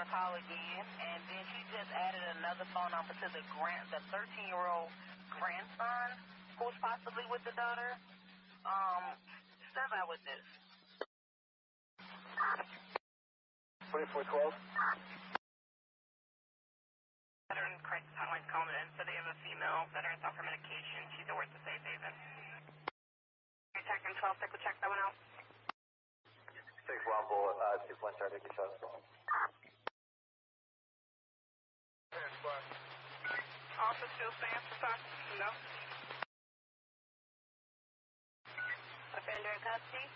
her call again, and then she just added another phone number to the 13-year-old grandson who's possibly with the daughter. Step out with this. 2412. Veteran crisis hotline's calling in, so they have a female veteran off her medication. She's at work to Safe Haven. Attack in 12, we'll check that one out. 6 1 bullet, 2 points, start taking shots. Officer still stands for time? No. Offender in custody?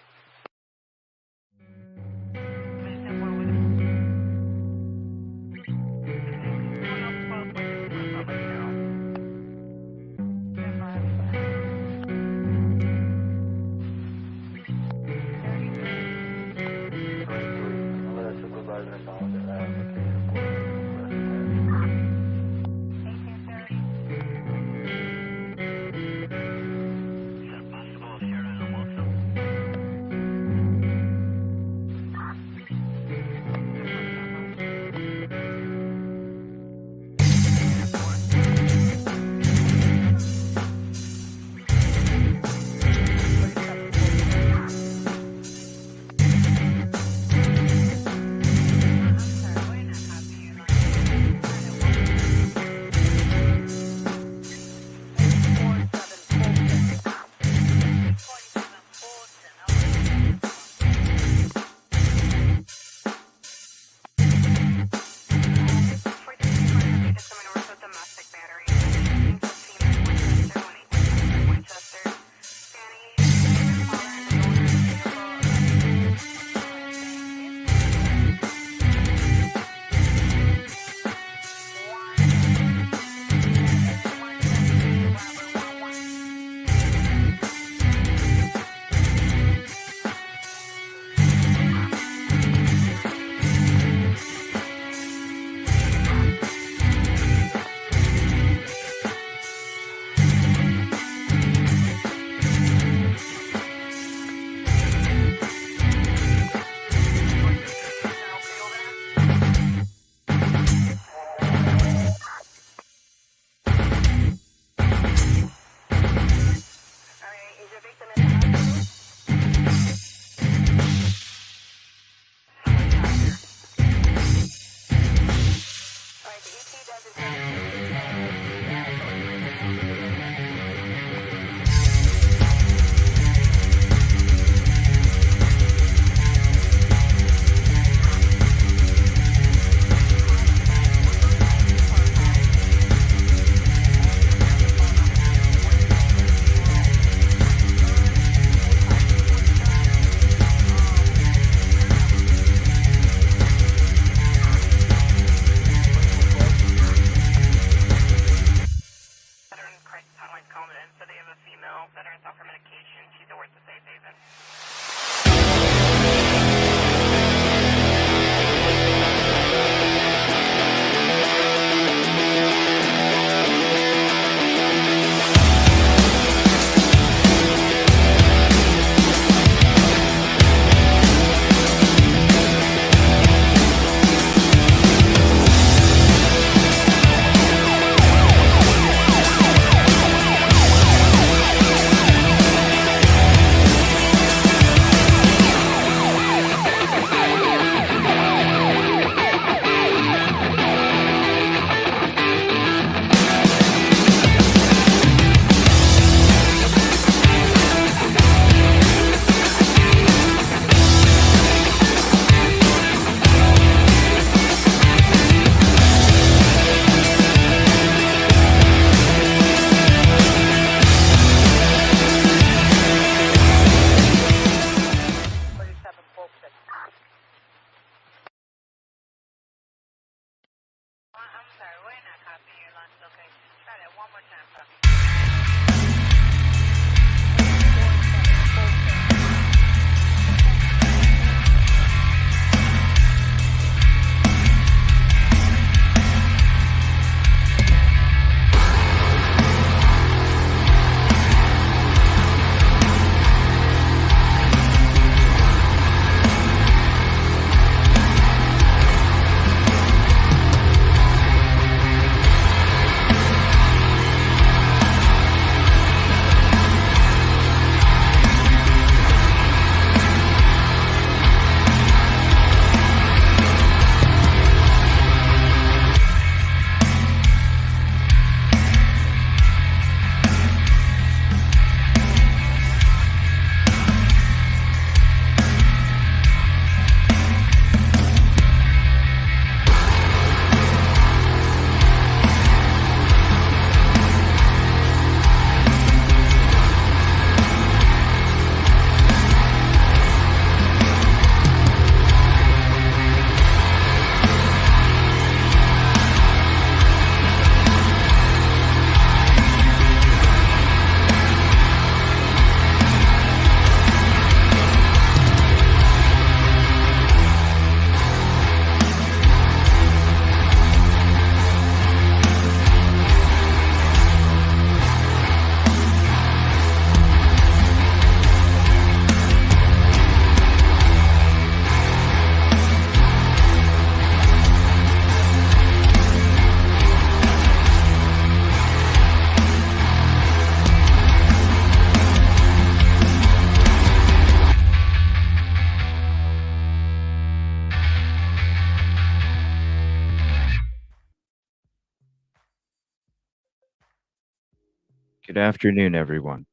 Good afternoon, everyone.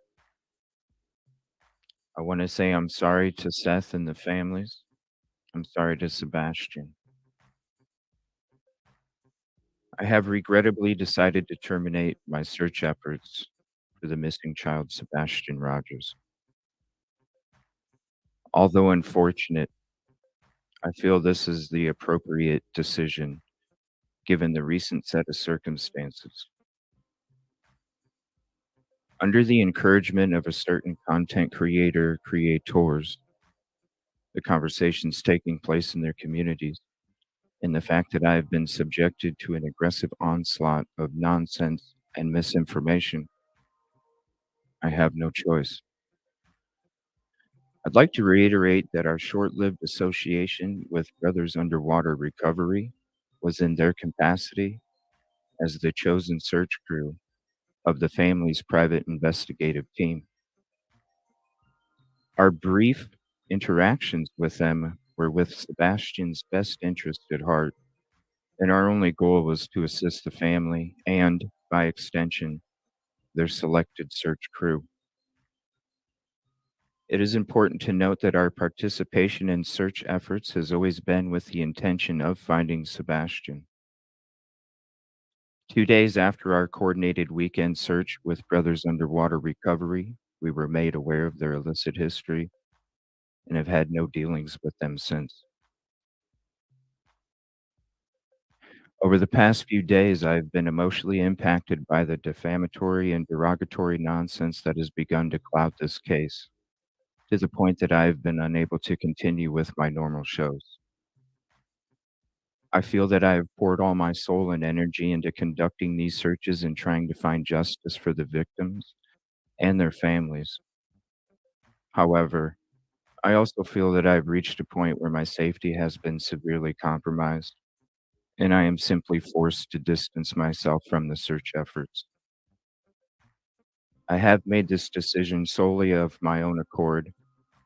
I want to say I'm sorry to Seth and the families. I'm sorry to Sebastian. I have regrettably decided to terminate my search efforts for the missing child, Sebastian Rogers. Although unfortunate, I feel this is the appropriate decision given the recent set of circumstances. Under the encouragement of a certain content creators, the conversations taking place in their communities, and the fact that I have been subjected to an aggressive onslaught of nonsense and misinformation, I have no choice. I'd like to reiterate that our short lived association with Brothers Underwater Recovery was in their capacity as the chosen search crew of the family's private investigative team. Our brief interactions with them were with Sebastian's best interest at heart, and our only goal was to assist the family and, by extension, their selected search crew. It is important to note that our participation in search efforts has always been with the intention of finding Sebastian. 2 days after our coordinated weekend search with Brothers Underwater Recovery, we were made aware of their illicit history and have had no dealings with them since. Over the past few days, I've been emotionally impacted by the defamatory and derogatory nonsense that has begun to cloud this case, to the point that I have been unable to continue with my normal shows. I feel that I have poured all my soul and energy into conducting these searches and trying to find justice for the victims and their families. However, I also feel that I've reached a point where my safety has been severely compromised, and I am simply forced to distance myself from the search efforts. I have made this decision solely of my own accord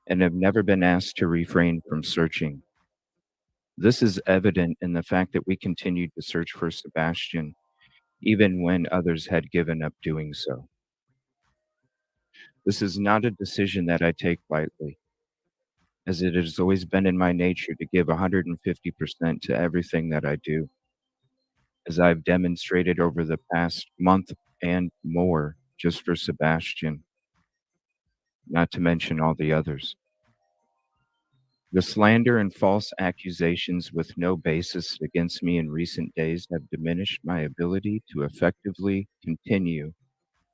and have never been asked to refrain from searching. This is evident in the fact that we continued to search for Sebastian even when others had given up doing so. This is not a decision that I take lightly, as it has always been in my nature to give 150% to everything that I do, as I've demonstrated over the past month and more just for Sebastian, not to mention all the others. The slander and false accusations with no basis against me in recent days have diminished my ability to effectively continue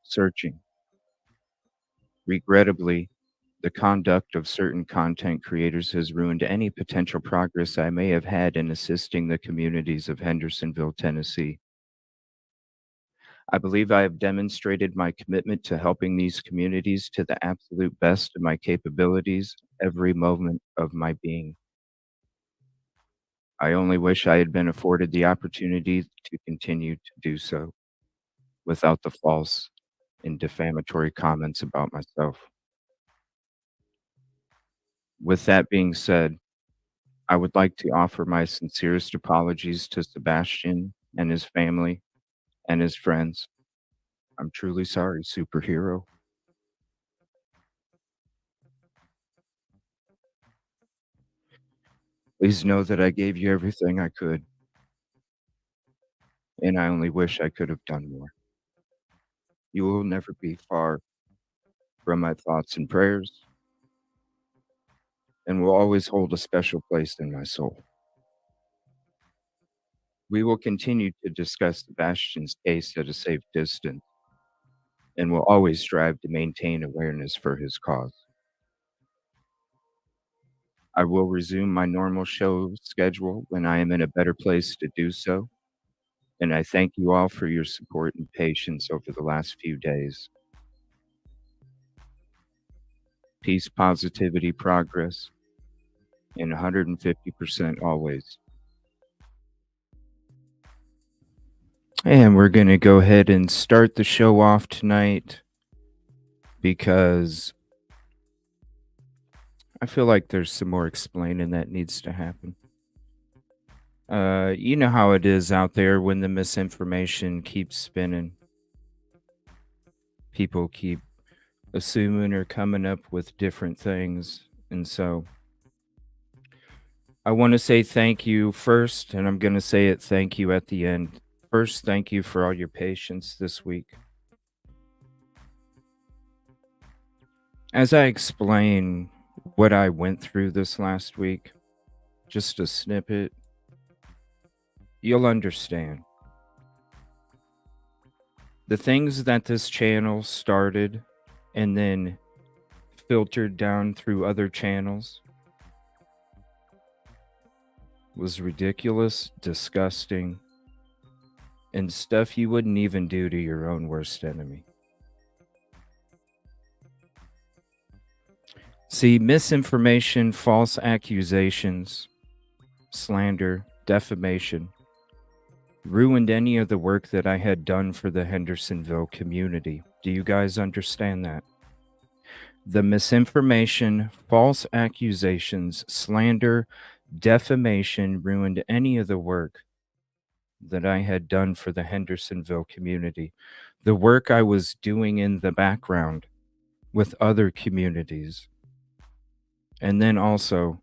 searching. Regrettably, the conduct of certain content creators has ruined any potential progress I may have had in assisting the communities of Hendersonville, Tennessee. I believe I have demonstrated my commitment to helping these communities to the absolute best of my capabilities every moment of my being. I only wish I had been afforded the opportunity to continue to do so without the false and defamatory comments about myself. With that being said, I would like to offer my sincerest apologies to Sebastian and his family and his friends. I'm truly sorry, superhero. Please know that I gave you everything I could, and I only wish I could have done more. You will never be far from my thoughts and prayers, and will always hold a special place in my soul. We will continue to discuss Sebastian's case at a safe distance, and will always strive to maintain awareness for his cause. I will resume my normal show schedule when I am in a better place to do so, and I thank you all for your support and patience over the last few days. Peace, positivity, progress, and 150% always. And we're going to go ahead and start the show off tonight because I feel like there's some more explaining that needs to happen. You know how it is out there when the misinformation keeps spinning. People keep assuming or coming up with different things. And so I want to say thank you first, and I'm going to say it thank you at the end. First, thank you for all your patience this week. As I explain what I went through this last week, just a snippet, you'll understand. The things that this channel started and then filtered down through other channels was ridiculous, disgusting, and stuff you wouldn't even do to your own worst enemy. See, misinformation, false accusations, slander, defamation ruined any of the work that I had done for the Hendersonville community. Do you guys understand that? The misinformation, false accusations, slander, defamation ruined any of the work that I had done for the Hendersonville community. The work I was doing in the background with other communities. And then also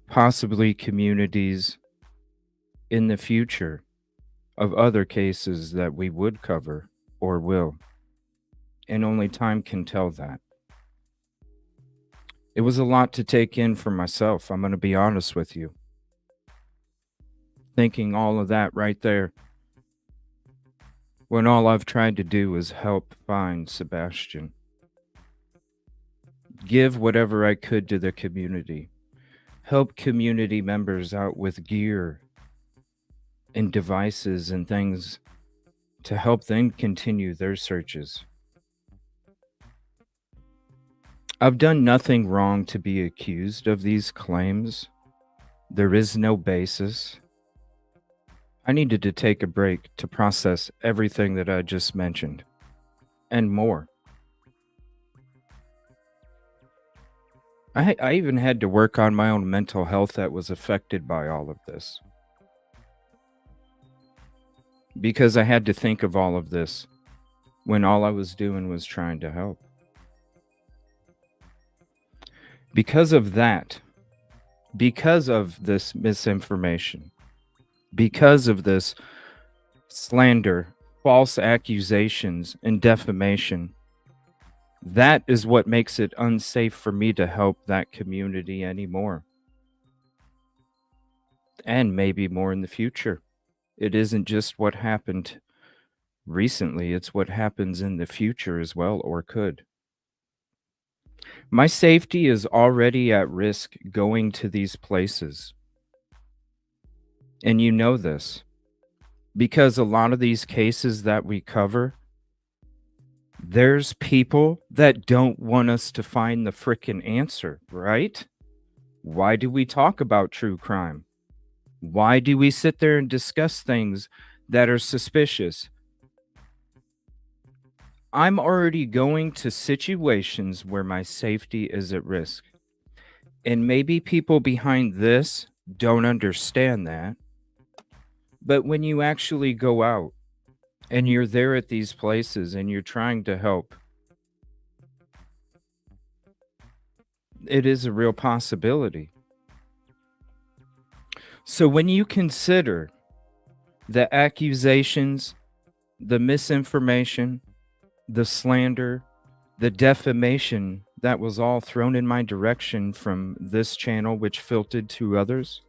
possibly communities in the future of other cases that we would cover or will. And only time can tell that. It was a lot to take in for myself. I'm going to be honest with you. Thinking all of that right there, when all I've tried to do is help find Sebastian. Give whatever I could to the community. Help community members out with gear and devices and things to help them continue their searches. I've done nothing wrong to be accused of these claims. There is no basis. I needed to take a break to process everything that I just mentioned and more. I even had to work on my own mental health that was affected by all of this. Because I had to think of all of this when all I was doing was trying to help. Because of that, because of this misinformation, because of this slander, false accusations, and defamation, that is what makes it unsafe for me to help that community anymore. And maybe more in the future. It isn't just what happened recently, it's what happens in the future as well, or could. My safety is already at risk going to these places. And you know this, because a lot of these cases that we cover, there's people that don't want us to find the frickin' answer, right? Why do we talk about true crime? Why do we sit there and discuss things that are suspicious? I'm already going to situations where my safety is at risk. And maybe people behind this don't understand that. But when you actually go out and you're there at these places and you're trying to help, it is a real possibility. So when you consider the accusations, the misinformation, the slander, the defamation that was all thrown in my direction from this channel, which filtered to others,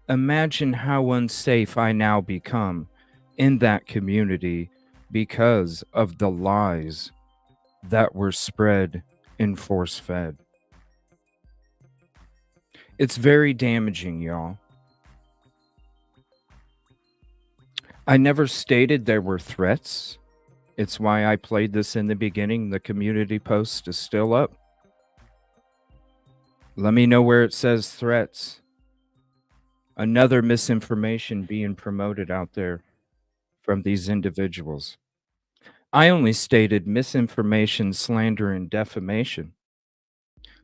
imagine how unsafe I now become in that community because of the lies that were spread and force fed. It's very damaging, y'all. I never stated there were threats. It's why I played this in the beginning. The community post is still up. Let me know where it says threats. Another misinformation being promoted out there from these individuals. I only stated misinformation, slander, and defamation.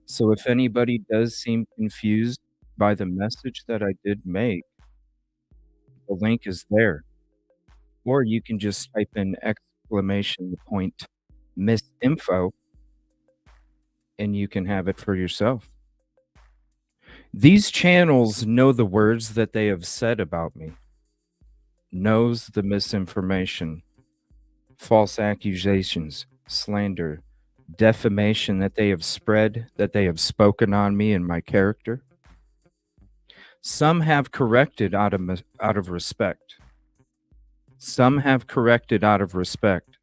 So if anybody does seem confused by the message that I did make, the link is there. Or you can just type in exclamation point misinfo, and you can have it for yourself. These channels know the words that they have said about me, knows the misinformation, false accusations, slander, defamation that they have spread, that they have spoken on me and my character. Some have corrected out of respect. Some have corrected out of respect.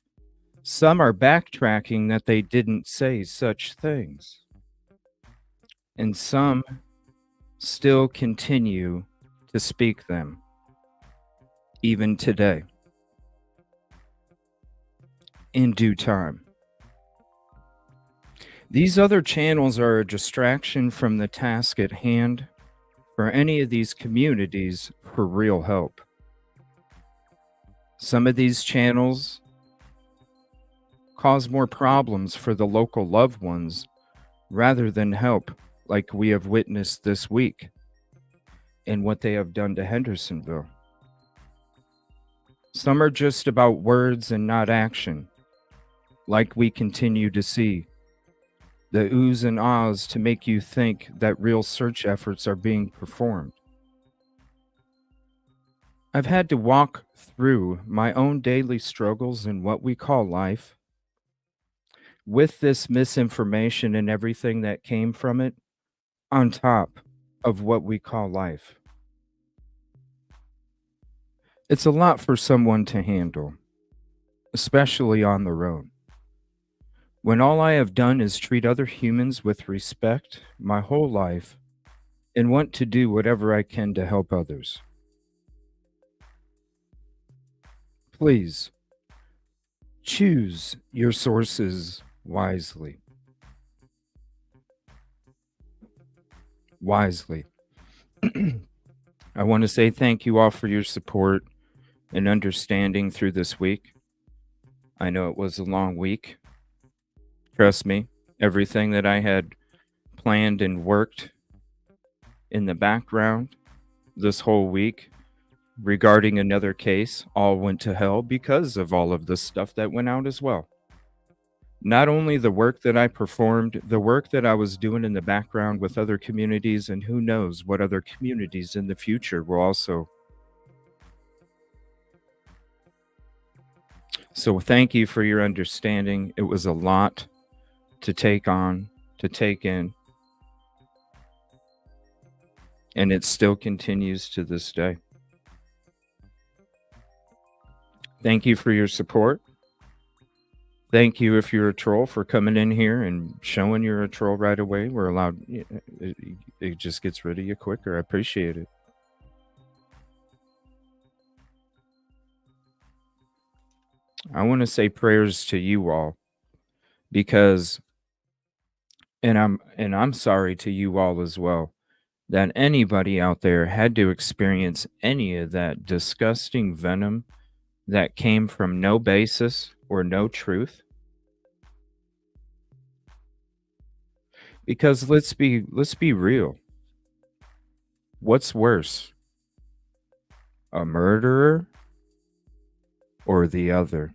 Some are backtracking that they didn't say such things. And some still continue to speak them, even today, in due time. These other channels are a distraction from the task at hand for any of these communities for real help. Some of these channels cause more problems for the local loved ones rather than help, like we have witnessed this week and what they have done to Hendersonville. Some are just about words and not action, like we continue to see. The oohs and ahs to make you think that real search efforts are being performed. I've had to walk through my own daily struggles in what we call life with this misinformation and everything that came from it on top of what we call life. It's a lot for someone to handle, especially on their own. When all I have done is treat other humans with respect my whole life and want to do whatever I can to help others. Please choose your sources wisely. Wisely. I want to say thank you all for your support and understanding through this week. I know it was a long week. Trust me, everything that I had planned and worked in the background this whole week regarding another case all went to hell because of all of the stuff that went out as well. Not only the work that I performed, the work that I was doing in the background with other communities, and who knows what other communities in the future will also. So thank you for your understanding. It was a lot to take on, to take in. And it still continues to this day. Thank you for your support. Thank you if you're a troll for coming in here and showing you're a troll right away. We're allowed, it just gets rid of you quicker. I appreciate it. I want to say prayers to you all because and I'm sorry to you all as well that anybody out there had to experience any of that disgusting venom that came from no basis or no truth. Because let's be real. What's worse? A murderer or the other?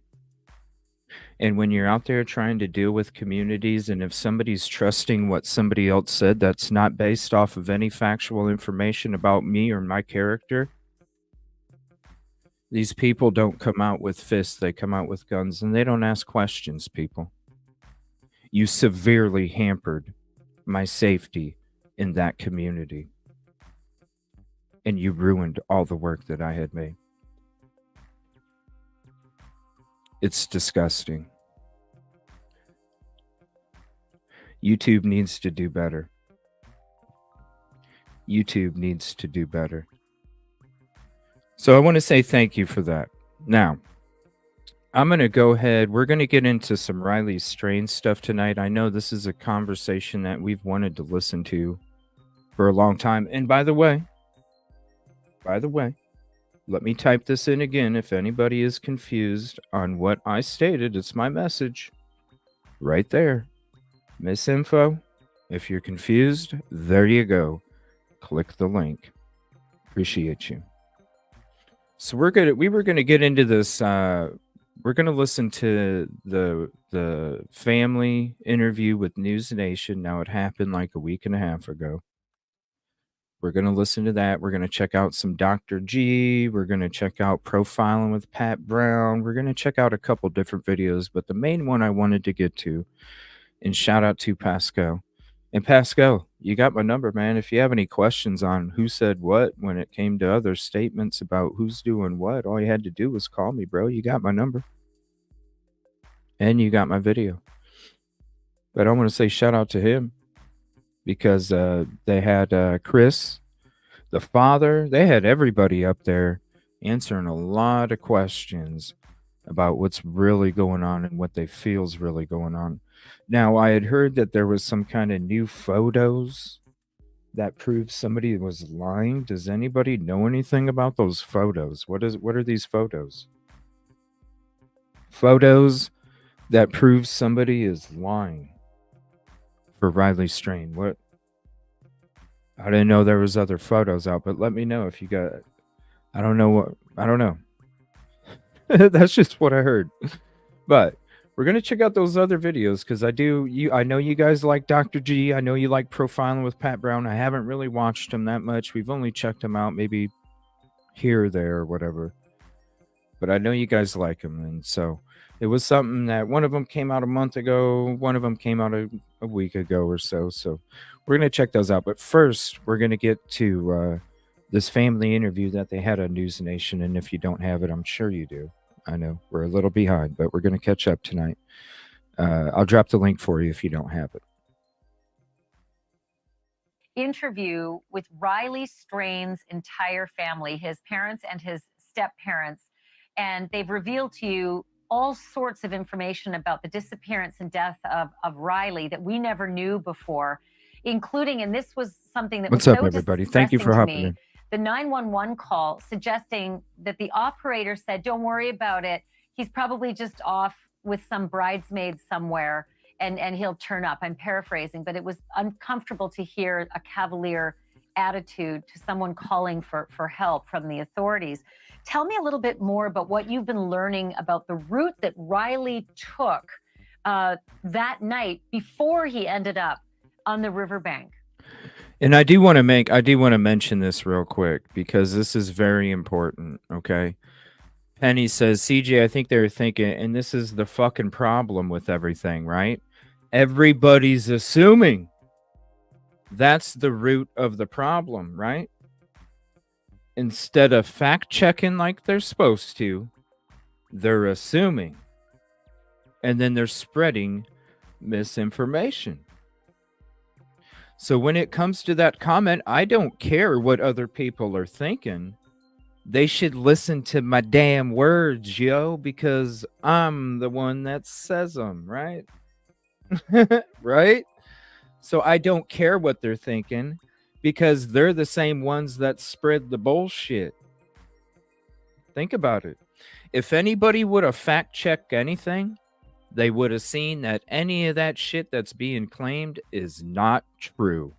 And when you're out there trying to deal with communities, and if somebody's trusting what somebody else said that's not based off of any factual information about me or my character, these people don't come out with fists, they come out with guns, and they don't ask questions, people. You severely hampered my safety in that community, and you ruined all the work that I had made. It's disgusting. YouTube needs to do better. YouTube needs to do better. So I want to say thank you for that. Now, I'm going to go ahead. We're going to get into some Riley Strain stuff tonight. I know this is a conversation that we've wanted to listen to for a long time. And by the way, let me type this in again. If anybody is confused on what I stated, it's my message right there. Misinfo. If you're confused, there you go. Click the link. Appreciate you. So we were gonna get into this We're going to listen to the family interview with News Nation. Now, it happened like a week and a half ago. We're going to listen to that. We're going to check out some Dr. G. We're going to check out Profiling with Pat Brown. We're going to check out a couple different videos, but the main one I wanted to get to, and shout out to Pascal. And Pascal, you got my number, man. If you have any questions on who said what when it came to other statements about who's doing what, all you had to do was call me, bro. You got my number. And you got my video. But I want to say shout out to him because they had Chris, the father. They had everybody up there answering a lot of questions about what's really going on and what they feel is really going on. Now, I had heard that there was some kind of new photos that proved somebody was lying. Does anybody know anything about those photos? What are these photos? Photos that prove somebody is lying for Riley Strain. What? I didn't know there was other photos out, but let me know if you got. I don't know. That's just what I heard. But we're gonna check out those other videos because I know you guys like Dr. G. I know you like Profiling with Pat Brown. I haven't really watched him that much. We've only checked him out maybe here or there or whatever. But I know you guys like him, and so it was something that one of them came out a month ago, one of them came out a week ago or so. So we're gonna check those out. But first, we're gonna get to this family interview that they had on News Nation, and if you don't have it, I'm sure you do. I know we're a little behind, but we're going to catch up tonight. I'll drop the link for you if you don't have it. Interview with Riley Strain's entire family, his parents and his step-parents, and they've revealed to you all sorts of information about the disappearance and death of Riley that we never knew before, including, and this was something that What's was up, so everybody? Thank you for hopping in. The 911 call suggesting that the operator said, don't worry about it. He's probably just off with some bridesmaid somewhere and he'll turn up. I'm paraphrasing, but it was uncomfortable to hear a cavalier attitude to someone calling for help from the authorities. Tell me a little bit more about what you've been learning about the route that Riley took that night before he ended up on the riverbank. And I do want to mention this real quick because this is very important, okay? Penny says, CJ, I think they were thinking, and this is the fucking problem with everything, right? Everybody's assuming. That's the root of the problem, right? Instead of fact checking like they're supposed to, they're assuming. And then they're spreading misinformation. So when it comes to that comment, I don't care what other people are thinking. They should listen to my damn words, yo, because I'm the one that says them, right? Right? So I don't care what they're thinking because they're the same ones that spread the bullshit. Think about it. If anybody would have fact checked anything, they would have seen that any of that shit that's being claimed is not true.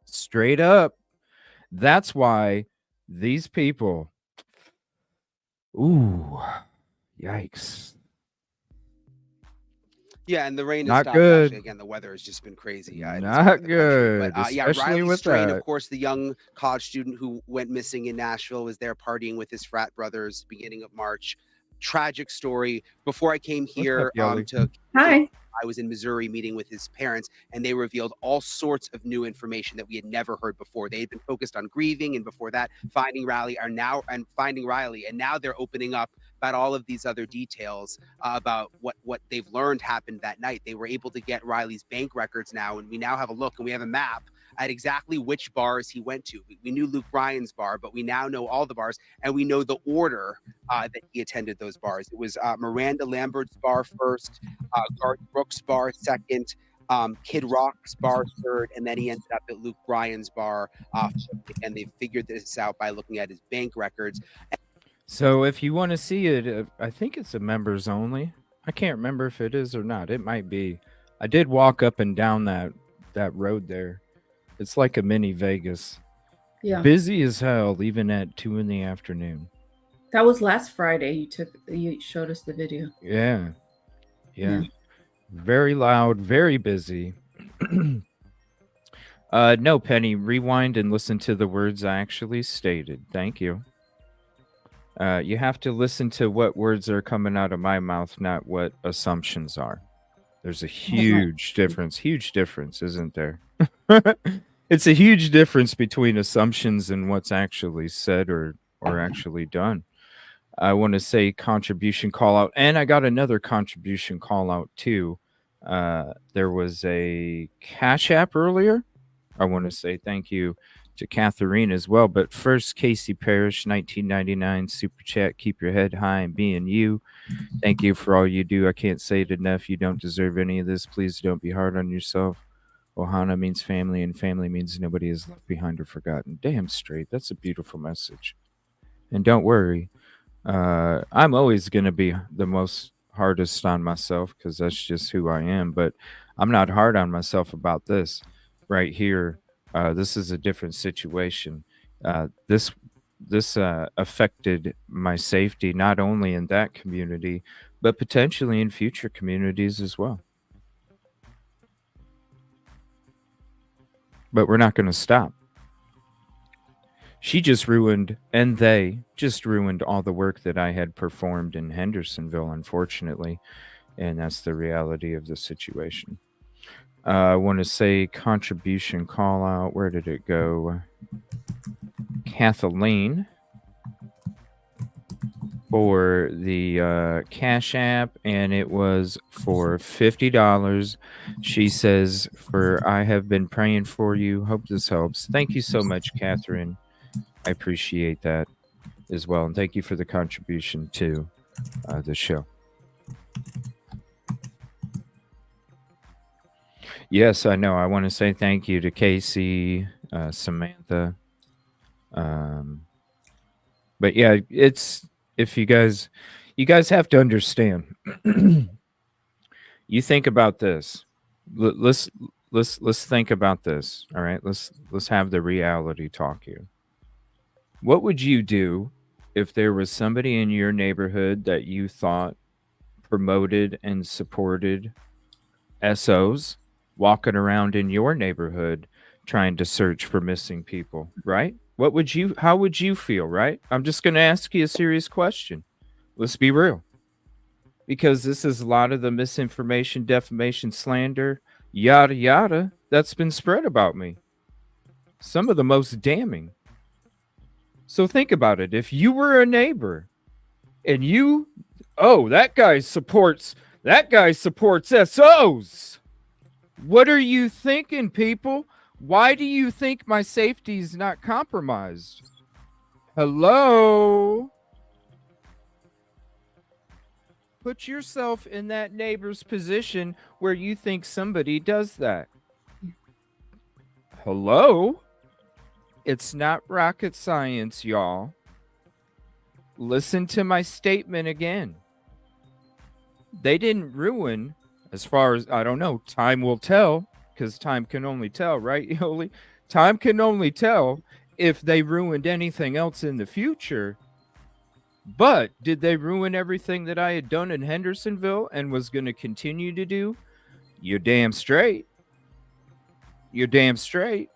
Straight up. That's why these people. Ooh, yikes. Yeah, and the rain Not has stopped. good. Actually, again, the weather has just been crazy. Not good. But yeah, especially Riley with Strain, that. of course, the young college student who went missing in Nashville, was there partying with his frat brothers beginning of March. Tragic story. Before I came here Hi. I was in Missouri meeting with his parents, and they revealed all sorts of new information that we had never heard before. They had been focused on grieving, and before that, finding Riley, and now they're opening up about all of these other details about what they've learned happened that night. They were able to get Riley's bank records now, and we now have a look, and we have a map at exactly which bars he went to. We knew Luke Bryan's bar, but we now know all the bars, and we know the order that he attended those bars. It was Miranda Lambert's bar first, Garth Brooks' bar second, Kid Rock's bar third, and then he ended up at Luke Bryan's bar. And they figured this out by looking at his bank records. So if you want to see it, I think it's a members only. I can't remember if it is or not. It might be. I did walk up and down that road there. It's like a mini Vegas. Yeah. Busy as hell, even at 2 in the afternoon. That was last Friday. You showed us the video. Yeah. Very loud, very busy. No, Penny, rewind and listen to the words I actually stated. Thank you. You have to listen to what words are coming out of my mouth, not what assumptions are. There's a huge difference, isn't there? It's a huge difference between assumptions and what's actually said or actually done. I want to say contribution call out, and I got another contribution call out too. There was a Cash App earlier. I want to say thank you to Catherine as well. But first, Casey Parrish, 1999 super chat. Keep your head high and being you. Thank you for all you do. I can't say it enough. You don't deserve any of this. Please don't be hard on yourself. Ohana means family, and family means nobody is left behind or forgotten. Damn straight. That's a beautiful message. And don't worry. I'm always going to be the most hardest on myself because that's just who I am. But I'm not hard on myself about this right here. This is a different situation. This affected my safety, not only in that community, but potentially in future communities as well. But we're not going to stop. She just ruined, and they just ruined all the work that I had performed in Hendersonville, unfortunately. And that's the reality of the situation. I want to say contribution call out. Where did it go? Kathleen for the Cash App, and it was for $50. She says, I have been praying for you. Hope this helps. Thank you so much, Catherine. I appreciate that as well. And thank you for the contribution to the show. Yes, I know. I want to say thank you to Casey, Samantha. But yeah, it's, if you guys have to understand, you think about this. Let's think about this. All right. Let's have the reality talk here. What would you do if there was somebody in your neighborhood that you thought promoted and supported SOs walking around in your neighborhood trying to search for missing people, right? How would you feel, right? I'm just going to ask you a serious question. Let's be real. Because this is a lot of the misinformation, defamation, slander, yada, yada, that's been spread about me. Some of the most damning. So think about it. If you were a neighbor and that guy supports SOs. What are you thinking, people? Why do you think my safety is not compromised? Hello? Put yourself in that neighbor's position where you think somebody does that. Hello? It's not rocket science, y'all. Listen to my statement again. They didn't ruin, as far as, I don't know, time will tell, because time can only tell, right, Yoli? Time can only tell if they ruined anything else in the future. But did they ruin everything that I had done in Hendersonville and was going to continue to do? You're damn straight. You're damn straight.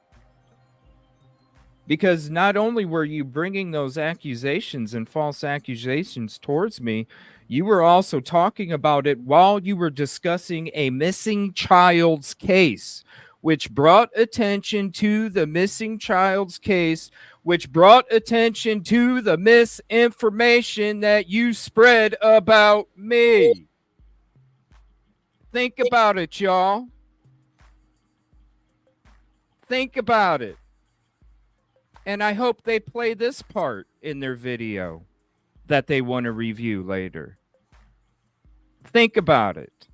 Because not only were you bringing those accusations and false accusations towards me, you were also talking about it while you were discussing a missing child's case, which brought attention to the missing child's case, which brought attention to the misinformation that you spread about me. Think about it, y'all. Think about it. And I hope they play this part in their video that they want to review later. Think about it.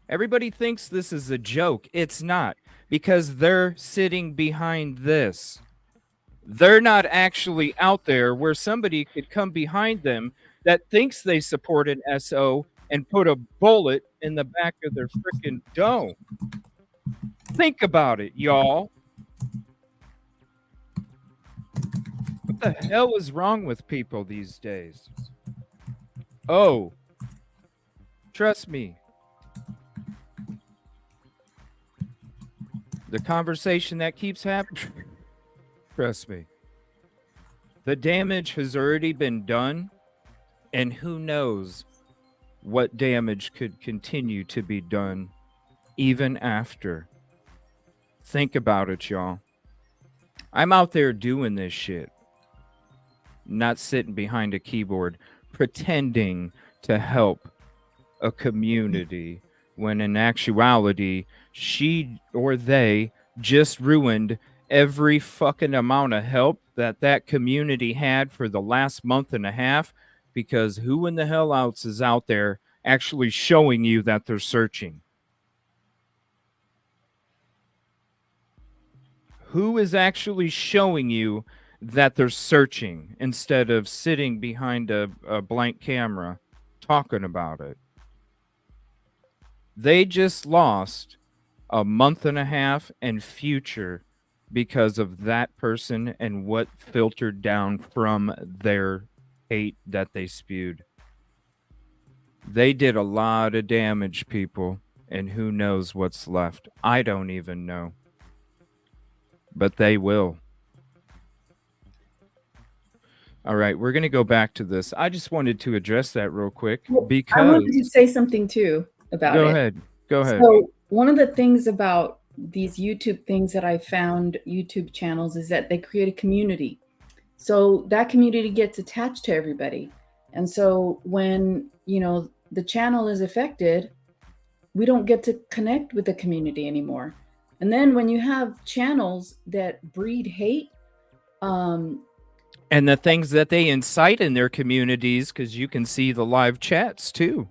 Everybody thinks this is a joke. It's not, because they're sitting behind this. They're not actually out there where somebody could come behind them that thinks they support an SO and put a bullet in the back of their freaking dome. Think about it, y'all. the hell is wrong with people these days? Oh, trust me. The conversation that keeps happening, trust me. The damage has already been done, and who knows what damage could continue to be done even after. Think about it, y'all. I'm out there doing this shit, not sitting behind a keyboard pretending to help a community when in actuality, she or they just ruined every fucking amount of help that community had for the last month and a half, because who in the hell else is out there actually showing you that they're searching? Who is actually showing you that they're searching instead of sitting behind a blank camera talking about it? They just lost a month and a half and future because of that person and what filtered down from their hate that they spewed. They did a lot of damage, people, and who knows what's left. I don't even know. But they will. All right, we're going to go back to this. I just wanted to address that real quick because... I wanted to say something too about it. Go ahead. So one of the things about these YouTube things that I found, YouTube channels, is that they create a community. So that community gets attached to everybody. And so when, the channel is affected, we don't get to connect with the community anymore. And then when you have channels that breed hate, and the things that they incite in their communities, because you can see the live chats too.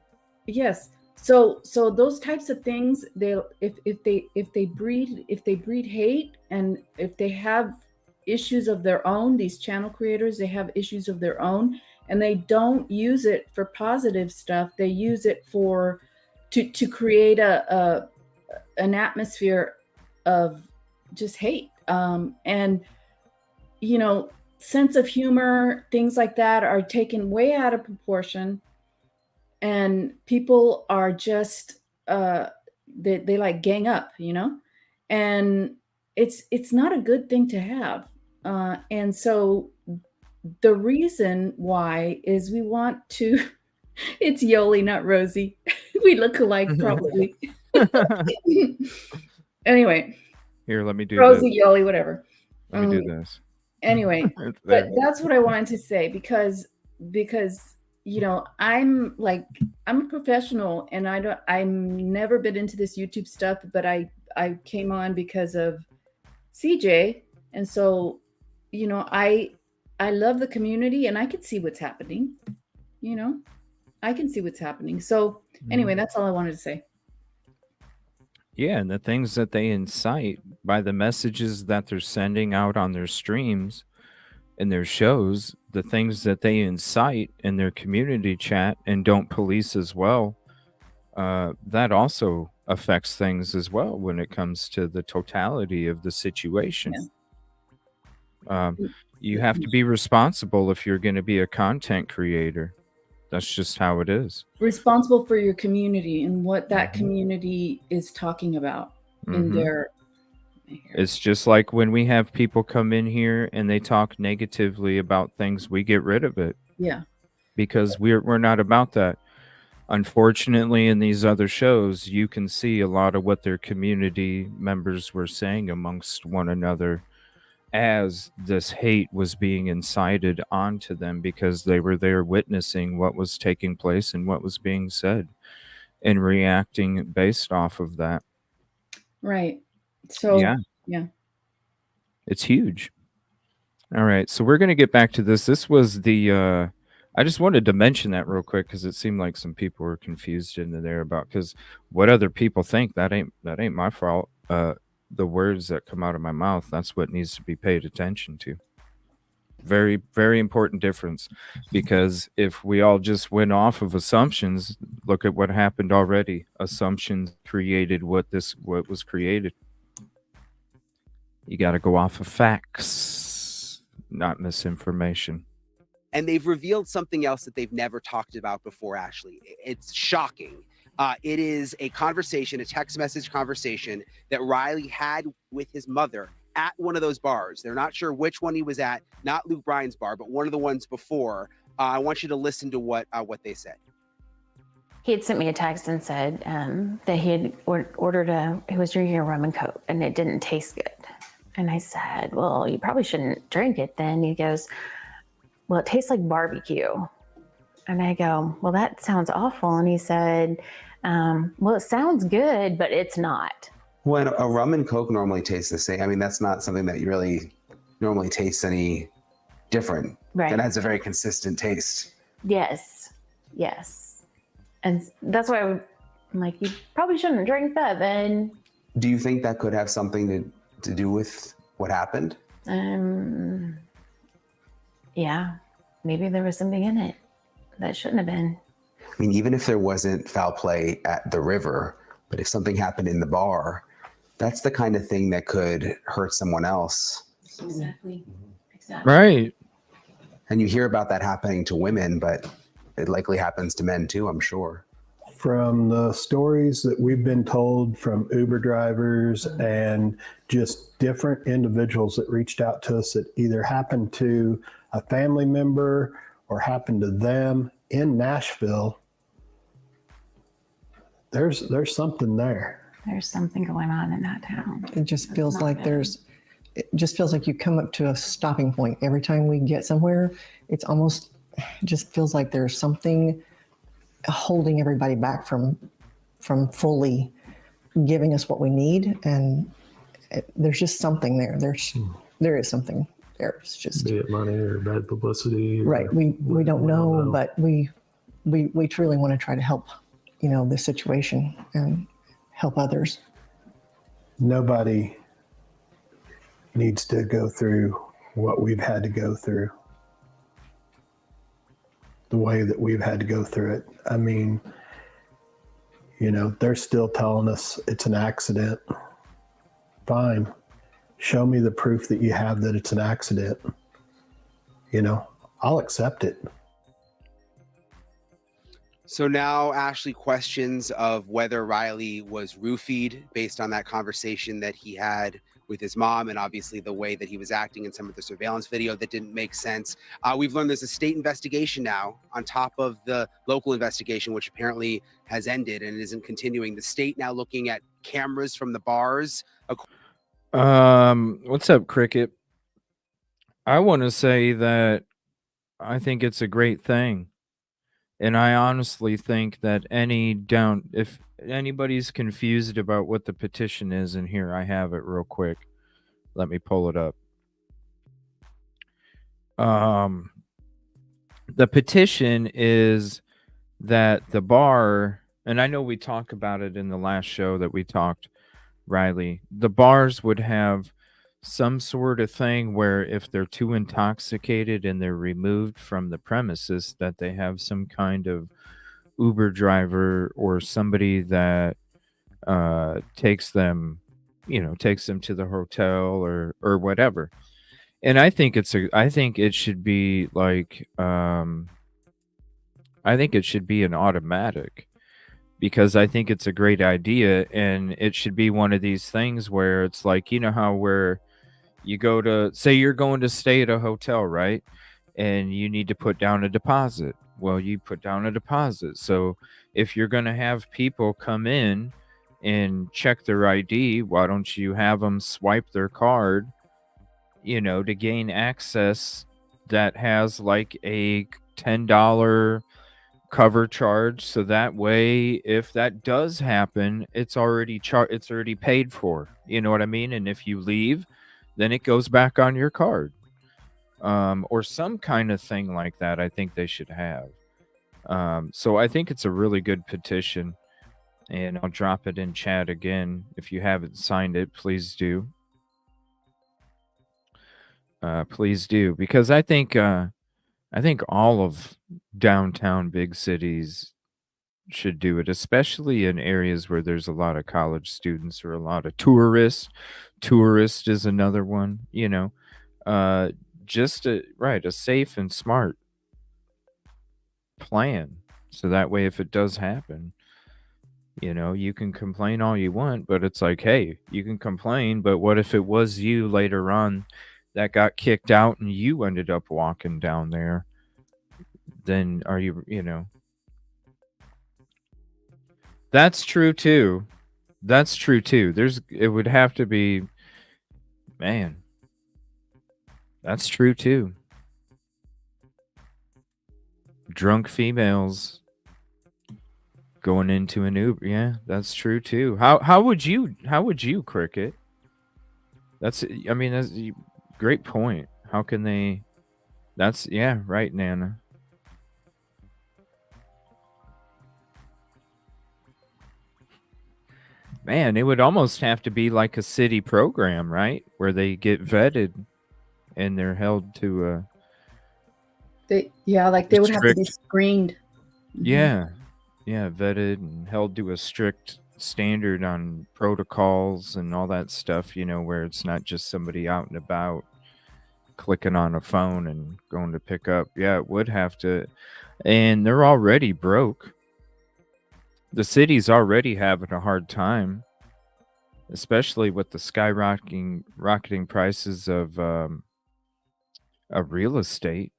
Yes. So those types of things, if they breed hate, and if they have issues of their own, these channel creators, they have issues of their own, and they don't use it for positive stuff. They use it to create an atmosphere of just hate, and sense of humor, things like that are taken way out of proportion, and people are just they like gang up, and it's not a good thing to have, and so the reason why is we want to it's Yoli, not Rosie. We look alike probably. Anyway, here, let me do Rosie, this. Yoli, whatever. Let me do this. Anyway, but that's what I wanted to say, because I'm a professional, and I've never been into this YouTube stuff, but I came on because of CJ, and so I love the community, and I can see what's happening. I can see what's happening. So anyway, that's all I wanted to say. Yeah, and the things that they incite by the messages that they're sending out on their streams and their shows, the things that they incite in their community chat and don't police as well, that also affects things as well when it comes to the totality of the situation. Yeah. You have to be responsible if you're going to be a content creator. That's just how it is. Responsible for your community and what that community is talking about in their... It's just like when we have people come in here and they talk negatively about things, we get rid of it. Yeah. Because we're not about that. Unfortunately, in these other shows, you can see a lot of what their community members were saying amongst one another as this hate was being incited onto them, because they were there witnessing what was taking place and what was being said and reacting based off of that. Right. So yeah. It's huge. All right. So we're going to get back to this. This was the, I just wanted to mention that real quick, because it seemed like some people were confused in there about, because what other people think, that ain't my fault. The words that come out of my mouth, that's what needs to be paid attention to. Very, very important difference, because if we all just went off of assumptions, look at what happened already. Assumptions created what was created. You got to go off of facts, not misinformation. And they've revealed something else that they've never talked about before, Ashley. It's shocking. It is a conversation, a text message conversation that Riley had with his mother at one of those bars. They're not sure which one he was at, not Luke Bryan's bar, but one of the ones before. I want you to listen to what they said. He had sent me a text and said that he had ordered he was drinking a rum and coke and it didn't taste good. And I said, well, you probably shouldn't drink it then. He goes, well, it tastes like barbecue. And I go, well, that sounds awful. And he said, well, it sounds good, but it's not. When a rum and coke normally tastes the same, I mean, that's not something that you really normally tastes any different. Right. It has a very consistent taste. Yes. And that's why I'm like, you probably shouldn't drink that then. Do you think that could have something to do with what happened? Yeah, maybe there was something in it that shouldn't have been. I mean, even if there wasn't foul play at the river, but if something happened in the bar, that's the kind of thing that could hurt someone else. Exactly. Right. And you hear about that happening to women, but it likely happens to men too, I'm sure. From the stories that we've been told from Uber drivers and just different individuals that reached out to us that either happened to a family member or happened to them in Nashville, there's something there. There's something going on in that town. It just feels like it just feels like you come up to a stopping point. Every time we get somewhere, it just feels like there's something holding everybody back from fully giving us what we need. And there's just something there. There is something there. It's just, be it money or bad publicity. Right. We don't know, but we truly want to try to help, this situation and help others. Nobody needs to go through what we've had to go through, the way that we've had to go through it. I mean, they're still telling us it's an accident. Fine. Show me the proof that you have that it's an accident. I'll accept it. So now Ashley questions of whether Riley was roofied based on that conversation that he had with his mom, and obviously the way that he was acting in some of the surveillance video that didn't make sense. We've learned there's a state investigation now on top of the local investigation, which apparently has ended and isn't continuing. The state now looking at cameras from the bars. What's up, Cricket? I want to say that I think it's a great thing. And I honestly think that if anybody's confused about what the petition is, and here I have it real quick. Let me pull it up. The petition is that the bar, and I know we talked about it in the last show that we talked, Riley, the bars would have some sort of thing where if they're too intoxicated and they're removed from the premises, that they have some kind of Uber driver or somebody that takes them to the hotel or whatever. And I think it should be like I think it should be an automatic, because I think it's a great idea, and it should be one of these things where it's like, how where you go to, say you're going to stay at a hotel, right? And you need to put down a deposit. Well, you put down a deposit. So if you're going to have people come in and check their ID, why don't you have them swipe their card, to gain access that has like a $10 cover charge, so that way if that does happen, it's already paid for, you know what I mean? And if you leave, then it goes back on your card, or some kind of thing like that. I think they should have. So I think it's a really good petition, and I'll drop it in chat again. If you haven't signed it, please do. Please do, because I think all of downtown big cities should do it, especially in areas where there's a lot of college students or a lot of tourists. Tourist is another one, just a safe and smart plan. So that way, if it does happen, you can complain all you want, but it's like, hey, you can complain, but what if it was you later on that got kicked out and you ended up walking down there? Then are you, that's true too. That's true too. It would have to be, man, that's true too. Drunk females going into an Uber. Yeah, that's true too. How would you, Cricket? That's a great point. How can they? That's right, Nana. Man, it would almost have to be like a city program, right? Where they get vetted and they're held to they would have to be screened. Yeah, vetted and held to a strict standard on protocols and all that stuff, where it's not just somebody out and about clicking on a phone and going to pick up. Yeah, it would have to. And they're already broke. The city's already having a hard time, especially with the rocketing prices of real estate.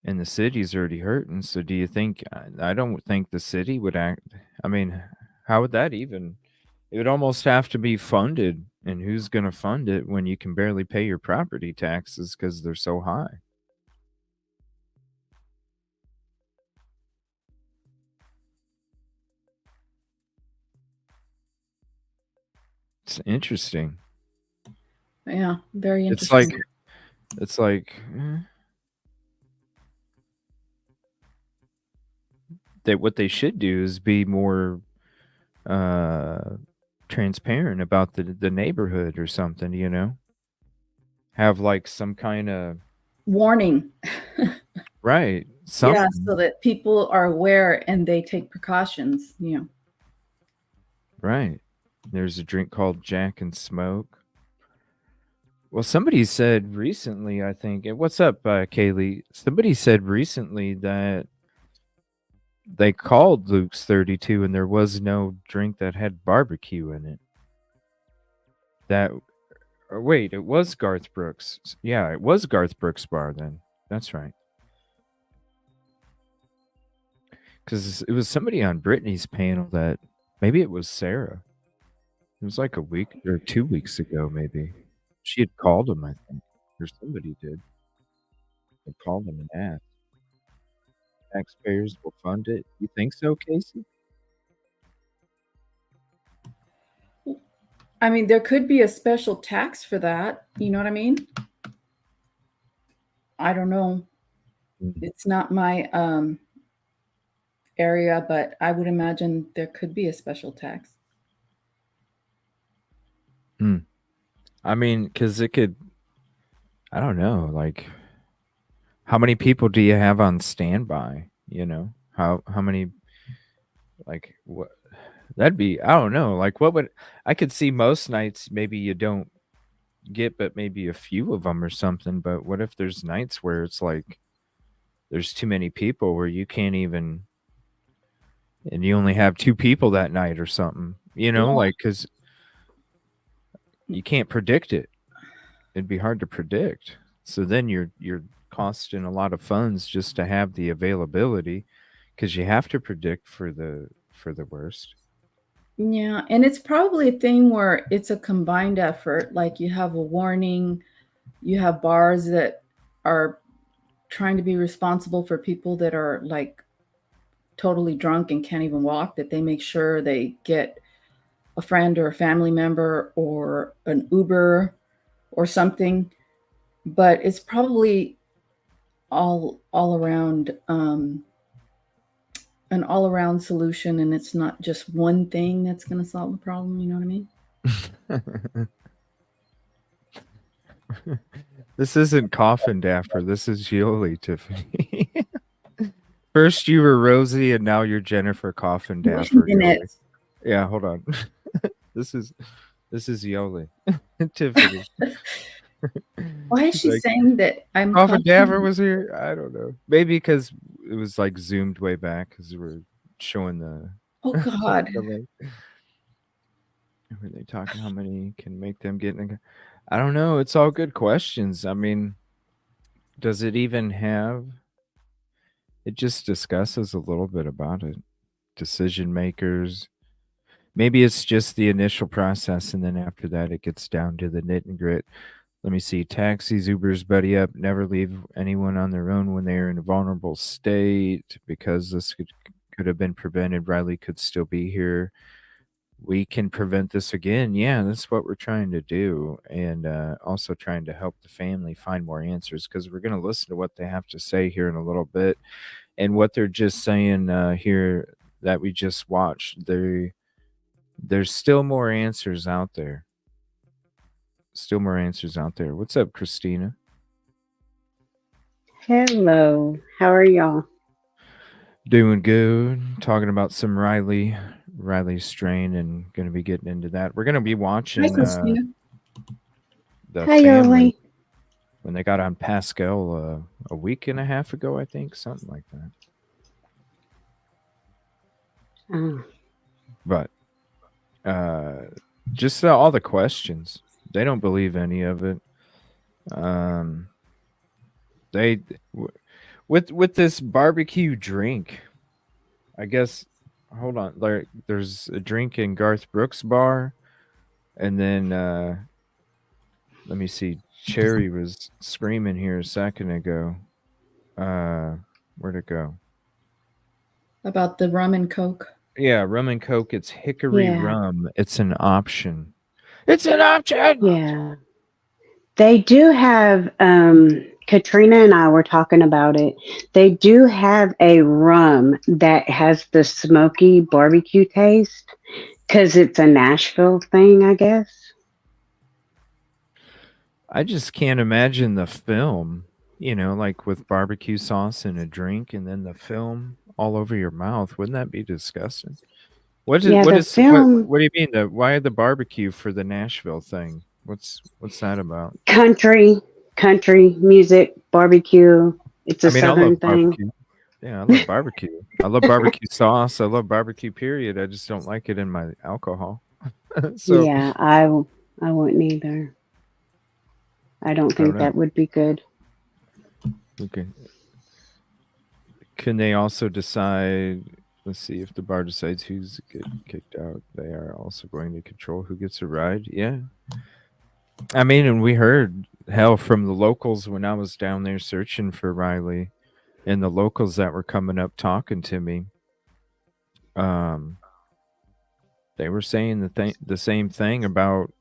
And the city's already hurting. So do you think, I don't think the city would act, how would that even, it would almost have to be funded. And who's going to fund it when you can barely pay your property taxes because they're so high? It's interesting. Yeah, very interesting. It's like that what they should do is be more transparent about the neighborhood or something, have like some kind of warning. Right. Something. Yeah, so that people are aware and they take precautions, Right. There's a drink called Jack and Smoke. Well, somebody said recently, I think, what's up, Kaylee? Somebody said recently that they called Luke's 32 and there was no drink that had barbecue in it. Wait, it was Garth Brooks. Yeah, it was Garth Brooks' bar then. That's right. Because it was somebody on Britney's panel that, maybe it was Sarah. It was like a week or 2 weeks ago, maybe. She had called him, I think. Or somebody did. They called him and asked. Taxpayers will fund it. You think so, Casey? There could be a special tax for that. You know what I mean? I don't know. It's not my area, but I would imagine there could be a special tax. Because it could, I don't know, like, how many people do you have on standby? How many, like, what? That'd be, I don't know, like, I could see most nights maybe you don't get but maybe a few of them or something, but what if there's nights where it's like there's too many people where you can't even, and you only have 2 people that night or something, like, because you can't predict it. It'd be hard to predict. So then you're costing a lot of funds just to have the availability, because you have to predict for the worst. Yeah, and it's probably a thing where it's a combined effort. Like, you have a warning, you have bars that are trying to be responsible for people that are like totally drunk and can't even walk, that they make sure they get a friend or a family member or an Uber or something. But it's probably all around an all around solution, and it's not just one thing that's going to solve the problem. You know what I mean? This isn't Coffin Dapper. This is Yoli, Tiffany. First you were Rosie, and now you're Jennifer Coffin Dapper. Yeah, hold on. This is Yoli. Tiffany. Why is she Like, saying that I'm Prophet Dapper talking? was here. I don't know. Maybe because it was like zoomed way back because we're showing the. Oh God. Were they talking how many can make them get in? I don't know. It's all good questions. I mean, does it even have? It just discusses a little bit about it. Decision makers. Maybe it's just the initial process, and then after that, it gets down to the knit and grit. Let me see. Taxis, Ubers, buddy up. Never leave anyone on their own when they are in a vulnerable state because this could have been prevented. Riley could still be here. We can prevent this again. Yeah, that's what we're trying to do. And also trying to help the family find more answers because we're going to listen to what they have to say here in a little bit. And what they're just saying here that we just watched, there's still more answers out there. Still more answers out there. What's up, Christina? Hello. How are y'all? Doing good. Talking about some Riley strain and going to be getting into that. We're going to be watching Hi, Christina. the Hi, family Yoli. when they got on Pascal a week and a half ago, I think, something like that. Oh. But just all the questions. They don't believe any of it. They with this barbecue drink, I guess. Hold on, there's a drink in Garth Brooks' bar, and then let me see. Cherry was screaming here a second ago. Where'd it go? About the rum and coke. Yeah, rum and coke. It's hickory Yeah. rum. It's an option. It's an option. Yeah. They do have, Katrina and I were talking about it. They do have a rum that has the smoky barbecue taste because it's a Nashville thing, I guess. I just can't imagine the film, like with barbecue sauce and a drink and then the film all over your mouth. Wouldn't that be disgusting? What do you mean? Why the barbecue for the Nashville thing? What's that about? Country music, barbecue. It's a I Southern love thing. barbecue. Yeah, I love barbecue. I love barbecue sauce. I love barbecue, period. I just don't like it in my alcohol. So Yeah, I wouldn't either. I don't think know. that would be good. Okay. Can they also decide? Let's see, if the bar decides who's getting kicked out, they are also going to control who gets a ride. Yeah. I mean, and we heard hell from the locals when I was down there searching for Riley, and the locals that were coming up talking to me. They were saying the same thing about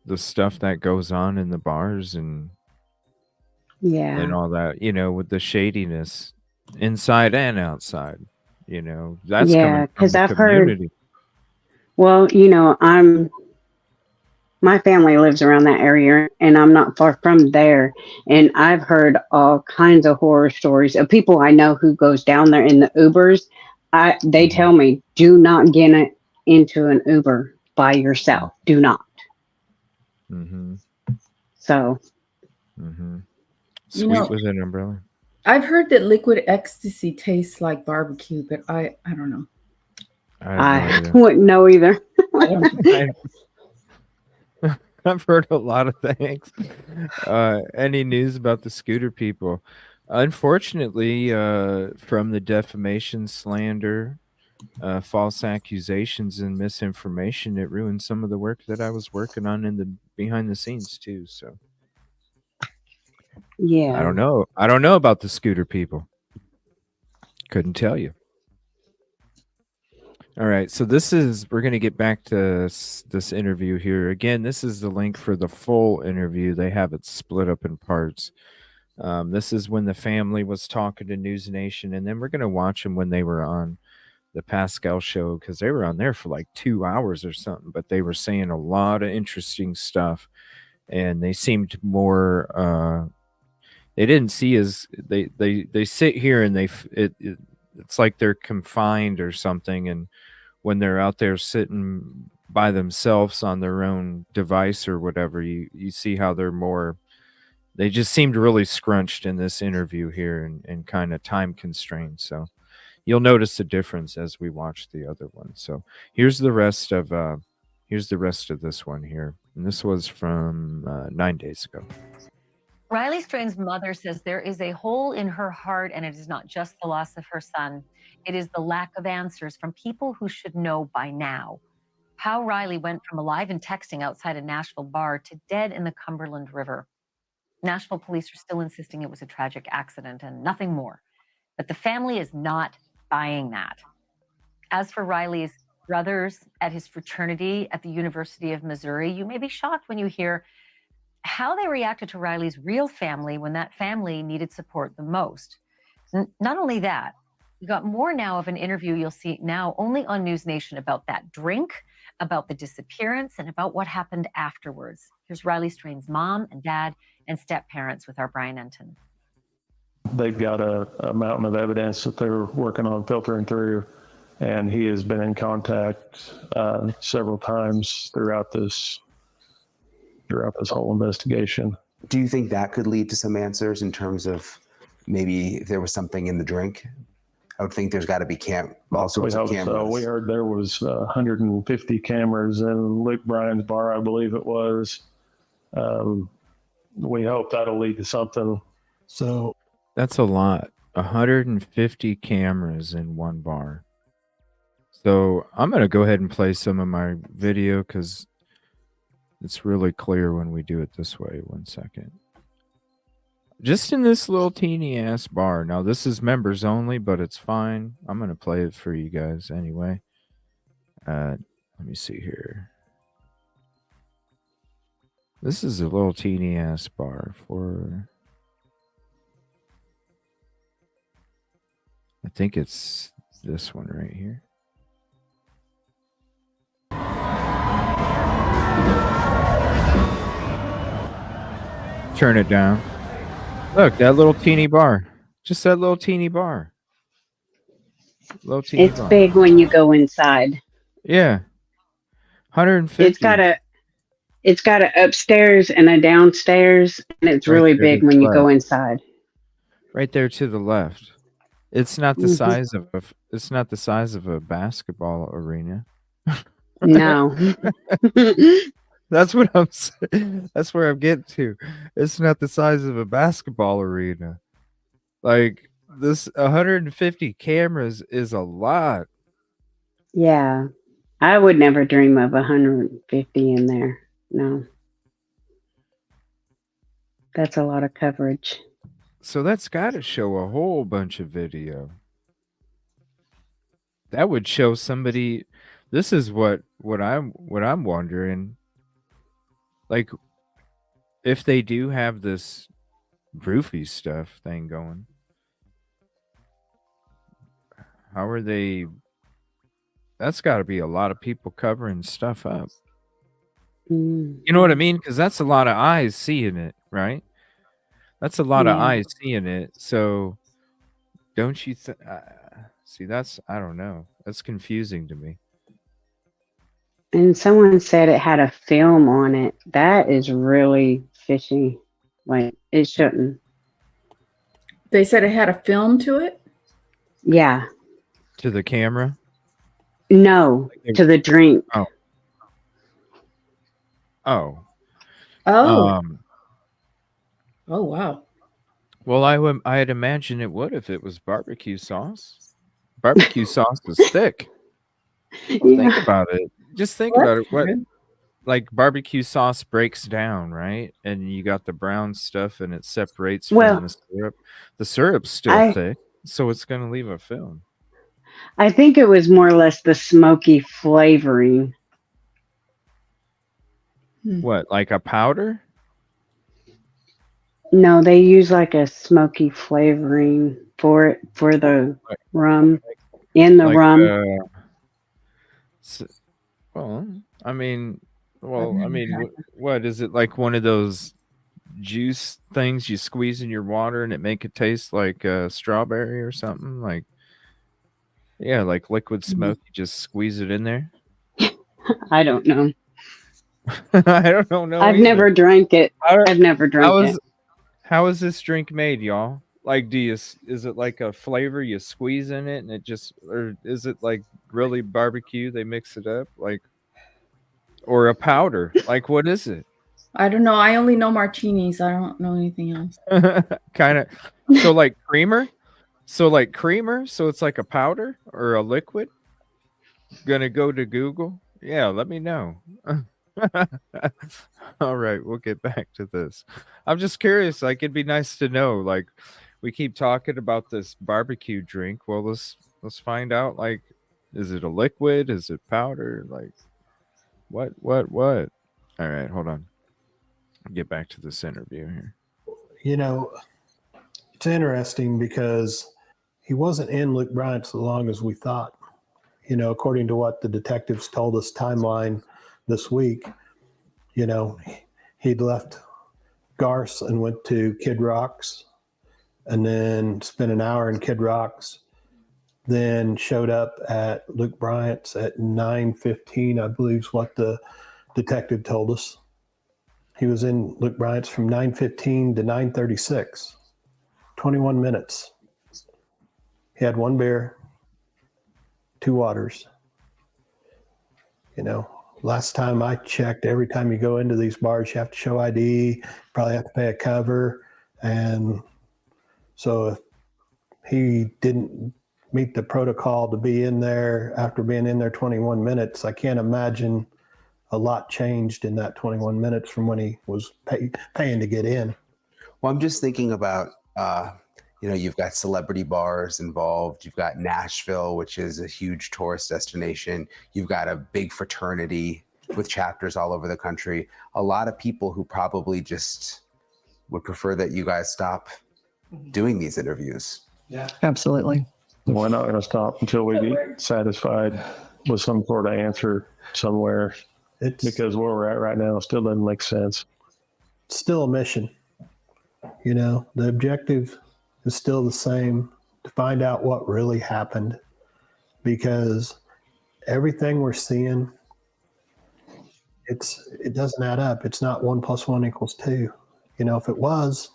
the stuff that goes on in the bars and all that, with the shadiness inside and outside. That's coming from because the I've community. heard. Well, my family lives around that area, and I'm not far from there. And I've heard all kinds of horror stories of people I know who goes down there in the Ubers. They tell me, do not get into an Uber by yourself. Do not. Mm-hmm. So. Mm-hmm. Sweet with an umbrella. I've heard that liquid ecstasy tastes like barbecue, but I don't know. I wouldn't know either. I've heard a lot of things. Any news about the scooter people? Unfortunately, from the defamation, slander, false accusations, and misinformation, it ruined some of the work that I was working on in the behind the scenes too. So, yeah, I don't know. I don't know about the scooter people. Couldn't tell you. All right, so we're going to get back to this interview here. Again, this is the link for the full interview. They have it split up in parts. This is when the family was talking to News Nation, and then we're going to watch them when they were on the Pascal show, because they were on there for like 2 hours or something, but they were saying a lot of interesting stuff, and they seemed more, they didn't see as, they sit here and it's like they're confined or something, and when they're out there sitting by themselves on their own device or whatever, you see how they're more they just seemed really scrunched in this interview here and kind of time constrained. So you'll notice the difference as we watch the other one. So here's the rest of this one here. And this was from 9 days ago. Riley Strain's mother says there is a hole in her heart, and it is not just the loss of her son. It is the lack of answers from people who should know by now. How Riley went from alive and texting outside a Nashville bar to dead in the Cumberland River. Nashville police are still insisting it was a tragic accident and nothing more. But the family is not buying that. As for Riley's brothers at his fraternity at the University of Missouri, you may be shocked when you hear how they reacted to Riley's real family when that family needed support the most. Not only that, we got more now of an interview you'll see now only on News Nation about that drink, about the disappearance, and about what happened afterwards. Here's Riley Strain's mom and dad and step-parents with our Brian Enton. They've got a mountain of evidence that they're working on filtering through, and he has been in contact several times throughout this whole investigation. Do you think that could lead to some answers in terms of maybe if there was something in the drink? I would think there's got to be all sorts of cameras. So. We heard there was 150 cameras in Luke Bryan's bar, I believe it was. We hope that'll lead to something. So that's a lot. 150 cameras in one bar. So I'm going to go ahead and play some of my video because it's really clear when we do it this way. 1 second. Just in this little teeny ass bar. Now this is members only, but it's fine. I'm going to play it for you guys anyway. Let me see here. This is a little teeny ass bar for, I think it's this one right here. Turn it down. Look, that little teeny bar. Just that little teeny bar. It's big when you go inside. Yeah. 150. It's got a upstairs and a downstairs, and it's really big when you go inside. Right there to the left. It's not the size of a basketball arena. No. That's what I'm saying. That's where I'm getting to. It's not the size of a basketball arena. Like this 150 cameras is a lot. Yeah. I would never dream of 150 in there. No. That's a lot of coverage. So that's got to show a whole bunch of video. That would show somebody. This is what I'm wondering. Like, if they do have this roofie stuff thing going, how are they? That's got to be a lot of people covering stuff up. You know what I mean? Because that's a lot of eyes seeing it, right? That's a lot of eyes seeing it. So, don't you see? That's, I don't know. That's confusing to me. And someone said it had a film on it. That is really fishy. Like, it shouldn't. They said it had a film to it? Yeah. To the camera? No, to the drink. Oh. Oh, wow. Well, I'd imagine it would if it was barbecue sauce. Barbecue sauce is thick. Think about it. Just think about it. What, like barbecue sauce breaks down, right? And you got the brown stuff, and it separates from the syrup. The syrup's still thick, so it's going to leave a film. I think it was more or less the smoky flavoring. What, like a powder? No, they use like a smoky flavoring for it, for the rum, in the rum. What is it, like one of those juice things you squeeze in your water and it make it taste like strawberry or something? Like, yeah, like liquid smoke. You just squeeze it in there. I don't know. I don't know. I've never drank it. I've never drank it. How is this drink made, y'all? Like, is it like a flavor you squeeze in it and it just, or is it like really barbecue? They mix it up, like, or a powder? Like, what is it? I don't know. I only know martinis. I don't know anything else. Kind of. So like creamer. So it's like a powder or a liquid. Gonna go to Google. Yeah, let me know. All right, we'll get back to this. I'm just curious. Like, it'd be nice to know. Like, we keep talking about this barbecue drink. Well, let's find out. Like, is it a liquid? Is it powder? Like, what? All right, hold on. Get back to this interview here. You know, it's interesting because he wasn't in Luke Bryant so long as we thought. You know, according to what the detectives told us timeline this week, you know, he'd left Garce and went to Kid Rock's and then spent an hour in Kid Rock's, then showed up at Luke Bryant's at 9:15, I believe is what the detective told us. He was in Luke Bryant's from 9:15 to 9:36, 21 minutes. He had one beer, 2 waters. You know, last time I checked, every time you go into these bars, you have to show ID, probably have to pay a cover. And so if he didn't meet the protocol to be in there after being in there 21 minutes, I can't imagine a lot changed in that 21 minutes from when he was paying to get in. Well, I'm just thinking about, you've got celebrity bars involved. You've got Nashville, which is a huge tourist destination. You've got a big fraternity with chapters all over the country. A lot of people who probably just would prefer that you guys stop doing these interviews. Yeah, absolutely. We're not going to stop until we get satisfied with some sort of answer somewhere. Because where we're at right now still doesn't make sense. It's still a mission. You know, the objective is still the same, to find out what really happened, because everything we're seeing, it doesn't add up. It's not 1 + 1 = 2. You know, if it was,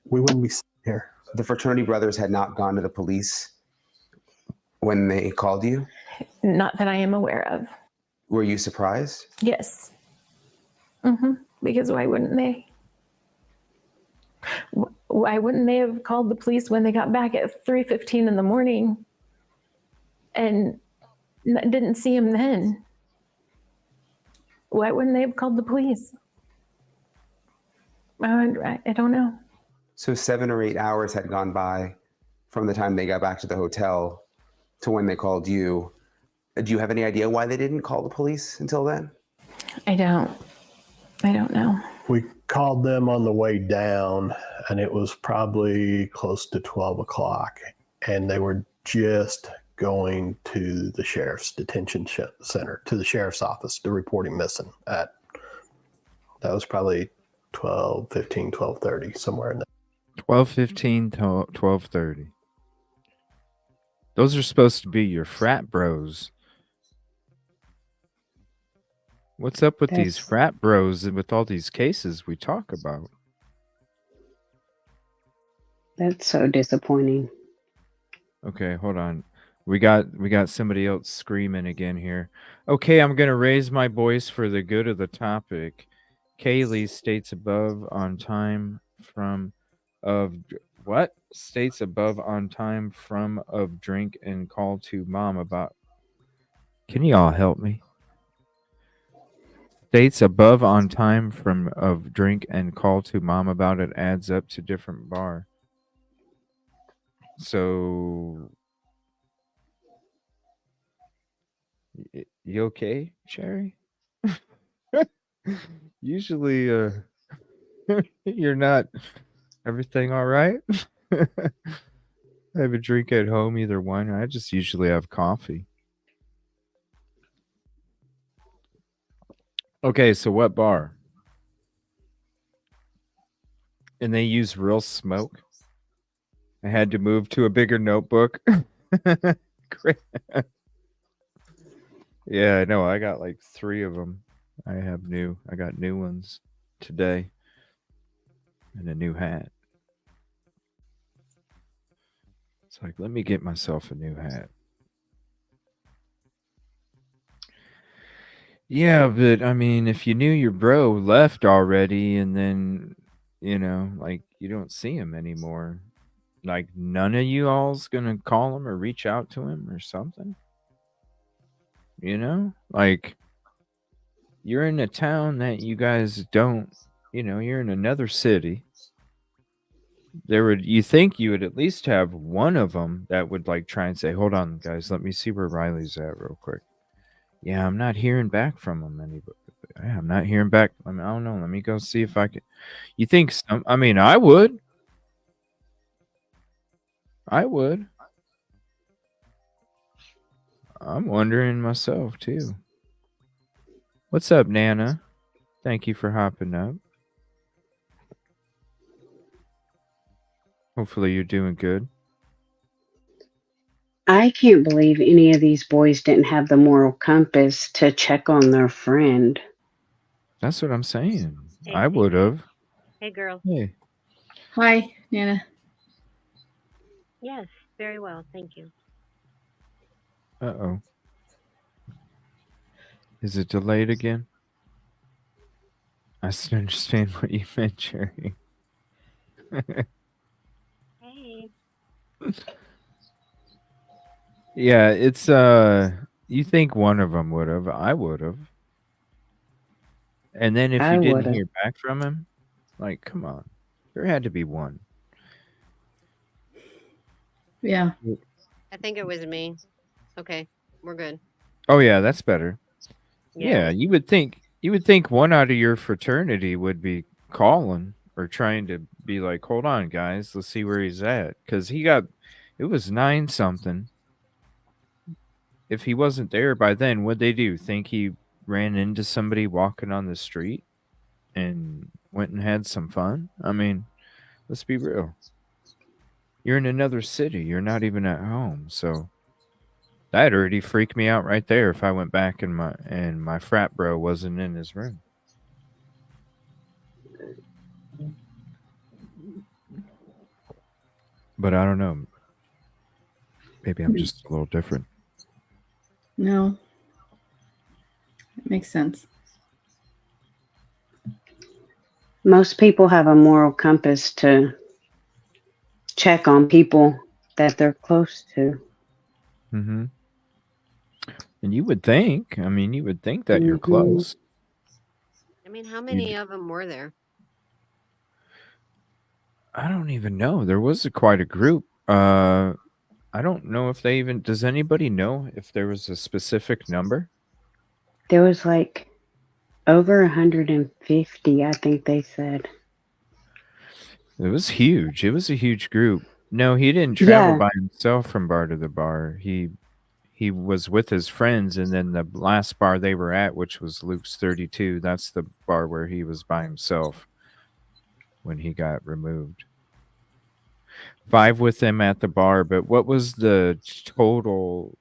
we wouldn't be sitting here. The fraternity brothers had not gone to the police when they called you? Not that I am aware of. Were you surprised? Yes. Because why wouldn't they? Why wouldn't they have called the police when they got back at 3:15 in the morning and didn't see him then? Why wouldn't they have called the police? I don't know. So 7 or 8 hours had gone by from the time they got back to the hotel to when they called you. Do you have any idea why they didn't call the police until then? I don't know. We called them on the way down, and it was probably close to 12 o'clock, and they were just going to the sheriff's detention center, to the sheriff's office to report him missing that was probably 12:15, 12:30, somewhere in there. 12:15 to 12:30. Those are supposed to be your frat bros. What's up with these frat bros and with all these cases we talk about? That's so disappointing. Okay, hold on. We got somebody else screaming again here. Okay, I'm gonna raise my voice for the good of the topic. Kaylee states above on time from of what? States above on time from of drink and call to mom about. Can you all help me? States above on time from of drink and call to mom about it adds up to different bar. So you okay, Cherry? Usually you're not. Everything all right? I have a drink at home, either wine. I just usually have coffee. Okay, so what bar? And they use real smoke. I had to move to a bigger notebook. Great. Yeah, I know. I got like 3 of them. I got new ones today. and a new hat. It's like, let me get myself a new hat. Yeah, but I mean, if you knew your bro left already and then, like you don't see him anymore, like none of you all's gonna call him or reach out to him or something? Like you're in a town that you guys don't, you're in another city. You think you would at least have one of them that would like try and say, hold on, guys, let me see where Riley's at real quick. Yeah, I'm not hearing back from him anybody. Yeah, I'm not hearing back. I don't know. Let me go see if I can. You think some? I mean, I would. I'm wondering myself too. What's up, Nana? Thank you for hopping up. Hopefully you're doing good. I can't believe any of these boys didn't have the moral compass to check on their friend. That's what I'm saying. Hey, I would have. Hey, girl. Hey. Hi, Nana. Yes, very well. Thank you. Uh-oh. Is it delayed again? I still understand what you meant, Jerry. Hey. Yeah, it's you think one of them would have. I would have. And then if you didn't hear back from him, like, come on. There had to be one. Yeah. I think it was me. Okay, we're good. Oh yeah, that's better. Yeah. Yeah, you would think one out of your fraternity would be calling or trying to be like, hold on, guys, let's see where he's at. Because it was 9 something. If he wasn't there by then, what'd they do? Think he ran into somebody walking on the street and went and had some fun? I mean, let's be real. You're in another city. You're not even at home. So that'd already freak me out right there if I went back and my frat bro wasn't in his room. But I don't know. Maybe I'm just a little different. No. It makes sense. Most people have a moral compass to check on people that they're close to. Mm-hmm. And you would think that you're close. I mean, how many of them were there? I don't even know. There was quite a group. I don't know if they even... Does anybody know if there was a specific number? There was like over 150, I think they said. It was huge. It was a huge group. No, he didn't travel by himself from bar to the bar. He was with his friends, and then the last bar they were at, which was Luke's 32, that's the bar where he was by himself when he got removed. 5 with them at the bar, but what was the total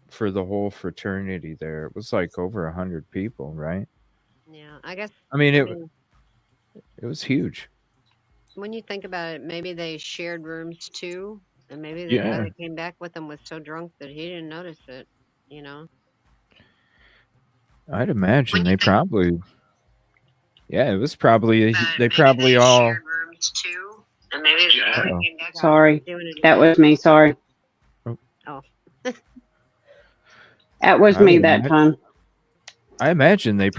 for the whole fraternity there? It was like over 100 people, right? Yeah, I guess. I mean, it was huge. When you think about it, maybe they shared rooms too, and maybe the guy that came back with them was so drunk that he didn't notice it. I'd imagine they probably. Yeah, it was probably they probably all. Shared rooms too, and maybe the guy that came back. Sorry, that was me. Sorry. Oh. That was me that time. I imagine they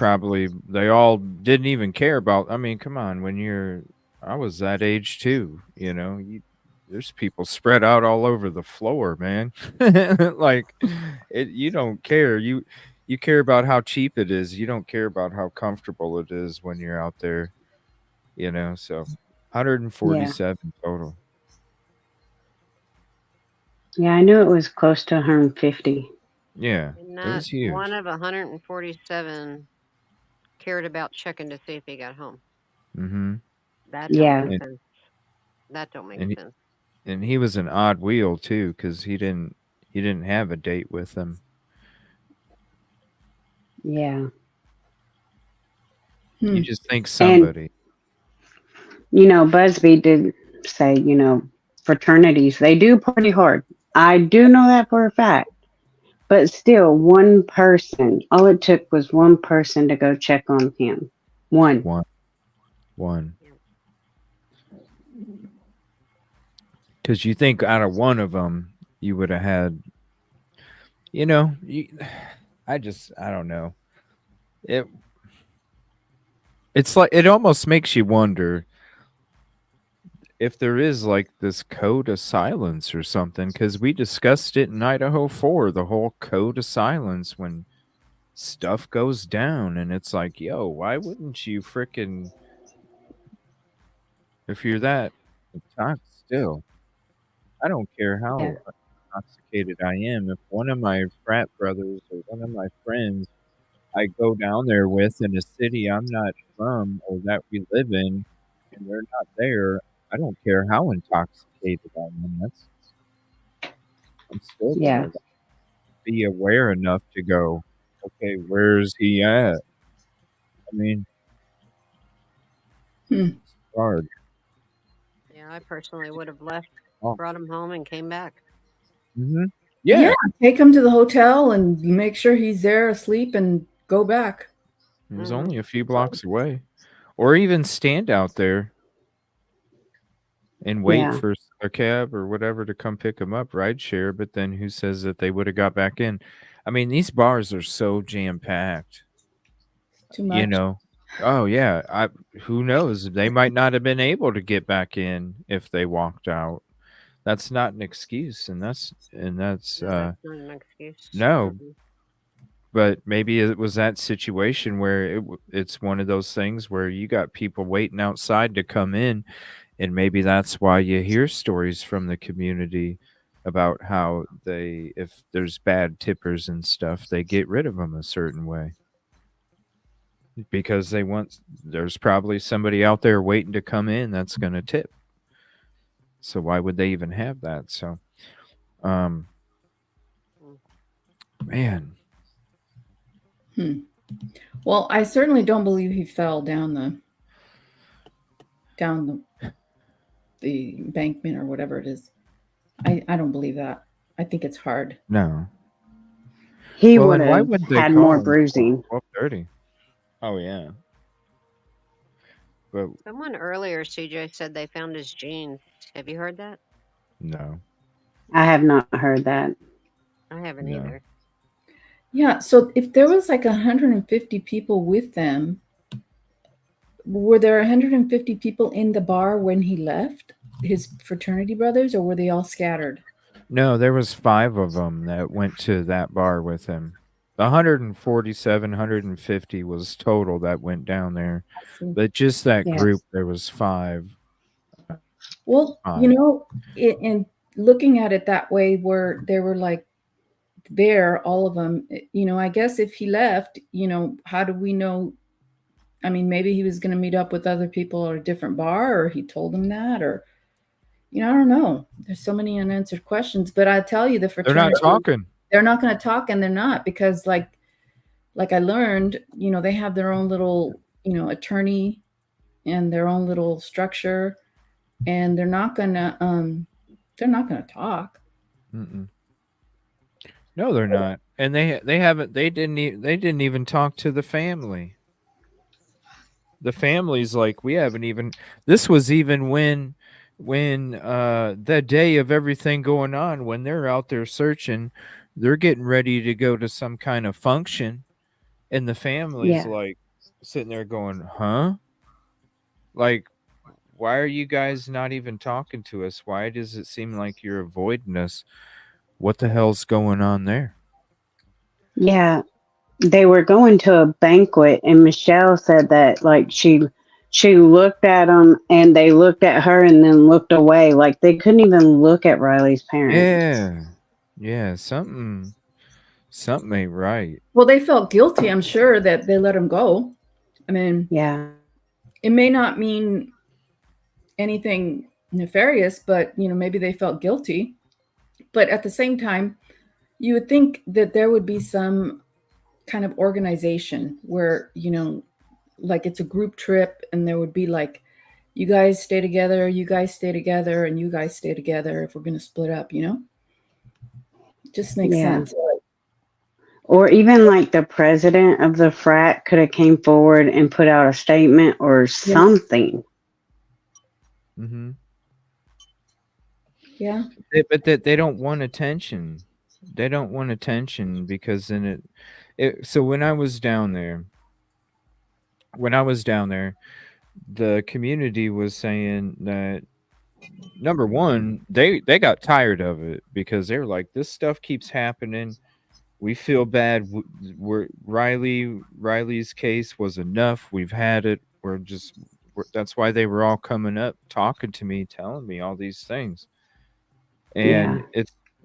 all didn't even care about. I mean, come on, I was that age too, there's people spread out all over the floor, man. Like you don't care. You care about how cheap it is. You don't care about how comfortable it is when you're out there, so 147 total. Yeah, I knew it was close to 150. Yeah, Not it was huge. one of 147 cared about checking to see if he got home. Mm-hmm. That don't make sense. That don't make sense. And he was an odd wheel too, because he didn't have a date with them. Yeah. You just think somebody. You know, Busby did say, you know, fraternities, they do party hard. I do know that for a fact. But still, one person, all it took was one person to go check on him. One. One. Because you think out of one of them, you would have had, you know, I don't know. It's like, it almost makes you wonder if there is like this code of silence or something, because we discussed it in Idaho 4, the whole code of silence when stuff goes down, and it's like, yo, why wouldn't you frickin', if you're that still, I don't care how intoxicated I am, if one of my frat brothers or one of my friends I go down there with in a city I'm not from or that we live in, and they're not there, I don't care how intoxicated I am. I'm still gonna be aware enough to go, okay, where's he at? I mean, it's hard. Yeah, I personally would have left, Oh. brought him home, and came back. Mm-hmm. Yeah, take him to the hotel and make sure he's there asleep and go back. It was only a few blocks away. Or even stand out there and wait for a cab or whatever to come pick them up, ride share, but then who says that they would have got back in? I mean, these bars are so jam-packed. Too much. You know? Oh, yeah. Who knows? They might not have been able to get back in if they walked out. That's not an excuse, and that's That's not an excuse. no. But maybe it was that situation where it's one of those things where you got people waiting outside to come in, and maybe that's why you hear stories from the community about how if there's bad tippers and stuff, they get rid of them a certain way. Because there's probably somebody out there waiting to come in that's going to tip. So why would they even have that? So, man. Well, I certainly don't believe he fell down the embankment or whatever it is. I don't believe that. I think it's hard. No. He would have had more bruising. 12:30. Oh, yeah. But someone earlier, CJ, said they found his jeans. Have you heard that? No. I have not heard that. I haven't either. Yeah, so if there was like 150 people with them, were there 150 people in the bar when he left, his fraternity brothers, or were they all scattered? No, there was 5 of them that went to that bar with him. 147, 150 was total that went down there. But just that group, there was 5. Well, you know, in looking at it that way, where they were like there, all of them, you know, I guess if he left, you know, how do we know? I mean, maybe he was going to meet up with other people at a different bar, or he told them that, or, you know, I don't know. There's so many unanswered questions, but I tell you, the fraternity, they're not talking. They're not going to talk, and they're not, because like I learned, you know, they have their own little, you know, attorney and their own little structure, and they're not gonna talk. Mm-mm. No, they're not, and they didn't even talk to the family. The family's like, we haven't even. This was even when the day of everything going on, when they're out there searching, they're getting ready to go to some kind of function, and the family's like sitting there going, huh? Like, why are you guys not even talking to us? Why does it seem like you're avoiding us? What the hell's going on there? Yeah, they were going to a banquet, and Michelle said that like she looked at them, and they looked at her, and then looked away. Like they couldn't even look at Riley's parents. Yeah, something ain't right. Well, they felt guilty, I'm sure, that they let him go. I mean, it may not mean anything nefarious, but you know, maybe they felt guilty. But at the same time, you would think that there would be some kind of organization where, you know, like it's a group trip, and there would be like you guys stay together, you guys stay together, and you guys stay together if we're going to split up, you know? It just makes sense. Or even like the president of the frat could have came forward and put out a statement or something. Mm-hmm. Yeah. But they don't want attention. They don't want attention because then so when I was down there, the community was saying that number one, they got tired of it because they were like, this stuff keeps happening. We feel bad. Riley's case was enough. We've had it. That's why they were all coming up, talking to me, telling me all these things. And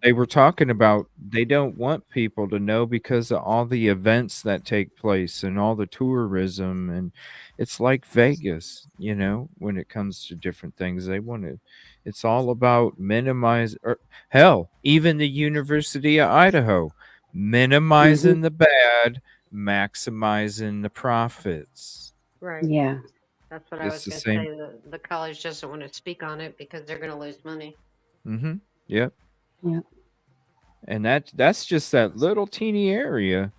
they were talking about they don't want people to know because of all the events that take place and all the tourism, and it's like Vegas, you know, when it comes to different things. It's all about minimize, or hell, even the University of Idaho, minimizing the bad, maximizing the profits. Right. Yeah. That's what I was going to say. The college doesn't want to speak on it because they're going to lose money. Mm-hmm. Yep. Yep. And that's just that little teeny area.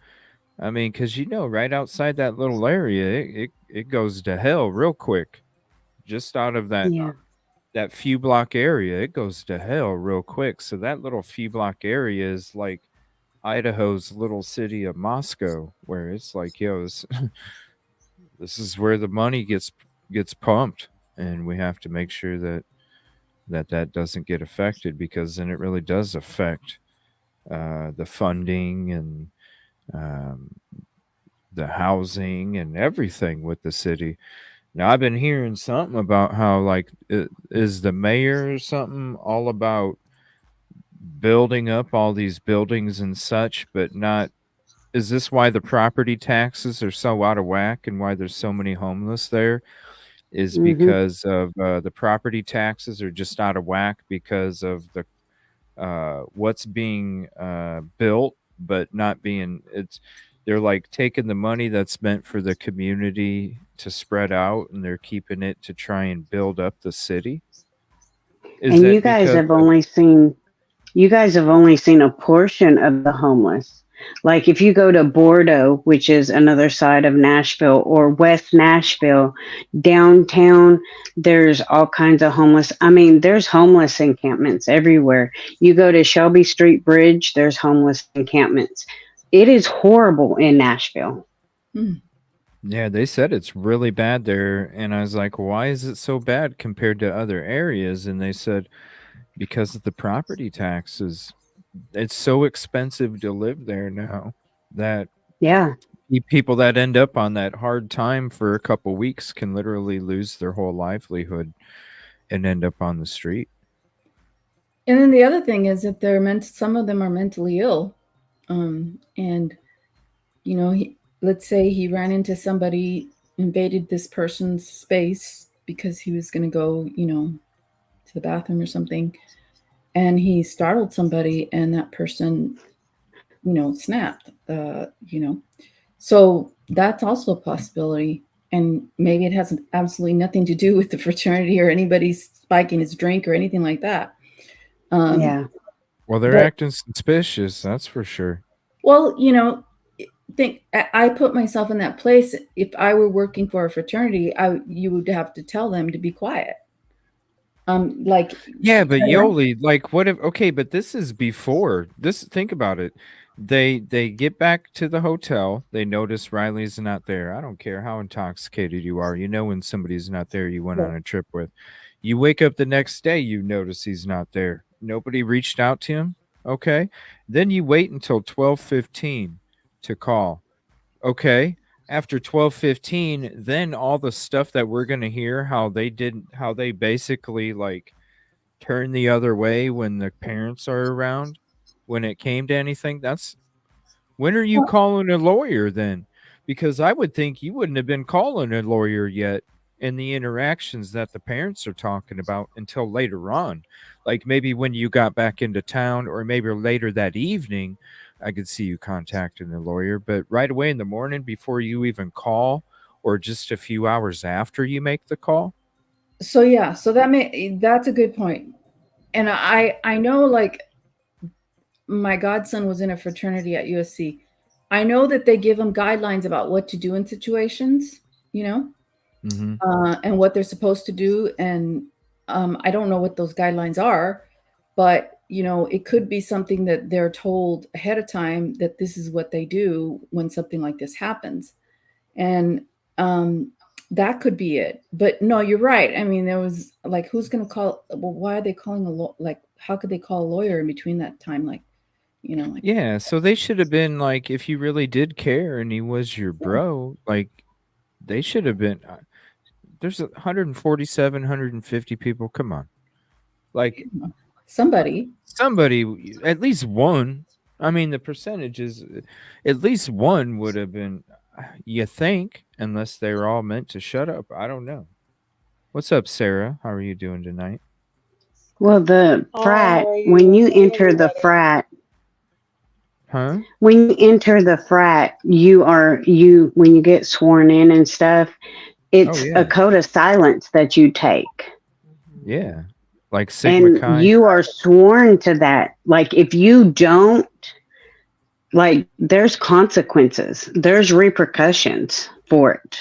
I mean, because right outside that little area, it goes to hell real quick. Just out of that few block area, it goes to hell real quick. So that little few block area is like Idaho's little city of Moscow, where it's like, this is where the money gets pumped, and we have to make sure that doesn't get affected, because then it really does affect the funding and the housing and everything with the city. Now, I've been hearing something about how, like, is the mayor or something all about building up all these buildings and such, but not. Is this why the property taxes are so out of whack and why there's so many homeless there? Is because of the property taxes are just out of whack because of the what's being built, but not being. They're like taking the money that's meant for the community to spread out, and they're keeping it to try and build up the city. And you guys have only seen a portion of the homeless. Like if you go to Bordeaux, which is another side of Nashville, or West Nashville, downtown, there's all kinds of homeless. I mean, there's homeless encampments everywhere. You go to Shelby Street Bridge, there's homeless encampments. It is horrible in Nashville. Yeah, they said it's really bad there. And I was like, why is it so bad compared to other areas? And they said, because of the property taxes. It's so expensive to live there now that people that end up on that hard time for a couple weeks can literally lose their whole livelihood and end up on the street. And then the other thing is that some of them are mentally ill. And, let's say he ran into somebody, invaded this person's space because he was going to go, to the bathroom or something. And he startled somebody, and that person, snapped, So that's also a possibility. And maybe it has absolutely nothing to do with the fraternity or anybody spiking his drink or anything like that. Well, they're acting suspicious, that's for sure. Well, I put myself in that place. If I were working for a fraternity, you would have to tell them to be quiet. But Yoli, like, what if? Okay, but this is before this. Think about it. They get back to the hotel. They notice Riley's not there. I don't care how intoxicated you are. When somebody's not there, you went on a trip with. You wake up the next day, you notice he's not there. Nobody reached out to him. Okay, then you wait until 12:15 to call. Okay. After 12:15, then all the stuff that we're going to hear, how they basically like turn the other way when the parents are around, when it came to anything. When are you calling a lawyer then? Because I would think you wouldn't have been calling a lawyer yet in the interactions that the parents are talking about until later on. Like maybe when you got back into town, or maybe later that evening, I could see you contacting a lawyer. But right away in the morning before you even call, or just a few hours after you make the call? So yeah, so that's a good point. And I know, like, my godson was in a fraternity at USC. I know that they give them guidelines about what to do in situations, you know, and what they're supposed to do. And I don't know what those guidelines are, but you know, it could be something that they're told ahead of time that this is what they do when something like this happens. And that could be it. But no, you're right. I mean, there was like, who's going to call? Well, why are they calling like, how could they call a lawyer in between that time? Like, you know, like, Yeah, so they should have been like, if you really did care and he was your bro, like they should have been. There's 147, 150 people. Come on, like somebody, at least one. I mean, the percentages, at least one would have been. You think, unless they were all meant to shut up. I don't know. What's up, Sarah? How are you doing tonight? Well, the frat, when you enter the frat, Huh? when you enter the frat, when you get sworn in and stuff, it's a code of silence that you take. Yeah. Like Sigma and Chi. You are sworn to that. Like, if you don't, like, there's consequences. There's repercussions for it.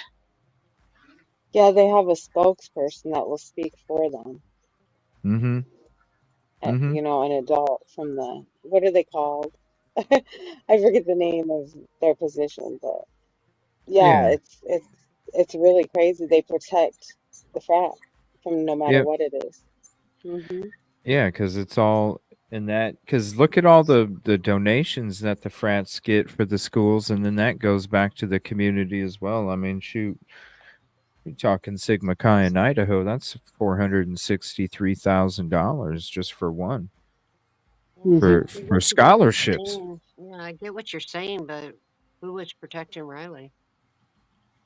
Yeah, they have a spokesperson that will speak for them. You know, an adult from the, what are they called? I forget the name of their position, but yeah, it's really crazy. They protect the frat from no matter what it is. Yeah, because it's all in that. Because look at all the donations that the frats get for the schools, and then that goes back to the community as well. I mean, shoot, you're talking Sigma Chi in Idaho. That's $463,000 just for one. For scholarships. Yeah, I get what you're saying, but who was protecting Riley?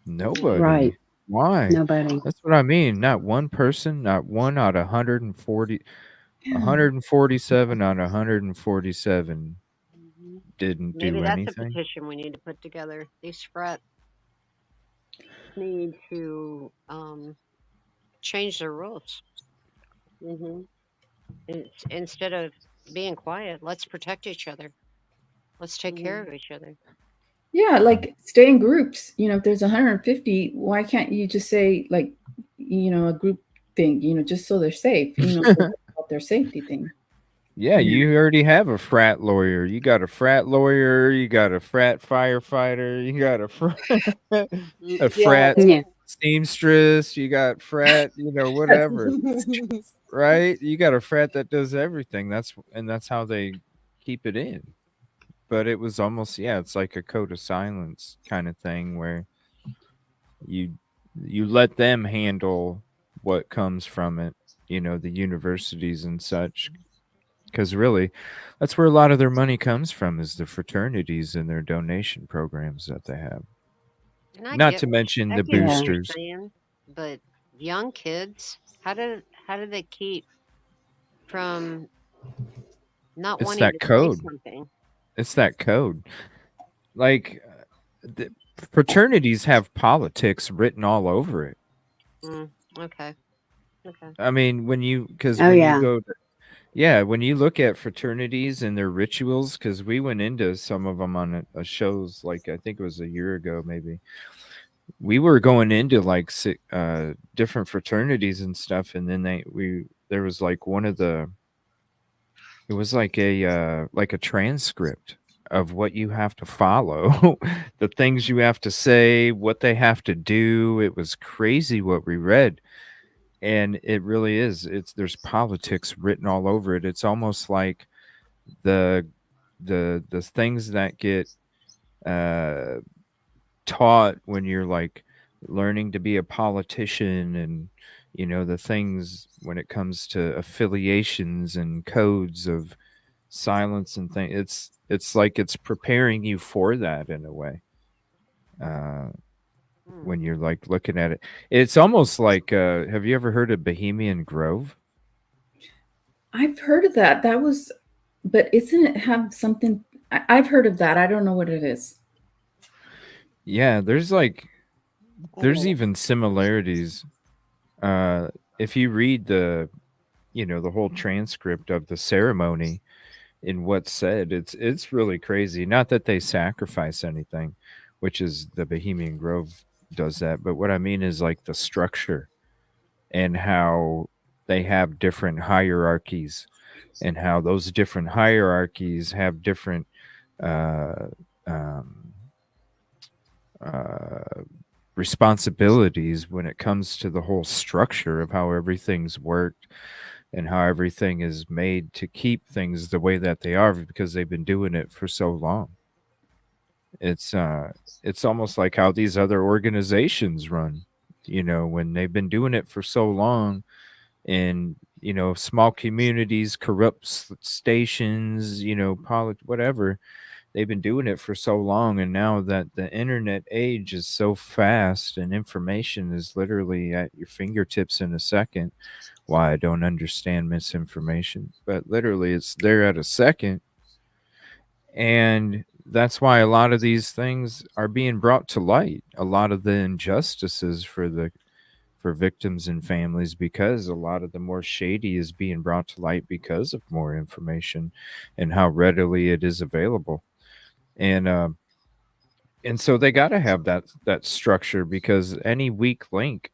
Nobody. Right. Why? Nobody. That's what I mean. Not one person, not one out of 140, 147 out of 147 didn't Maybe do that's anything. a petition we need to put together. These frats need to change their rules. Instead of being quiet, let's protect each other. Let's take care of each other. Yeah, like, stay in groups. You know, if there's 150, why can't you just say, like, you know, a group thing, you know, just so they're safe, you know, about their safety thing. Yeah, you already have a frat lawyer. You got a frat lawyer, you got a frat firefighter, you got a frat seamstress, you got frat, you know, whatever. Right? You got a frat that does everything. That's how they keep it in. But it was almost, it's like a code of silence kind of thing where you let them handle what comes from it, you know, the universities and such. Because really, that's where a lot of their money comes from, is the fraternities and their donation programs that they have. Not to mention the boosters. But young kids, how do they keep from not wanting to say something? It's that code. Like, the fraternities have politics written all over it. Okay. I mean, when you go to, when you look at fraternities and their rituals, because we went into some of them on a shows, like I think it was a year ago, maybe. We were going into like different fraternities and stuff, and then there was like it was like a transcript of what you have to follow, the things you have to say, what they have to do. It was crazy what we read. And it really is. There's politics written all over it. It's almost like the things that get taught when you're like learning to be a politician, and you know, the things when it comes to affiliations and codes of silence and things. It's like it's preparing you for that in a way. When you're like looking at it, it's almost like have you ever heard of Bohemian Grove? I've heard of that. But isn't it have something? I've heard of that. I don't know what it is. Yeah, there's even similarities. if you read the the whole transcript of the ceremony in what's said, it's really crazy. Not that they sacrifice anything, which is the Bohemian Grove does that, but what I mean is like the structure and how they have different hierarchies and how those different hierarchies have different uh, um, uh, responsibilities when it comes to the whole structure of how everything's worked and how everything is made to keep things the way that they are because they've been doing it for so long. It's almost like how these other organizations run, when they've been doing it for so long, and small communities, corrupt stations, whatever. They've been doing it for so long, and now that the internet age is so fast and information is literally at your fingertips in a second. Why I don't understand misinformation, but literally it's there at a second. And that's why a lot of these things are being brought to light. A lot of the injustices for victims and families, because a lot of the more shady is being brought to light because of more information and how readily it is available. And so they got to have that structure, because any weak link,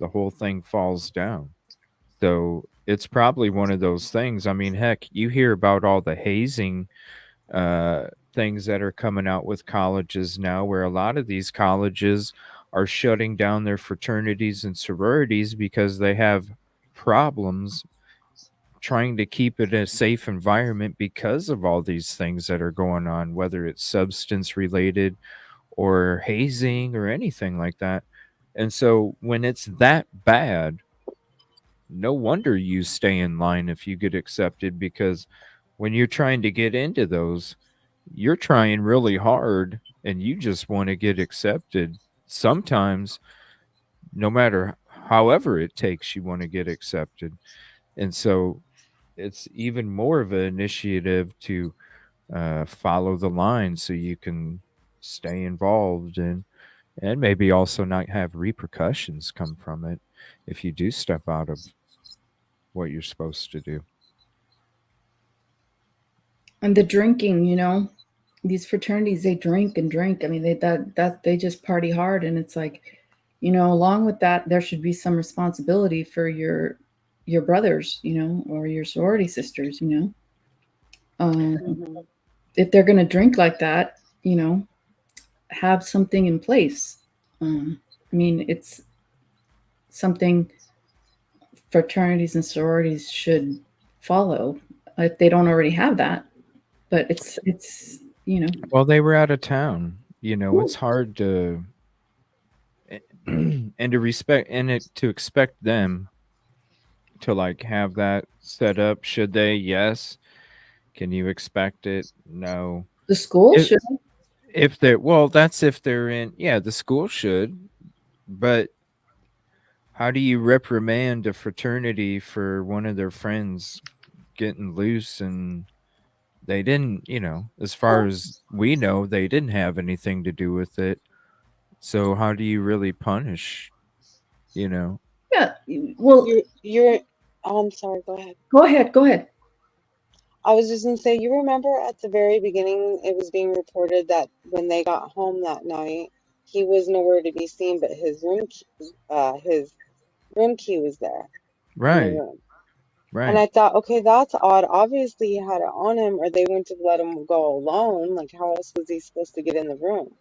the whole thing falls down. So it's probably one of those things. I mean, heck, you hear about all the hazing things that are coming out with colleges now, where a lot of these colleges are shutting down their fraternities and sororities because they have problems trying to keep it a safe environment because of all these things that are going on, whether it's substance related or hazing or anything like that. And so when it's that bad, no wonder you stay in line if you get accepted, because when you're trying to get into those, you're trying really hard and you just want to get accepted. Sometimes, no matter however it takes, you want to get accepted. And so it's even more of an initiative to follow the line so you can stay involved, and maybe also not have repercussions come from it if you do step out of what you're supposed to do. And the drinking, these fraternities, they drink and drink. I mean, they just party hard, and it's like, along with that, there should be some responsibility for your brothers, or your sorority sisters, if they're going to drink like that, have something in place. I mean, it's something fraternities and sororities should follow if they don't already have that. But it's Well, they were out of town. It's hard to and to respect and to expect them to like have that set up. Should they? Yes. Can you expect it? No. The school should. If they're that's if they're in. Yeah, the school should. But how do you reprimand a fraternity for one of their friends getting loose and they didn't, as far as we know, they didn't have anything to do with it. So how do you really punish, Yeah. Well, you're oh, I'm sorry, go ahead. Go ahead. I was just gonna say, you remember at the very beginning, it was being reported that when they got home that night, he was nowhere to be seen, but his room key was there in the Right. room. Right. And I thought, okay, that's odd. Obviously, he had it on him, or they wouldn't have let him go alone. Like, how else was he supposed to get in the room?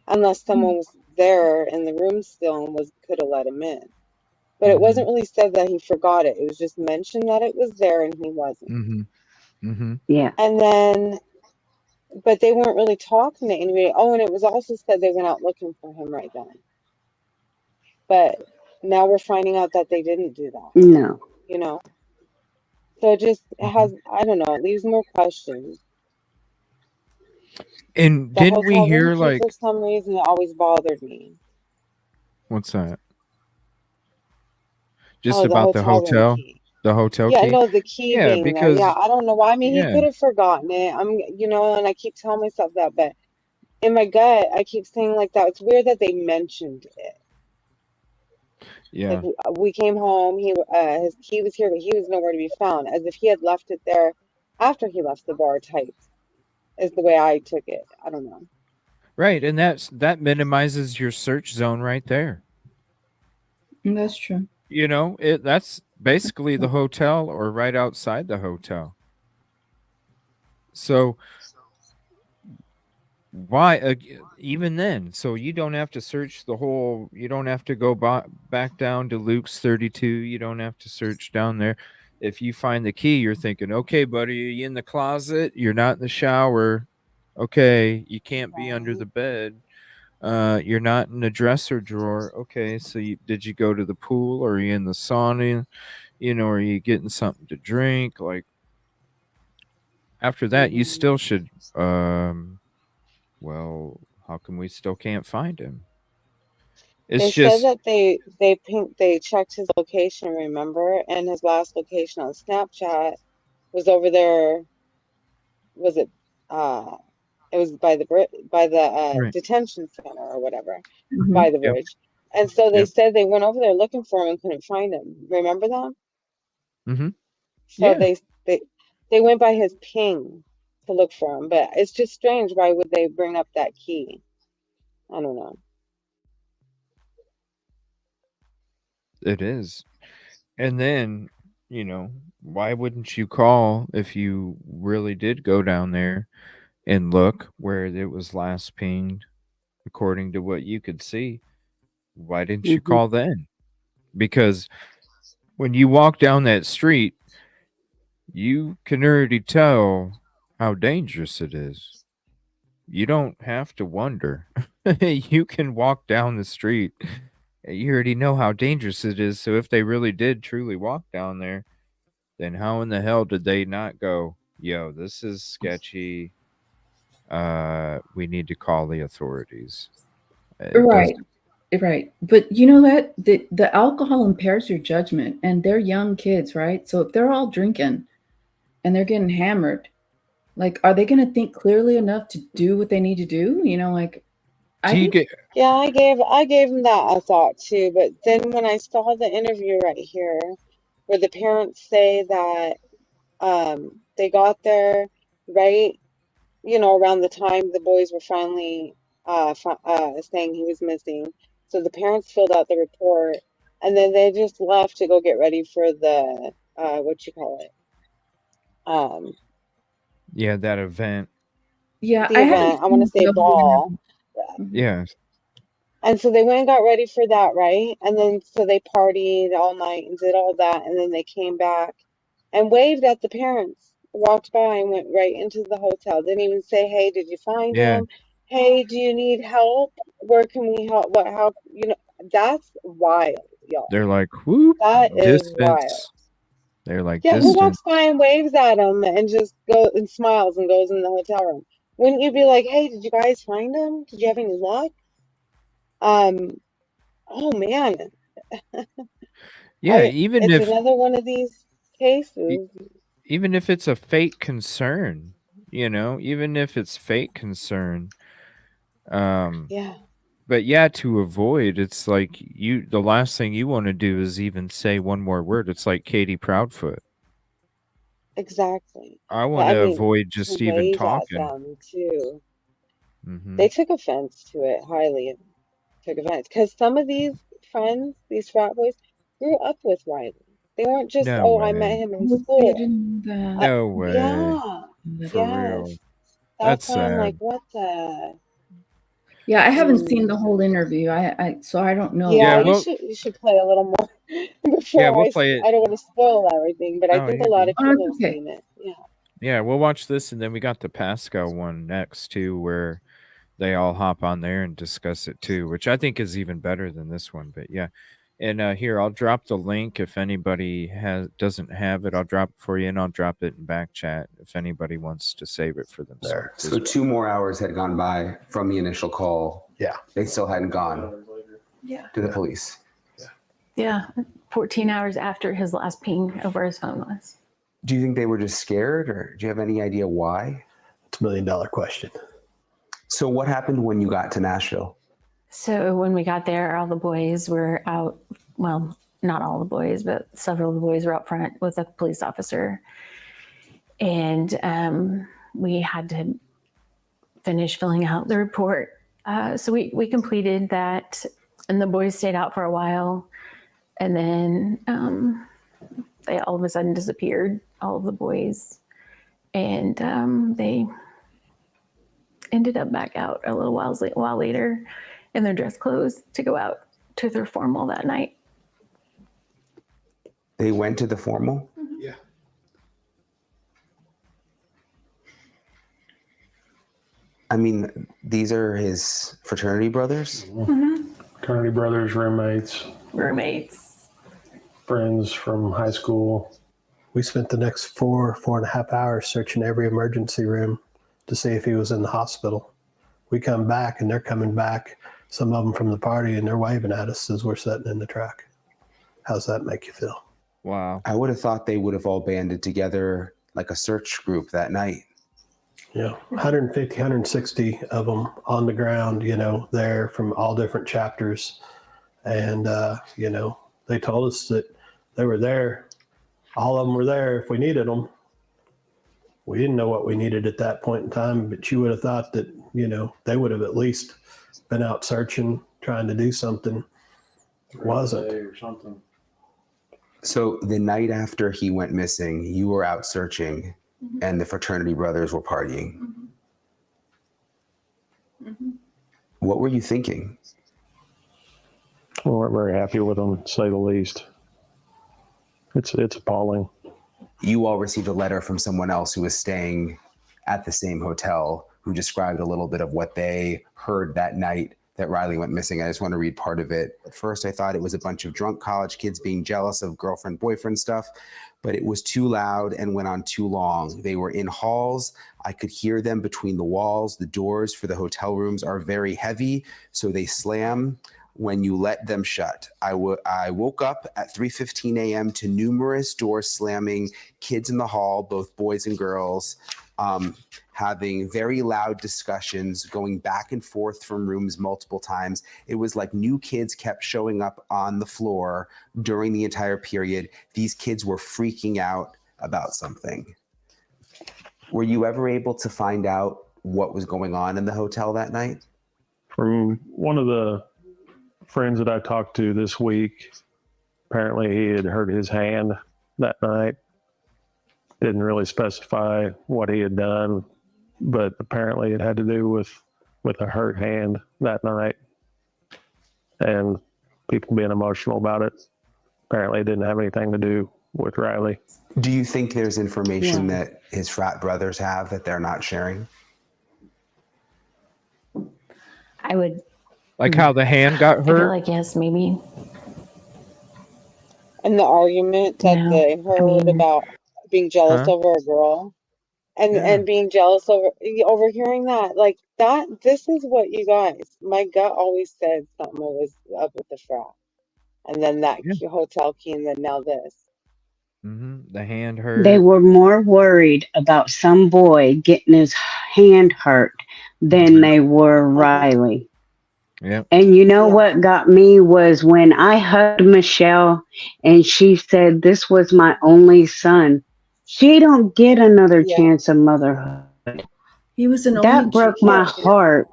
Unless someone was there in the room still and could have let him in. But it wasn't really said that he forgot it. It was just mentioned that it was there and he wasn't. Yeah. And then, but they weren't really talking to anybody. Oh, and it was also said they went out looking for him right then. But now we're finding out that they didn't do that. No. So it just has, I don't know, it leaves more questions. And The didn't we hotel hear room key, like for some reason, it always bothered me. what's that? Just Oh, the about the hotel room hotel? key. The hotel Yeah, key? no, the key Yeah, being there. Yeah, because I don't know why. I mean, he yeah. could have forgotten it. And I keep telling myself that, but in my gut, I keep saying like that. It's weird that they mentioned it. Like Yeah. we came home, he was here, but he was nowhere to be found, as if he had left it there after he left the bar type, is the way I took it. I don't know. Right, and that minimizes your search zone right there. That's true. You know, that's basically the hotel or right outside the hotel. So why even then? So you don't have to search the whole. You don't have to go back down to Luke's 32. You don't have to search down there. If you find the key, you're thinking, okay, buddy, are you in the closet? You're not in the shower. Okay, you can't be under the bed. You're not in the dresser drawer. Okay, so did you go to the pool, or are you in the sauna? You know, are you getting something to drink? Like after that, you still should. Well, how come we still can't find him? It's They said just that they checked his location, remember, and his last location on Snapchat was over there. Was it? It was by the right. detention center or whatever, Mhm. by the Yep. bridge. And so they Yep. said they went over there looking for him and couldn't find him. Remember that? Mm-hmm. So Yeah. they went by his ping to look for him, but it's just strange. Why would they bring up that key? I don't know. It is. And then, you know, why wouldn't you call if you really did go down there and look where it was last pinged according to what you could see? Why didn't you Mhm. call then? Because when you walk down that street, you can already tell how dangerous it is. You don't have to wonder. You can walk down the street. You already know how dangerous it is. So if they really did truly walk down there, then how in the hell did they not go, yo, this is sketchy. We need to call the authorities. It does. Right. Right. But you know that the alcohol impairs your judgment, and they're young kids, right? So if they're all drinking and they're getting hammered, like, are they going to think clearly enough to do what they need to do? You know, like, Do I you think, get Yeah, I gave him that a thought too, but then when I saw the interview right here, where the parents say that they got there right, around the time the boys were finally saying he was missing. So the parents filled out the report, and then they just left to go get ready for the what you call it, um, yeah, that event? yeah, the I haven't event. I want to seen say the whole ball. interview. Mhm. Yeah. And so they went and got ready for that, right? And then so they partied all night and did all that, and then they came back and waved at the parents, walked by and went right into the hotel. Didn't even say, "Hey, did you find Yeah. him? Hey, do you need help? Where can we help? What, how, that's wild, y'all. They're like, whoop, That is wild. distance. They're like, Yeah, who distance. walks by and waves at him and just goes and smiles and goes in the hotel room? Wouldn't you be like, "Hey, did you guys find him? Did you have any luck?" Um, oh man. Yeah, even It's if another one of these e- cases. even if it's a fake concern, even if it's fake concern, um, Yeah, but yeah, to avoid, it's like the last thing you want to do is even say one more word. It's like Katie Proudfoot. exactly. I But want I to mean, avoid to just even wave at talking. them too. Hmm. They took offense to it, highly took offense. Because some of these friends, these frat boys, grew up with Riley. They weren't just, No "Oh, I met way. him in Oh, I school." didn't know that. No way. Yeah, For Never. yes. real. That's That's why I'm like, sad. what the? Yeah, I haven't seen Hmm. the whole interview. So I don't know. Yeah, Yeah, you well, should play a little more yeah, before we'll play it. I don't want to spoil everything, but I Oh, think a you're lot good. of Oh, people it's have okay. seen it. Yeah. Yeah, we'll watch this, and then we got the Pascal one next too, where they all hop on there and discuss it too, which I think is even better than this one. But yeah, and here I'll drop the link if anybody doesn't have it. I'll drop it for you, and I'll drop it in back chat if anybody wants to save it for themselves. So 2 more hours had gone by from the initial call. Yeah. They still hadn't gone Yeah. to the police. Yeah. 14 hours after his last ping over his phone was. Do you think they were just scared, or do you have any idea why? It's $1 million question. So what happened when you got to Nashville? So when we got there, all the boys were out. Well, not all the boys, but several of the boys were out front with a police officer. And we had to finish filling out the report. So we completed that, and the boys stayed out for a while. And then they all of a sudden disappeared, all of the boys. And they ended up back out a little while later in their dress clothes to go out to their formal that night. They went to the formal? Yeah. I mean, these are his fraternity brothers? Mm-hmm. Fraternity brothers, Roommates. Friends from high school. We spent the next 4.5 hours searching every emergency room to see if he was in the hospital. We come back and they're coming back, some of them from the party, and they're waving at us as we're sitting in the truck. How's that make you feel? Wow. I would have thought they would have all banded together like a search group that night. Yeah, 150, 160 of them on the ground, there from all different chapters. And, they told us that they were there. All of them were there if we needed them. We didn't know what we needed at that point in time, but you would have thought that, they would have at least been out searching, trying to do something. It wasn't. Or something. So the night after he went missing, you were out searching, and the fraternity brothers were partying. Mm-hmm. What were you thinking? We weren't very happy with them, to say the least. It's appalling. You all received a letter from someone else who was staying at the same hotel who described a little bit of what they heard that night that Riley went missing. I just want to read part of it. At first, I thought it was a bunch of drunk college kids being jealous of girlfriend-boyfriend stuff, but it was too loud and went on too long. They were in halls. I could hear them between the walls. The doors for the hotel rooms are very heavy, so they slam when you let them shut. I woke up at 3:15 a.m. to numerous doors slamming, kids in the hall, both boys and girls, having very loud discussions, going back and forth from rooms multiple times. It was like new kids kept showing up on the floor during the entire period. These kids were freaking out about something. Were you ever able to find out what was going on in the hotel that night? From one of the friends that I talked to this week, apparently he had hurt his hand that night. Didn't really specify what he had done, but apparently it had to do with a hurt hand that night and people being emotional about it. Apparently it didn't have anything to do with Riley. Do you think there's information that his frat brothers have that they're not sharing? I would. Like how the hand got I feel hurt? like yes, maybe. And the argument that No, they I heard mean, about being jealous Huh? over a girl and Yeah. and being jealous overhearing that, like that, this is what you guys, my gut always said something was up with the frat. And then that Yeah. hotel key, and then now this. The hand They hurt. were more worried about some boy getting his hand hurt than they were Riley. Yeah. And you know Yeah. what got me was when I hugged Michelle and she said this was my only son. She don't get another Yeah. chance of motherhood. He was an only That broke my Yeah. heart.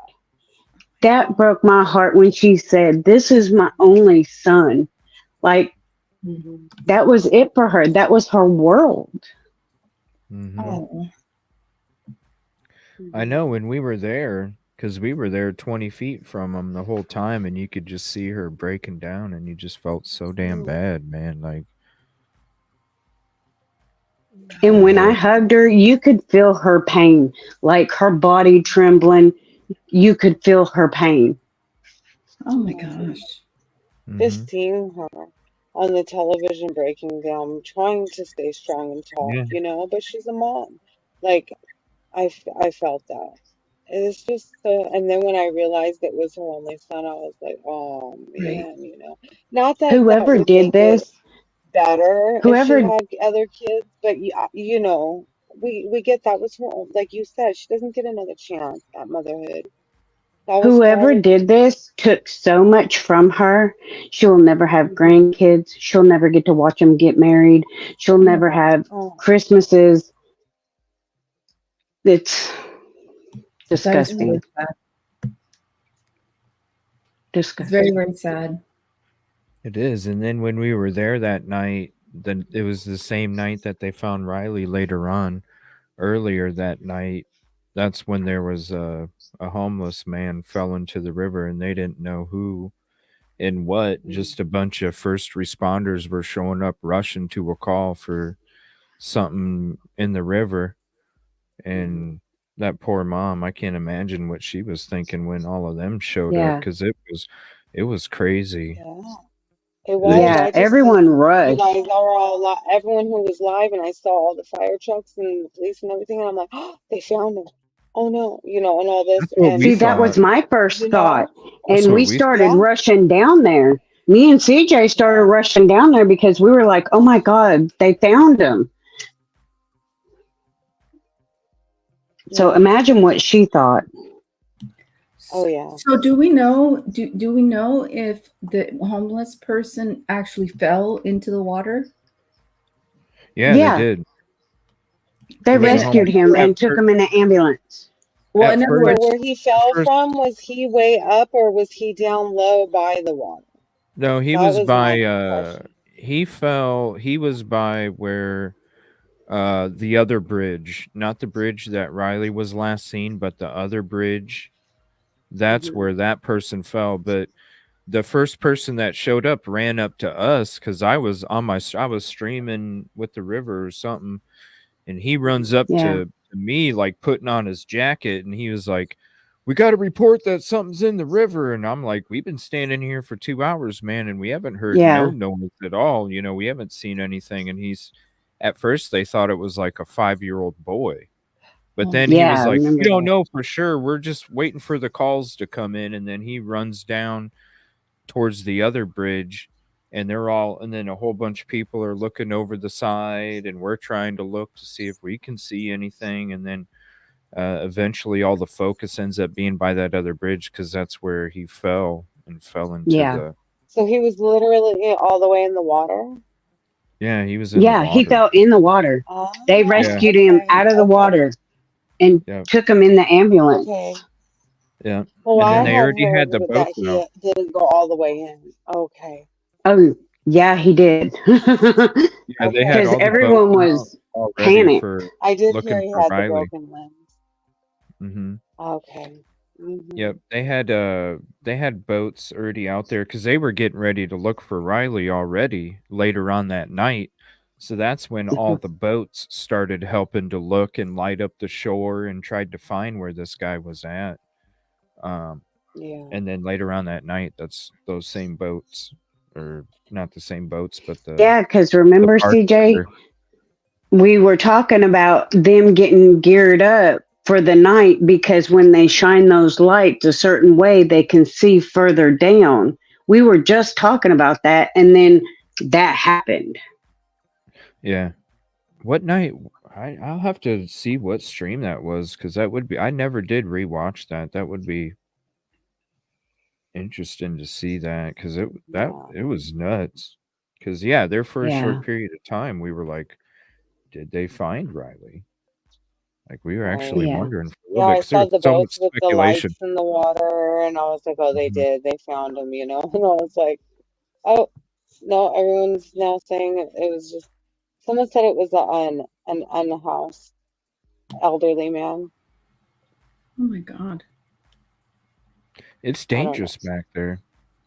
That broke my heart when she said, this is my only son. Like, that was it for her. That was her world. Oh. I know when we were there, because we were there 20 feet from him the whole time, and you could just see her breaking down, and you just felt so damn bad, man. Like, And when I hugged her, you could feel her pain, like her body trembling. You could feel her pain. Oh my gosh. Just seeing her on the television breaking down, trying to stay strong and talk, but she's a mom. Like, I felt that. It's just so, and then when I realized it was her only son, I was like, oh man, not that Whoever would did make it this, better if she whoever, had other kids, but we get that was her own, like you said, she doesn't get another chance at motherhood. Whoever did this took so much from her. She'll never have grandkids. She'll never get to watch them get married. She'll never have Christmases. It's disgusting. Really sad. Disgusting. Very, very sad. It is. And then when we were there that night, then it was the same night that they found Riley later on. Earlier that night, that's when there was a homeless man fell into the river, and they didn't know who and what. Just a bunch of first responders were showing up, rushing to a call for something in the river. And that poor mom, I can't imagine what she was thinking when all of them showed up, because it was crazy. It was. Yeah, everyone rushed. You guys are all everyone who was live, and I saw all the fire trucks and the police and everything, and I'm like, oh, they found him. Oh no, and all this. And see, that was my first thought, and we started rushing down there. Me and CJ started rushing down there because we were like, oh my God, they found him. So imagine what she thought. Oh yeah. So do we know if the homeless person actually fell into the water? Yeah. They did. They rescued him and took him in an ambulance. Well, in other words, where he fell from, was he way up or was he down low by the water? No, he was by he was by where the other bridge, not the bridge that Riley was last seen, but the other bridge. That's where that person fell. But the first person that showed up ran up to us because I was streaming with the river or something, and he runs up to me like putting on his jacket, and he was like, "We got to report that something's in the river." And I'm like, "We've been standing here for 2 hours, man, and we haven't heard no noise at all. We haven't seen anything." And at first they thought it was like a 5-year-old boy. But then he was like, "We don't know for sure. We're just waiting for the calls to come in." And then he runs down towards the other bridge, and then a whole bunch of people are looking over the side, and we're trying to look to see if we can see anything. And then eventually all the focus ends up being by that other bridge because that's where he fell into the... So he was literally all the way in the water? Yeah, he was in the water. He fell in the water. They rescued him out of the water and took him in the ambulance. Okay. Yeah. Well, and then they already had the boat out. He didn't go all the way in. Okay. Oh, yeah, he did. Yeah, they had because everyone was panicked. I did hear he had the broken limbs. Mm-hmm. Okay. Mm-hmm. Yep, they had boats already out there because they were getting ready to look for Riley already later on that night. So that's when all the boats started helping to look and light up the shore and tried to find where this guy was at. And then later on that night, that's those same boats, or not the same boats, but because remember, CJ, we were talking about them getting geared up for the night because when they shine those lights a certain way, they can see further down. We were just talking about that, and then that happened. Yeah. What night? I'll have to see what stream that was, because that would be... I never did rewatch that. That would be interesting to see that, because it was nuts. Because there for a short period of time, we were like, did they find Riley? Like, we were actually wondering for a little bit. I saw the boats with the lights in the water, and I was like, oh, they did. They found him, And I was like, oh, no, everyone's now saying it was just... Someone said it was an unhoused elderly man. Oh my God. It's dangerous back there.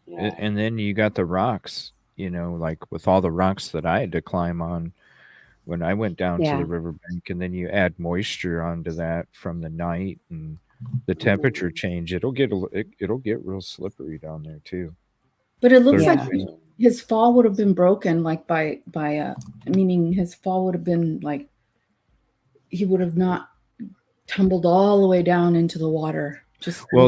Yeah. And then you got the rocks, like with all the rocks that I had to climb on when I went down to the riverbank, and then you add moisture onto that from the night and the temperature change. It'll get real slippery down there too. But it looks like his fall would have been broken, like meaning his fall would have been like he would have not tumbled all the way down into the water.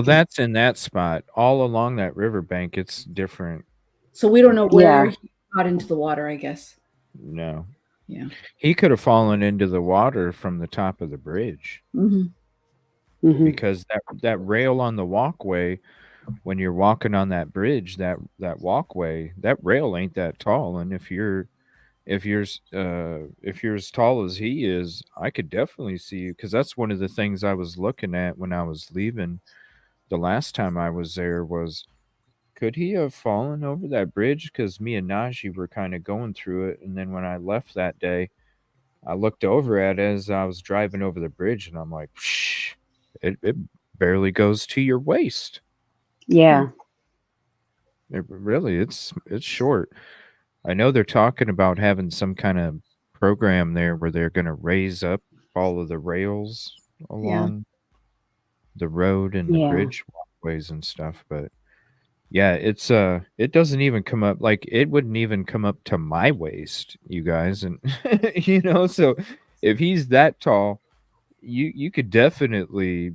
That's in that spot. All along that riverbank, it's different. So we don't know where he got into the water, I guess. No. Yeah. He could have fallen into the water from the top of the bridge. Mm-hmm. because that rail on the walkway, when you're walking on that bridge, that walkway, that rail ain't that tall, and if you're as tall as he is, I could definitely see you, because that's one of the things I was looking at when I was leaving the last time I was there was, could he have fallen over that bridge? Because me and Najee were kind of going through it, and then when I left that day, I looked over at it as I was driving over the bridge, and I'm like, Psh, it barely goes to your waist. Yeah. It really, it's short. I know they're talking about having some kind of program there where they're going to raise up all of the rails along the road and the bridge walkways and stuff, but yeah, it's it doesn't even come up, like it wouldn't even come up to my waist, you guys, and so if he's that tall, you could definitely,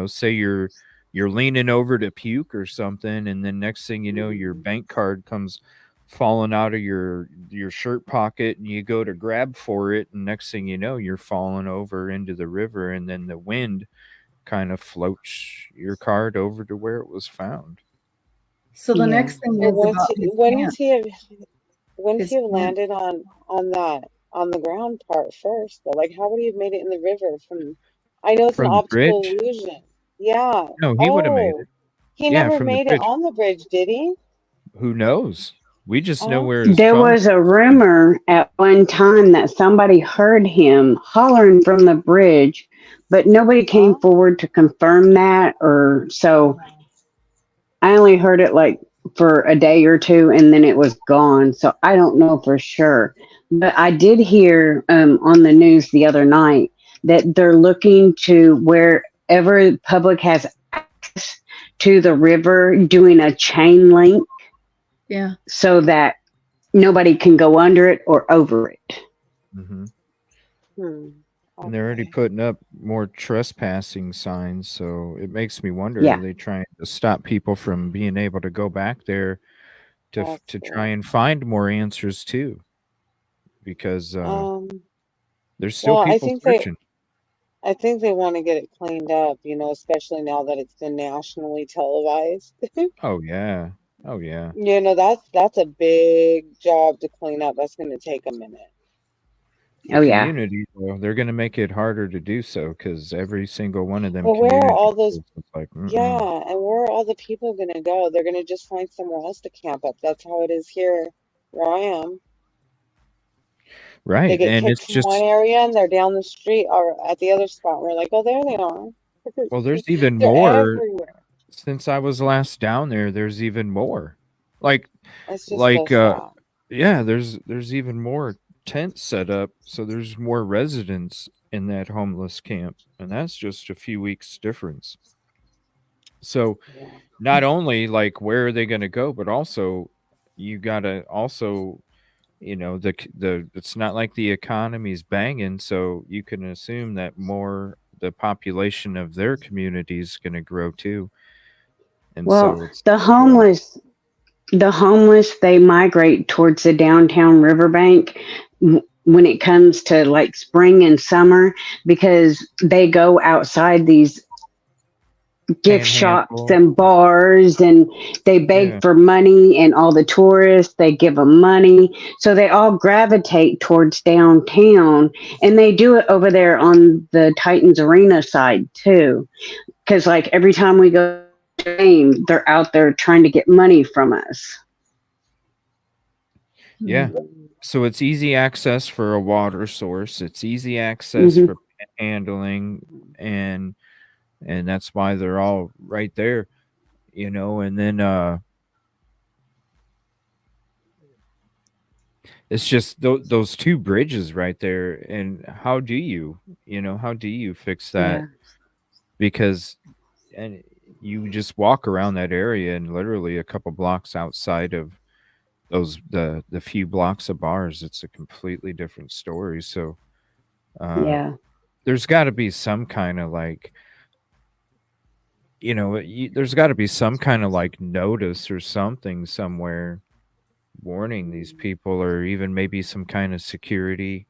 say you're leaning over to puke or something, and then next thing you know, your bank card comes falling out of your shirt pocket, and you go to grab for it, and next thing you know, you're falling over into the river, and then the wind kind of floats your card over to where it was found. So the next thing is about his wouldn't he have His landed on the ground part first though? Like, how would he have made it in the river from? I know it's an From the optical bridge? illusion. Yeah. No, he would have made it. He Yeah, never from the made it bridge. on the bridge, did he? Who knows? We just know where his There phone. was a rumor at one time that somebody heard him hollering from the bridge, but nobody came forward to confirm that, or so I only heard it like for a day or two and then it was gone. So I don't know for sure. But I did hear on the news the other night that they're looking to wherever the public has access to the river, doing a chain link. Yeah. So that nobody can go under it or over it. Mm-hmm. Okay. And they're already putting up more trespassing signs, so it makes me wonder, Yeah. are they trying to stop people from being able to go back there to try and find more answers too? Because there's still Well, people searching. I think they want to get it cleaned up, especially now that it's been nationally televised. Oh yeah. Oh yeah. That's a big job to clean up. That's going to take a minute. The community, though, they're going to make it harder to do so, because every single one of them But where are all those? is like, Yeah, and where are all the people going to go? They're going to just find somewhere else to camp up. That's how it is here where I am. They right, get and kicked it's from one just, area and they're down the street or at the other spot. We're like, oh, there they are. well, there's even They're more. everywhere. Since I was last down there, there's even more. Like, It's just so sad. yeah, there's even more tents set up, so there's more residents in that homeless camp, and that's just a few weeks difference. So not only like where are they going to go, but also you got to also, the it's not like the economy's banging, so you can assume that the population of their community is going to grow too. And well, so it's the homeless, they migrate towards the downtown riverbank when it comes to like spring and summer, because they go outside these gift shops and bars, and they beg for money, and all the tourists, they give them money. So they all gravitate towards downtown, and they do it over there on the Titans Arena side too. Because like every time we go to the game, they're out there trying to get money from us. Yeah. So it's easy access for a water source. It's easy access for handling, and that's why they're all right there, and then it's just those two bridges right there. And how do you fix that? Yeah. Because and you just walk around that area, and literally a couple blocks outside of the few blocks of bars, it's a completely different story. So there's got to be some kind of like, there's got to be some kind of like notice or something somewhere warning these people, or even maybe some kind of security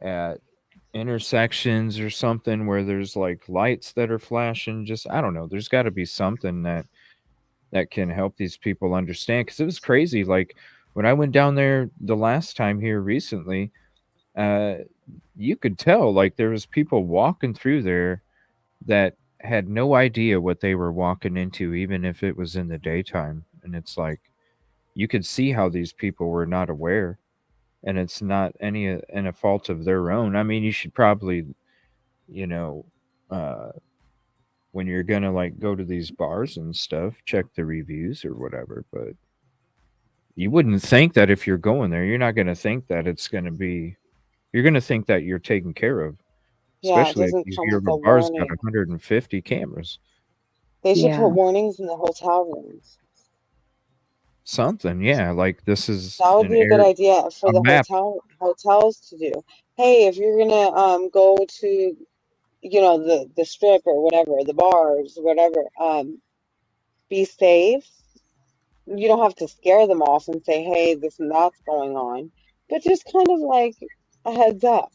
at intersections or something where there's like lights that are flashing. Just I don't know. There's got to be something that can help these people understand, because it was crazy. Like when I went down there the last time here recently, you could tell like there was people walking through there that had no idea what they were walking into, even if it was in the daytime. And it's like you could see how these people were not aware, and it's not any fault of their own. I mean, you should probably, you know, uh, when you're gonna like go to these bars and stuff, check the reviews or whatever. But you wouldn't think that if you're going there, you're not gonna think that it's gonna be. You're gonna think that you're taken care of, Yeah, it especially if doesn't you come hear with a a bar's got warning. 150 cameras. They should Yeah. put warnings in the hotel rooms. Something, yeah. Like this is That would an be a good air idea for a the map. hotels to do. Hey, if you're gonna go to, you know, the strip or whatever, the bars, whatever, be safe. You don't have to scare them off and say, hey, this and that's going on, but just kind of like a heads up,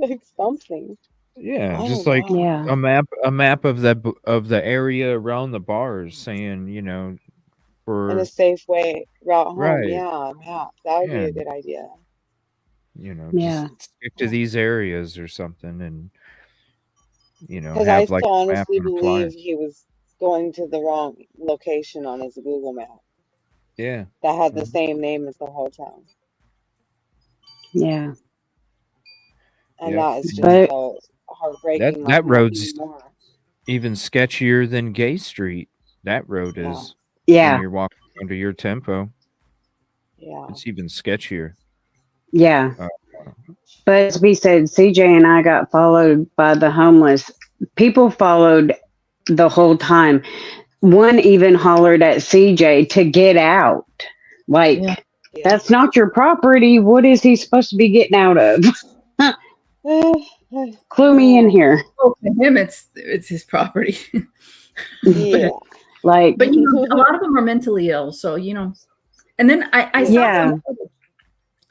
like something. Yeah, I just don't like know. Yeah. a map of the area around the bars, saying, you know, In a for safe way route home. right, Yeah, yeah, that would be yeah, a good idea. you know, just Yeah. stick to these areas or something, and you know, Because I have like still a map honestly on a flyer. believe he was going to the wrong location on his Google map Yeah. that had the Mhm. same name as the hotel. Yeah. And Yep. that is just And But so that heartbreaking, like that nothing road's more. even sketchier than Gay Street. That road Yeah, is when yeah. you're walking under your tempo. yeah. It's even sketchier. Yeah. Uh, But as we said, CJ and I got followed by the homeless. People followed the whole time. One even hollered at CJ to get out. Yeah. Like, Yeah. that's not your property. What is he supposed to be getting out of? Clue me in Yeah. here. Well, to him, it's his property. but Yeah. Like, but you know, a lot of them are mentally ill. So you know, and then I Yeah. saw some yeah. footage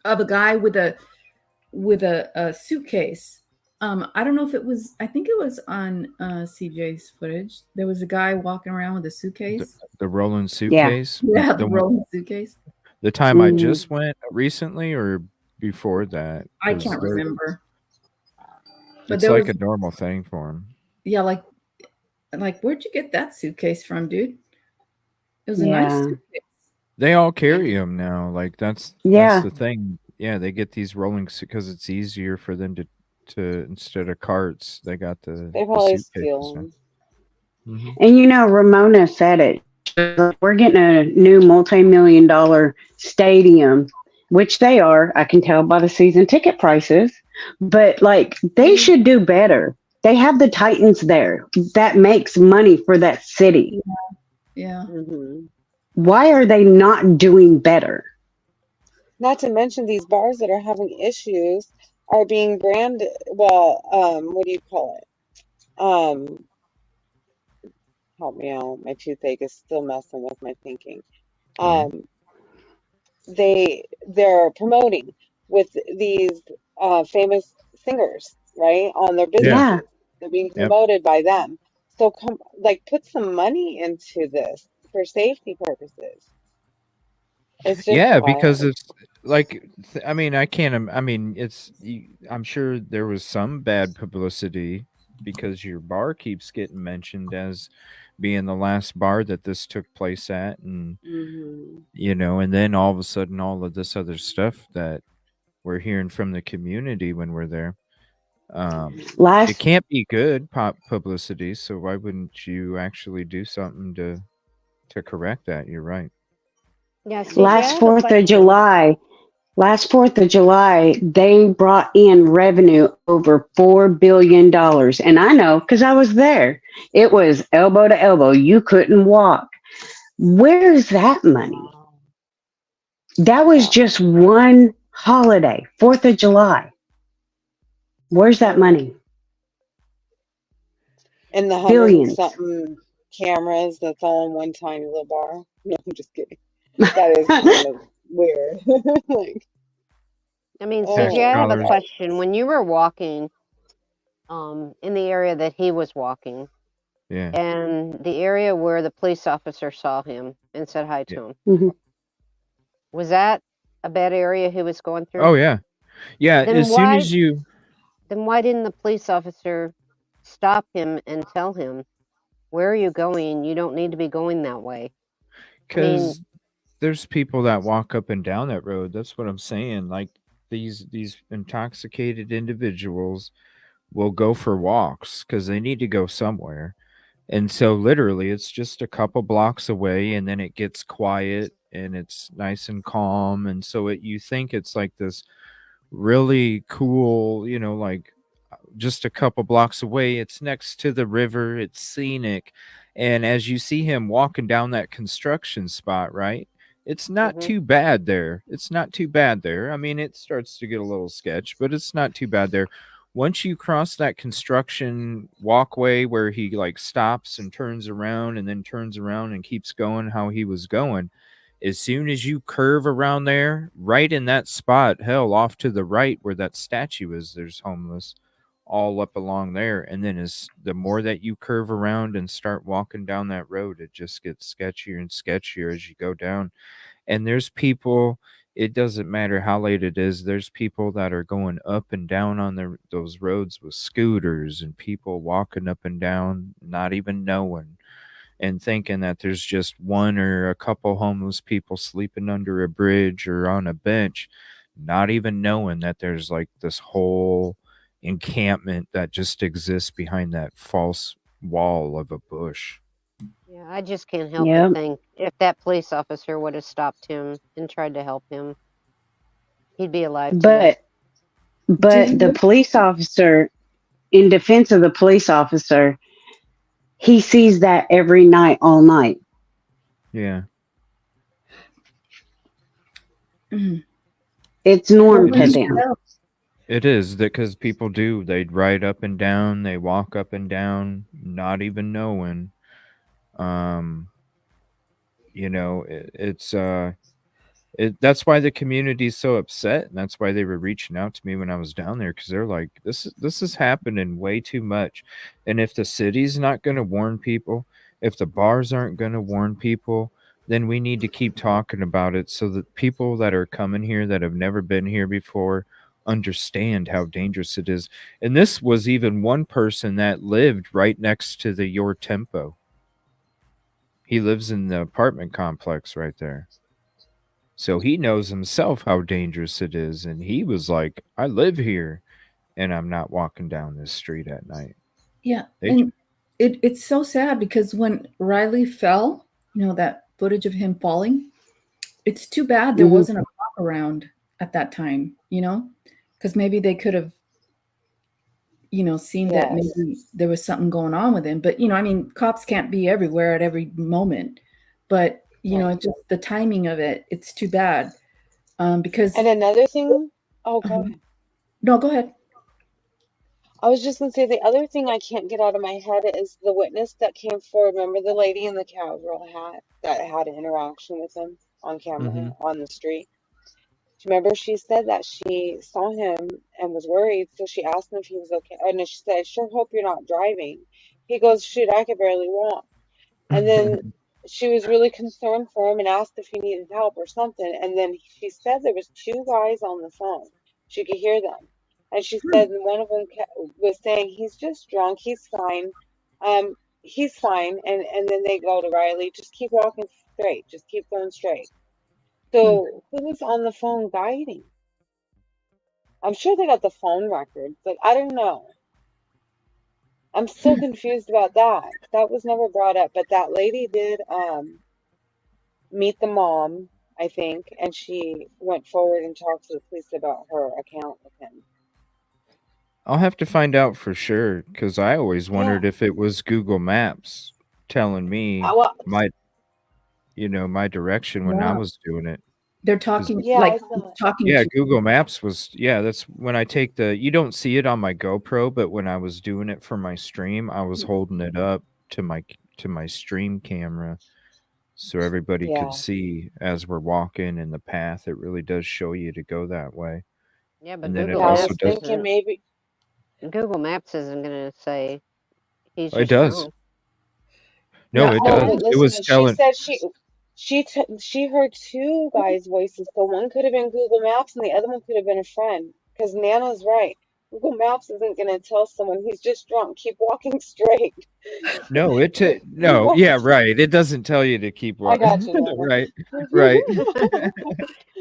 of a guy with a suitcase. I don't know if it was. I think it was on CJ's footage. There was a guy walking around with a suitcase. the rolling Yeah. suitcase. Yeah, the The one, rolling suitcase. the time I Mm, just went recently, or before that, I because can't remember, but it's there like was a normal thing for him. yeah, like where'd you get that suitcase from, dude? It was a nice yeah. suitcase. They all carry them now. Like that's Yeah. the thing. Yeah, they get these rolling because it's easier for them to instead of carts, they got They the probably suitcases steal now. them. Hmm. And Ramona said it. We're getting a new multi-million-dollar stadium, which they are. I can tell by the season ticket prices. But like, they should do better. They have the Titans there. That makes money for that city. Yeah. Hmm. Why are they not doing better? Not to mention these bars that are having issues are being branded. Well, what do you call it? Um, Help me out. My toothache is still messing with my thinking. Oh, Um, they're promoting with these famous singers, right, on their yeah, Yeah. businesses. They're being yep, promoted by them. So come, like, put some money into this for safety purposes. It's just yeah. Because wild. it's like, I mean, I can't. I mean, I'm sure there was some bad publicity because your bar keeps getting mentioned as being the last bar that this took place at, and Hmm. you know, and then all of a sudden, all of this other stuff that we're hearing from the community when we're there. It Last can't be good pop publicity, so why wouldn't you actually do something to correct that? You're right. Yeah, CJ, I last have a 4th of question. July, last 4th of July, they brought in revenue over $4 billion. And I know because I was there. It was elbow to elbow. You couldn't walk. Where's that money? Wow. That was Wow. just one holiday, 4th of July. Where's that Hmm. money? And the hundred and Billions. something cameras that's all in one tiny little bar. No, I'm just kidding. That is kind of weird. Like, I mean, Tax CJ, I have a dollars. oh, question. When you were walking, in the area that he was walking. Yeah. And the area where the police officer saw him and said hi to him. Mhm. Was that a bad area he was going through? Oh yeah. Yeah, Then as soon why as you then why didn't the police officer stop him and tell him, where are you going? You don't need to be going that way. I mean, cuz there's people that walk up and down that road. That's what I'm saying. Like these intoxicated individuals will go for walks cuz they need to go somewhere. And so literally it's just a couple blocks away and then it gets quiet and it's nice and calm and so you think it's like this really cool, like just a couple blocks away. It's next to the river, it's scenic. And as you see him walking down that construction spot, right? It's not too bad there. It's not too bad there. I mean, it starts to get a little sketch, but it's not too bad there. Once you cross that construction walkway where he like stops and turns around and then turns around and keeps going how he was going, as soon as you curve around there, right in that spot, hell, off to the right where that statue is, there's homeless all up along there. And then as the more that you curve around and start walking down that road, it just gets sketchier and sketchier as you go down. And there's people, it doesn't matter how late it is, there's people that are going up and down on those roads with scooters and people walking up and down, not even knowing and thinking that there's just one or a couple homeless people sleeping under a bridge or on a bench, not even knowing that there's like this whole encampment that just exists behind that false wall of a bush. yeah, I just can't help but think if that police officer would have stopped him and tried to help him, he'd be alive today. But the police officer, in defense of the police officer, he sees that every night, all night. Yeah. It's norm to them. It is because people do. They'd ride up and down. They walk up and down, not even knowing. That's why the community's so upset, and that's why they were reaching out to me when I was down there, because they're like, this is happening way too much. And if the city's not going to warn people, if the bars aren't going to warn people, then we need to keep talking about it so that people that are coming here that have never been here before understand how dangerous it is. And this was even one person that lived right next to the Your Tempo. He lives in the apartment complex right there. So he knows himself how dangerous it is. And he was like, I live here and I'm not walking down this street at night. Yeah. And it's so sad because when Riley fell, that footage of him falling, it's too bad there wasn't a cop around at that time, because maybe they could have, seen that maybe there was something going on with him. But, cops can't be everywhere at every moment. But it's just the timing of it. It's too bad. Because And another thing, go ahead. No, go ahead. I was just gonna say the other thing I can't get out of my head is the witness that came forward. Remember the lady in the cowgirl hat that had an interaction with him on camera on the street? Remember she said that she saw him and was worried, so she asked him if he was okay. And she said, I sure hope you're not driving. He goes, shoot, I could barely walk. And then she was really concerned for him and asked if he needed help or something. And then she said there was two guys on the phone. She could hear them. And she said one of them was saying, he's just drunk. He's fine. He's fine. And then they go to Riley, just keep walking straight. Just keep going straight. So who was on the phone guiding? I'm sure they got the phone records, but I don't know. I'm so confused about that. That was never brought up, but that lady did meet the mom, I think, and she went forward and talked to the police about her account with him. I'll have to find out for sure, because I always wondered if it was Google Maps telling me my direction when I was doing it. They're talking talking. Yeah, Google Maps was that's when I take you don't see it on my GoPro, but when I was doing it for my stream, I was holding it up to my stream camera so everybody could see as we're walking in the path. It really does show you to go that way. Yeah, but and then Google it also I was thinking Google Maps isn't going to say he's It just does. drunk. No, it No, does. but It listen, was she telling. said she heard two guys' voices. So one could have been Google Maps and the other one could have been a friend. Because Nana's right. Google Maps isn't going to tell someone he's just drunk. Keep walking straight. No, Keep no, yeah, walking. right. It doesn't tell you to keep I got walking. you, Nana. Right, right.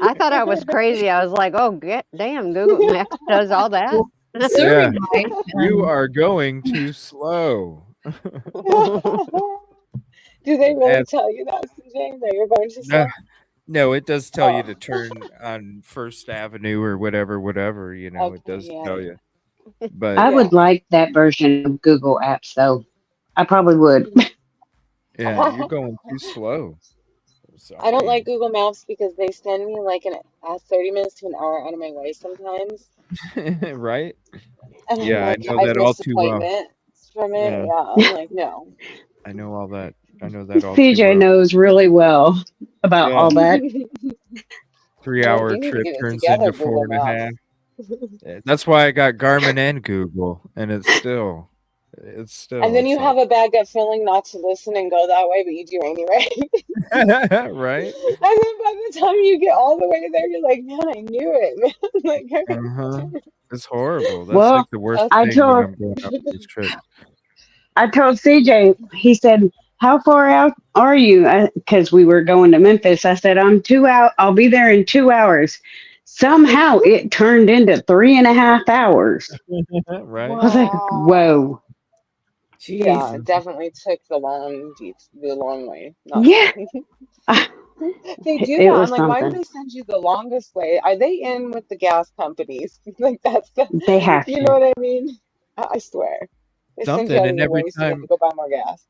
I thought I was crazy. I was like, oh, damn, Google Maps does all that? Well, Yeah, Siri might. you are going too slow. Do they really As, tell you that, CJ, that you're going too no, slow? no, it does tell you Oh, to turn on First Avenue or whatever, you know, it okay, does yeah, tell you. But I yeah. would like that version of Google Apps, though. I probably would. yeah, you're going too slow. I don't Sorry. like Google Maps because they send me like 30 minutes to an hour out of my way sometimes. Right? And I'm Yeah, I like, know I've that all missed too well. appointments from it. Yeah, Yeah, I'm like, no. I know all that. I know that all too CJ well. knows really well about Yeah, all that. I'm 3 hour like, you need to trip get it turns into together, Google 4.5. Maps. That's why I got Garmin and Google, and it's still, And then it's you like, have a bad gut feeling not to listen and go that way, but you do anyway. right? And then by the time you get all the way there, you're like, man, I knew it, man. Like, I Uh-huh. got It's horrible. That's like Well, the worst that's I thing when told I'm going out on these trips. CJ, he said, how far out are you? Because we were going to Memphis. I said, I'm 2 out. I'll be there in 2 hours. Somehow it turned into 3.5 hours. Right? I was like, wow. whoa. Yeah, Jeez. it definitely took the long way, not Yeah. They do It that. I'm was like, why do something. they send you the longest way? Are they in with the gas companies? Like that's the, They have you to. know what I mean? I swear. They send you Something, out of and your way so you have to go buy more gas.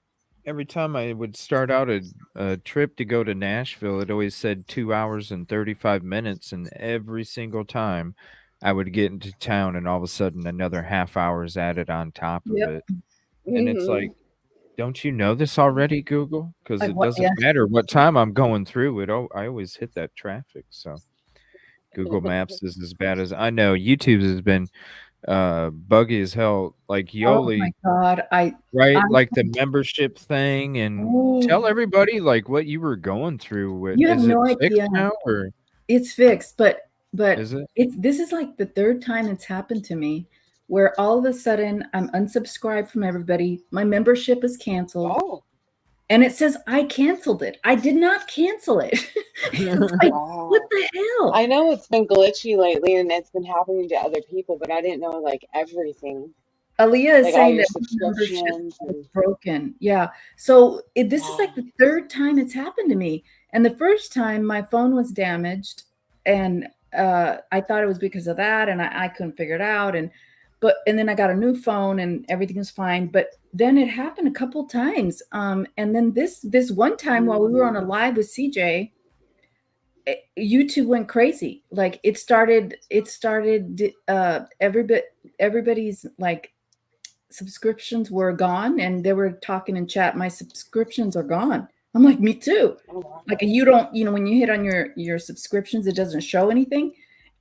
every time I would start out a trip to go to Nashville, it always said 2 hours and 35 minutes, and every single time I would get into town, and all of a sudden another half hour is added on top of Yep. it, and it's Hmm like, don't you know this already, Google? Because Like it what? doesn't Yeah. matter what time I'm going through it. Oh, I always hit that traffic. So Google Maps is as bad as I know. YouTube's has been buggy as hell. Like Oh my Yoli, God. right? I, Like the membership thing, and oh, tell everybody like what you were going through. With you have is it no fixed idea. now, or It's fixed, but is it? this is like the third time it's happened to me where all of a sudden I'm unsubscribed from everybody. My membership is canceled. Oh, And it says I canceled it. I did not cancel it. It's like, what wow. the hell? I know it's been glitchy lately and it's been happening to other people, but I didn't know like everything. Aaliyah is Like all saying your that her membership subscriptions is and broken. Yeah. So this is wow. like the third time it's happened to me. And the first time my phone was damaged, and I thought it was because of that, and I couldn't figure it out. And then I got a new phone and everything was fine. But then it happened a couple times. And then this one time while we were on a live with CJ, YouTube went crazy. Like it started everybody's like subscriptions were gone, and they were talking in chat, my subscriptions are gone. I'm like, me too. Oh, wow. Like you don't, when you hit on your subscriptions, it doesn't show anything.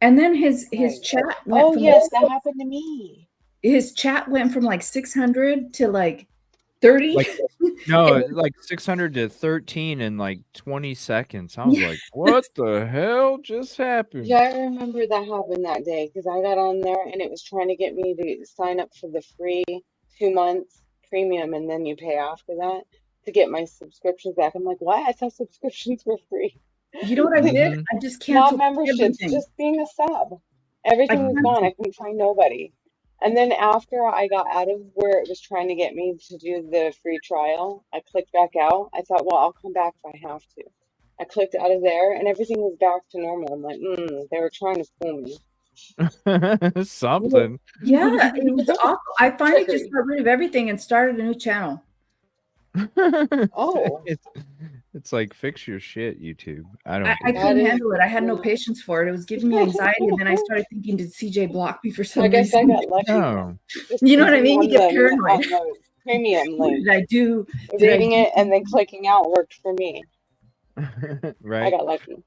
And then his Right. chat went Oh, from yes, that happened to me. his chat went from like 600 to like 30. Like no, like 600 to 13 in like 20 seconds. I was like, what the hell just happened? Yeah, I remember that happened that day because I got on there and it was trying to get me to sign up for the free 2 months premium and then you pay after that to get my subscriptions back. I'm like, what? I thought subscriptions were free. You know what I Like, did? I just not canceled memberships, everything. just being a sub. Everything was gone. I couldn't find nobody. And then after I got out of where it was trying to get me to do the free trial, I clicked back out. I thought, well, I'll come back if I have to. I clicked out of there and everything was back to normal. I'm like, they were trying to fool me. Something. Yeah, it was awful. I finally just Trickery. got rid of everything and started a new channel. Oh, It's like fix your shit, YouTube. I don't I get it. couldn't that is, handle it. I had no yeah. patience for it. It was giving me anxiety, and then I started thinking, did CJ block me for some I guess I reason? got lucky. No. Just You know what I clicking mean? You on get the paranoid. premium What link, did I do? reading it, and then clicking out worked for me. I Right? got lucky.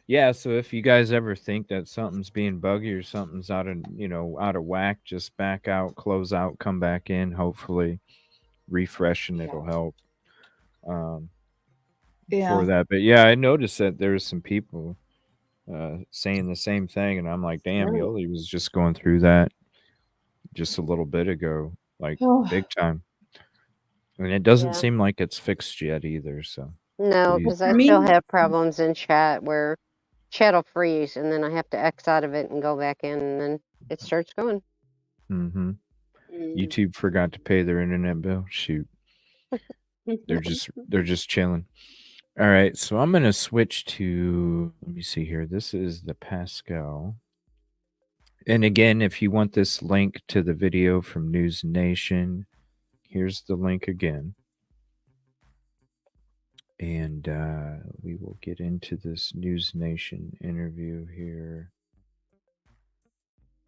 Yeah, so if you guys ever think that something's being buggy or something's out of whack, just back out, close out, come back in. Hopefully, refresh and it'll help for Yeah. that. But yeah, I noticed that there was some people saying the same thing, and I'm like, damn, Right. Yoli was just going through that just a little bit ago, like Oh. big time. And it doesn't Yeah. seem like it's fixed yet either. So No, please. because For I still me, have problems in chat where chat will freeze and then I have to X out of it and go back in and then it starts going. Mm-hmm. Mm. YouTube forgot to pay their internet bill. Shoot. They're just chilling. All right, so I'm gonna switch to, let me see here. This is the Pascal. And again, if you want this link to the video from News Nation, here's the link again. And we will get into this News Nation interview here.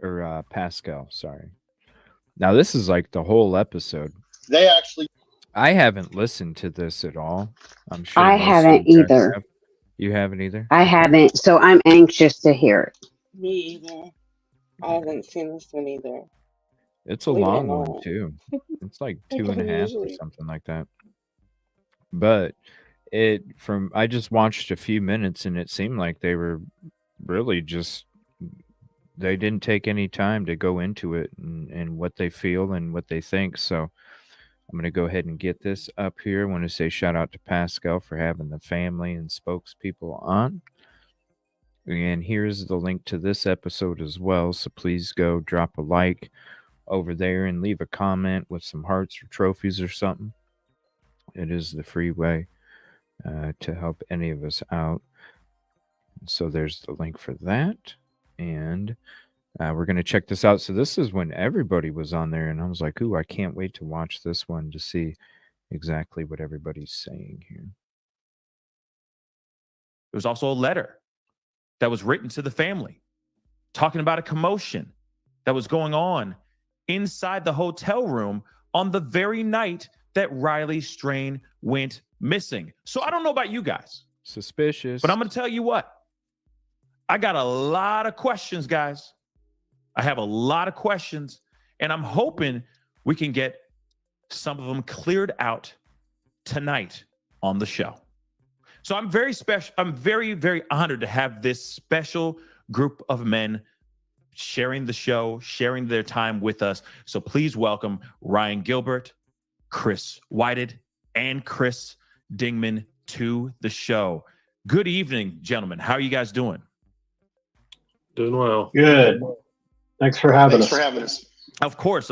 Or Pascal, sorry. Now this is like the whole episode. They actually. I haven't listened to this at all. I'm sure I most of haven't you guys either. have. You haven't either? I haven't, so I'm anxious to hear it. Me either. I haven't seen this one either. It's a Believe it or long one not. too. It's like Like 2.5 or usually. something like that. But I just watched a few minutes and it seemed like they were really just, they didn't take any time to go into it and what they feel and what they think. So I'm going to go ahead and get this up here. I want to say shout out to Pascal for having the family and spokespeople on. And here's the link to this episode as well. So please go drop a like over there and leave a comment with some hearts or trophies or something. It is the free way to help any of us out. So there's the link for that. And we're going to check this out. So this is when everybody was on there. And I was like, ooh, I can't wait to watch this one to see exactly what everybody's saying here. There was also a letter that was written to the family talking about a commotion that was going on inside the hotel room on the very night that Riley Strain went missing. So I don't know about you guys. Suspicious. But I'm going to tell you what. I got a lot of questions, guys. I have a lot of questions, and I'm hoping we can get some of them cleared out tonight on the show. So I'm very special. I'm very, very honored to have this special group of men sharing the show, sharing their time with us. So please welcome Ryan Gilbert, Chris Whited, and Chris Dingman to the show. Good evening, gentlemen. How are you guys doing? Doing well. Good. Thanks for having us. Of course.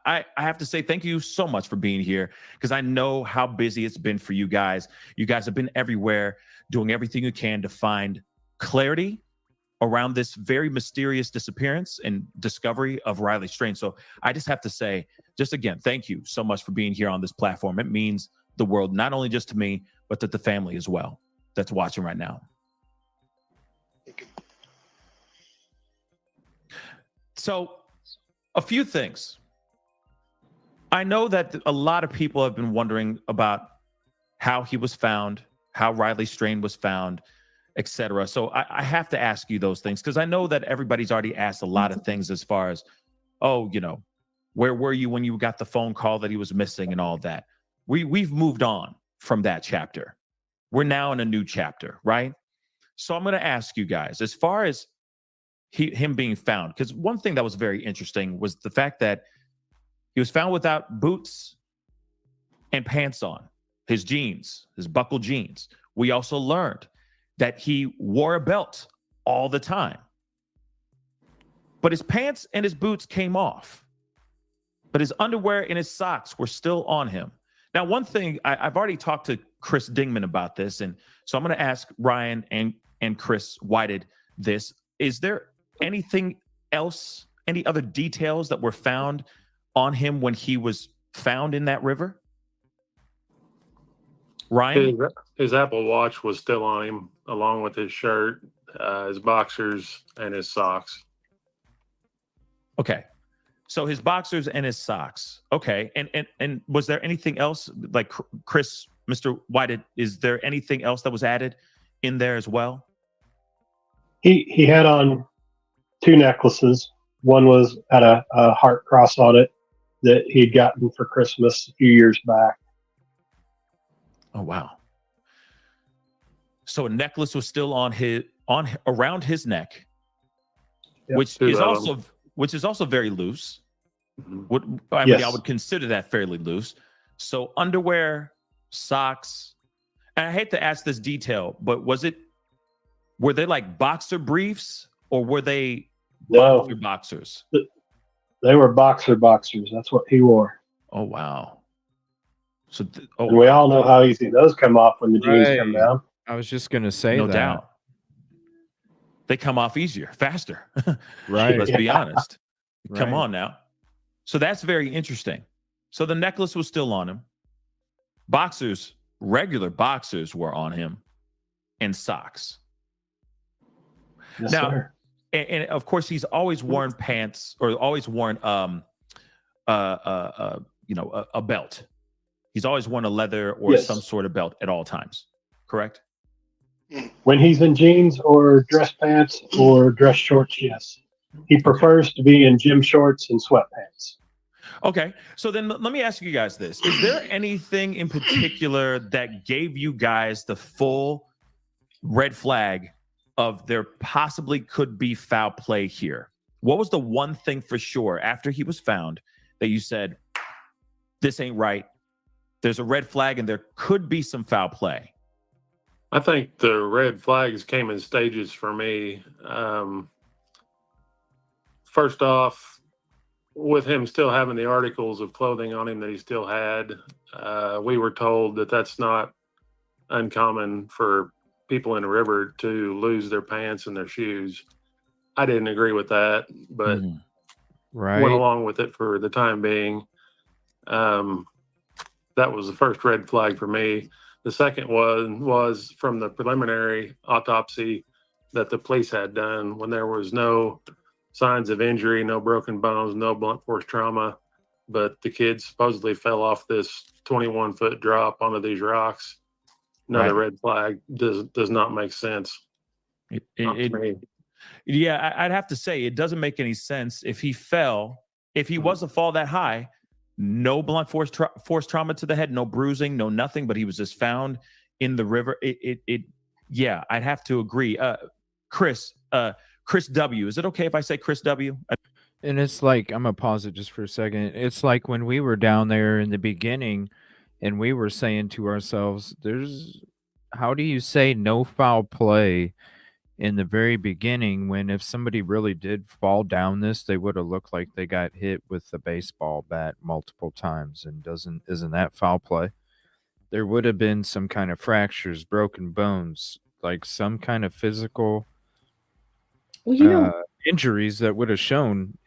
I have to say thank you so much for being here because I know how busy it's been for you guys. You guys have been everywhere, doing everything you can to find clarity around this very mysterious disappearance and discovery of Riley Strain. So I just have to say, just again, thank you so much for being here on this platform. It means the world, not only just to me, but to the family as well that's watching right now. So a few things. I know that a lot of people have been wondering about how he was found, how Riley Strain was found, etc. So I have to ask you those things because I know that everybody's already asked a lot of things as far as, oh, you know, where were you when you got the phone call that he was missing and all that. We've moved on from that chapter. We're now in a new chapter, right? So I'm going to ask you guys, as far as him being found, because one thing that was very interesting was the fact that he was found without boots and pants on, his jeans, his buckled jeans. We also learned that he wore a belt all the time, but his pants and his boots came off, but his underwear and his socks were still on him. Now, one thing I've already talked to Chris Dingman about this, and so I'm going to ask Ryan and Chris Whited this. Is there anything else, any other details that were found on him when he was found in that river? Ryan? His Apple Watch was still on him, along with his shirt, his boxers, and his socks. Okay. So his boxers and his socks. Okay. And was there anything else, like Chris, Mr. Whited, is there anything else that was added in there as well? He had on 2 necklaces. One was had a heart cross on it that he'd gotten for Christmas a few years back. Oh wow! So a necklace was still around his neck, Yep. which is also very loose. I would consider that fairly loose. So underwear, socks, and I hate to ask this detail, but were they like boxer briefs or were they boxers? They were boxers. That's what he wore. Oh wow! So and we all know how easy those come off when the jeans come down. I was just gonna say no that. doubt. They come off easier, faster. Right. Let's be honest. Come on now. So that's very interesting. So the necklace was still on him. Regular boxers were on him, and socks. Yes, now, sir. And of course, he's always worn pants or always worn a belt. He's always worn a leather or some sort of belt at all times. Correct? When he's in jeans or dress pants or dress shorts, yes. He prefers to be in gym shorts and sweatpants. Okay, so then let me ask you guys this. Is there anything in particular that gave you guys the full red flag of there possibly could be foul play here? What was the one thing for sure after he was found that you said, this ain't right, there's a red flag and there could be some foul play? I think the red flags came in stages for me. First off, with him still having the articles of clothing on him that he still had, we were told that that's not uncommon for people in the river to lose their pants and their shoes. I didn't agree with that, but went along with it for the time being. That was the first red flag for me. The second was from the preliminary autopsy that the police had done when there was no signs of injury, no broken bones, no blunt force trauma, but the kid supposedly fell off this 21-foot drop onto these rocks. Another red flag. Does not make sense. Yeah, I'd have to say it doesn't make any sense. If he fell, if he was to fall that high, no blunt force trauma to the head, no bruising, no nothing, but he was just found in the river. Yeah, I'd have to agree. Chris W. Is it okay if I say Chris W? And it's like, I'm gonna pause it just for a second. It's like when we were down there in the beginning and we were saying to ourselves, how do you say no foul play in the very beginning when if somebody really did fall down this, they would have looked like they got hit with a baseball bat multiple times, and isn't that foul play? There would have been some kind of fractures, broken bones, like some kind of physical injuries that would have shown.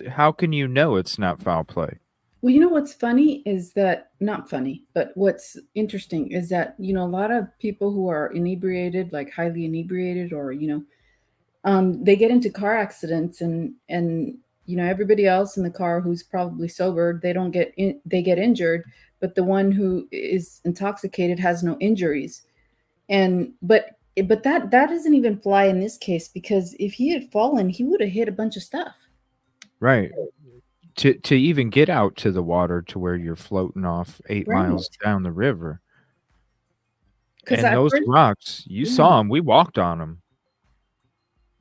How can you know it's not foul play? Well, you know what's funny is that, not funny, but what's interesting is that, a lot of people who are inebriated, like highly inebriated, or, they get into car accidents and everybody else in the car who's probably sober, they get injured, but the one who is intoxicated has no injuries. But that doesn't even fly in this case, because if he had fallen, he would have hit a bunch of stuff. Right. To even get out to the water to where you're floating off 8 miles down the river. And those rocks, you saw them. We walked on them.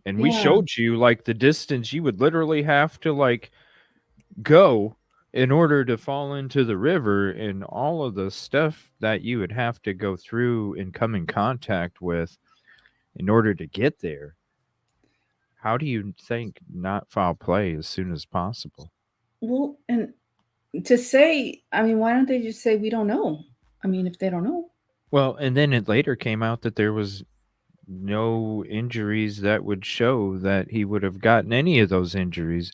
And we showed you like the distance you would literally have to go in order to fall into the river, and all of the stuff that you would have to go through and come in contact with in order to get there. How do you think not foul play as soon as possible? Well, and to say, why don't they just say, we don't know? If they don't know. Well, and then it later came out that there was no injuries that would show that he would have gotten any of those injuries.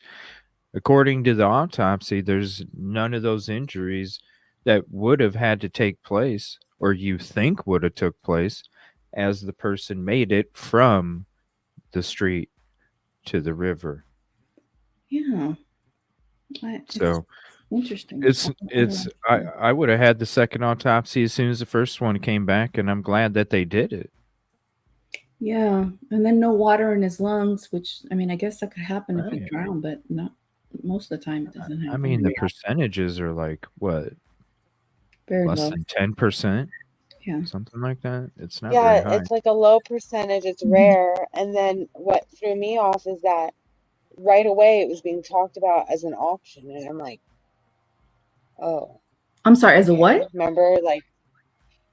According to the autopsy, there's none of those injuries that would have had to take place, or you think would have took place, as the person made it from the street to the river. Yeah. So interesting. I would have had the second autopsy as soon as the first one came back, and I'm glad that they did it. Yeah, and then no water in his lungs, which I mean, I guess that could happen if you Right. drown, but not most of the time it doesn't I happen. mean, the percentages are like what? Very Less low. than 10%? Yeah. Something like that. It's not very Yeah, high. it's like a low percentage, it's Mhm. rare. And then what threw me off is that right away it was being talked about as an option. And I'm like, oh, I'm sorry, as a okay. what? Remember, like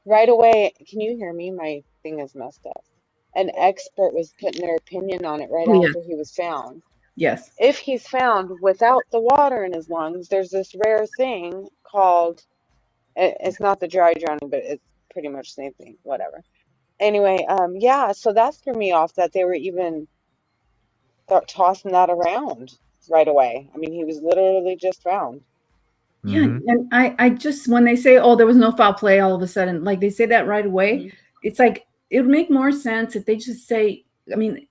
right away, can you hear me? My thing is messed up. An expert was putting their opinion on it right Oh, yes. after he was found. Yes. If he's found without the water in his lungs, there's this rare thing called, it's not the dry drowning, but it's pretty much the same thing, whatever. Anyway, yeah, so that threw me off that they were even tossing that around right away. I mean, he was literally just found. Yeah, Mhm. and I just when they say, "Oh, there was no foul play," all of a sudden, like they say that right away, it's like it would make more sense if they just say, I mean,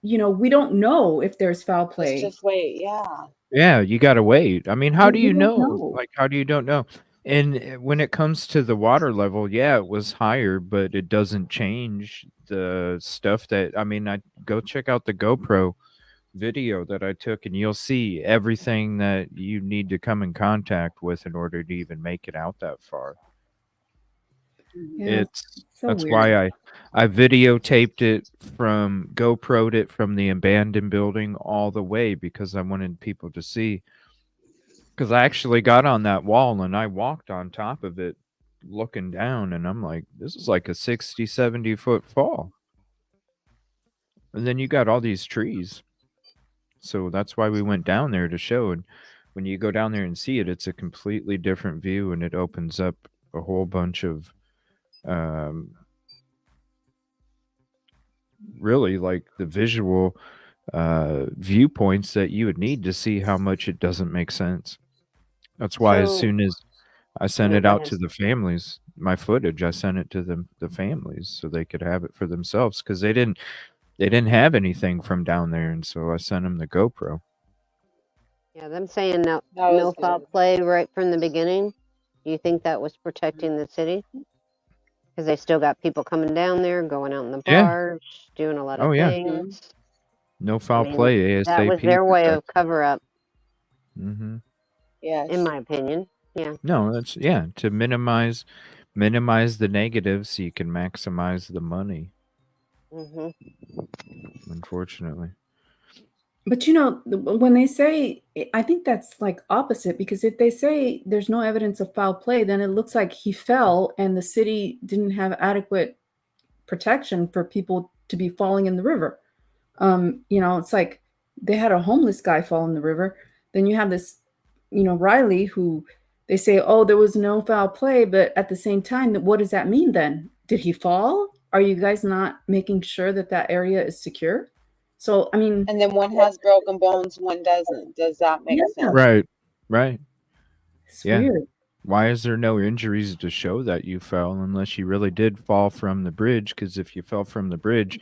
we don't know if there's foul Let's play. just wait. Yeah. Yeah, you gotta wait. I mean, how do We you don't know? know. Like, how do you don't know? And when it comes to the water level, yeah, it was higher, but it doesn't change the stuff that I mean, I go check out the GoPro video that I took, and you'll see everything that you need to come in contact with in order to even make it out that far. Yeah, so That's weird. why I videotaped it from GoPro'd it from the abandoned building all the way because I wanted people to see. Because I actually got on that wall and I walked on top of it looking down, and I'm like, this is like a 60, 70-foot fall. And then you got all these trees. So that's why we went down there to show. And when you go down there and see it, it's a completely different view, and it opens up a whole bunch of really like the visual viewpoints that you would need to see how much it doesn't make sense. That's why as So, soon as I sent no, it go out ahead. to the families, my footage, I sent it to the families so they could have it for themselves because they didn't have anything from down there, and so I sent them the GoPro. Yeah, them saying no, That was no foul good. play right from the beginning. Do you think that was protecting the city? Because they still got people coming down there, going out in the Yeah. bars, doing a lot Oh of yeah. things. No I foul mean, play that was ASAP their way of protection. cover up, Mm-hmm. Yes. in my opinion. Yeah. No, that's to minimize the negatives so you can maximize the money. Hmm. Unfortunately. But when they say, I think that's like opposite, because if they say there's no evidence of foul play, then it looks like he fell and the city didn't have adequate protection for people to be falling in the river. It's like they had a homeless guy fall in the river. Then you have this, Riley, who they say, oh, there was no foul play, but at the same time, what does that mean then? Did he fall? Are you guys not making sure that that area is secure? So, I mean, And then one has broken bones, one doesn't. Does that make yeah, sense? Right. Right. it's Yeah. weird. Why is there no injuries to show that you fell unless you really did fall from the bridge? Because if you fell from the bridge,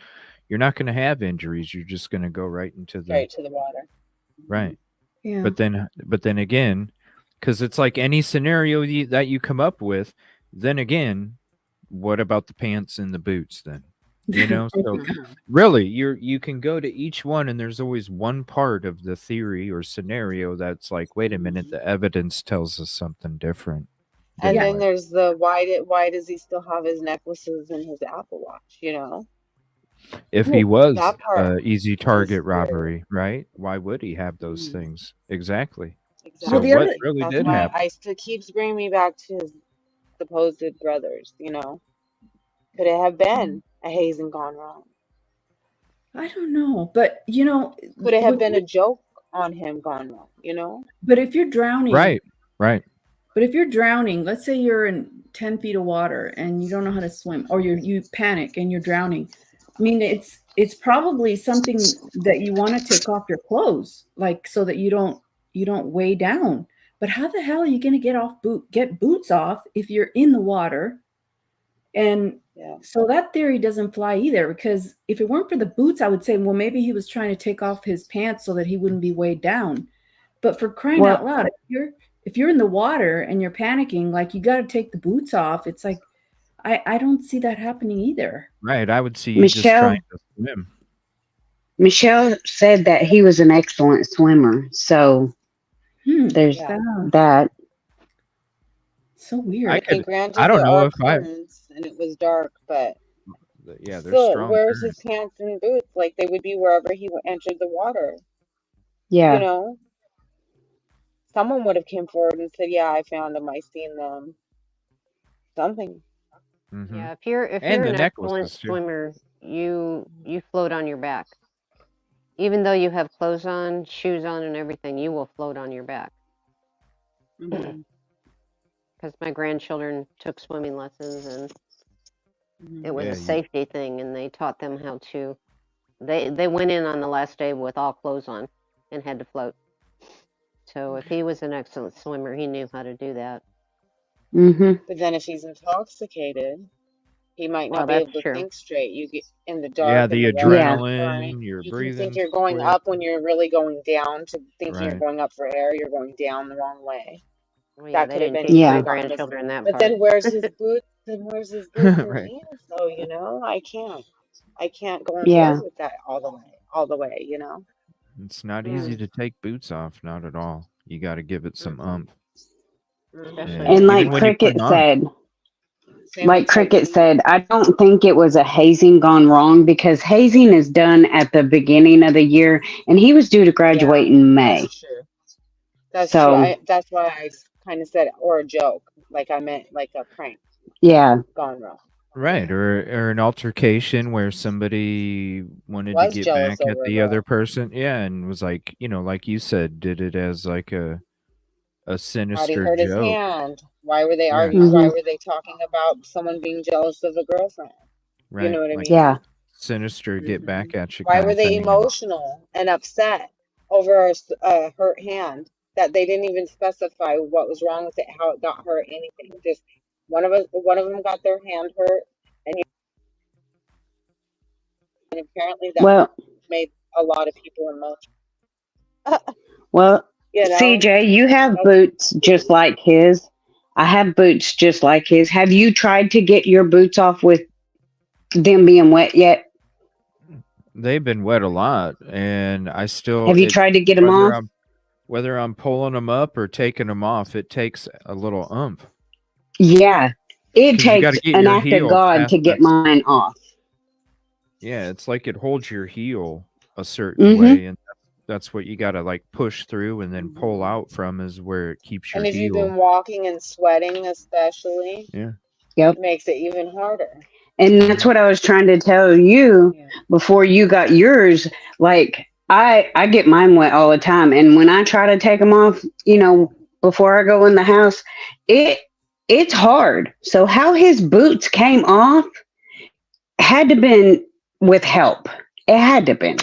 you're not going to have injuries. You're just going to go right into the Straight to the water. right. Yeah. But then again, because it's like any scenario that you come up with, then again, what about the pants and the boots then? So really you can go to each one and there's always one part of the theory or scenario that's like, wait a minute, the evidence tells us something different. And Yeah. then there's the why does he still have his necklaces and his Apple Watch, If he was That part easy is target weird. robbery, right? Why would he have those things? Exactly. Well, So the Exactly. what other, really That's did why happen? it keeps bringing me back to his supposed brothers, Could it have been a hazing gone wrong? I don't know, but Could it have with, been a joke on him gone wrong, but if you're drowning, Right. but if you're drowning, let's say you're in 10 feet of water and you don't know how to swim, or you panic and you're drowning. I mean, it's probably something that you want to take off your clothes, like so that you don't weigh down. But how the hell are you going to get boots off if you're in the water? And Yeah. so that theory doesn't fly either, because if it weren't for the boots, I would say, well, maybe he was trying to take off his pants so that he wouldn't be weighed down. But for crying out loud, if you're in the water and you're panicking, like you got to take the boots off. It's like, I don't see that happening either. Right. I would see you just trying to swim. Michelle said that he was an excellent swimmer. So there's that. So weird. And granted, I don't there know are if I. currents and it was dark, but Yeah, there's still, strong where's currents. his pants and boots? Like they would be wherever he entered the water. Yeah. You know, someone would have came forward and said, "Yeah, I found them. I seen them." Something. Mm-hmm. Yeah, if you're an excellent swimmer, you float on your back. Even though you have clothes on, shoes on, and everything, you will float on your back. Because my grandchildren took swimming lessons, and it was a safety thing, and they taught them how to. They went in on the last day with all clothes on and had to float. So if he was an excellent swimmer, he knew how to do that. But then if he's intoxicated, he might not be able to think straight. You get in the dark. Yeah, the and adrenaline, you're you breathing. can think you're going up when you're really going down. To thinking you're Right. going up for air, you're going down the wrong way. Well, yeah, That they could have didn't been teach my easily grandchildren that But part. then where's his boots? And where's his boots and Right. pants? So you know, I can't go on Yeah. board with that all the way. You know. It's not easy to take boots off, not at all. You got to give it some umph. And like Cricket said, I don't think it was a hazing gone wrong because hazing is done at the beginning of the year, and he was due to graduate in May. That's true. That's true. That's why I kind of said or a joke, like I meant like a prank. Yeah. Gone wrong. Right, or an altercation where somebody wanted to get back at the other person, and was like, like you said, did it as like a sinister Hurt his joke. hand. Why were they arguing? Why were they talking about someone being jealous of a girlfriend? Right. You know what I like mean? Yeah. Sinister get back at you. Why kind were of they thing. emotional and upset over a hurt hand that they didn't even specify what was wrong with it, how it got hurt, anything? Just one of them got their hand hurt, and apparently that made a lot of people emotional. Well, You know? CJ, you have boots just like his. I have boots just like his. Have you tried to get your boots off with them being wet yet? They've been wet a lot, and I still. Have you tried to get them off? Whether I'm pulling them up or taking them off, it takes a little umph. Yeah, it takes an act of God to get mine off. Yeah, it's like it holds your heel a certain way, and that's what you got to like push through and then pull out from is where it keeps your heel. And if you've been walking and sweating, especially, it makes it even harder. And that's what I was trying to tell you before you got yours. Like I get mine wet all the time, and when I try to take them off, before I go in the house, it's hard. So how his boots came off had to been with help. It had to been.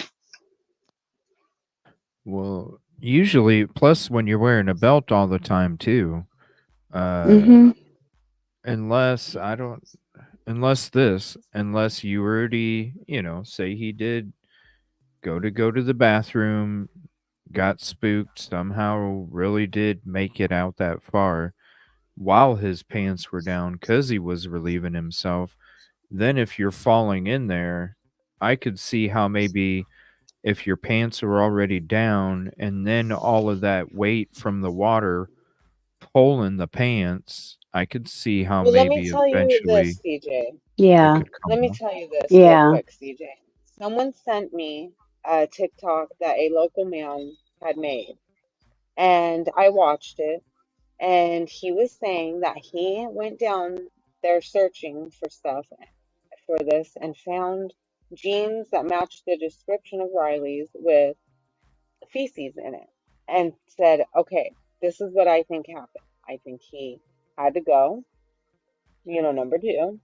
Well, usually, plus when you're wearing a belt all the time too, unless you already, say he did go to the bathroom, got spooked, somehow really did make it out that far while his pants were down because he was relieving himself. Then if you're falling in there, I could see how maybe if your pants are already down and then all of that weight from the water pulling the pants, I could see how maybe let me tell eventually. You this, CJ. Yeah. Let me tell you this real quick, CJ. Someone sent me a TikTok that a local man had made, and I watched it, and he was saying that he went down there searching for stuff for this and found jeans that matched the description of Riley's with feces in it, and said, okay, this is what I think happened. I think he had to go, number 2,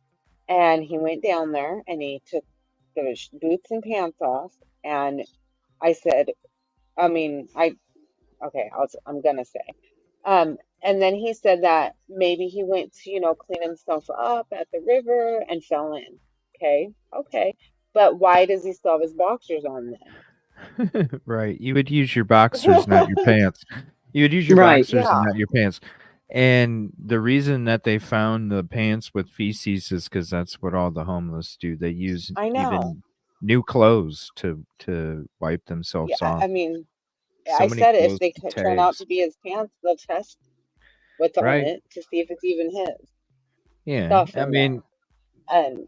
and he went down there and he took the boots and pants off, and I said, I'm gonna say, and then he said that maybe he went to, clean himself up at the river and fell in. Okay, but why does he still have his boxers on then? Right, you would use your boxers, not your pants. You would use your boxers and not your pants. And the reason that they found the pants with feces is because that's what all the homeless do. They use I know. even new clothes to wipe Yeah, themselves I off. mean, So I many said if clothes they with turn out tags. to be his pants, they'll test what's on Right? it to see if it's even his Yeah. stuff I in there. mean, And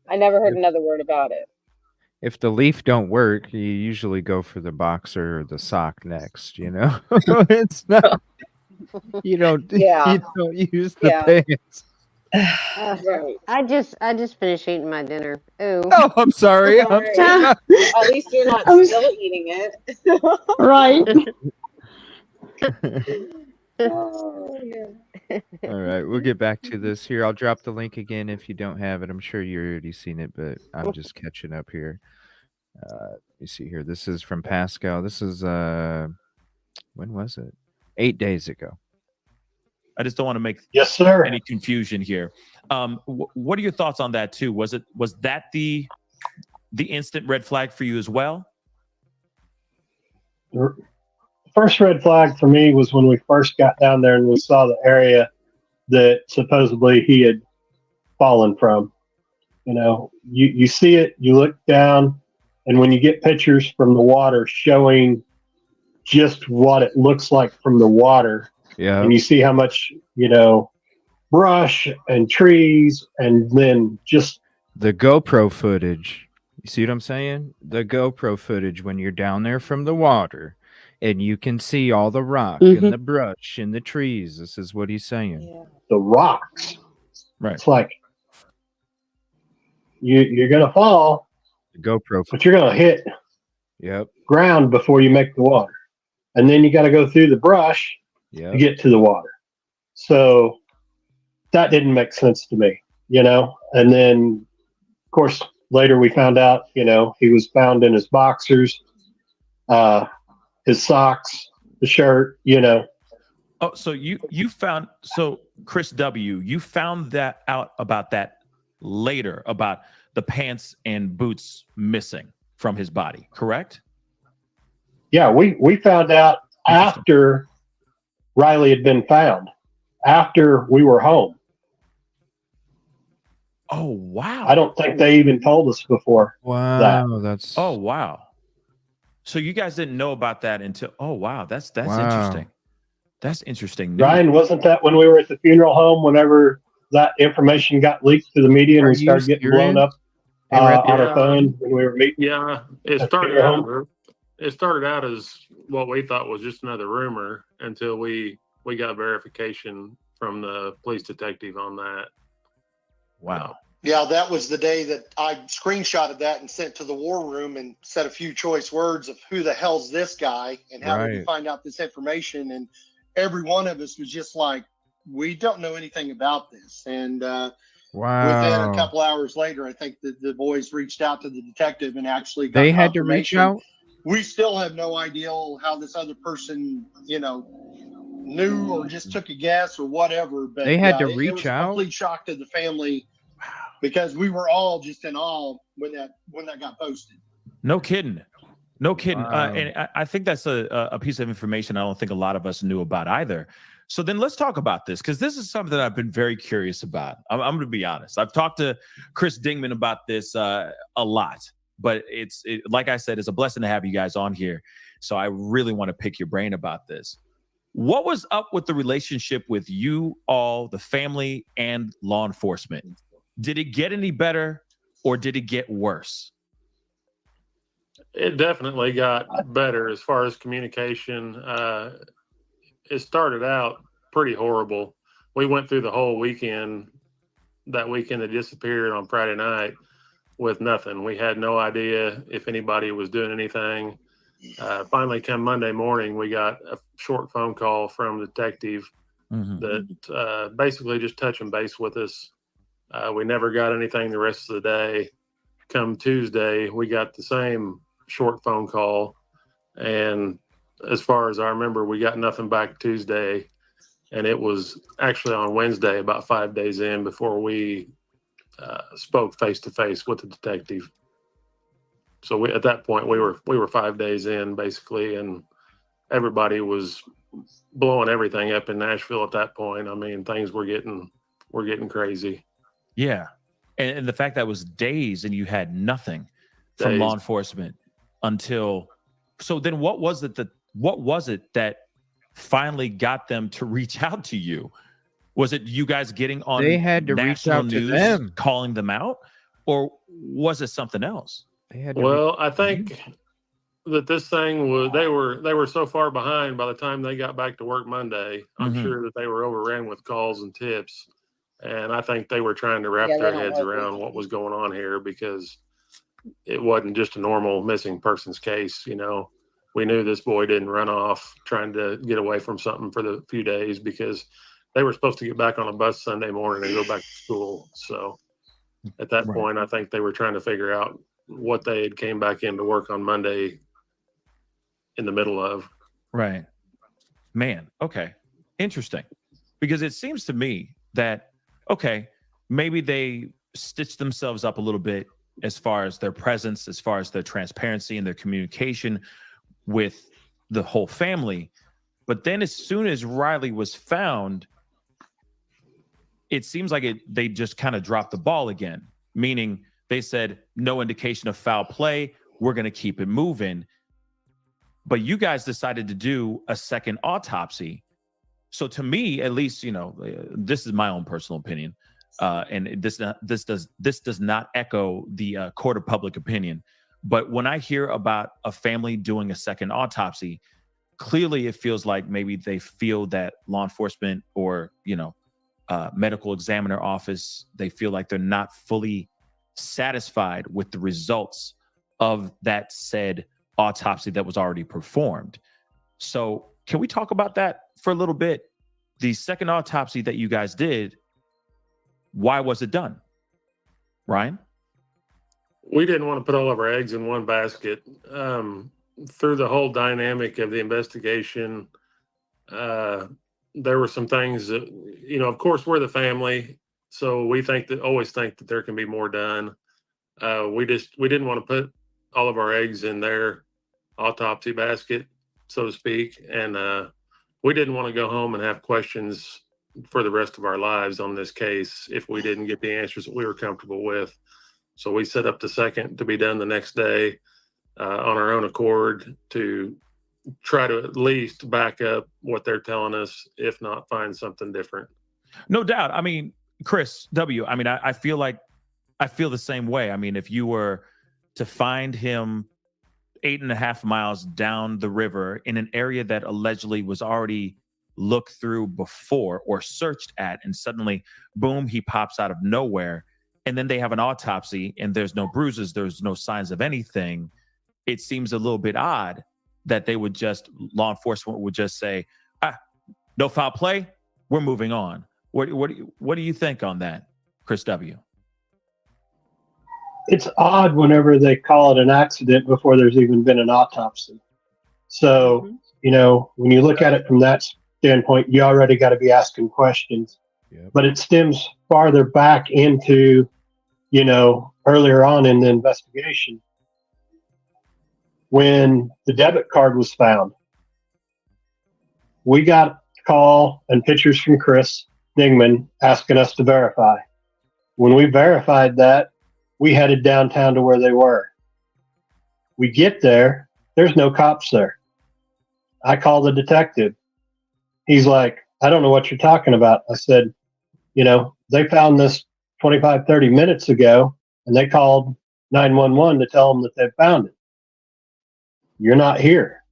I never heard if another word about it. if the leaf don't work, you usually go for the boxer or the sock next, you know? It's not you don't Yeah, you don't use the yeah, pants. right. I just finished eating my dinner. Ooh. Oh, I'm sorry. All I'm right. sorry. At least you're not I was still eating it. right. Oh, yeah. All right, we'll get back to this here. I'll drop the link again if you don't have it. I'm sure you already seen it, but I'm just catching up here. Let me see here. This is from Pascal. This is when was it? 8 days ago. I just don't want to make Yes, sir. any confusion here. What are your thoughts on that too? Was that the instant red flag for you as well? The first red flag for me was when we first got down there and we saw the area that supposedly he had fallen from. You know, you see it, you look down, and when you get pictures from the water showing just what it looks like from the water, Yeah. and you see how much, you know, brush and trees, and then just The GoPro footage. You see what I'm saying? The GoPro footage when you're down there from the water and you can see all the rock and the brush and the trees. This is what he's saying. Yeah. the rocks. Right. It's like you're gonna fall, The GoPro but you're gonna hit Yep. ground before you make the water, and then you got to go through the brush to Yep. get to the water. So that didn't make sense to me, you know. And then, of course, later we found out, you know, he was found in his boxers, his socks, the shirt, you know. Oh, so you found Chris W. You found that out about that later about the pants and boots missing from his body, correct? Yeah, we found out after Riley had been found, after we were home. Oh wow! I don't think they even told us before. Wow, that's Oh wow! So you guys didn't know about that until that's Wow. interesting. That's interesting news. Ryan, wasn't that when we were at the funeral home? Whenever that information got leaked to the media and Are we you started getting blown serious? up Hey, Red, on our phone when we were meeting? Yeah, it at started funeral out. It started out as what we thought was just another rumor until we got verification from the police detective on that. Wow. Yeah, that was the day that I screenshotted that and sent to the war room and said a few choice words of who the hell's this guy and how did he Right. find out this information. And every one of us was just like, we don't know anything about this. And within a Wow. couple hours later, I think the boys reached out to the detective and actually got They had to reach confirmation. out? We still have no idea how this other person, you know, knew or just took a guess or whatever. But They had yeah, to it reach was a out? complete shock to the family because we were all just in awe when that got posted. No kidding. No kidding. Wow. And I think that's a piece of information I don't think a lot of us knew about either. So then let's talk about this, because this is something that I've been very curious about. I'm going to be honest. I've talked to Chris Dingman about this a lot, but like I said, it's a blessing to have you guys on here. So I really want to pick your brain about this. What was up with the relationship with you all, the family, and law enforcement? Did it get any better or did it get worse? It definitely got better as far as communication. It started out pretty horrible. We went through the whole weekend, that weekend that disappeared on Friday night, with nothing. We had no idea if anybody was doing anything. Finally, come Monday morning, we got a short phone call from the detective that basically just touching base with us. We never got anything the rest of the day. Come Tuesday, we got the same short phone call. And as far as I remember, we got nothing back Tuesday. And it was actually on Wednesday, about 5 days in, before we spoke face to face with the detective. So at that point, we were 5 days in basically, and everybody was blowing everything up in Nashville at that point. I mean, things were getting crazy. Yeah. And the fact that it was days and you had nothing from Days. law enforcement until, so then what was it that finally got them to reach out to you? Was it you guys getting on They had to reach national out to news, them. calling them out, or was it something else? They had to Well, I think that this thing was, they were so far behind by the time they got back to work Monday. I'm Mhm. sure that they were overran with calls and tips. And I think they were trying to wrap Yeah, they their don't heads work around weekends. what was going on here, because it wasn't just a normal missing persons case. You know, we knew this boy didn't run off trying to get away from something for the few days, because they were supposed to get back on a bus Sunday morning and go back to school. So at that Right. point, I think they were trying to figure out what they had came back into work on Monday in the middle of. Right. Man, okay. Interesting. Because it seems to me that, okay, maybe they stitched themselves up a little bit as far as their presence, as far as their transparency and their communication with the whole family. But then as soon as Riley was found, it seems like they just kind of dropped the ball again, meaning they said no indication of foul play. We're going to keep it moving. But you guys decided to do a second autopsy. So to me, at least, you know, this is my own personal opinion, and this does not echo the court of public opinion. But when I hear about a family doing a second autopsy, clearly it feels like maybe they feel that law enforcement or, you know, medical examiner office, they feel like they're not fully satisfied with the results of that said autopsy that was already performed. So can we talk about that for a little bit? The second autopsy that you guys did, why was it done? Ryan? We didn't want to put all of our eggs in one basket. Through the whole dynamic of the investigation, there were some things that, you know, of course, we're the family, so we always think that there can be more done. We didn't want to put all of our eggs in their autopsy basket, so to speak, and we didn't want to go home and have questions for the rest of our lives on this case if we didn't get the answers that we were comfortable with. So we set up the second to be done the next day on our own accord, to try to at least back up what they're telling us, if not find something different. No doubt. I mean, Chris W., I mean, I feel the same way. I mean, if you were to find him 8.5 miles down the river in an area that allegedly was already looked through before or searched at, and suddenly, boom, he pops out of nowhere, and then they have an autopsy and there's no bruises, there's no signs of anything, it seems a little bit odd that law enforcement would just say, no foul play, we're moving on. What do you think on that, Chris W.? It's odd whenever they call it an accident before there's even been an autopsy. So, you know, when you look at it from that standpoint, you already got to be asking questions. Yep. But it stems farther back into, you know, earlier on in the investigation, when the debit card was found. We got a call and pictures from Chris Dingman asking us to verify. When we verified that, we headed downtown to where they were. We get there, there's no cops there. I call the detective. He's like, I don't know what you're talking about. I said, you know, they found this 25, 30 minutes ago, and they called 911 to tell them that they found it. You're not here.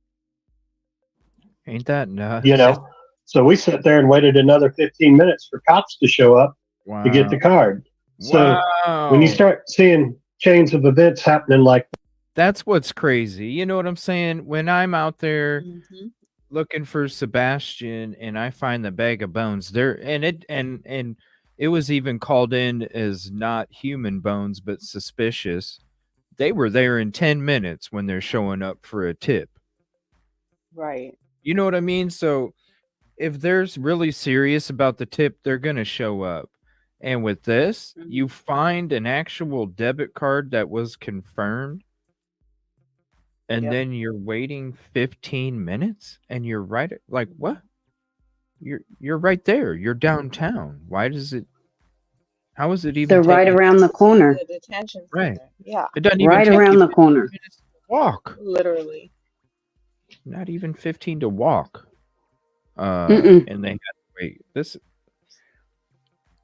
Ain't that nuts? You know, so we sat there and waited another 15 minutes for cops to show up to get the card. So when you start seeing chains of events happening like that, that's what's crazy. You know what I'm saying? When I'm out there looking for Sebastian and I find the bag of bones there, and it was even called in as not human bones but suspicious. They were there in 10 minutes when they're showing up for a tip. Right. You know what I mean? So if they're really serious about the tip, they're going to show up. And with this, you find an actual debit card that was confirmed. and Yep. then you're waiting 15 minutes and you're right like what? You're right there. You're downtown. Why does it how is it even They're right taking around the corner. The detention right? center. Yeah, It doesn't even Right take around you the 15 corner. minutes to walk. literally. Not even 15 to walk. Mm-mm. And they had to wait.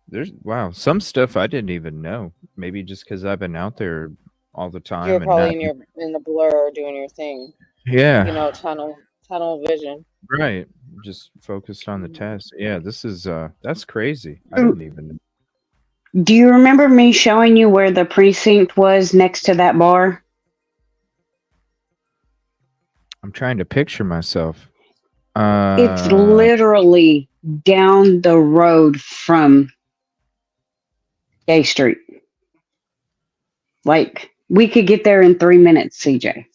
There's wow, some stuff I didn't even know. Maybe just because I've been out there all the You're time and probably not in the blur doing your thing. yeah, Tunnel vision. right. Just focused on the Mhm. test. Yeah, this is that's crazy. I Mm. didn't even Do you remember me showing you where the precinct was next to that bar? I'm trying to picture myself. It's literally down the road from Day Street. Like, we could get there in 3 minutes, CJ.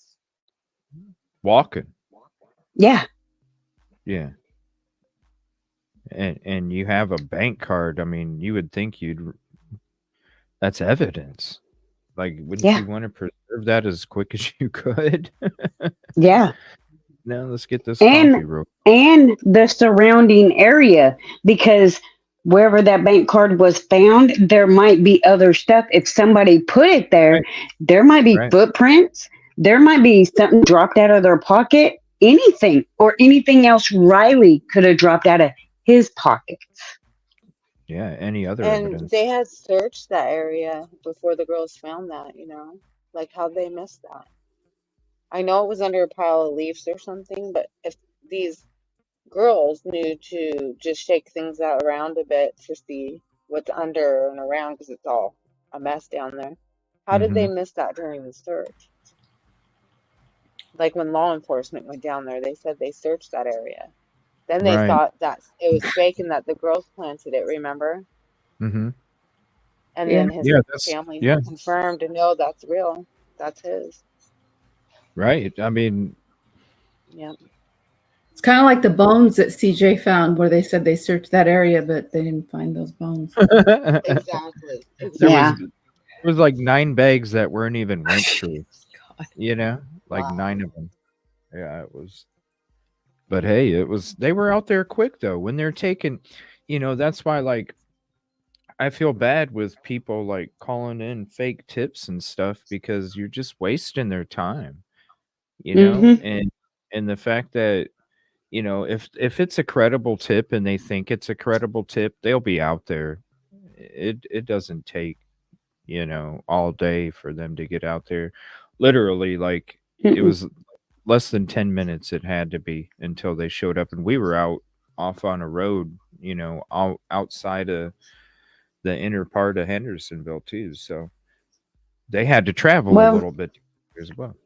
Walking. Yeah. Yeah. And you have a bank card. I mean, you would think that's evidence. Like, wouldn't Yeah. you want to preserve that as quick as you could? Yeah. Now let's get this coffee real. And the surrounding area, because wherever that bank card was found, there might be other stuff. If somebody put it there, there might be footprints. There might be something dropped out of their pocket, anything, or anything else Riley could have dropped out of his pocket. Yeah, any other And evidence. they had searched that area before the girls found that, Like, how'd they miss that? I know it was under a pile of leaves or something, but if these girls knew to just shake things out around a bit to see what's under and around, because it's all a mess down there, how did they miss that during the search? Like when law enforcement went down there, they said they searched that area. Then they Right. thought that it was fake and that the girls planted it, remember? Mm-hmm. And Yeah. then his family confirmed and no, that's real. That's his. Right. I mean, Yep. It's kind of like the bones that CJ found, where they said they searched that area, but they didn't find those bones. Exactly. There was like 9 bags that weren't even went through. God. Like 9 of them. Yeah, it was. But hey, they were out there quick though. When they're taking, that's why like I feel bad with people like calling in fake tips and stuff because you're just wasting their time. And the fact that if it's a credible tip and they think it's a credible tip, they'll be out there. It doesn't take all day for them to get out there. Literally, like it was less than 10 minutes it had to be until they showed up, and we were off on a road outside of the inner part of Hendersonville too, so they had to travel a little bit as well.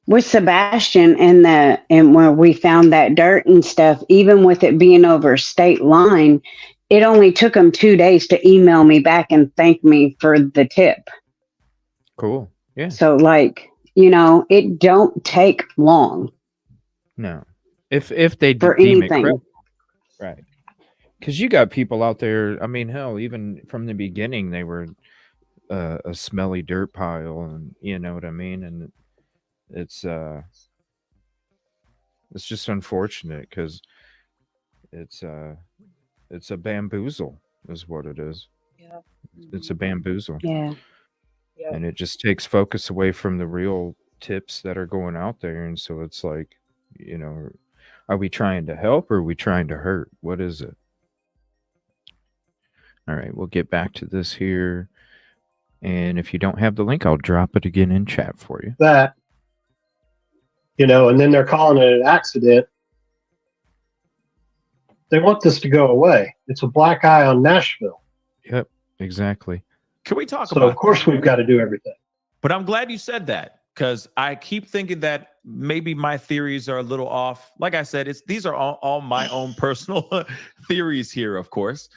With Sebastian and where we found that dirt and stuff, even with it being over state line, it only took them 2 days to email me back and thank me for the tip. Cool. Yeah. So it don't take long. No. If they for deem anything. it credible. Right. Because you got people out there, I mean, hell, even from the beginning, they were a smelly dirt pile, and you know what I mean? And it's just unfortunate because it's a bamboozle is what it is. Yeah. It's a bamboozle. Yeah. And it just takes focus away from the real tips that are going out there. And so it's like, are we trying to help or are we trying to hurt? What is it? All right, we'll get back to this here. And if you don't have the link, I'll drop it again in chat for you. That, and then they're calling it an accident. They want this to go away. It's a black eye on Nashville. Yep, exactly. Can we talk So about of course we've got to do everything. But I'm glad you said that because I keep thinking that maybe my theories are a little off. Like I said, these are all my own personal theories here, of course.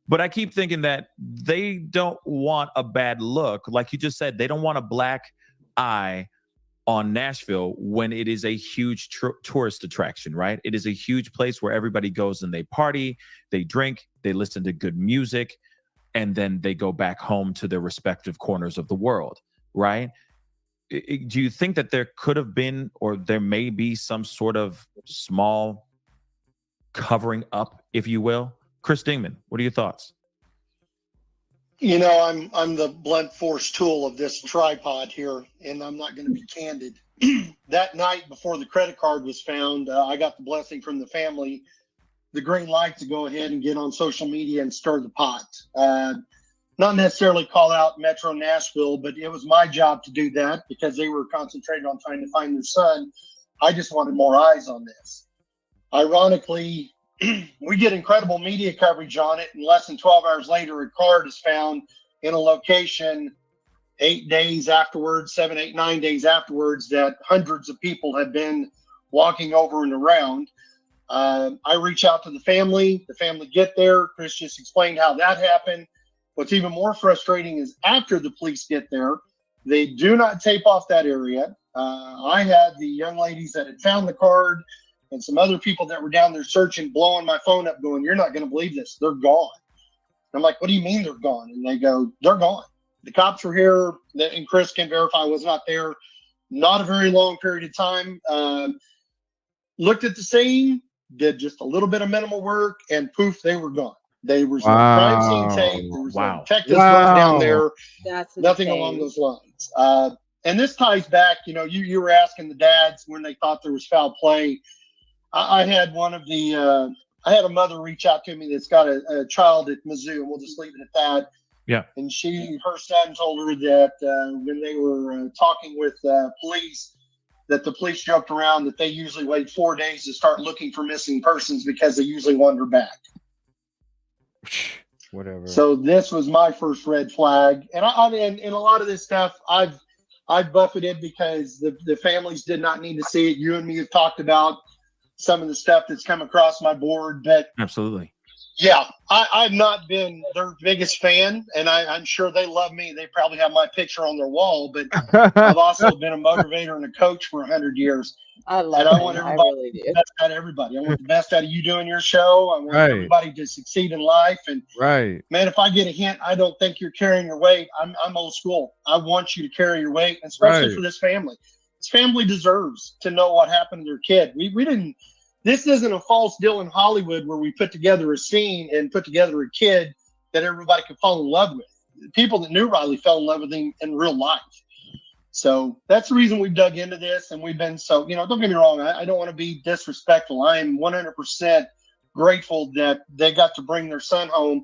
But I keep thinking that they don't want a bad look. Like you just said, they don't want a black eye on Nashville when it is a huge tourist attraction, right? It is a huge place where everybody goes and they party, they drink, they listen to good music, and then they go back home to their respective corners of the world, right? do you think that there could have been, or there may be, some sort of small covering up, if you will? Chris Dingman, what are your thoughts? You know, I'm the blunt force tool of this tripod here, and I'm not going to be candid. That night before the credit card was found, I got the blessing from the family, the green light to go ahead and get on social media and stir the pot. Not necessarily call out Metro Nashville, but it was my job to do that because they were concentrated on trying to find their son. I just wanted more eyes on this. Ironically, we get incredible media coverage on it, and less than 12 hours later, a card is found in a location 8 days afterwards, 7, 8, 9 days afterwards, that hundreds of people have been walking over and around. I reach out to the family get there. Chris just explained how that happened. What's even more frustrating is after the police get there, they do not tape off that area. I had the young ladies that had found the card and some other people that were down there searching, blowing my phone up going, "You're not going to believe this. They're gone." And I'm like, "What do you mean they're gone?" And they go, "They're gone. The cops were here," and Chris can verify I was not there. Not a very long period of time. Looked at the scene, did just a little bit of minimal work, and poof, they were gone. There was no crime scene tape. There was no detectives running down there. That's nothing insane. along those lines. And this ties back, you were asking the dads when they thought there was foul play. I had I had a mother reach out to me that's got a child at Mizzou, and we'll just leave it at that. Yeah. And her son told her that when they were talking with police, that the police joked around that they usually wait 4 days to start looking for missing persons because they usually wander back. Whatever. So this was my first red flag, and and a lot of this stuff I've buffeted because the families did not need to see it. You and me have talked about some of the stuff that's come across my board, but Absolutely. yeah, I've not been their biggest fan, and I'm sure they love me. They probably have my picture on their wall, but I've also been a motivator and a coach for 100 years. I love and I him. want I everybody really do. the best out of everybody. I want the best out of you doing your show. I want everybody to succeed in life. And man, if I get a hint, I don't think you're carrying your weight. I'm old school. I want you to carry your weight, especially for this family. This family deserves to know what happened to their kid. We didn't. This isn't a false deal in Hollywood where we put together a scene and put together a kid that everybody could fall in love with. People that knew Riley fell in love with him in real life. So that's the reason we've dug into this, and we've been don't get me wrong. I don't want to be disrespectful. I am 100% grateful that they got to bring their son home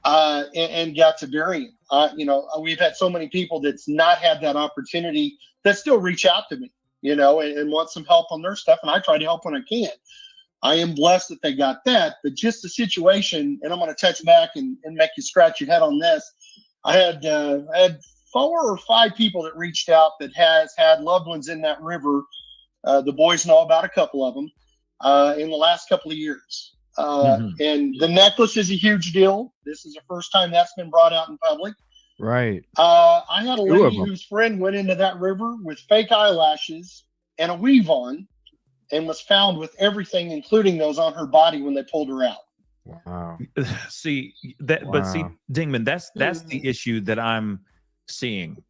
and got to bury him. We've had so many people that's not had that opportunity that still reach out to me, and want some help on their stuff, and I try to help when I can. I am blessed that they got that, but just the situation, and I'm going to touch back and make you scratch your head on this. I had 4 or 5 people that reached out that has had loved ones in that river. The boys know about a couple of them in the last couple of years. And the necklace is a huge deal. This is the first time that's been brought out in public. Right. I had a lady whose friend went into that river with fake eyelashes and a weave on and was found with everything, including those on her body when they pulled her out. Wow. See that, but see, Dingman, that's the issue that I'm seeing,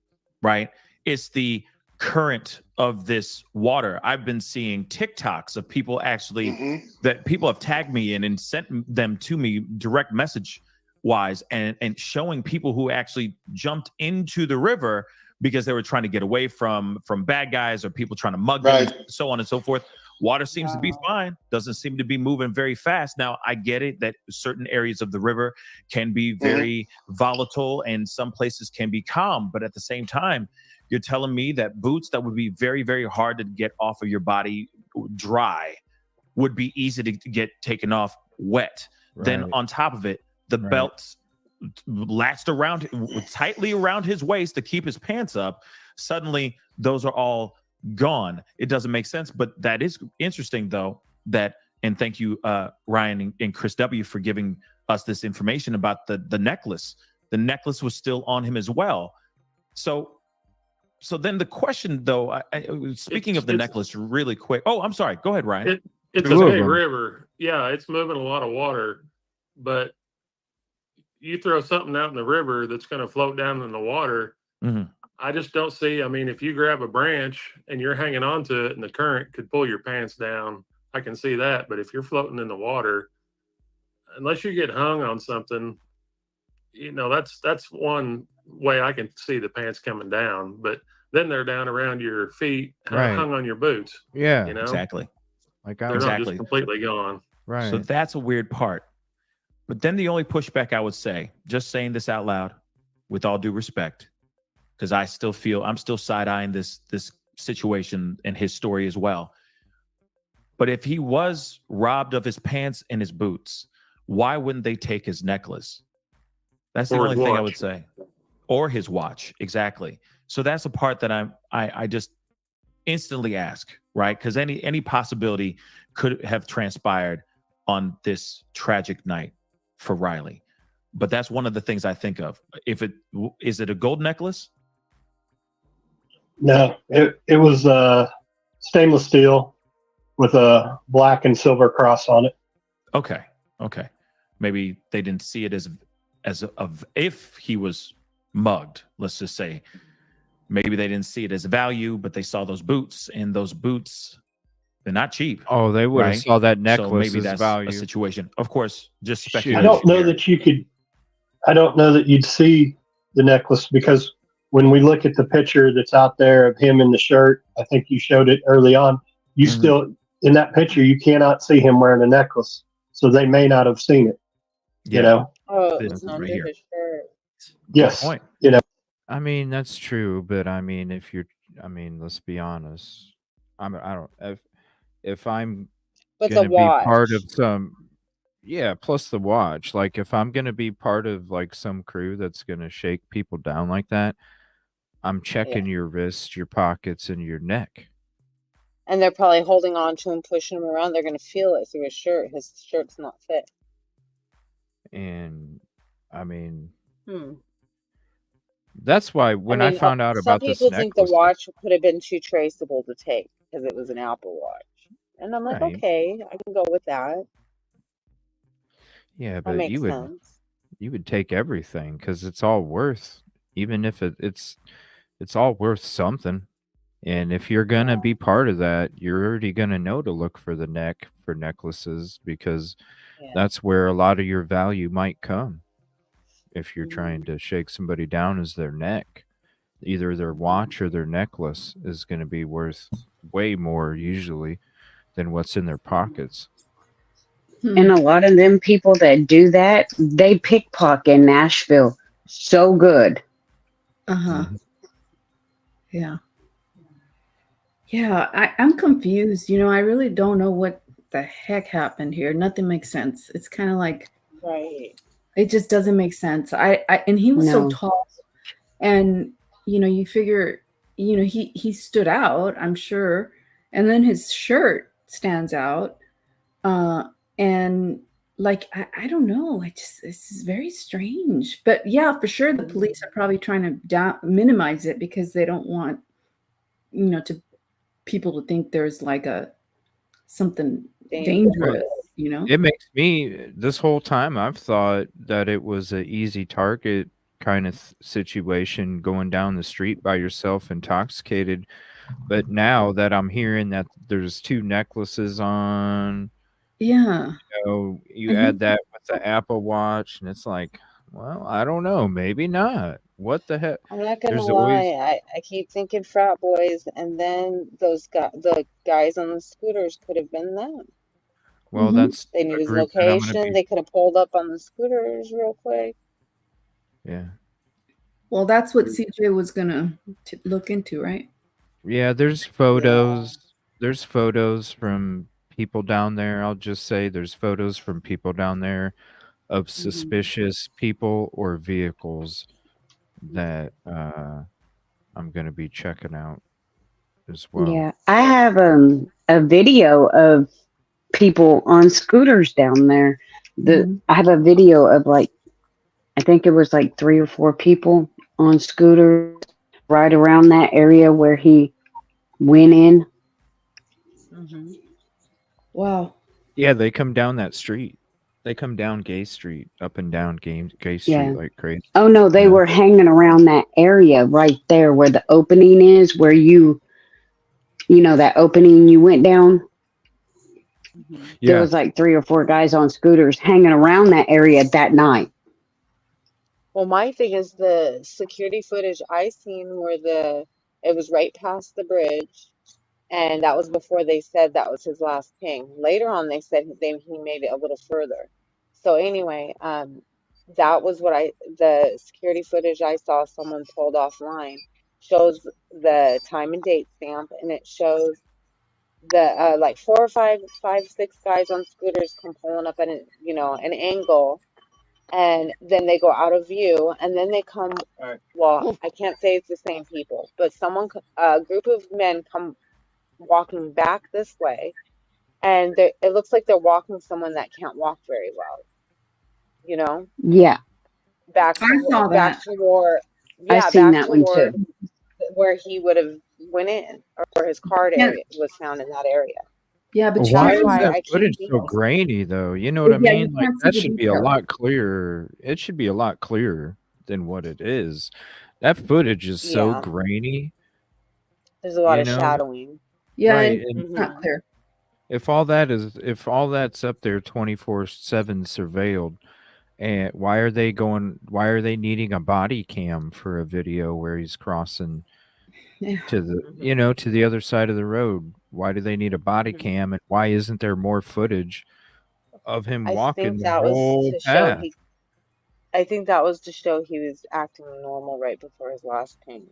right? It's the current of this water. I've been seeing TikToks of people actually that people have tagged me in and sent them to me direct message wise, and showing people who actually jumped into the river because they were trying to get away from bad guys or people trying to mug them, so on and so forth. Water seems to be fine, doesn't seem to be moving very fast. Now, I get it that certain areas of the river can be very volatile and some places can be calm, but at the same time, you're telling me that boots that would be very, very hard to get off of your body dry would be easy to get taken off wet. Then on top of it, the belts latched around tightly around his waist to keep his pants up. Suddenly, those are all gone. It doesn't make sense, but that is interesting, though. And thank you, Ryan and Chris W, for giving us this information about the necklace. The necklace was still on him as well. So then the question, though, speaking of the necklace, really quick. Oh, I'm sorry. Go ahead, Ryan. It's a big river. Yeah, it's moving a lot of water, but you throw something out in the river that's going to float down in the water. I just don't see. I mean, if you grab a branch and you're hanging on to it and the current could pull your pants down, I can see that. But if you're floating in the water, unless you get hung on something, that's one way I can see the pants coming down. But then they're down around your feet, Right. hung on your boots. Yeah. Exactly. Like they're not just completely gone. Right. So that's a weird part. But then the only pushback I would say, just saying this out loud, with all due respect, because I still feel I'm still side-eyeing this situation and his story as well. But if he was robbed of his pants and his boots, why wouldn't they take his necklace? That's the only thing I would say. Or his watch, exactly. So that's the part that I just instantly ask, right? Because any possibility could have transpired on this tragic night for Riley. But that's one of the things I think of. Is it a gold necklace? No, it was stainless steel with a black and silver cross on it. Okay. Maybe they didn't see it as if he was mugged, let's just say. Maybe they didn't see it as value, but they saw those boots, and those boots, they're not cheap. Oh, they would have saw that necklace so maybe as that's value. a situation. Of course, just speculation. I don't know that you could. I don't know that you'd see the necklace, because when we look at the picture that's out there of him in the shirt, I think you showed it early on. You still, in that picture, you cannot see him wearing a necklace, so they may not have seen it. Yeah. You know. Oh, This it's is under right here. his shirt. Yes. Good point. You know. I mean, that's true, but I mean, let's be honest. If I'm But gonna the be part watch. of some, yeah, plus the watch. Like, if I'm gonna be part of like some crew that's gonna shake people down like that, I'm checking your wrists, your pockets, and your neck. And they're probably holding on to him, pushing him around. They're going to feel it through his shirt. His shirt's not fit. And I mean, Hmm. that's why when I found out some about this people think the necklace, watch could have been too traceable to take because it was an Apple Watch. And I'm like, right? okay, I can go with that. Yeah, That but makes sense. you would take everything because it's all worth, even if it's all worth something. And if you're gonna be part of that, you're already gonna know to look for the neck for necklaces, because that's where a lot of your value might come. If you're trying to shake somebody down, is their neck. Either their watch or their necklace is going to be worth way more usually than what's in their pockets. And a lot of them people that do that, they pickpocket in Nashville so good. Uh-huh. Yeah. Yeah, I'm confused. I really don't know what the heck happened here. Nothing makes sense. It's kind of like, right. It just doesn't make sense. And he was so No. tall, and you figure, he stood out, I'm sure, and then his shirt stands out, and like I don't know, this is very strange. But yeah, for sure, the police are probably trying to minimize it because they don't want to people to think there's like something dangerous. It makes me, this whole time I've thought that it was an easy target kind of situation, going down the street by yourself intoxicated. But now that I'm hearing that there's 2 necklaces on, Yeah. you add that with the Apple Watch, and it's like, well, I don't know, maybe not. What the heck? I'm not gonna There's lie, always, I keep thinking frat boys, and then the guys on the scooters could have been them. well, that's They knew a his group that I'm gonna location. be, They could have pulled up on the scooters real quick. yeah. Well, that's what CJ was gonna look into, right? Yeah, there's photos. There's photos from people down there. I'll just say there's photos from people down there of suspicious people or vehicles that I'm going to be checking out as well. Yeah, I have a video of people on scooters down there. I have a video of I think it was 3 or 4 people on scooters right around that area where he went in. Wow. Yeah, they come down that street. They come down Gay Street, up and down Gay Street Yeah. like crazy. Oh no, they were hanging around that area right there where the opening is, where you know, that opening you went down. There was like 3 or 4 guys on scooters hanging around that area that night. Well, my thing is the security footage I seen where it was right past the bridge, and that was before they said that was his last ping. Later on, they said he made it a little further. So anyway, that was the security footage I saw someone pulled offline shows the time and date stamp, and it shows the like 4 or 5, 6 guys on scooters come pulling up at an angle, and then they go out of view, and then they come. Well, I can't say it's the same people, but a group of men come walking back this way, and it looks like they're walking someone that can't walk very well. You know? Yeah. Back toward where he would have went in, or his card area was found in that area. Yeah, but why is that footage so grainy, though? You know what I mean? Like, that should be a lot clearer. It should be a lot clearer than what it is. That footage is so grainy. There's a lot of shadowing. Yeah, right. it's not clear. If all that's up there 24/7 surveilled, and why are they needing a body cam for a video where he's crossing to the other side of the road? Why do they need a body cam, and why isn't there more footage of him walking the whole path? I think that was to show he was acting normal right before his last ping,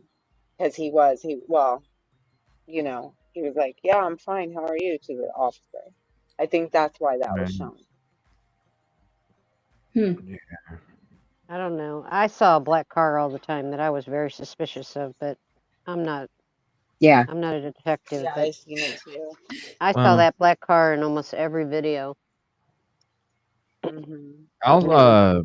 because he was like, yeah, I'm fine, how are you, to the officer. I think that's why that was shown. I don't know. I saw a black car all the time that I was very suspicious of, but I'm not. Yeah. I'm not a detective. Yeah, but I've seen it too. I saw that black car in almost every video. I'll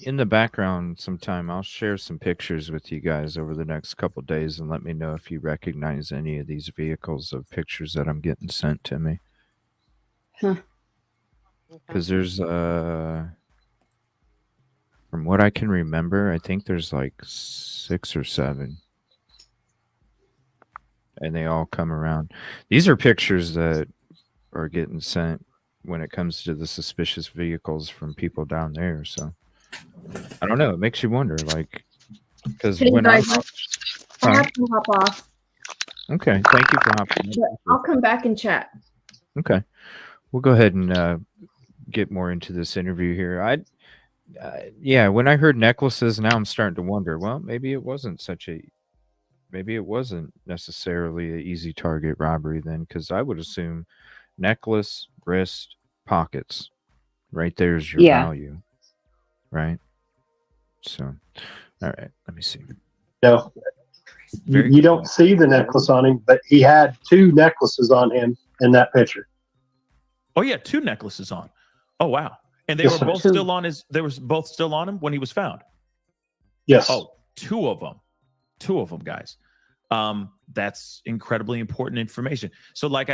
in the background sometime I'll share some pictures with you guys over the next couple of days, and let me know if you recognize any of these vehicles of pictures that I'm getting sent to me. Because there's from what I can remember, I think there's like 6 or 7. And they all come around. These are pictures that are getting sent when it comes to the suspicious vehicles from people down there. So I don't know. It makes you wonder, like, because when I have to hop off. Okay, thank you for hopping. I'll come back and chat. Okay, we'll go ahead and get more into this interview here. Yeah, when I heard necklaces, now I'm starting to wonder. Well, maybe it wasn't necessarily an easy target robbery then, because I would assume necklace, wrist, pockets, right there's your value, right? So, all right, let me see. No, you don't see the necklace on him, but he had 2 necklaces on him in that picture. Oh yeah, 2 necklaces on. Oh wow, and they were both still on his. They were both still on him when he was found. Yes. Oh, 2 of them. 2 of them, guys. That's incredibly important information. So like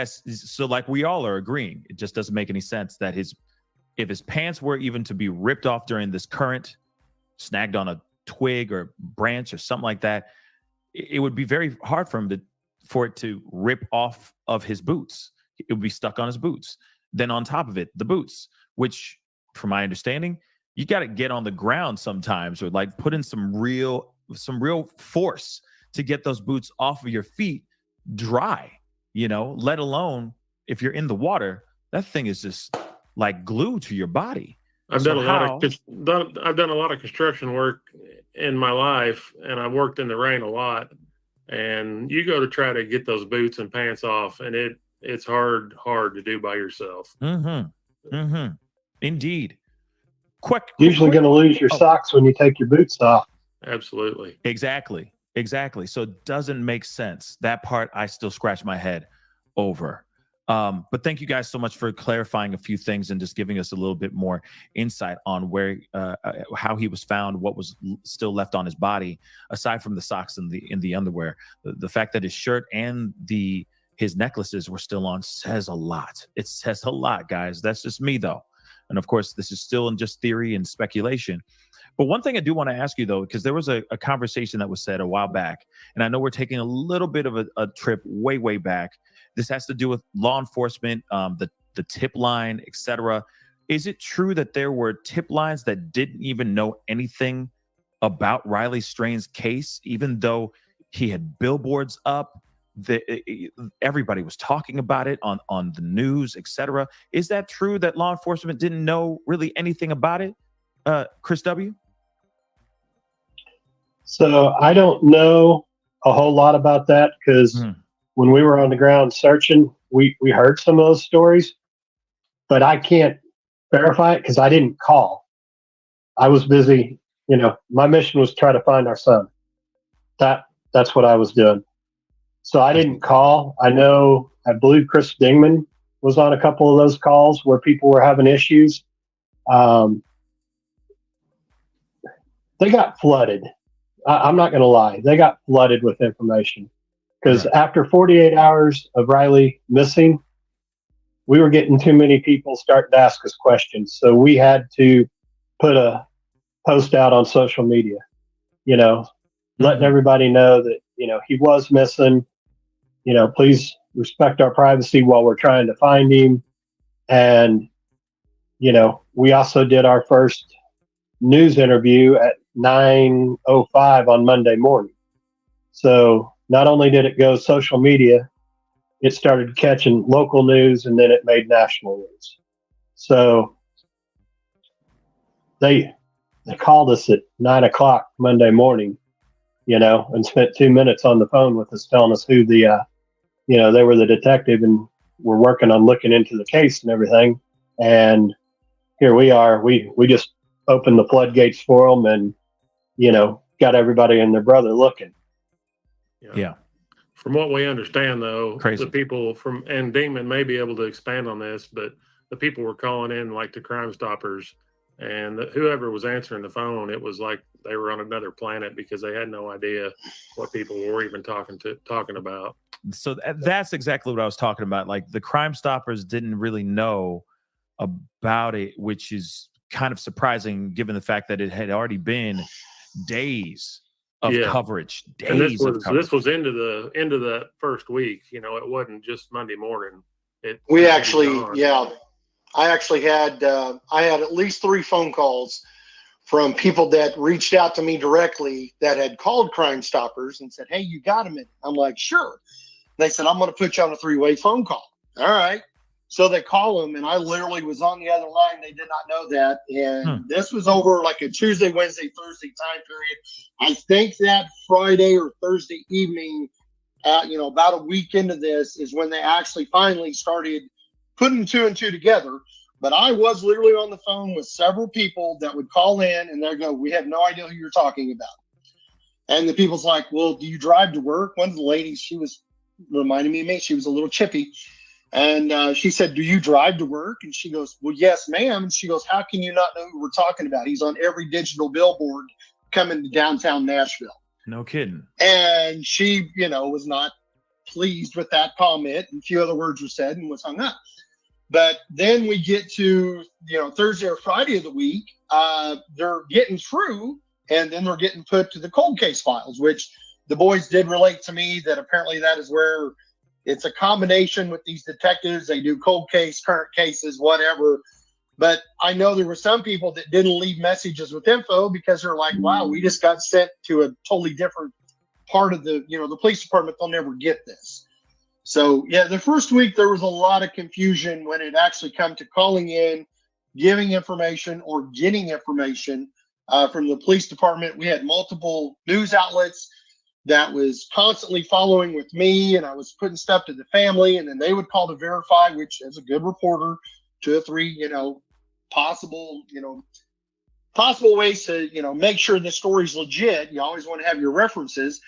we all are agreeing, it just doesn't make any sense that if his pants were even to be ripped off during this current, snagged on a twig or branch or something like that, it would be very hard for it to rip off of his boots. It would be stuck on his boots. Then on top of it, the boots, which from my understanding, you got to get on the ground sometimes, or like put in some real force to get those boots off of your feet dry, let alone if you're in the water, that thing is just like glue to your body. I've done a lot of construction work in my life, and I've worked in the rain a lot, and you go to try to get those boots and pants off, and it's hard to do by yourself. Indeed. Usually going to lose your socks when you take your boots off. Absolutely. Exactly. So it doesn't make sense. That part I still scratch my head over. But thank you guys so much for clarifying a few things and just giving us a little bit more insight on how he was found, what was still left on his body, aside from the socks and the underwear. The fact that his shirt and the his necklaces were still on says a lot. It says a lot, guys. That's just me, though. And of course, this is still in just theory and speculation. But one thing I do want to ask you, though, because there was a conversation that was said a while back, and I know we're taking a little bit of a trip way, way back. This has to do with law enforcement, the tip line, etc. Is it true that there were tip lines that didn't even know anything about Riley Strain's case, even though he had billboards up? Everybody was talking about it on the news, etc. Is that true that law enforcement didn't know really anything about it? Chris W.? So I don't know a whole lot about that because when we were on the ground searching, we heard some of those stories, but I can't verify it because I didn't call. I was busy. My mission was to try to find our son. That's what I was doing. So I didn't call. I believe Chris Dingman was on a couple of those calls where people were having issues. They got flooded. I'm not going to lie. They got flooded with information because after 48 hours of Riley missing, we were getting too many people starting to ask us questions. So we had to put a post out on social media, letting everybody know that, he was missing, please respect our privacy while we're trying to find him. And, we also did our first news interview at 9:05 on Monday morning. So not only did it go social media, it started catching local news and then it made national news. So they called us at 9:00 Monday morning, and spent 2 minutes on the phone with us telling us who they were the detective and were working on looking into the case and everything. And here we are. We just opened the floodgates for them and, got everybody and their brother looking. Yeah. From what we understand, though, Crazy. the people and Demon may be able to expand on this, but the people were calling in like the Crime Stoppers, and whoever was answering the phone, it was like they were on another planet because they had no idea what people were even talking about. So that's exactly what I was talking about. Like the Crime Stoppers didn't really know about it, which is kind of surprising given the fact that it had already been days of coverage. And this was into that first week. It wasn't just Monday morning. I actually had I had at least 3 phone calls from people that reached out to me directly that had called Crime Stoppers and said, "Hey, you got a minute?" I'm like, "Sure." They said, "I'm going to put you on a 3-way phone call." All right. So they call them, and I literally was on the other line. They did not know that. And this was over like a Tuesday, Wednesday, Thursday time period. I think that Friday or Thursday evening, about a week into this is when they actually finally started putting 2 and 2 together. But I was literally on the phone with several people that would call in and they'd go, "We have no idea who you're talking about." And the people's like, "Well, do you drive to work?" One of the ladies, she was reminding me of me. She was a little chippy. And she said, "Do you drive to work?" And she goes, "Well, yes, ma'am." And she goes, "How can you not know who we're talking about? He's on every digital billboard coming to downtown Nashville." No kidding. And she, was not pleased with that comment. And a few other words were said and was hung up. But then we get to, Thursday or Friday of the week, they're getting through and then they're getting put to the cold case files, which the boys did relate to me that apparently that is where it's a combination with these detectives. They do cold case, current cases, whatever. But I know there were some people that didn't leave messages with info because they're like, "Wow, we just got sent to a totally different part of the police department. They'll never get this." So yeah, the first week there was a lot of confusion when it actually come to calling in, giving information or getting information from the police department. We had multiple news outlets that was constantly following with me, and I was putting stuff to the family, and then they would call to verify, which as a good reporter, 2 or 3, possible ways to, make sure the story's legit. You always want to have your references.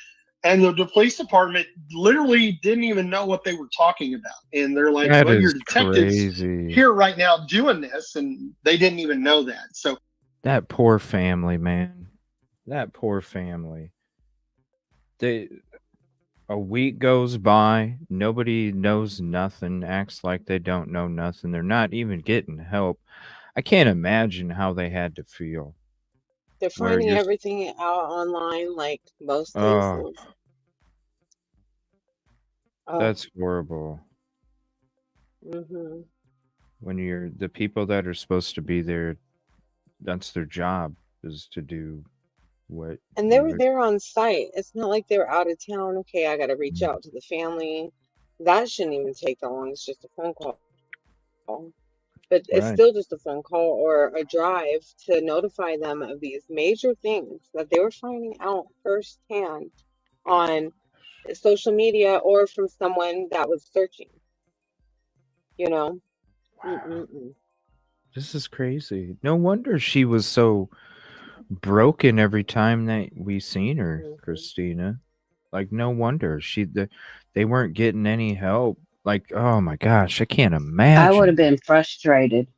And the police department literally didn't even know what they were talking about. And they're like, "Well, your detectives here right now doing this," and they didn't even know that. So that poor family, man. That poor family. A week goes by, nobody knows nothing, acts like they don't know nothing. They're not even getting help. I can't imagine how they had to feel. They're Where finding you're, everything out online, like most oh, cases. Oh, that's horrible. hmm When you're the people that are supposed to be there, that's their job is to do what And they were you. there on site. It's not like they were out of town. Okay, I got to reach out to the family. That shouldn't even take that long. It's just a phone call. But it's Right. still just a phone call or a drive to notify them of these major things that they were finding out firsthand on social media or from someone that was searching, you know? Mm-mm-mm. This is crazy. No wonder she was so broken every time that we seen her, Mm-hmm. Christina. Like no wonder they weren't getting any help. Like, oh my gosh, I can't I would have imagine. been frustrated.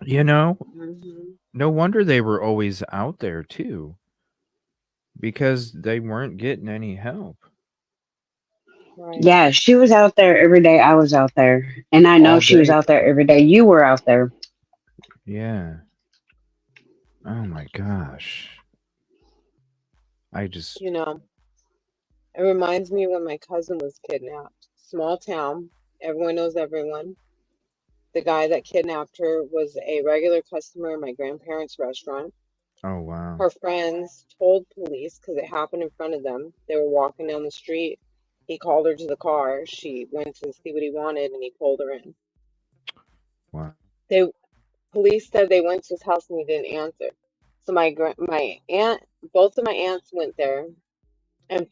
You know, Mm-hmm. no wonder they were always out there too, because they weren't getting any help Right. Yeah, she was out there every day. I was out there. And I know all she was day. out there every day. You were out there. Yeah. Oh my gosh. I just You know, it reminds me when my cousin was kidnapped. Small town, everyone knows everyone. The guy that kidnapped her was a regular customer in my grandparents' restaurant. oh wow. Her friends told police because it happened in front of them. They were walking down the street. He called her to the car. She went to see what he wanted and he pulled her in. Wow. They Police said they went to his house and he didn't answer. So my aunt, both of my aunts went there and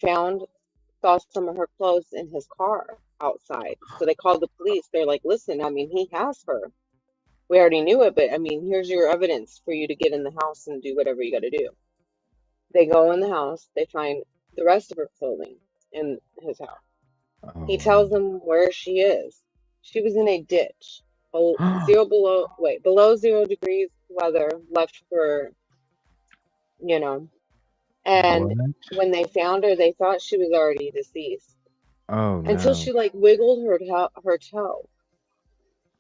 saw some of her clothes in his car outside. So they called the police. They're like, listen, I mean, he has her. We already knew it, but I mean, here's your evidence for you to get in the house and do whatever you got to do. They go in the house, they find the rest of her clothing in his house. He Oh tells them where she is. She was in a ditch, wow. below 0 degrees weather, left for, you know, and What? when they found her, they thought she was already deceased Oh until no. she like wiggled her toe.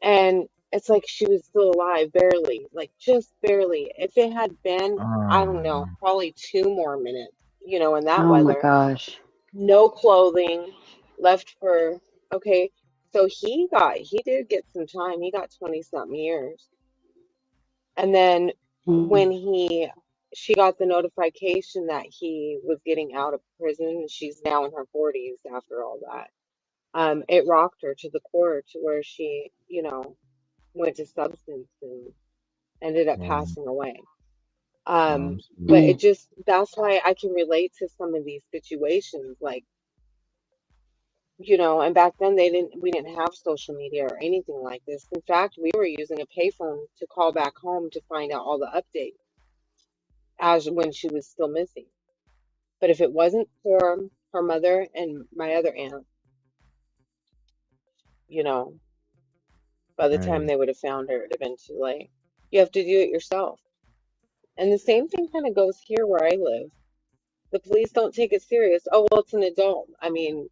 And it's like she was still alive, barely, like just barely. If it had been, I don't know, Oh. probably 2 more minutes, in that Oh my weather, gosh. no clothing, left for, okay. So he did get some time. He got 20 something years. And then when Mm. she got the notification that he was getting out of prison, she's now in her 40s after all that. It rocked her to the core to where she, went to substance and ended up Wow. passing away. Oh, I'm But Mm. that's why I can relate to some of these situations, like, and back then we didn't have social media or anything like this. In fact, we were using a payphone to call back home to find out all the updates as when she was still missing. But if it wasn't for her mother and my other aunt, you know, by the time right. they would have found her, it would have been too late. You have to do it yourself. And the same thing kind of goes here where I live. The police don't take it serious. Oh, well, it's an adult. I mean,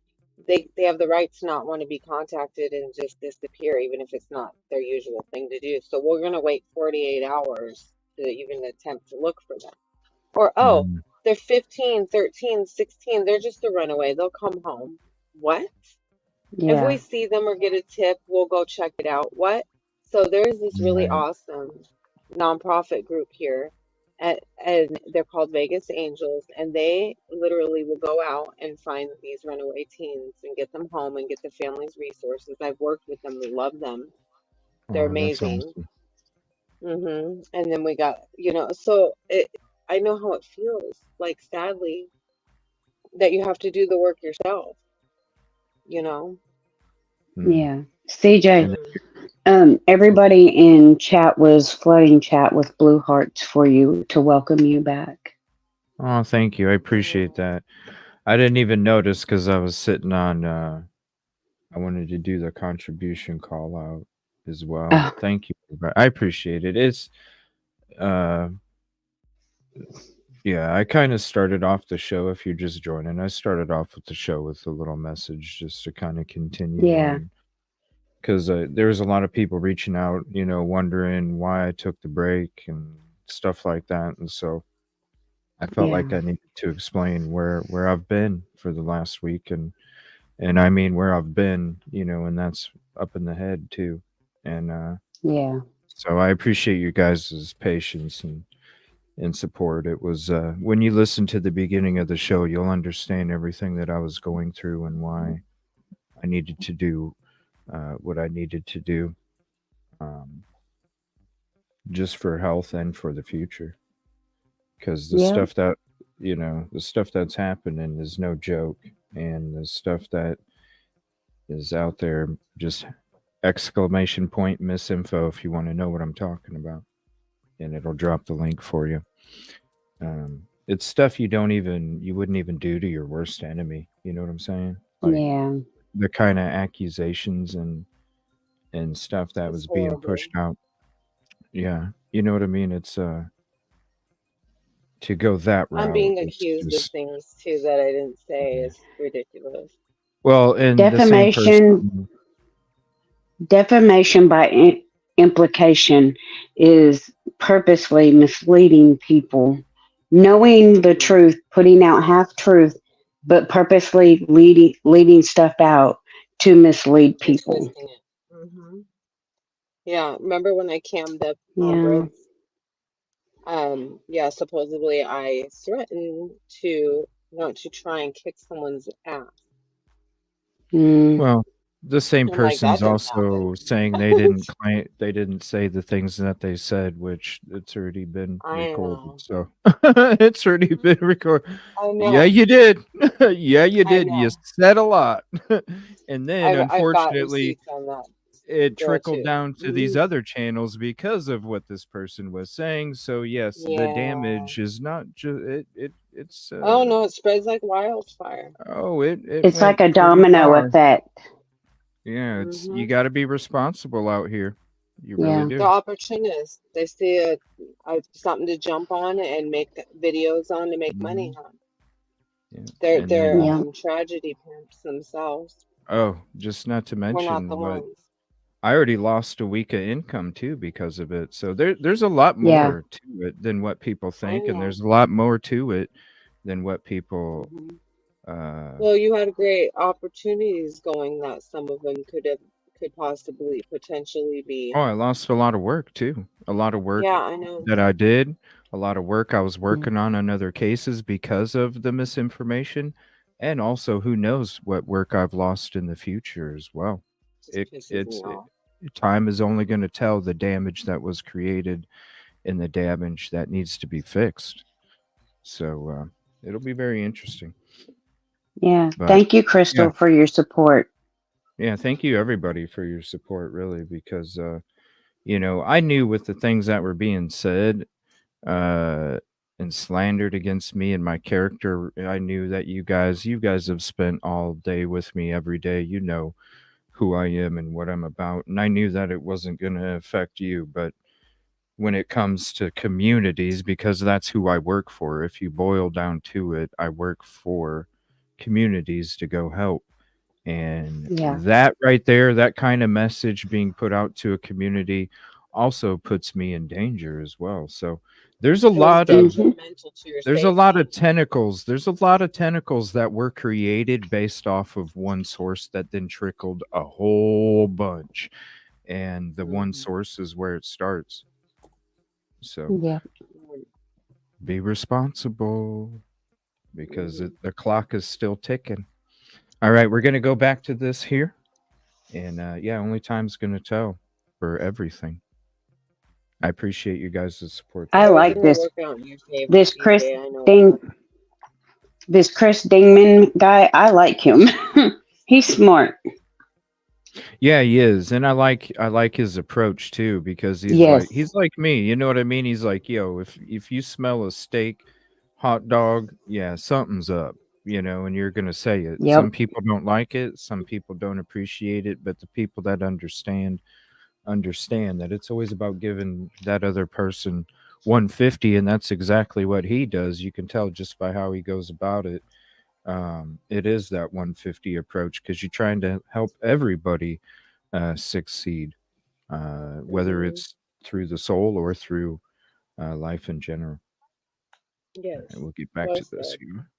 they have the right to not want to be contacted and just disappear, even if it's not their usual thing to do. So we're going to wait 48 hours to even attempt to look for them. Or, oh, Mm, they're 15, 13, 16. They're just a runaway. They'll come home. What? If we Yeah. see them or get a tip, we'll go check it out. What? So there's this really right. awesome nonprofit group here, and they're called Vegas Angels, and they literally will go out and find these runaway teens and get them home and get the families resources. I've worked with them. We love them. They're Oh, that's amazing. awesome. And then we got, so I know how it feels, like sadly, that you have to do the work yourself, you know? Mm. Yeah. CJ, And Mm. everybody in chat was flooding chat with blue hearts for you to welcome you back. oh, thank you. I appreciate Oh, that. I didn't even notice because I was sitting on. I wanted to do the contribution call out as well. Thank you. I appreciate it. It's uh Yeah, I kind of started off the show. If you're just joining, I started off with the show with a little message just to kind of continue Yeah. on. Because there's a lot of people reaching out, wondering why I took the break and stuff like that. And so I felt like Yeah. I needed to explain where I've been for the last week, and I mean where I've been, and that's up in the head too. And Yeah. so I appreciate you guys' patience and support. It was when you listen to the beginning of the show, you'll understand everything that I was going through and why I needed to do what I needed to do, um, just for health and for the future. Because Yep. the stuff that's happening is no joke, and the stuff that is out there, just exclamation point misinfo if you want to know what I'm talking about, and it'll drop the link for you. It's stuff you wouldn't even do to your worst enemy. You know what I'm saying? Like Yeah. the kind of accusations and stuff that It's was being horrible. pushed out. Yeah, you know what I mean. It's to go that I'm route. being It's accused of just things too that I didn't say. It's ridiculous. well, and the same Defamation. person. Defamation by implication is purposely misleading people, knowing the truth, putting out half truth, but purposely leading stuff out to mislead And people. twisting it. Yeah, remember when I cammed up Yeah. Brits? Yeah, supposedly I threatened to want to try and kick someone's ass. Mm. Well, the same I'm like, that person's didn't happen. also saying they didn't say the things that they said, which it's already been I recorded. know. So it's already been recorded. I Yeah, know. you did. Yeah, you I did. You know. said a lot. And then I've got unfortunately receipts on that it girl trickled too. down to these other channels because of what this person was saying. So yes, the Yeah. damage is not just it's Oh no, it spreads like wildfire. it It's like went a pretty domino far. effect. Yeah, you got to be responsible out here. You really Yeah. The do. opportunists, they see something to jump on and make videos on to make money Mhm. on. Yeah. They're And then Yeah. tragedy pimps themselves. just not to We're not the mention, but ones. I already lost a week of income too because of it. So there's a lot Yeah. more to it than what people I think, and know. there's a lot more to it than what people Well, you had great opportunities going that some of them could possibly potentially be. Oh, I lost a lot of work too. A lot of work Yeah, I know. that I did, a lot of work I was working on other cases because of the misinformation, and also who knows what work I've lost in the future as well. Just pisses me off. Time is only going to tell the damage that was created and the damage that needs to be fixed. So it'll be very interesting. Yeah. But Thank you, Crystal, yeah, for your support. yeah, thank you everybody for your support, really, because I knew with the things that were being said uh and slandered against me and my character, I knew that you guys have spent all day with me every day. You know who I am and what I'm about, and I knew that it wasn't going to affect you. But when it comes to communities, because that's who I work for, if you boil down to it, I work for communities to go help. And Yeah. that right there, that kind of message being put out to a community also puts me in danger as well. So there's a It was lot of detrimental to your there's a lot of safety. tentacles. There's a lot of tentacles that were created based off of one source that then trickled a whole bunch. And the one source is where it starts. So Yeah. be responsible because the clock is still ticking. All right, we're going to go back to this here. And yeah, only time's going to tell for everything. I appreciate you guys' support. I like Everything will this. work out in your favor, This Chris DJ. I know Ding. that. This Chris Dingman guy. I like him. He's smart. Yeah, he is. And I like his approach too, because Yes. he's like me. You know what I mean? He's like, yo, if you smell a steak, hot dog, yeah, something's up, and you're gonna say it. Yep. Some people don't like it, some people don't appreciate it, but the people that understand that it's always about giving that other person 150, and that's exactly what he does. You can tell just by how he goes about it. It is that 150 approach because you're trying to help everybody succeed, whether it's through the soul or through life in general. Yes. And we'll get back Well to this said. here.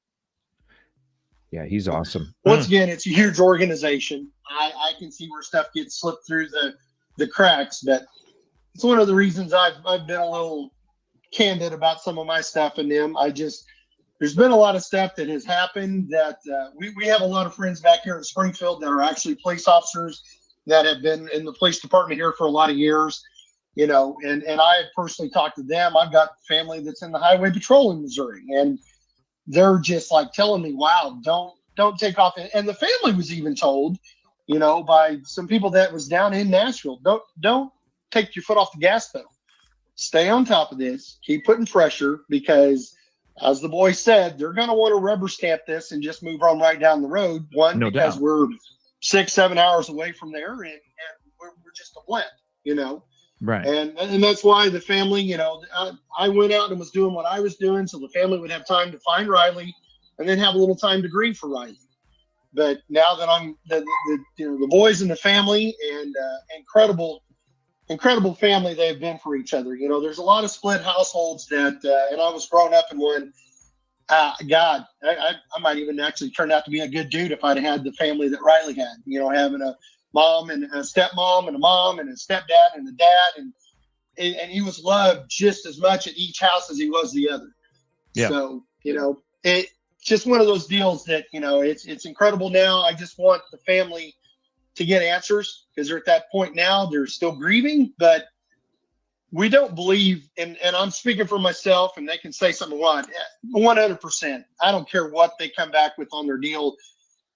Yeah, he's awesome. Once again, it's a huge organization. I can see where stuff gets slipped through the cracks, but it's one of the reasons I've been a little candid about some of my stuff and them. There's been a lot of stuff that has happened that we have a lot of friends back here in Springfield that are actually police officers that have been in the police department here for a lot of years, and I have personally talked to them. I've got family that's in the highway patrol in Missouri, and they're just like telling me, wow, don't take off. And the family was even told, by some people that was down in Nashville, don't take your foot off the gas pedal. Stay on top of this. Keep putting pressure because, as the boy said, they're going to want to rubber stamp this and just move on right down the road. One, No because doubt. we're 6-7 hours away from there, and we're just a blend, Right. And that's why the family, I went out and was doing what I was doing so the family would have time to find Riley and then have a little time to grieve for Riley. But now that I'm the boys in the family and incredible family they've been for each other. There's a lot of split households that, and I was growing up in one. God, I might even actually turn out to be a good dude if I'd had the family that Riley had. Having a mom and a stepmom and a mom and a stepdad and a dad, and he was loved just as much at each house as he was the other. Yeah. So it's just one of those deals that it's incredible. Now I just want the family to get answers because they're at that point now. They're still grieving, but we don't believe, and I'm speaking for myself, and they can say something wrong. 100%. I don't care what they come back with on their deal.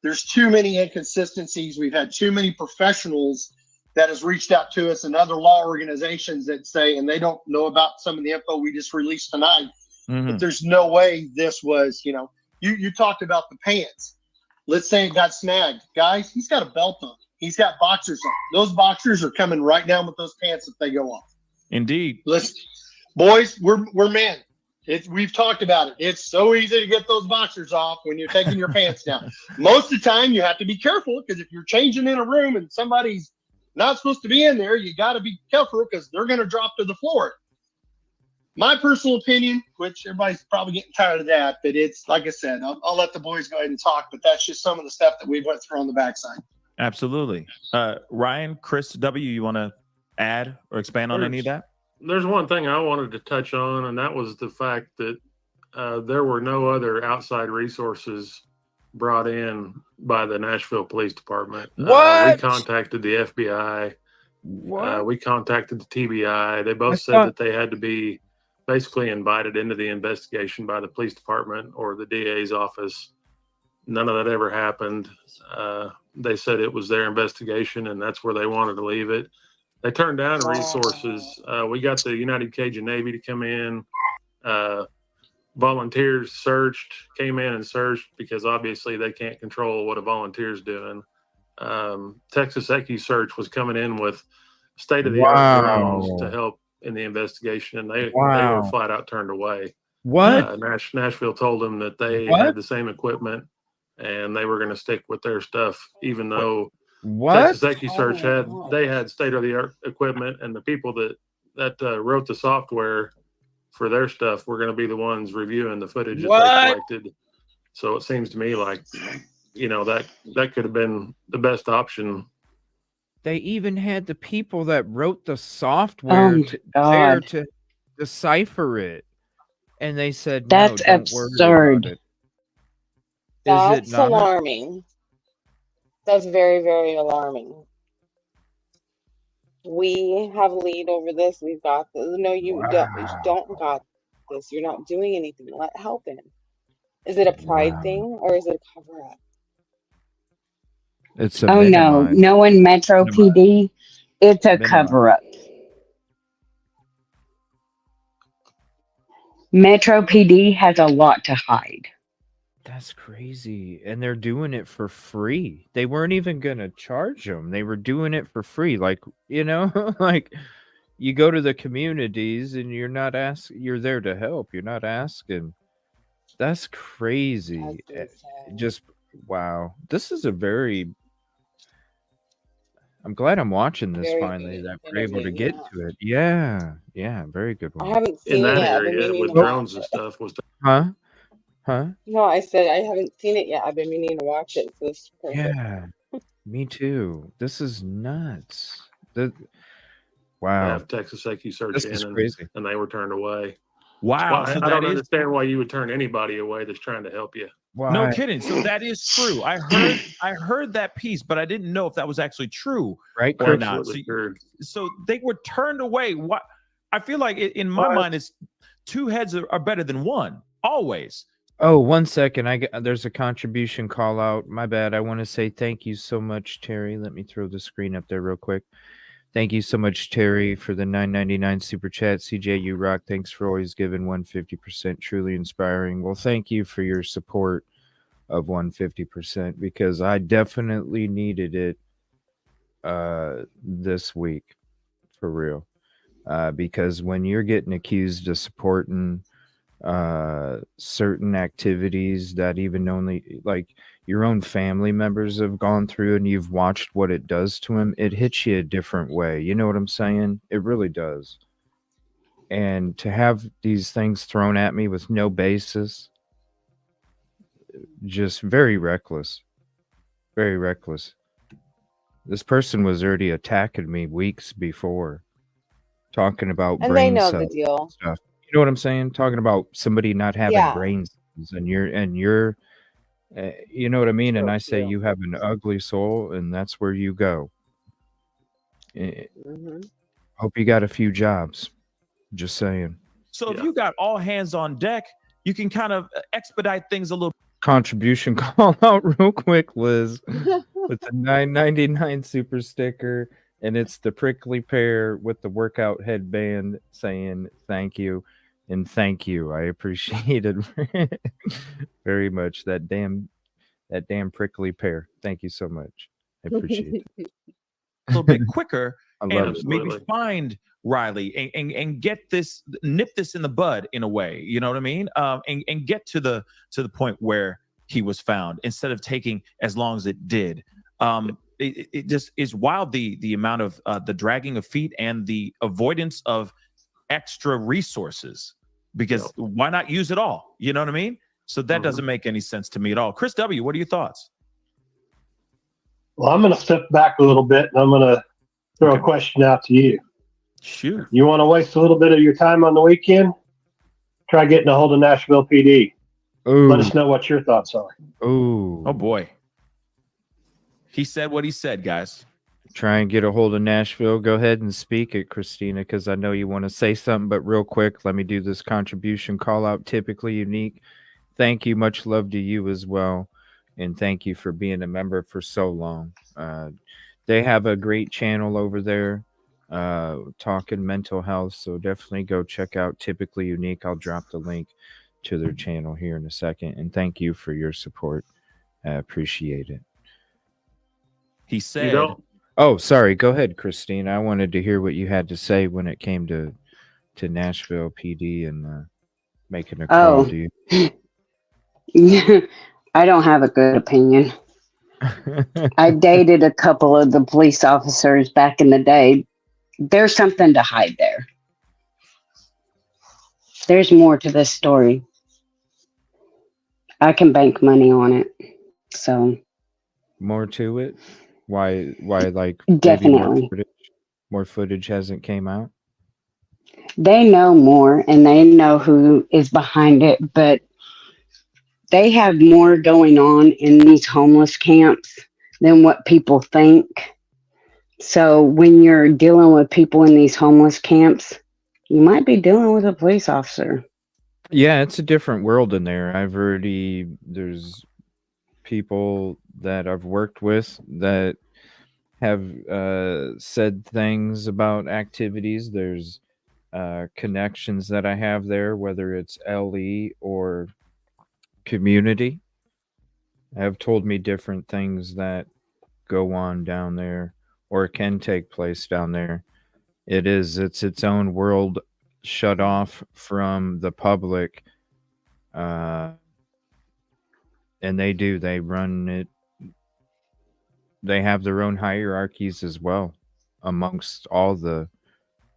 There's too many inconsistencies. We've had too many professionals that has reached out to us and other law organizations that say, and they don't know about some of the info we just released tonight, but there's no way this was, you talked about the pants. Let's say it got snagged. Guys, he's got a belt on. He's got boxers on. Those boxers are coming right down with those pants if they go off. Indeed. Boys, we're men. We've talked about it. It's so easy to get those boxers off when you're taking your pants down. Most of the time, you have to be careful because if you're changing in a room and somebody's not supposed to be in there, you got to be careful because they're going to drop to the floor. My personal opinion, which everybody's probably getting tired of that, but it's like I said, I'll let the boys go ahead and talk, but that's just some of the stuff that we went through on the backside. Absolutely. Ryan, Chris W., you want to add or expand on any of that? There's one thing I wanted to touch on, and that was the fact that there were no other outside resources brought in by the Nashville Police Department. What? We contacted the FBI. What? We contacted the TBI. They both said that they had to be basically invited into the investigation by the police department or the DA's office. None of that ever happened. They said it was their investigation, and that's where they wanted to leave it. They turned down resources. We got the United Cajun Navy to come in. Volunteers came in and searched because obviously they can't control what a volunteer's doing. Texas EcuSearch was coming in with state-of-the-art drones to help in the investigation, and they were flat out turned away. What? Nashville told them that they had the same equipment and they were going to stick with their stuff, even though Texas EcuSearch had state-of-the-art equipment, and the people that wrote the software for their stuff were going to be the ones reviewing the footage that they collected. So it seems to me like, that could have been the best option. They even had the people that wrote the software there to decipher it. And they said, that's no, don't absurd. worry about it. That's alarming. That's very, very alarming. We have a lead over this. We've got this. No, you don't got this. You're not doing anything. Let help in. Is it a pride thing or is it a cover up? It's a knowing Metro PD, it's a cover up. Metro PD has a lot to hide. That's crazy. And they're doing it for free. They weren't even going to charge them. They were doing it for free. Like, like you go to the communities and you're not you're there to help. You're not asking. That's crazy. Just wow. This is a very I'm glad I'm watching this Very finally good that we're able to interview. get Yeah. to it. Yeah. Yeah, very good I one. haven't In seen it that yet. I've been area meaning with to watch drones and it. stuff was Huh? Huh? No, I said I haven't seen it yet. I've been meaning to watch it, so this is perfect. Yeah. Me too. This is nuts. The to wow. have Texas AQ search This in, is crazy. and they were turned away. Wow. Well, So I that don't is understand why you would turn anybody away that's trying to help you. no Why? kidding. So that is true. I heard that piece, but I didn't know if that was actually true Right, or Chris? not. So, Absolutely true. so they were turned away. What I feel like in my mind is two heads are better than one always. Oh, 1 second. There's a contribution call out. My bad. I want to say thank you so much, Terry. Let me throw the screen up there real quick. Thank you so much, Terry, for the $9.99 super chat. CJ, you rock. Thanks for always giving 150%. Truly inspiring. Well, thank you for your support of 150% because I definitely needed it this week for real. Because when you're getting accused of supporting certain activities that even only like your own family members have gone through and you've watched what it does to them, it hits you a different way. You know what I'm saying? It really does. And to have these things thrown at me with no basis, just very reckless. Very reckless. This person was already attacking me weeks before, talking about And they brain know the cells deal. stuff. You know what I'm saying? Talking about somebody not having Yeah, brain cells, and you're, you know what I mean? And so I say true. you have an ugly soul, and that's where you go. Hmm. Hope you got a few jobs. Just saying. So if you got all hands on deck, you can kind of expedite things a little. Contribution call out real quick, Liz, with the $9.99 super sticker, and it's the prickly pear with the workout headband saying thank you and thank you. I appreciate it very much. That damn prickly pear. Thank you so much. I appreciate it. A little bit quicker I love and it. maybe Absolutely. find Riley and get this, nip this in the bud in a way, you know what I mean? And get to the point where he was found instead of taking as long as it did. It just is wild, the amount of the dragging of feet and the avoidance of extra resources, because why not use it all? You know what I mean? So that doesn't make any sense to me at all. Chris W., what are your thoughts? Well, I'm going to step back a little bit and I'm going to throw a question out to you. Shoot. You want to waste a little bit of your time on the weekend? Try getting a hold of Nashville PD. Ooh. Let us know what your thoughts are. Ooh. Oh boy. He said what he said, guys. Try and get a hold of Nashville. Go ahead and speak it, Christina, because I know you want to say something, but real quick, let me do this contribution call out. Typically unique. Thank you. Much love to you as well. And thank you for being a member for so long. They have a great channel over there, talking mental health. So definitely go check out Typically Unique. I'll drop the link to their channel here in a second. And thank you for your support. I appreciate it. He said, oh, sorry. Go ahead, Christine. I wanted to hear what you had to say when it came to Nashville PD and making a call. Do you? I don't have a good opinion. I dated a couple of the police officers back in the day. There's something to hide there. There's more to this story. I can bank money on it. So more to it? Why like definitely maybe more footage hasn't came out? They know more and they know who is behind it, but they have more going on in these homeless camps than what people think. So when you're dealing with people in these homeless camps, you might be dealing with a police officer. Yeah, it's a different world in there. There's people that I've worked with that have said things about activities. There's connections that I have there, whether it's LE or community, have told me different things that go on down there or can take place down there. It is. It's its own world shut off from the public. And they run it. They have their own hierarchies as well amongst all the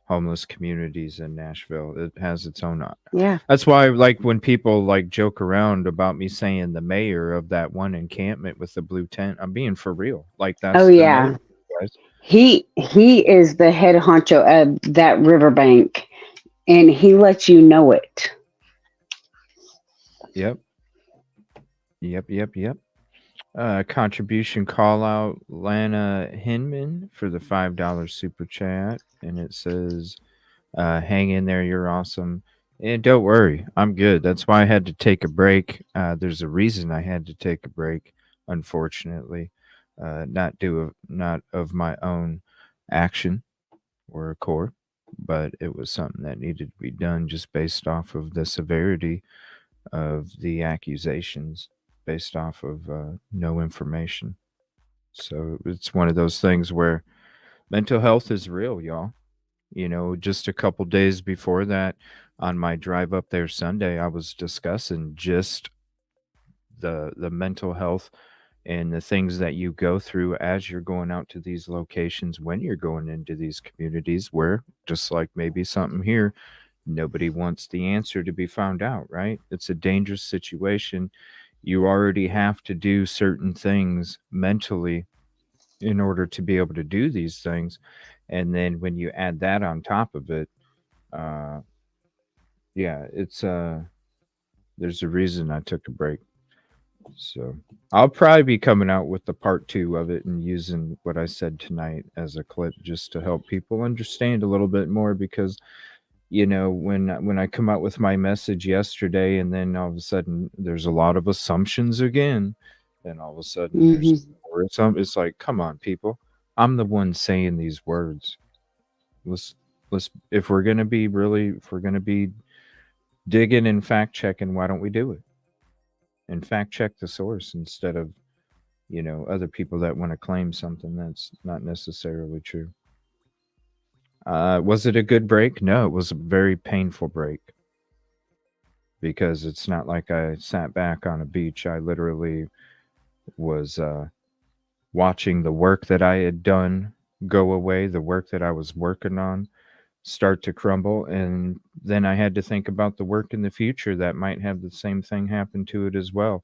homeless communities in Nashville. It has its own. Yeah. That's why, like, when people like joke around about me saying the mayor of that one encampment with the blue tent, I'm being for real. Like, that's Oh the yeah. mayor, guys. He is the head honcho of that riverbank, and he lets you know it. Yep. Contribution call out Lana Hinman for the $5 super chat, and it says, "Hang in there, you're awesome." And don't worry, I'm good. That's why I had to take a break. There's a reason I had to take a break, unfortunately. Not of my own action or accord, but it was something that needed to be done just based off of the severity of the accusations, based off of no information. So it's one of those things where mental health is real, y'all. Just a couple days before that, on my drive up there Sunday, I was discussing just the mental health and the things that you go through as you're going out to these locations, when you're going into these communities where, just like maybe something here, nobody wants the answer to be found out, right? It's a dangerous situation. You already have to do certain things mentally in order to be able to do these things. And then when you add that on top of it, it's there's a reason I took a break. So I'll probably be coming out with the part 2 of it and using what I said tonight as a clip just to help people understand a little bit more, because when I come out with my message yesterday and then all of a sudden there's a lot of assumptions again, and all of a sudden there's more it's like, come on, people. I'm the one saying these words. Let's if we're gonna be digging and fact checking, why don't we do it? And fact check the source instead of, other people that want to claim something that's not necessarily true. Was it a good break? No, it was a very painful break, because it's not like I sat back on a beach. I literally was watching the work that I had done go away, the work that I was working on start to crumble, and then I had to think about the work in the future that might have the same thing happen to it as well.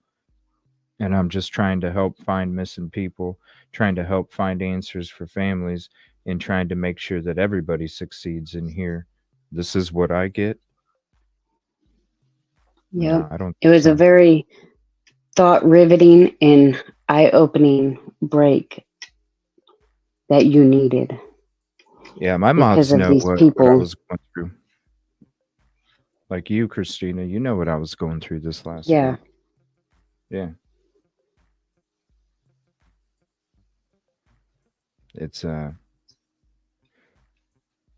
And I'm just trying to help find missing people, trying to help find answers for families, and trying to make sure that everybody succeeds in here. This is what I get. Yeah, No, I don't it was so. a very thought-riveting and eye-opening break that you needed. Yeah, my because moms of know these what I people. was going through. Like you, Christina, you know what I was going through this last Yeah. week. Yeah. It's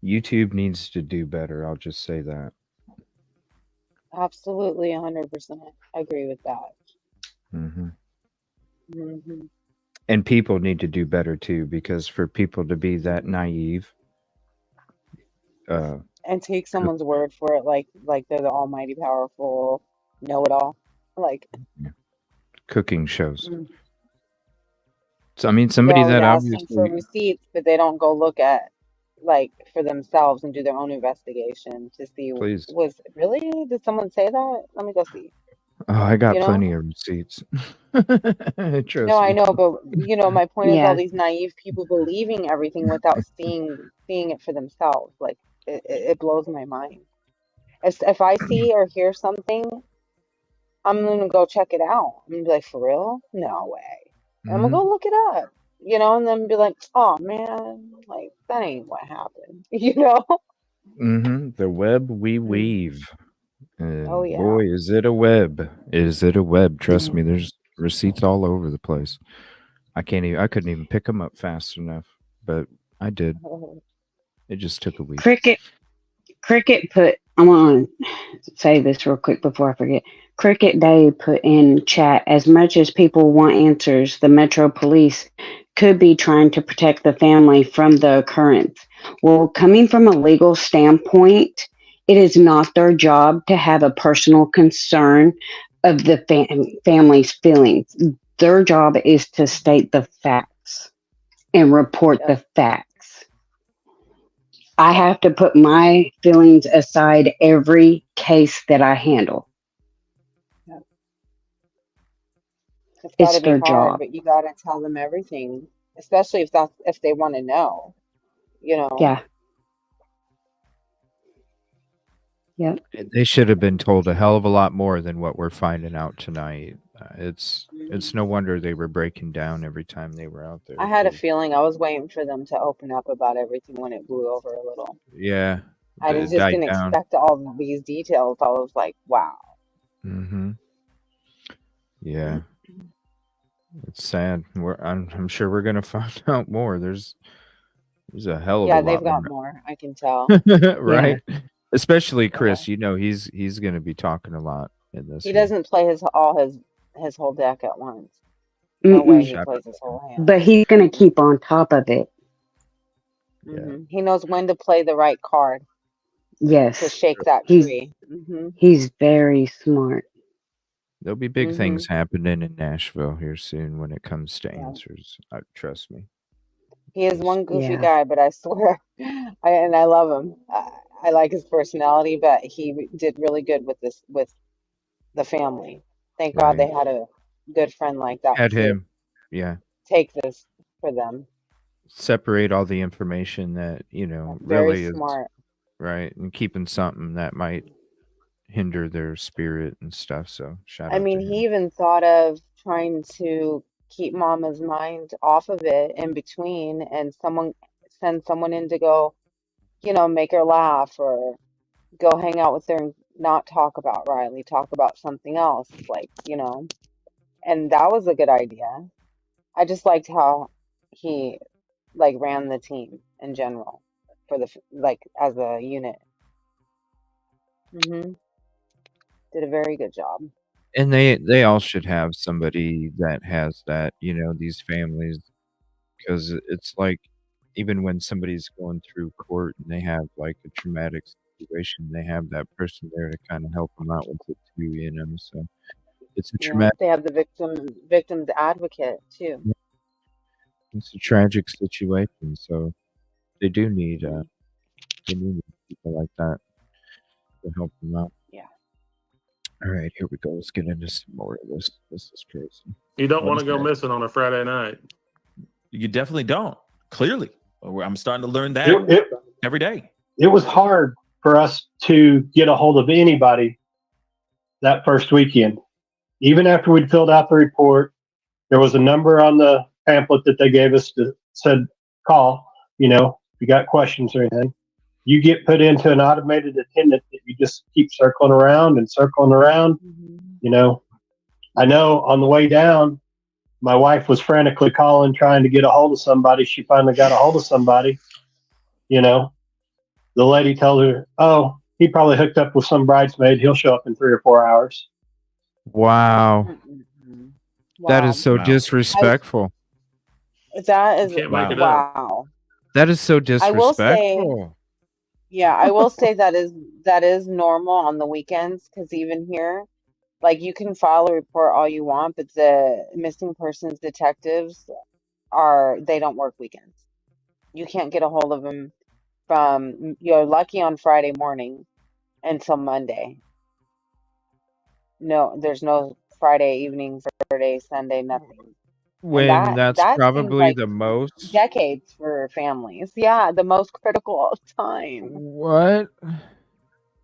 YouTube needs to do better. I'll just say that. Absolutely, 100%. I agree with that. hmm Hmm. And people need to do better too, because for people to be that naive, And take someone's word for it, like they're the almighty powerful know-it-all. Like, cooking shows. mm, So I mean, they're somebody always that asking for obviously, receipts, but they don't go look at, like, for themselves and do their own investigation to see, please. was really, did someone say that? Let me go see. Oh, I got You know? plenty of receipts. No, Trust I me. know, but my point is all Yeah. these naive people believing everything without seeing it for themselves. Like, it blows my mind. If I see or hear something, I'm gonna go check it out. I'm gonna be like, for real? No way. And I'm gonna hmm go look it up, and then be like, oh man, like that ain't what happened, The web we Mm. weave. Oh And yeah. boy, is it a web. Is it a web? Trust me, Mhm. there's receipts all over the place. I couldn't even pick them up fast enough, but I did. It just took a week. Cricket put, I want to say this real quick before I forget. Cricket Day put in chat, as much as people want answers, the Metro Police could be trying to protect the family from the occurrence. Well, coming from a legal standpoint, it is not their job to have a personal concern of the family's feelings. Their job is to state the facts and report the facts. I have to put my feelings aside every case that I handle. It's got It's to be their hard, job. but you got to tell them everything, especially if they want to know, you know. Yeah. Yep. They should have been told a hell of a lot more than what we're finding out tonight. It's no wonder they were breaking down every time they were out there. I had a feeling I was waiting for them to open up about everything when it blew over a little. Yeah, I it just died didn't down. expect all of these details. I was like, wow. Mm-hmm. Yeah, it's sad. I'm sure we're gonna find out more. There's a hell of a Yeah, lot they've more. got more. I can tell. Right? Especially Yeah. Chris. You know, he's gonna be talking a lot in this He one. doesn't play his whole deck at once. No way he Mm-mm. plays his whole hand. But he's going to keep on top of it. He knows when to play the right card to Yes. shake that He's tree. he's very smart. There'll be big things happening in Nashville here soon when it comes to answers. Trust me. He is one goofy Yeah. guy, but I swear, I love him. I like his personality, but he did really good with the family. Thank God they had a good friend like that Had to him, yeah, take this for them. separate all the information that, Very really is smart. right, and keeping something that might hinder their spirit and stuff. So shout I out to mean, him. he even thought of trying to keep Mama's mind off of it in between, and send someone in to go, make her laugh or go hang out with her and not talk about Riley, talk about something else, like, and that was a good idea. I just liked how he ran the team in general for as a unit. Did a very good job. And they all should have somebody that has that, these families, because it's like even when somebody's going through court and they have like a traumatic situation, they have that person there to kind of help them out with it too. So it's a Yeah, traumatic, they have the victim's advocate too. it's a tragic situation. So they do need people like that to help them out. Yeah. All right, here we go. Let's get into some more of this. This is crazy. You don't What want is to go that? missing on a Friday night. You definitely don't. Clearly, I'm starting to learn that every day. It was hard for us to get a hold of anybody that first weekend. Even after we'd filled out the report, there was a number on the pamphlet that they gave us that said, call, if you got questions or anything. You get put into an automated attendant that you just keep circling around and circling around. I know on the way down, my wife was frantically calling, trying to get a hold of somebody. She finally got a hold of somebody. The lady told her, oh, he probably hooked up with some bridesmaid. He'll show up in 3 or 4 hours. Wow. That is so Wow. disrespectful. That is Can't make it wow. That is so I will say, disrespectful. yeah, I will say that is normal on the weekends, because even here, you can file a report all you want, but the missing persons detectives they don't work weekends. You can't get a hold of them you're lucky on Friday morning until Monday. No, there's no Friday evening, Saturday, Sunday, nothing. When And that's that seems probably like the most. decades for families. Yeah, the most critical time. What?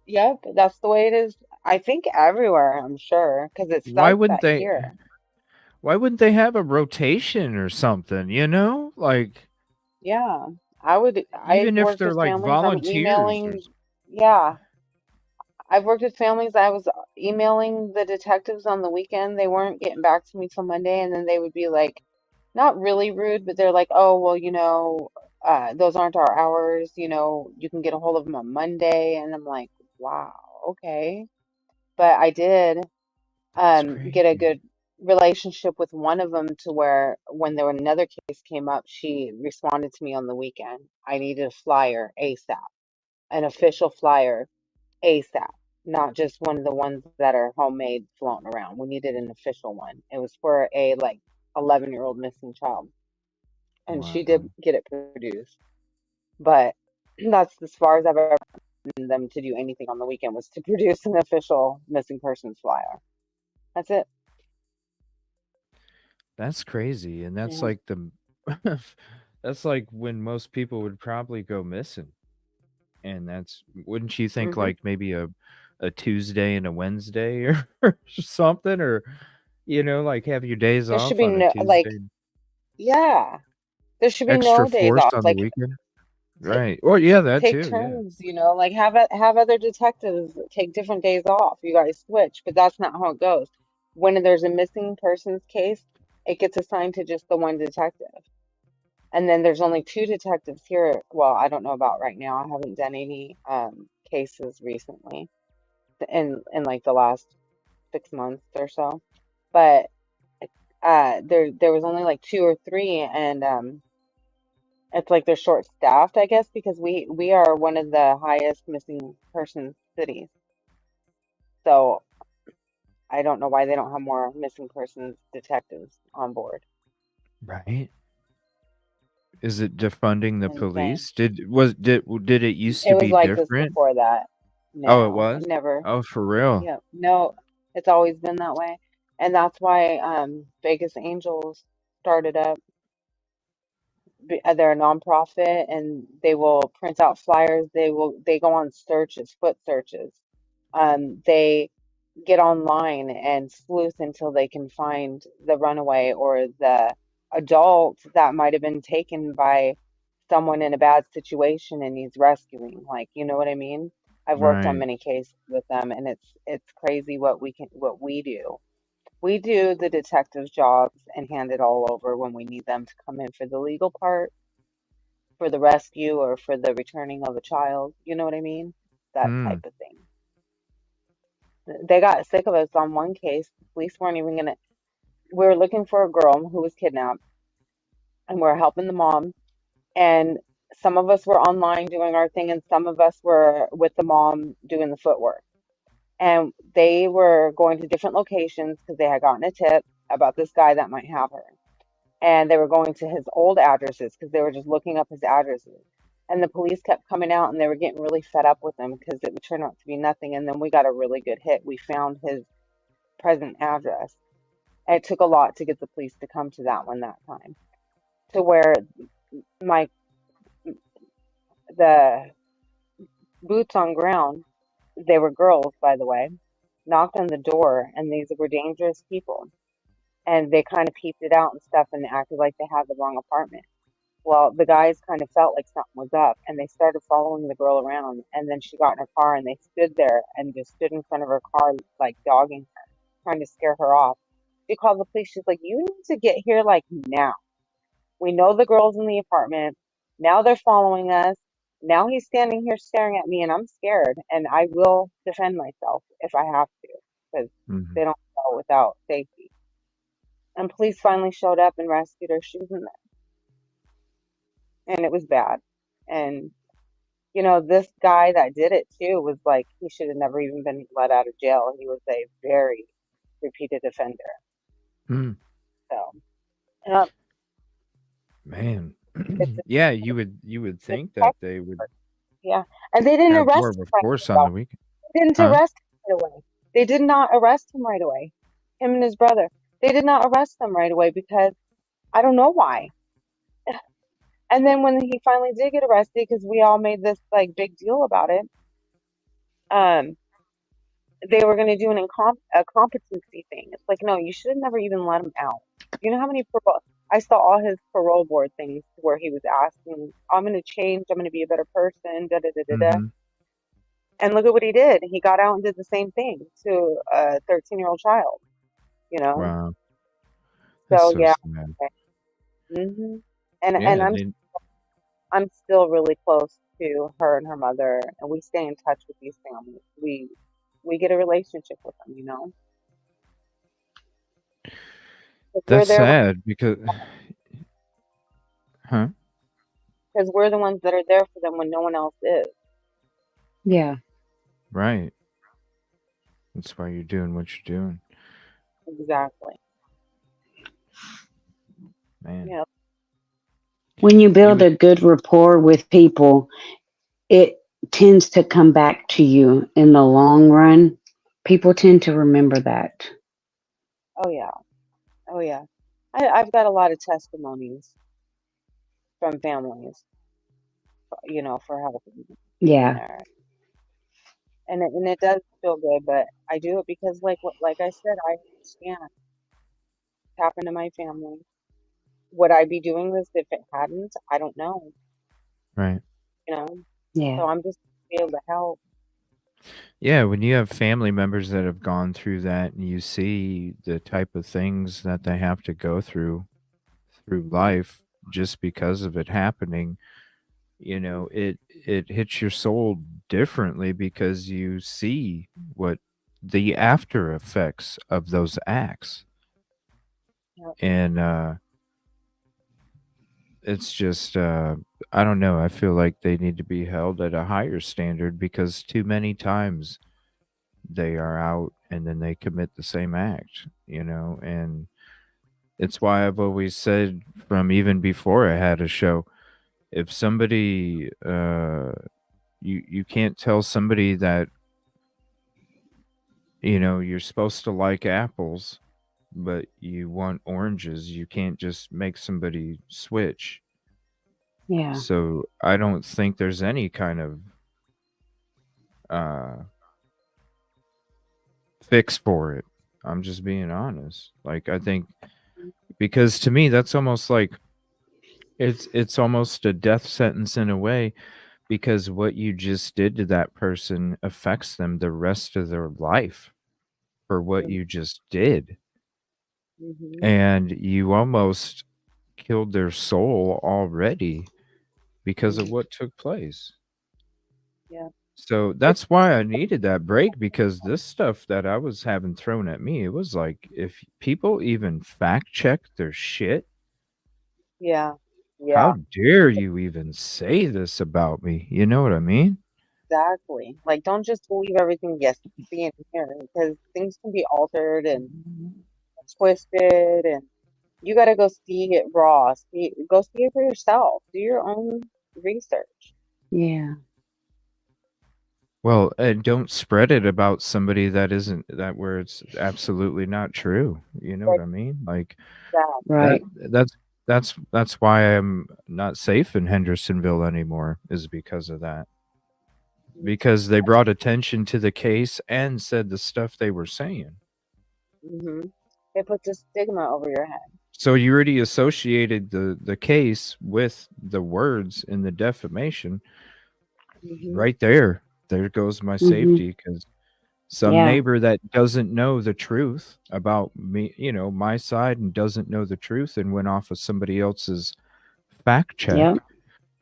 Yep, that's the way it is. I think everywhere, I'm sure, because it Why starts wouldn't that they? here. Why wouldn't they have a rotation or something? Like Yeah, I've even if worked they're with like families. I'm volunteers or emailing. Yeah, I've worked with families. I was emailing the detectives on the weekend. They weren't getting back to me till Monday, and then they would be like, not really rude, but they're like, "Oh, well, those aren't our hours. You can get a hold of them on Monday." And I'm like, "Wow, okay." But I did That's get a crazy. relationship with one of them to where when there was another case came up, she responded to me on the weekend. I needed a flyer ASAP, an official flyer ASAP, not just one of the ones that are homemade floating around. We needed an official one. It was for a like 11-year-old missing child, and she did Wow. get it produced. But that's as far as I've ever gotten them to do anything on the weekend, was to produce an official missing persons flyer. That's it. That's crazy, and that's Yeah. like the that's like when most people would probably go missing, and that's wouldn't you think hmm like maybe a Tuesday and a Wednesday or, or something, or like have your days There should off be on a no like, Tuesday, yeah, there should be extra no days force off. on the Like weekend, take right? Well, yeah, that take too, yeah, turns, like have other detectives take different days off. You guys switch, but that's not how it goes. When there's a missing persons case, it gets assigned to just the one detective. And then there's only two detectives here. Well, I don't know about right now. I haven't done any cases recently in like the last 6 months or so. But there was only like two or three, and it's like they're short staffed, I guess, because we are one of the highest missing persons cities. So I don't know why they don't have more missing persons detectives on board. right. Is it defunding the Insane. police? Did it used to It was be like this different? before that. Oh, it No, was. never. Oh, for real. Yeah, no, it's always been that way. And that's why Vegas Angels started up. They're a nonprofit, and they will print out flyers. They go on searches, foot searches. They get online and sleuth until they can find the runaway or the adult that might have been taken by someone in a bad situation and needs rescuing. Like, you know what I mean? I've worked on Right. many cases with them, and it's crazy what we do. We do the detective's jobs and hand it all over when we need them to come in for the legal part, for the rescue, or for the returning of a child. You know what I mean? That type Hmm. of thing. They got sick of us on one case. The police weren't even gonna. We were looking for a girl who was kidnapped, and we are helping the mom. And some of us were online doing our thing, and some of us were with the mom doing the footwork. And they were going to different locations because they had gotten a tip about this guy that might have her. And they were going to his old addresses because they were just looking up his addresses. And the police kept coming out, and they were getting really fed up with him because it would turn out to be nothing. And then we got a really good hit. We found his present address. And it took a lot to get the police to come to that one that time. To where my the boots on ground, they were girls, by the way, knocked on the door, and these were dangerous people. And they kind of peeped it out and stuff and acted like they had the wrong apartment. Well, the guys kind of felt like something was up, and they started following the girl around. And then she got in her car, and they stood there and just stood in front of her car, like dogging her, trying to scare her off. She called the police. She's like, "You need to get here like now. We know the girl's in the apartment. Now they're following us. Now he's standing here staring at me, and I'm scared, and I will defend myself if I have to, because Hmm. they don't go without safety." And police finally showed up and rescued her. She was in there, and it was bad. And this guy that did it too was like, he should have never even been let out of jail. He was a very repeated offender. Hmm. So, uh, Man. it's Yeah, you would a think that they would yeah. And they didn't have more arrest of him a right force away, on the weekend. They didn't Huh? arrest him right away. They did not arrest him right away. Him and his brother. They did not arrest him right away because I don't know why. And then when he finally did get arrested, because we all made this like big deal about it, um, they were going to do a competency thing. It's like, no, you should have never even let him out. You know how many parole? I saw all his parole board things where he was asking, "I'm going to change. I'm going to be a better person." Da da da da da. Hmm. And look at what he did. He got out and did the same thing to a 13-year-old child. You know. Wow. That's So so yeah. sad. hmm And Yeah, and and I'm then I'm still really close to her and her mother, and we stay in touch with these families. We get a relationship with them. We're That's there sad because, huh? because we're the ones that are there for them when no one else is. Yeah. Right. That's why you're doing what you're doing, Exactly. man. Yeah. When you build a good rapport with people, it tends to come back to you in the long run. People tend to remember that. Oh yeah. Oh yeah. I've got a lot of testimonies from families, for helping me in Yeah. there. And it does feel good, but I do it because like I said, I understand it's happened to my family. Would I be doing this if it hadn't? I don't know, Right. you know. Yeah. So I'm just able to help. Yeah, when you have family members that have gone through that and you see the type of things that they have to go through life just because of it happening, it hits your soul differently because you see what the after effects of those acts. Yep. And it's just I don't know, I feel like they need to be held at a higher standard because too many times they are out and then they commit the same act, and it's why I've always said from even before I had a show, if somebody you can't tell somebody that you're supposed to like apples but you want oranges. You can't just make somebody switch. Yeah. So I don't think there's any kind of fix for it. I'm just being honest. Like, I think because to me that's almost like it's almost a death sentence in a way, because what you just did to that person affects them the rest of their life for what you just did. Mm-hmm. And you almost killed their soul already because of what took place. Yeah. So that's why I needed that break, because this stuff that I was having thrown at me, it was like, if people even fact check their shit, Yeah. how Yeah. dare you even say this about me? You know what I mean? Exactly. Like, don't just believe everything you see and hear, because things can be altered and twisted, and you got to go see it raw. Go see it for yourself. Do your own research. Yeah. Well, and don't spread it about somebody that isn't that where it's absolutely not true. You know what I mean? Like that Right. that's why I'm not safe in Hendersonville anymore, is because of that. Because they brought attention to the case and said the stuff they were saying. Mm-hmm. It puts a stigma over your head. So you already associated the case with the words in the defamation. Mm-hmm. Right there. There goes my safety, because some Yeah. neighbor that doesn't know the truth about me, my side, and doesn't know the truth and went off of somebody else's fact check. Yep.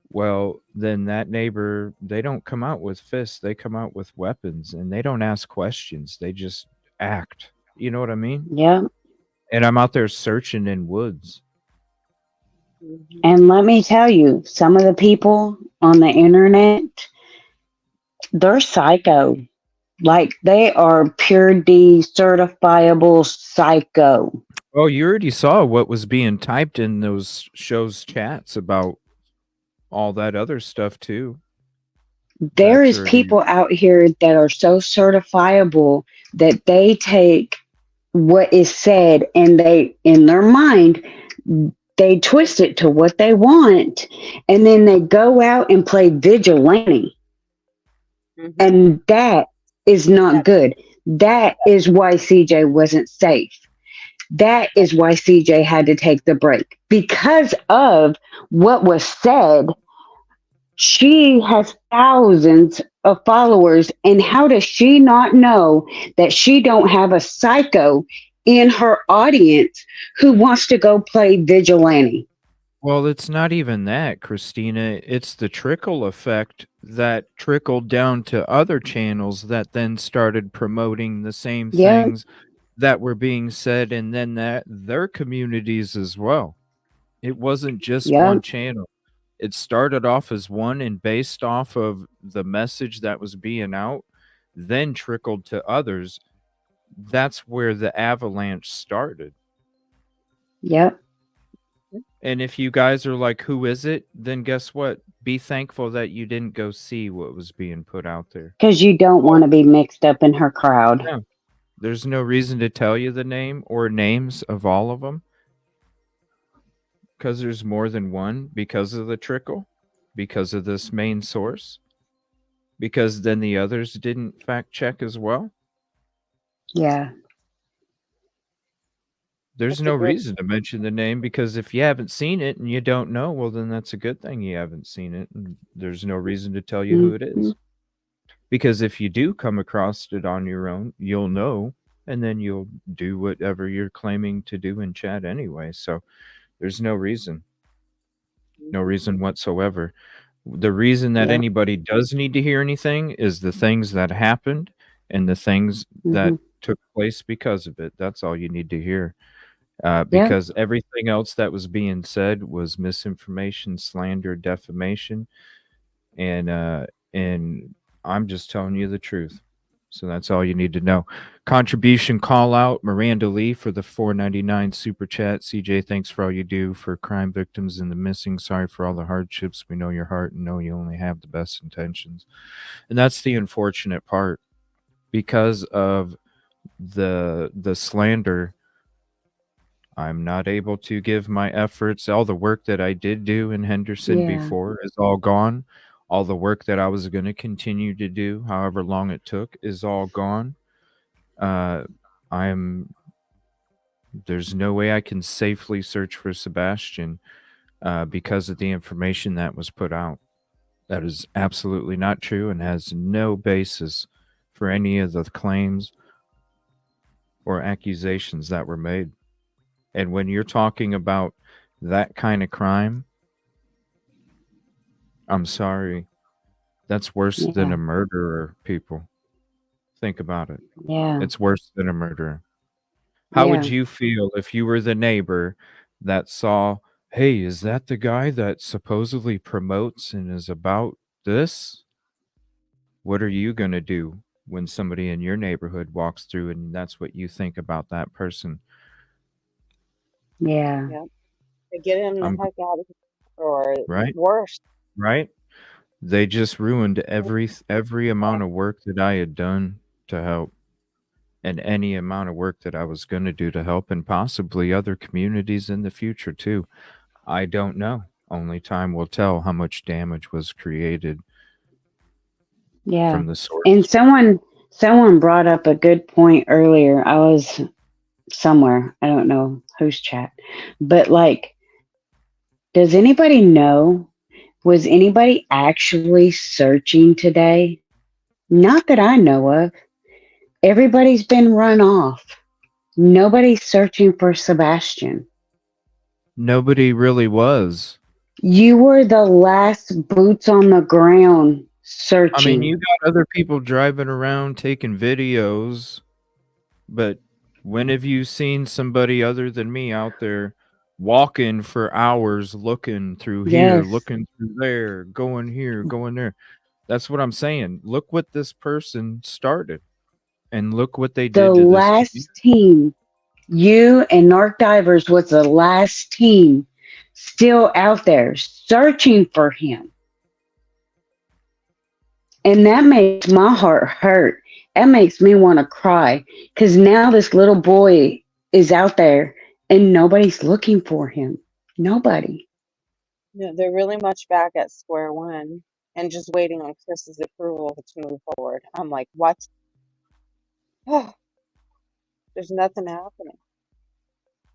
Well, then that neighbor, they don't come out with fists, they come out with weapons, and they don't ask questions. They just act. You know what I mean? Yep. And I'm out there searching in woods. And let me tell you, some of the people on the internet, they're psycho. Like, they are pure D certifiable psycho. Oh, you already saw what was being typed in those shows chats about all that other stuff too. There That's is already people out here that are so certifiable that they take what is said and they, in their mind, they twist it to what they want, and then they go out and play vigilante. And that is not good. That is why CJ wasn't safe. That is why CJ had to take the break, because of what was said. She has thousands of followers, and how does she not know that she don't have a psycho in her audience who wants to go play vigilante? Well, it's not even that, Christina. It's the trickle effect that trickled down to other channels that then started promoting the same Yeah. things that were being said, and then that their communities as well. It wasn't just Yep. one channel. It started off as one, and based off of the message that was being out, then trickled to others. That's where the avalanche started. Yep. And if you guys are like, who is it? Then guess what? Be thankful that you didn't go see what was being put out there. Because you don't want to be mixed up in her crowd. No, there's no reason to tell you the name or names of all of them. Because there's more than one, because of the trickle, because of this main source, because then the others didn't fact check as well. Yeah. There's no reason to mention the name, because if you haven't seen it and you don't know, well, then that's a good thing you haven't seen it. And there's no reason to tell you who it is. Because if you do come across it on your own, you'll know, and then you'll do whatever you're claiming to do in chat anyway. So there's no reason whatsoever. The reason that anybody does need to hear anything is the things that happened and the things that took place because of it. That's all you need to hear. Because everything else that was being said was misinformation, slander, defamation, and I'm just telling you the truth. So that's all you need to know. Contribution call out, Miranda Lee for the $4.99 super chat. CJ, thanks for all you do for crime victims and the missing. Sorry for all the hardships. We know your heart and know you only have the best intentions. And that's the unfortunate part. Because of the slander, I'm not able to give my efforts. All the work that I did do in Henderson before is all gone. All the work that I was going to continue to do, however long it took, is all gone. There's no way I can safely search for Sebastian because of the information that was put out. That is absolutely not true and has no basis for any of the claims or accusations that were made. And when you're talking about that kind of crime, I'm sorry, that's worse than a murderer, people. Think about it. Yeah. It's worse than a murderer. How would you feel if you were the neighbor that saw, hey, is that the guy that supposedly promotes and is about this? What are you going to do when somebody in your neighborhood walks through and that's what you think about that person? Yeah. Get him the heck out of here, or Right? worse. Right? They just ruined every amount of work that I had done to help, and any amount of work that I was going to do to help, and possibly other communities in the future too. I don't know. Only time will tell how much damage was created from the source. And someone brought up a good point earlier. I was somewhere, I don't know whose chat, but like, does anybody know, was anybody actually searching today? Not that I know of. Everybody's been run off. Nobody's searching for Sebastian. Nobody really was. You were the last boots on the ground searching. I mean, you got other people driving around taking videos, but when have you seen somebody other than me out there walking for hours, looking through here, looking through there, going here, going there? That's what I'm saying. Look what this person started, and look what they did to The this last team, you and Narc Divers was the last team still out there searching for him. And that makes my heart hurt. That makes me want to cry, because now this little boy is out there and nobody's looking for him. Nobody. Yeah, they're really much back at square one and just waiting on Chris's approval to move forward. I'm like, what? Oh, there's nothing happening.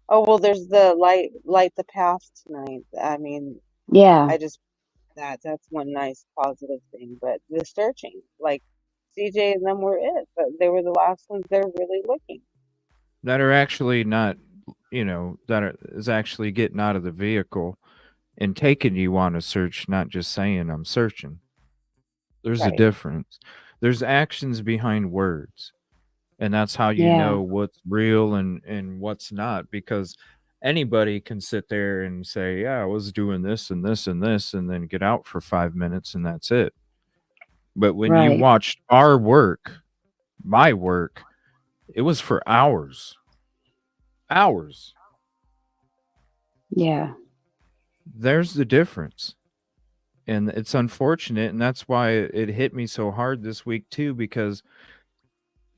Oh, well, there's the light the path tonight. I mean, I just that's one nice positive thing. But the searching, like CJ and them were it, but they were the last ones they're really looking. that are actually not, is actually getting out of the vehicle and taking you on a search, not just saying I'm searching. There's a difference. There's actions behind words. And that's how you Yeah. know what's real and what's not, because anybody can sit there and say, yeah, I was doing this and this and this, and then get out for 5 minutes and that's it. But when you Right. watched our work, my work, it was for hours. Hours. Yeah. There's the difference. And it's unfortunate, and that's why it hit me so hard this week too, because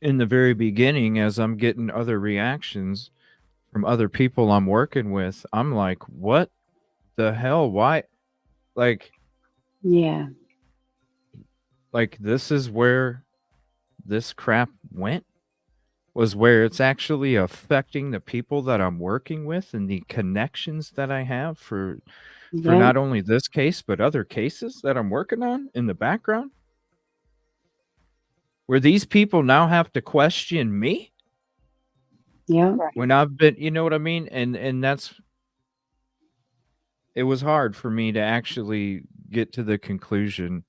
in the very beginning, as I'm getting other reactions from other people I'm working with, I'm like, what the hell? Why? Like, Yeah. this is where this crap went, was where it's actually affecting the people that I'm working with and the connections that I have for Yep. not only this case but other cases that I'm working on in the background, where these people now have to question me Yep. when I've been, you know what I mean? And that's, it was hard for me to actually get to the conclusion,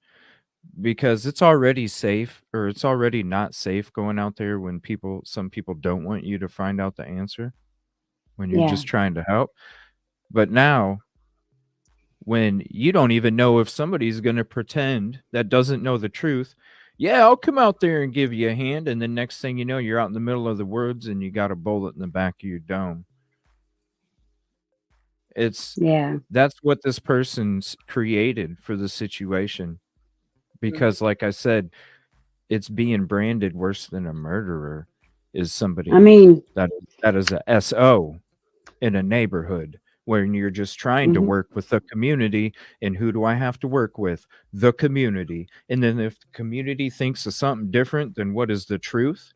because it's already safe, or it's already not safe going out there when some people don't want you to find out the answer when you're Yeah. just trying to help. But now, when you don't even know if somebody's going to pretend that doesn't know the truth, yeah, I'll come out there and give you a hand, and then next thing you know, you're out in the middle of the woods and you got a bullet in the back of your dome. Yeah. That's what this person's created for the situation, because like I said, it's being branded worse than a murderer is somebody I mean, that is a SO in a neighborhood, where you're just trying to mhm. work with the community. And who do I have to work with? The community. And then if the community thinks of something different than what is the truth,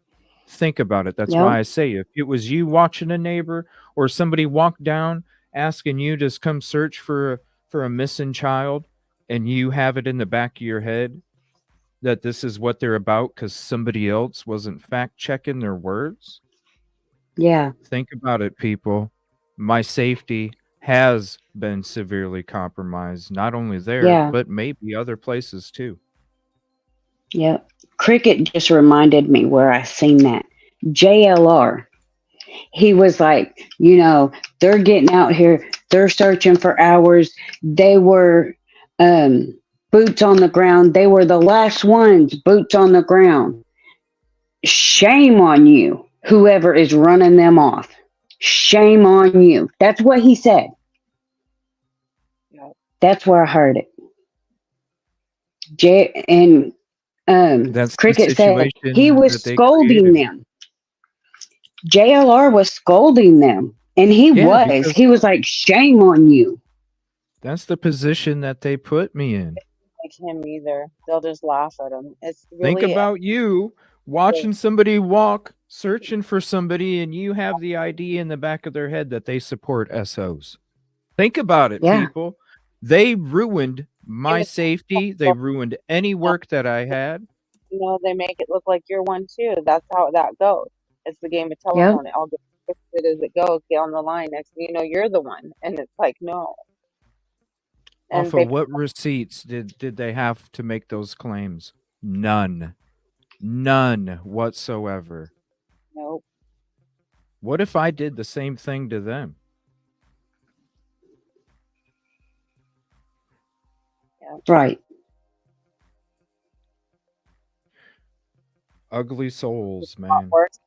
think about it. That's Yep. why I say, if it was you watching a neighbor, or somebody walked down asking you to come search for a missing child, and you have it in the back of your head that this is what they're about because somebody else wasn't fact checking their words, Yeah. think about it, people. My safety has been severely compromised, not only there, Yeah. but maybe other places too. Yep. Cricket just reminded me where I seen that. JLR. He was like, they're getting out here, they're searching for hours. They were boots on the ground. They were the last ones, boots on the ground. Shame on you, whoever is running them off. Shame on you. That's what he said. That's where I heard it. That's the Cricket said he situation was that they scolding created. them. JLR was scolding them. And he Yeah, was. because He was like, shame on you. that's the position that they put me in. Like him either. They'll just laugh at him. It's Think really about you watching somebody walk, searching for somebody, and you have the idea in the back of their head that they support SOs. Think about it, Yeah. people. They ruined my safety. They ruined any work that I had. they make it look like you're one too. That's how that goes. It's the game of Yep. telephone. It all goes twisted as it goes. Get on the line. Next thing you know, you're the one. And it's like, no. And Off of what receipts did they have to make those claims? None. None whatsoever. Nope. What if I did the same thing to them? Right. Ugly souls, It's a lot man. worse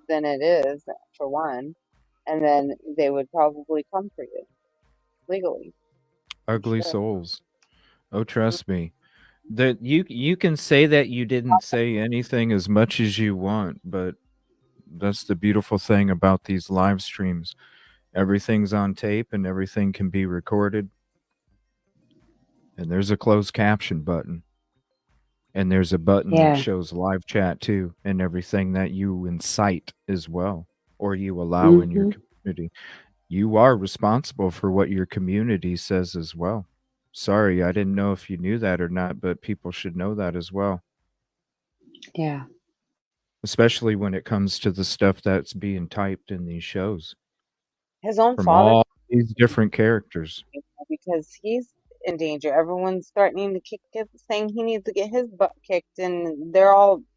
than it is, for one. And then they would probably come for you legally. Ugly Sure. souls. Oh, trust me. That you can say that you didn't say anything as much as you want, but that's the beautiful thing about these live streams. Everything's on tape and everything can be recorded. And there's a closed caption button. And there's a button that Yeah. shows live chat too, and everything that you incite as well, or you allow in your community. You are responsible for what your community says as well. Sorry, I didn't know if you knew that or not, but people should know that as well. Yeah. Especially when it comes to the stuff that's being typed in these shows. His own From father, all these different characters. because he's in danger. Everyone's threatening to kick him, saying he needs to get his butt kicked, and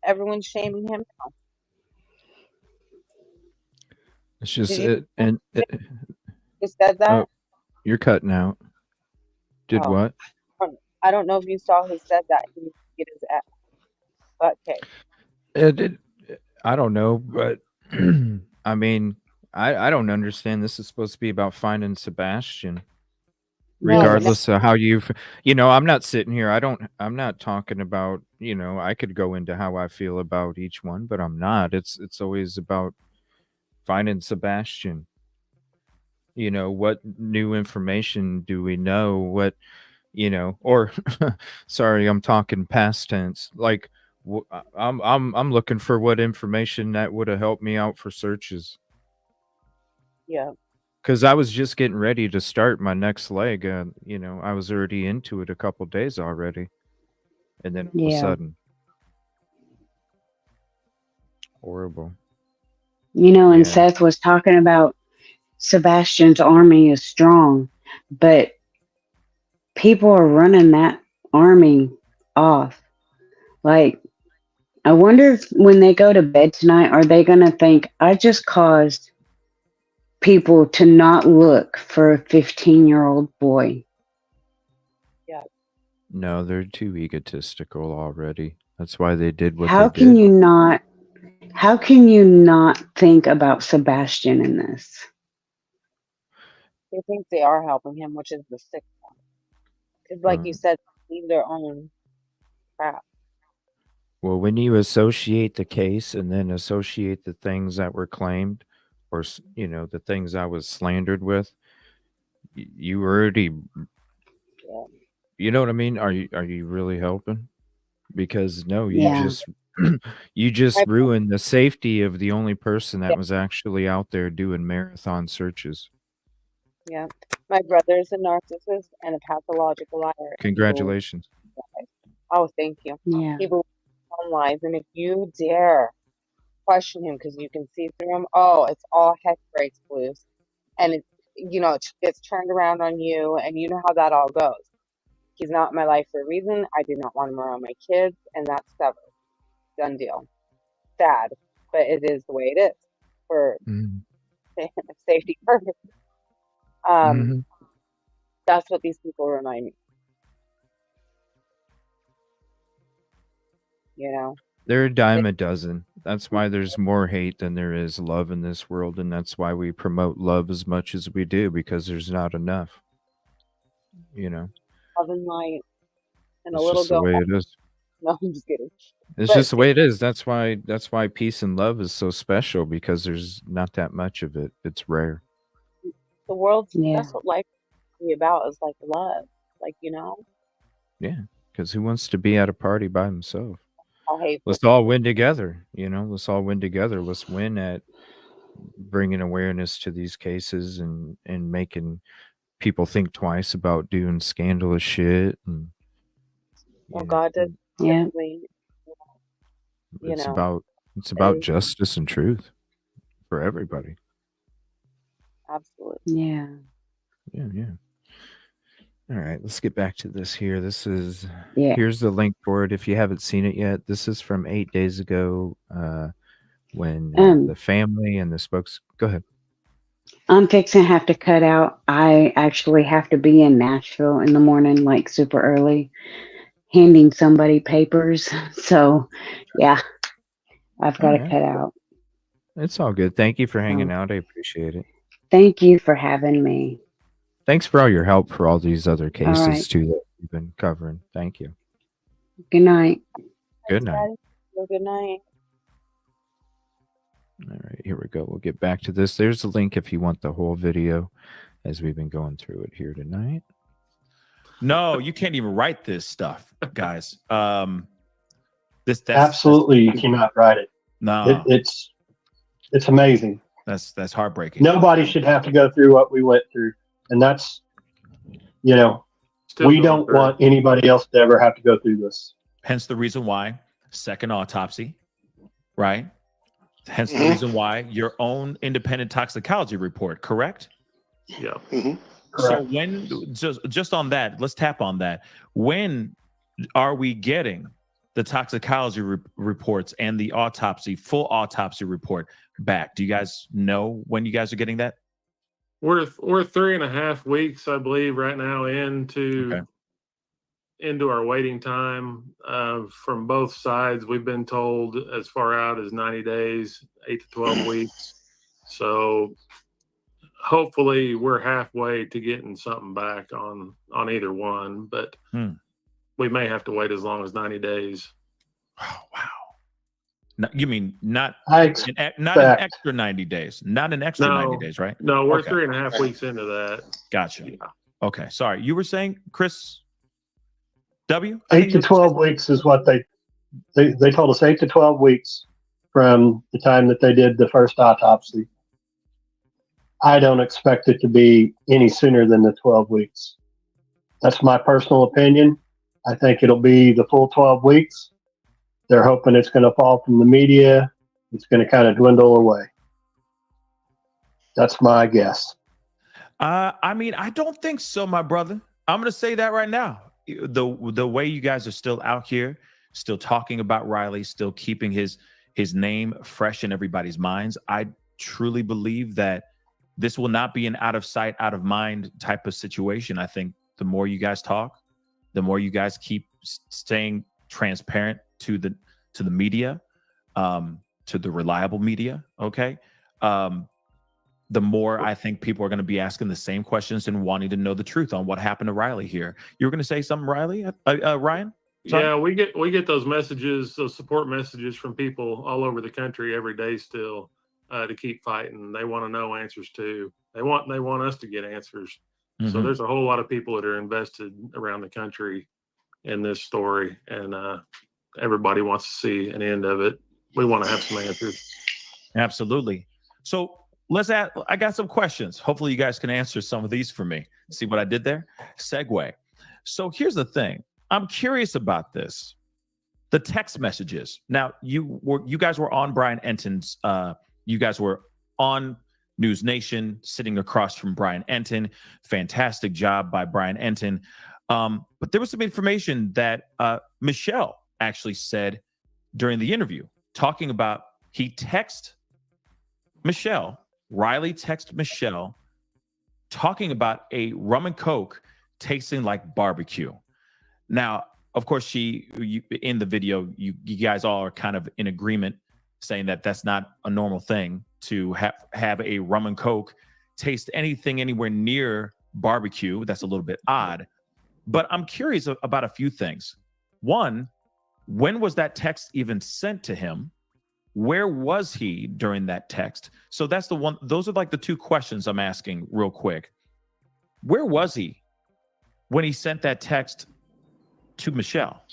everyone's shaming him now. It's just Did it, and it, you said that? oh, you're cutting out. Did Oh, what? I don't know if you saw who said that. He needs to get his butt kicked. I don't know, but I mean, I don't understand. This is supposed to be about finding Sebastian, No, but regardless of how I'm not sitting here. I'm not talking about, I could go into how I feel about each one, but I'm not. It's always about finding Sebastian. What new information do we know? Or sorry, I'm talking past tense. Like I'm looking for what information that would have helped me out for searches. yeah. Because I was just getting ready to start my next leg. I was already into it a couple days already, and then all of a Yeah. sudden, horrible. And Yeah. Seth was talking about Sebastian's army is strong, but people are running that army off. Like, I wonder if when they go to bed tonight, are they going to think, I just caused people to not look for a 15-year-old boy? Yeah. No, they're too egotistical already. That's why they did what How they can did. you not think about Sebastian in this? They think they are helping him, which is the sick one. Because, like you said, leave their own crap. Well, when you associate the case and then associate the things that were claimed, or the things I was slandered with, you already, Yeah. you know what I mean? Are you really helping? Because no, you Yeah. just you just ruined the safety of the only person that Yeah. was actually out there doing marathon searches. Yeah. My brother's a narcissist and a pathological liar. And Congratulations. oh, thank you. Yeah. He believes in lies, and if you dare question him because you can see through him, oh, it's all heck breaks loose, and it gets turned around on you, and you know how that all goes. He's not in my life for a reason. I do not want him around my kids, and that's severed. Done deal. Sad, but it is the way it is for safety purposes. That's what these people remind me. They're a dime a dozen. That's why there's more hate than there is love in this world, and that's why we promote love as much as we do, because there's not enough. Love and light, and a It's little just the go. way it is. No, I'm just kidding. It's But just the way it is. That's why peace and love is so special, because there's not that much of it. It's rare. the world's Yeah. that's what life is really about, is like love. Yeah, because who wants to be at a party by himself? How hateful. Let's all win together. Let's all win together. Let's win at bringing awareness to these cases and making people think twice about doing scandalous shit. And Well, God does Yeah. typically, it's about justice and truth for everybody. Absolutely. Yeah. Yeah. All right, let's get back to this here. This is Yeah. Here's the link for it if you haven't seen it yet. This is from 8 days ago, when the family and the spokes. Go ahead. I'm fixing to have to cut out. I actually have to be in Nashville in the morning, like super early, handing somebody papers. So, yeah, I've got to Alright. cut out. It's all good. Thank you for hanging out. I appreciate it. Thank you for having me. Thanks for all your help for all these other cases right. too that you've been covering. Thank you. Good night. Good night. Well, good night. All right, here we go. We'll get back to this. There's the link if you want the whole video, as we've been going through it here tonight. No, you can't even write this stuff, guys. Absolutely, you cannot write it. No, it's amazing. That's heartbreaking. Nobody should have to go through what we went through, and that's Still we going don't through. want anybody else to ever have to go through this. Hence the reason why second autopsy, right? Hence the reason why your own independent toxicology report, correct? Yeah. So when just on that, let's tap on that. When are we getting the toxicology reports and the full autopsy report back? Do you guys know when you guys are getting that? We're 3.5 weeks, I believe, right now into our waiting time. From both sides, we've been told as far out as 90 days, 8 to 12 weeks. So hopefully we're halfway to getting something back on either one, but we may have to wait as long as 90 days. Oh, wow. No, you mean not an extra 90 days, not an extra 90 days, right? No, we're 3.5 weeks into that. Gotcha. Yeah. Okay. Sorry. You were saying, Chris W? 8 to 12 weeks is what they told us, 8 to 12 weeks from the time that they did the first autopsy. I don't expect it to be any sooner than the 12 weeks. That's my personal opinion. I think it'll be the full 12 weeks. They're hoping it's going to fall from the media. It's going to kind of dwindle away. That's my guess. I mean, I don't think so, my brother. I'm going to say that right now. The way you guys are still out here, still talking about Riley, still keeping his name fresh in everybody's minds, I truly believe that this will not be an out of sight, out of mind type of situation. I think the more you guys talk, the more you guys keep staying transparent to the media, to the reliable media, okay? The more I think people are going to be asking the same questions and wanting to know the truth on what happened to Riley here. You were going to say something, Riley? Ryan? Sorry? Yeah, we get those messages, those support messages from people all over the country every day still to keep fighting. They want to know answers too. They want us to get answers. Mm-hmm. So there's a whole lot of people that are invested around the country in this story, and everybody wants to see an end of it. We want to have some answers. Absolutely. So I got some questions. Hopefully you guys can answer some of these for me. See what I did there? Segue. So here's the thing. I'm curious about this. The text messages. Now, you guys were on Brian Enton's, you guys were on News Nation, sitting across from Brian Enton. Fantastic job by Brian Enton. But there was some information that Michelle actually said during the interview, talking about Riley texted Michelle talking about a rum and coke tasting like barbecue. Now, of course, in the video, you guys all are kind of in agreement, saying that that's not a normal thing to have a rum and coke taste anything anywhere near barbecue. That's a little bit odd. But I'm curious about a few things. One, when was that text even sent to him? Where was he during that text? So that's the one. Those are like the two questions I'm asking real quick. Where was he when he sent that text to Michelle?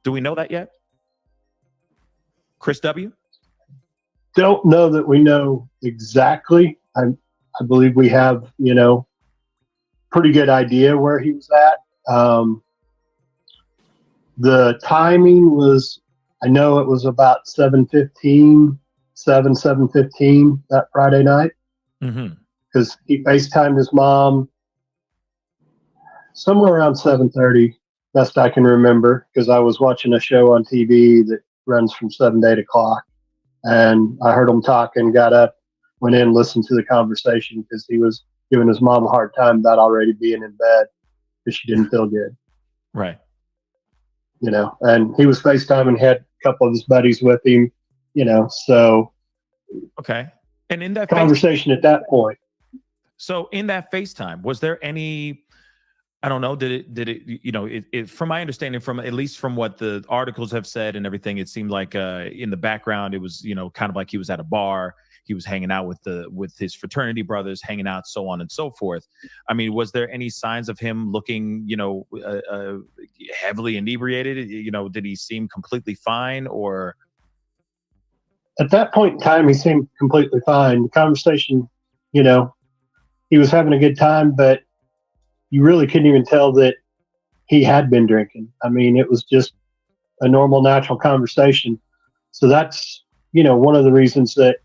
Do we know that yet? Chris W? Don't know that we know exactly. I believe we have, pretty good idea where he was at. The timing was, I know it was about 7:15 that Friday night. Because he FaceTimed his mom somewhere around 7:30, best I can remember, because I was watching a show on TV that runs from 7 to 8 o'clock. And I heard him talking, got up, went in, listened to the conversation, because he was giving his mom a hard time about already being in bed because she didn't feel good. Right. And he was FaceTiming, had a couple of his buddies with him, so. Okay. And in that conversation at that point. So in that FaceTime, was there any, I don't know, did it from my understanding, from at least from what the articles have said and everything, it seemed like in the background, it was, kind of like he was at a bar. He was hanging out with his fraternity brothers, hanging out, so on and so forth. I mean, was there any signs of him looking, heavily inebriated? Did he seem completely fine, or? At that point in time, he seemed completely fine. The conversation, he was having a good time, but you really couldn't even tell that he had been drinking. I mean, it was just a normal, natural conversation. So that's, one of the reasons that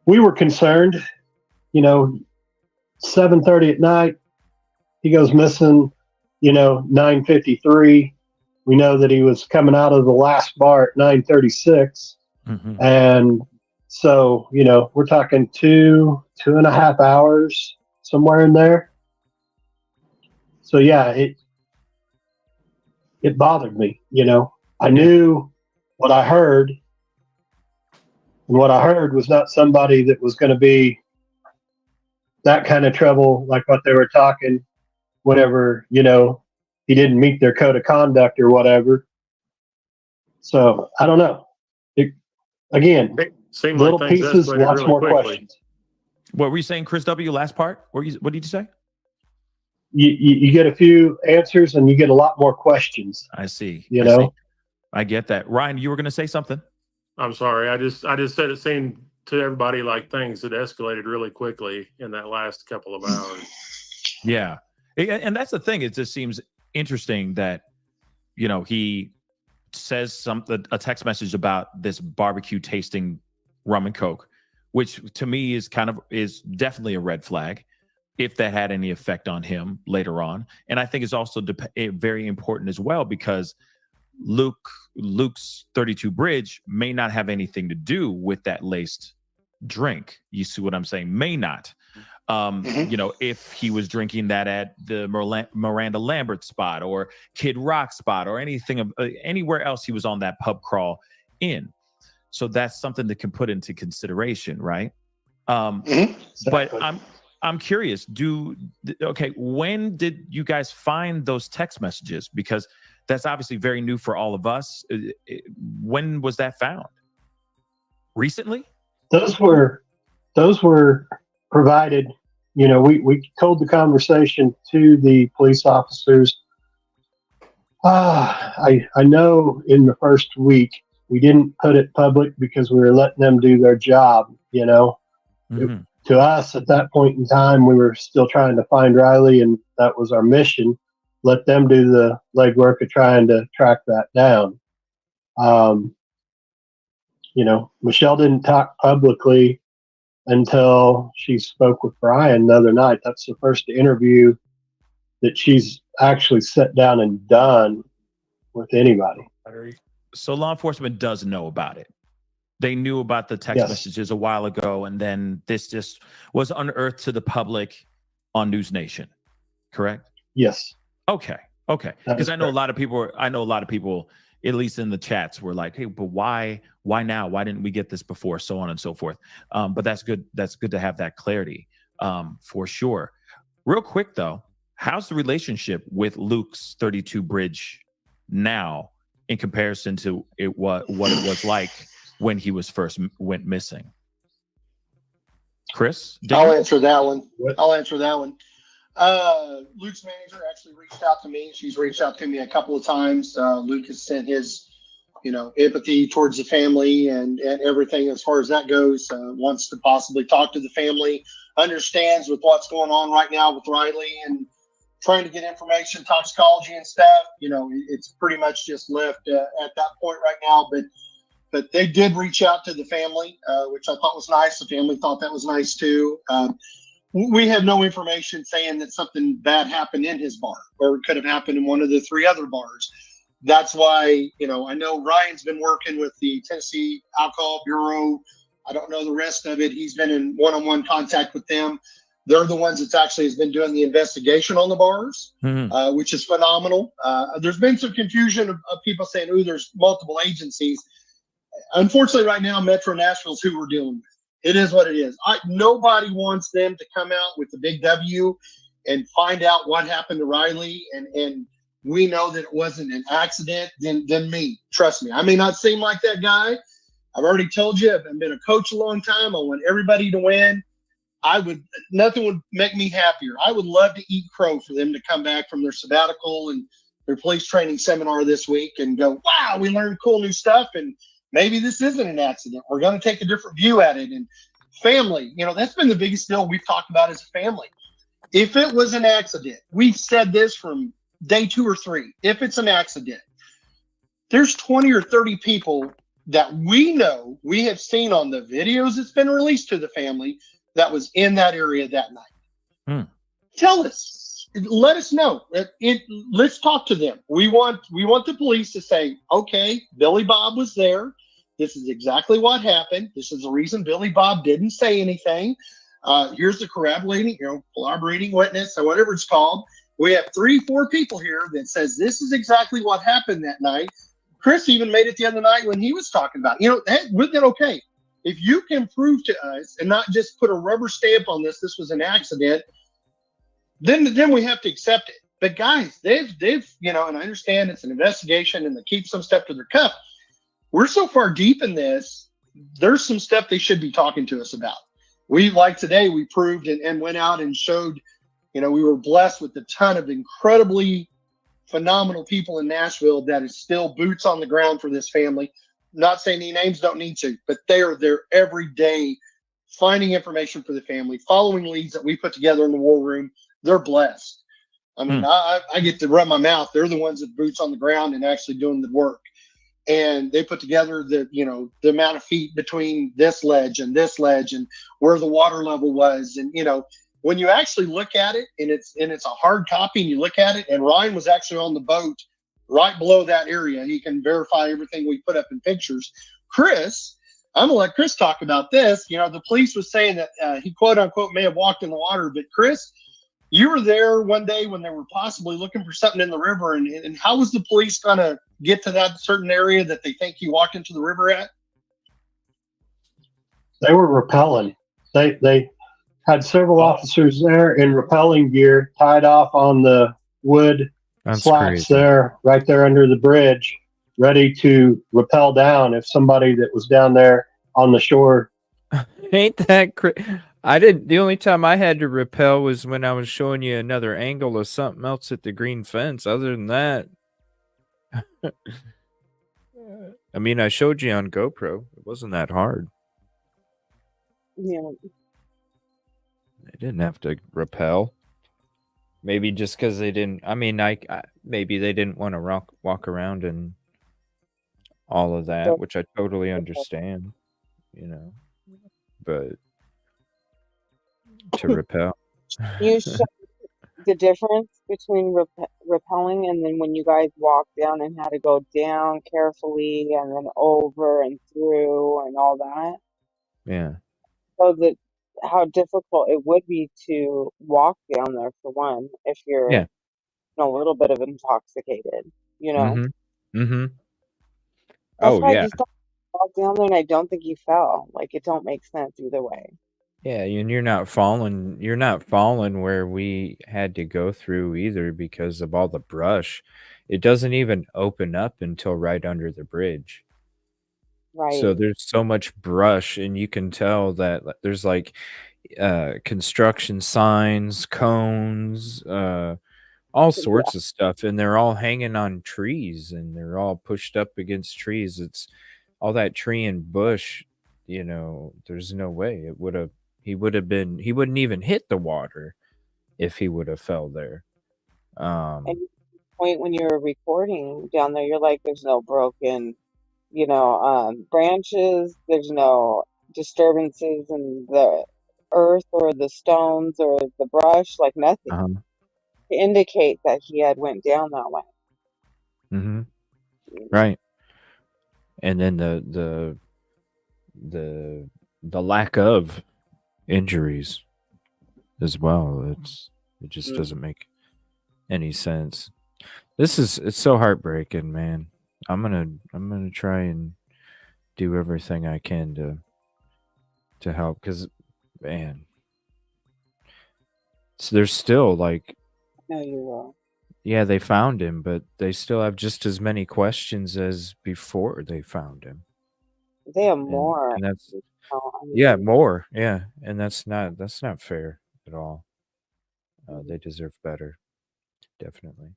we were concerned. 7:30 at night, he goes missing, 9:53. We know that he was coming out of the last bar at 9:36. Mm-hmm. And so, you know, we're talking 2.5 hours, somewhere in there. So yeah, it bothered me, you know. I knew what I heard, and what I heard was not somebody that was going to be that kind of trouble like what they were talking whenever, you know, he didn't meet their code of conduct or whatever. So I don't know. Again, Seemed little like things pieces, escalated lots really more quickly. questions. What were you saying, Chris W? Last part? What did you say? You get a few answers and you get a lot more questions. I see. You know, I get that. Ryan, you were going to say something? I'm sorry. I just said it seemed to everybody like things had escalated really quickly in that last couple of hours. Yeah. And that's the thing. It just seems interesting that, you know, he says a text message about this barbecue tasting rum and Coke, which to me is definitely a red flag if that had any effect on him later on. And I think it's also very important as well, because Luke's 32 Bridge may not have anything to do with that laced drink. You see what I'm saying? May not. You know, if he was drinking that at the Miranda Lambert spot or Kid Rock spot or anything anywhere else he was on that pub crawl in. So that's something that can put into consideration, right? But I'm curious. When did you guys find those text messages? Because that's obviously very new for all of us. When was that found? Recently? Those were provided. You know, we told the conversation to the police officers. I know in the first week we didn't put it public because we were letting them do their job. You know, to us at that point in time, we were still trying to find Riley, and that was our mission. Let them do the legwork of trying to track that down. You know, Michelle didn't talk publicly until she spoke with Brian the other night. That's the first interview that she's actually sat down and done with anybody. So law enforcement does know about it. They knew about the text messages a while ago, and then this just was unearthed to the public on News Nation, correct? Yes. Okay. Because I know a lot of people, at least in the chats, were like, hey, but why now? Why didn't we get this before? So on and so forth. But that's good. That's good to have that clarity, for sure. Real quick though, how's the relationship with Luke's 32 Bridge now in comparison to what it was like when he was first went missing? Chris? I'll answer that one. Luke's manager actually reached out to me. She's reached out to me a couple of times. Luke has sent his, empathy towards the family and everything as far as that goes. Wants to possibly talk to the family, understands with what's going on right now with Riley and trying to get information, toxicology and stuff. It's pretty much just left at that point right now. But they did reach out to the family, which I thought was nice. The family thought that was nice too. We have no information saying that something bad happened in his bar or it could have happened in one of the 3 other bars. That's why, I know Ryan's been working with the Tennessee Alcohol Bureau. I don't know the rest of it. He's been in one-on-one contact with them. They're the ones that actually has been doing the investigation on the bars, which is phenomenal. There's been some confusion of people saying, there's multiple agencies. Unfortunately, right now, Metro Nashville is who we're dealing with. It is what it is. Nobody wants them to come out with the big W and find out what happened to Riley. And we know that it wasn't an accident. Then me, trust me. I may not seem like that guy. I've already told you, I've been a coach a long time. I want everybody to win. Nothing would make me happier. I would love to eat crow for them to come back from their sabbatical and their police training seminar this week and go, wow, we learned cool new stuff. And maybe this isn't an accident. We're going to take a different view at it. And family, that's been the biggest deal we've talked about as a family. If it was an accident, we've said this from day 2 or 3. If it's an accident, there's 20 or 30 people that we know, we have seen on the videos that's been released to the family that was in that area that night. Tell us. let us know. Let's talk to them. We want the police to say, okay, Billy Bob was there. This is exactly what happened. This is the reason Billy Bob didn't say anything. Here's the collaborating witness or whatever it's called. We have 3-4 people here that says this is exactly what happened that night. Chris even made it the other night when he was talking about, that okay. If you can prove to us and not just put a rubber stamp on this was an accident, then we have to accept it. But guys, they've and I understand it's an investigation and they keep some stuff to their cuff. We're so far deep in this, there's some stuff they should be talking to us about. Today, we proved and went out and showed, we were blessed with a ton of incredibly phenomenal people in Nashville that is still boots on the ground for this family. Not saying any names, don't need to, but they are there every day finding information for the family, following leads that we put together in the war room. They're blessed. I mean, I get to run my mouth. They're the ones that boots on the ground and actually doing the work. And they put together the amount of feet between this ledge and where the water level was. And, when you actually look at it and it's a hard copy and you look at it, and Ryan was actually on the boat right below that area. He can verify everything we put up in pictures. Chris, I'm gonna let Chris talk about this. The police was saying that he quote unquote may have walked in the water, but Chris, you were there one day when they were possibly looking for something in the river, and how was the police gonna get to that certain area that they think you walked into the river at? They were rappelling. They had several officers there in rappelling gear tied off on the wood slats there, right there under the bridge, ready to rappel down if somebody that was down there on the shore. Ain't that crazy? The only time I had to rappel was when I was showing you another angle of something else at the green fence. Other than that, I mean, I showed you on GoPro. It wasn't that hard. Yeah. They didn't have to rappel. Maybe just because they didn't. I mean, maybe they didn't want to walk around and all of that, which I totally understand. But to rappel. You show the difference between rappelling and then when you guys walked down and had to go down carefully and then over and through and all that. Yeah. So that how difficult it would be to walk down there for one if you're a little bit of intoxicated, Mm-hmm. That's why I just don't walk down there, and I don't think you fell. Like, it don't make sense either way. Yeah, and you're not falling where we had to go through either because of all the brush. It doesn't even open up until right under the bridge. Right. So there's so much brush, and you can tell that there's like construction signs, cones, all sorts of stuff, and they're all hanging on trees, and they're all pushed up against trees. It's all that tree and bush, there's no way he wouldn't even hit the water if he would have fell there. And point when you're recording down there, you're like, there's no broken, branches, there's no disturbances in the earth or the stones or the brush, like nothing to indicate that he had went down that way. Mm-hmm. Right. And then the lack of injuries as well. It just doesn't make any sense. It's so heartbreaking, man. I'm gonna try and do everything I can to help, because man, so there's still like, no, you will. Yeah, they found him, but they still have just as many questions as before they found him. They have more. And that's more. Yeah, and that's not fair at all. They deserve better, definitely.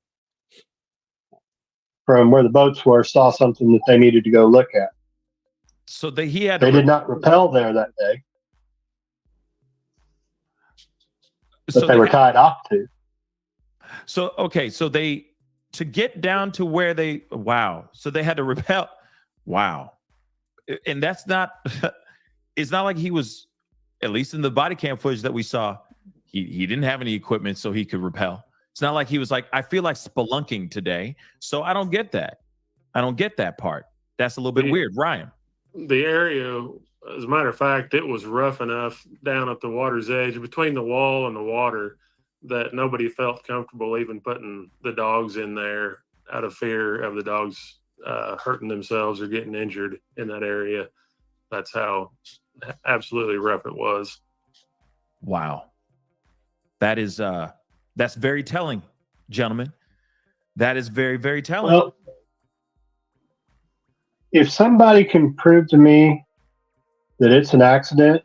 From where the boats were, saw something that they needed to go look at. So they did not rappel there that day, but they were tied off to. So okay, so to get down to where so they had to rappel. Wow. And that's not, it's not like he was, at least in the body cam footage that we saw, he didn't have any equipment so he could rappel. It's not like he was like, I feel like spelunking today. So I don't get that. I don't get that part. That's a little bit weird. Ryan. The area, as a matter of fact, it was rough enough down at the water's edge between the wall and the water that nobody felt comfortable even putting the dogs in there out of fear of the dogs hurting themselves or getting injured in that area. That's how absolutely rough it was. Wow. That is that's very telling, gentlemen. That is very, very telling. Well, if somebody can prove to me that it's an accident,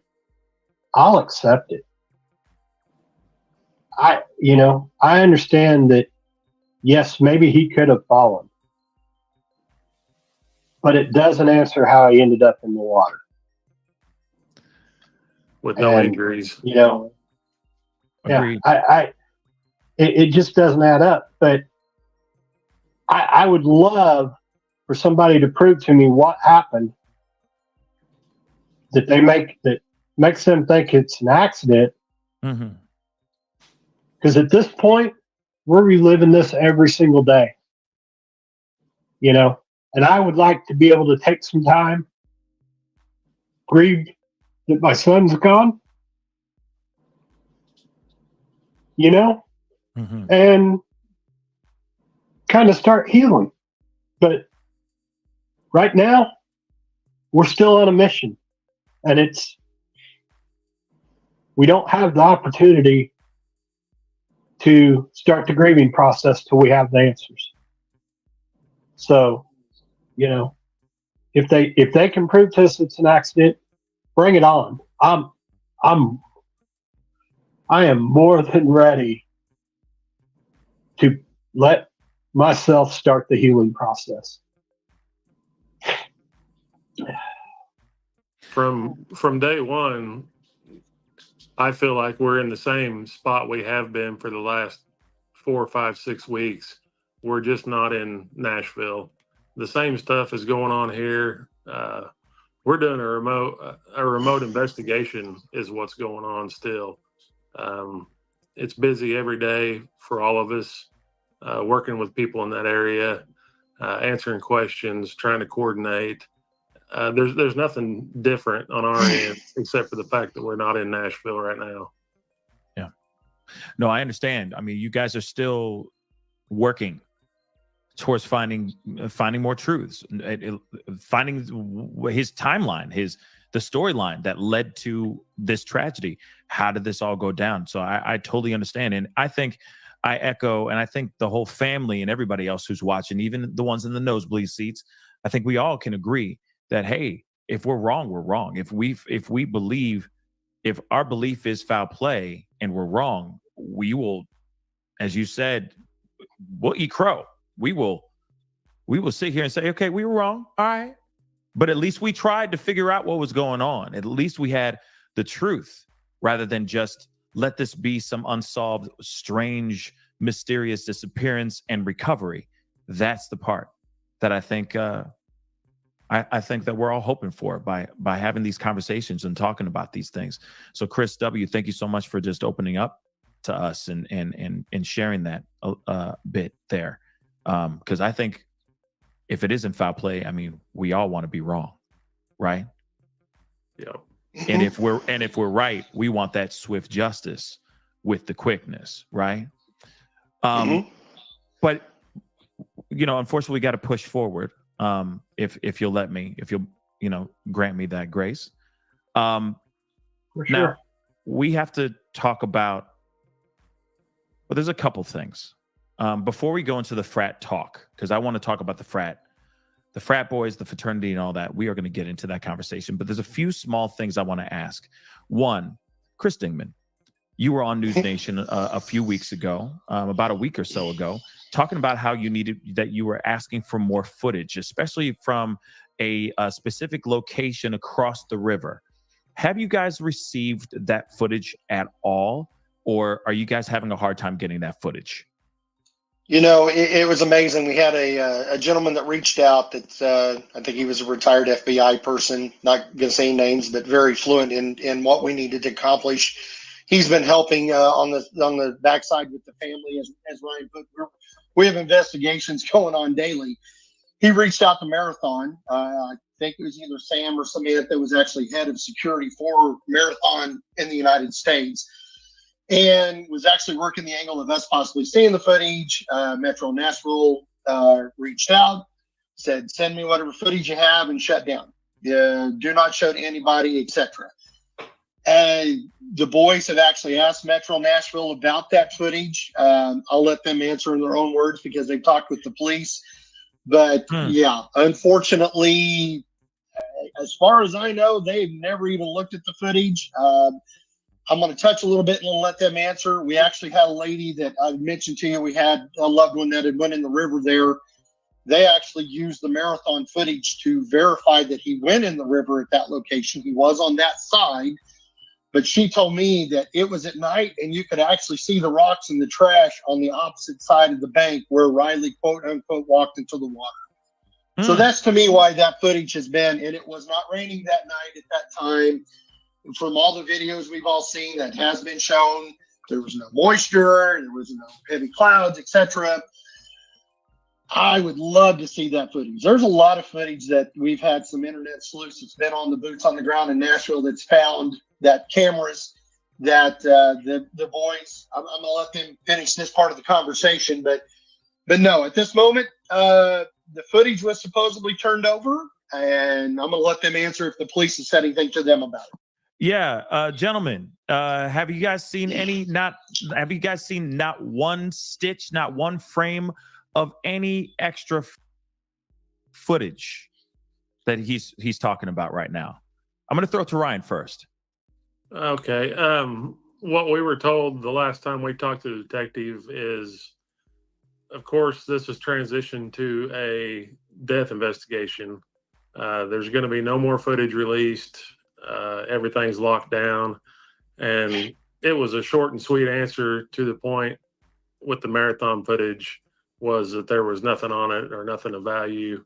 I'll accept it. I understand that, yes, maybe he could have fallen, but it doesn't answer how he ended up in the water. With no injuries. Agreed. It just doesn't add up. But I would love for somebody to prove to me what happened that makes them think it's an accident. Mm-hmm. Because at this point, we're reliving this every single day. And I would like to be able to take some time, grieve that my son's gone, Mm-hmm. and kind of start healing. But right now, we're still on a mission, and we don't have the opportunity to start the grieving process till we have the answers. So, if they can prove to us it's an accident, bring it on. I am more than ready to let myself start the healing process. From day one, I feel like we're in the same spot we have been for the last 4, 5, 6 weeks. We're just not in Nashville. The same stuff is going on here. We're doing a remote investigation is what's going on still. It's busy every day for all of us, working with people in that area, answering questions, trying to coordinate. There's nothing different on our end except for the fact that we're not in Nashville right now. Yeah. No, I understand. I mean, you guys are still working towards finding more truths, finding his timeline, the storyline that led to this tragedy. How did this all go down? So I totally understand. And I think I echo, and I think the whole family and everybody else who's watching, even the ones in the nosebleed seats, I think we all can agree that, hey, if we're wrong, we're wrong. If our belief is foul play and we're wrong, we will, as you said, we'll eat crow. We will sit here and say, okay, we were wrong. All right. But at least we tried to figure out what was going on. At least we had the truth rather than just let this be some unsolved, strange, mysterious disappearance and recovery. That's the part that I think I think that we're all hoping for by having these conversations and talking about these things. So Chris W., thank you so much for just opening up to us and sharing that bit there. Because I think if it isn't foul play, I mean, we all want to be wrong, right? Yeah. And if we're right, we want that swift justice with the quickness, right? But unfortunately, we got to push forward. If you'll let me, if you'll grant me that grace. For sure. Now we have to talk about. Well, there's a couple things before we go into the frat talk, because I want to talk about the frat boys, the fraternity, and all that. We are going to get into that conversation, but there's a few small things I want to ask. One, Chris Dingman, you were on News Nation a few weeks ago, about a week or so ago, talking about how you were asking for more footage, especially from a specific location across the river. Have you guys received that footage at all, or are you guys having a hard time getting that footage? It was amazing. We had a gentleman that reached out that I think he was a retired FBI person, not going to say names, but very fluent in what we needed to accomplish. he's been helping on the backside with the family, as Ryan put. We have investigations going on daily. He reached out to Marathon. I think it was either Sam or Samantha that was actually head of security for Marathon in the United States, and was actually working the angle of us possibly seeing the footage. Metro Nashville reached out, said, send me whatever footage you have, and shut down. Do not show to anybody, etc. And the boys have actually asked Metro Nashville about that footage. I'll let them answer in their own words because they've talked with the police. But yeah, unfortunately, as far as I know, they've never even looked at the footage. I'm going to touch a little bit and we'll let them answer. We actually had a lady that I mentioned to you. We had a loved one that had went in the river there. They actually used the Marathon footage to verify that he went in the river at that location. He was on that side. But she told me that it was at night and you could actually see the rocks and the trash on the opposite side of the bank where Riley, quote unquote, walked into the water. So that's to me why that footage has been, and it was not raining that night at that time. And from all the videos we've all seen that has been shown, there was no moisture, there was no heavy clouds, etc. I would love to see that footage. There's a lot of footage that we've had some internet sleuths that's been on the boots on the ground in Nashville that's found that cameras that the boys, I'm gonna let them finish this part of the conversation, but no, at this moment, the footage was supposedly turned over, and I'm gonna let them answer if the police has said anything to them about it. Yeah, gentlemen, have you guys seen not one stitch, not one frame of any extra footage that he's talking about right now? I'm gonna throw it to Ryan first. Okay. What we were told the last time we talked to the detective is, of course, this has transitioned to a death investigation. There's going to be no more footage released. Everything's locked down. And it was a short and sweet answer to the point with the Marathon footage was that there was nothing on it or nothing of value.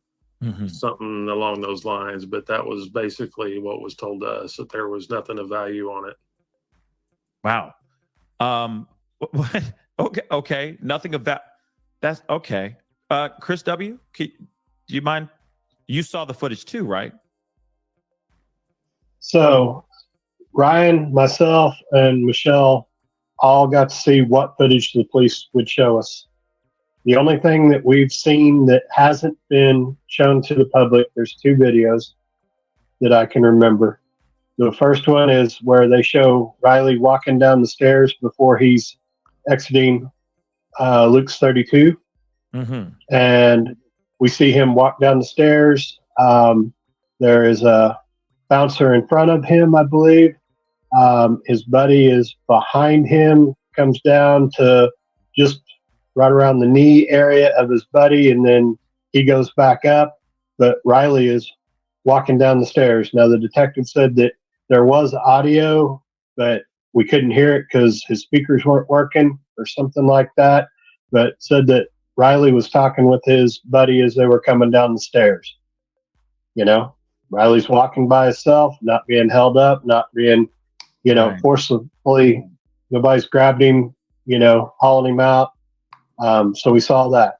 Something along those lines, but that was basically what was told to us, that there was nothing of value on it. Wow. Okay. Nothing of that. That's okay. Chris W., do you mind? You saw the footage too, right? So Ryan, myself, and Michelle all got to see what footage the police would show us. The only thing that we've seen that hasn't been shown to the public, there's 2 videos that I can remember. The first one is where they show Riley walking down the stairs before he's exiting Luke's 32. And we see him walk down the stairs. There is a bouncer in front of him, I believe. His buddy is behind him, comes down to just right around the knee area of his buddy, and then he goes back up. But Riley is walking down the stairs. Now, the detective said that there was audio, but we couldn't hear it because his speakers weren't working or something like that. But said that Riley was talking with his buddy as they were coming down the stairs. You know, Riley's walking by himself, not being held up, not being, forcibly, nobody's grabbed him, hauling him out. So we saw that.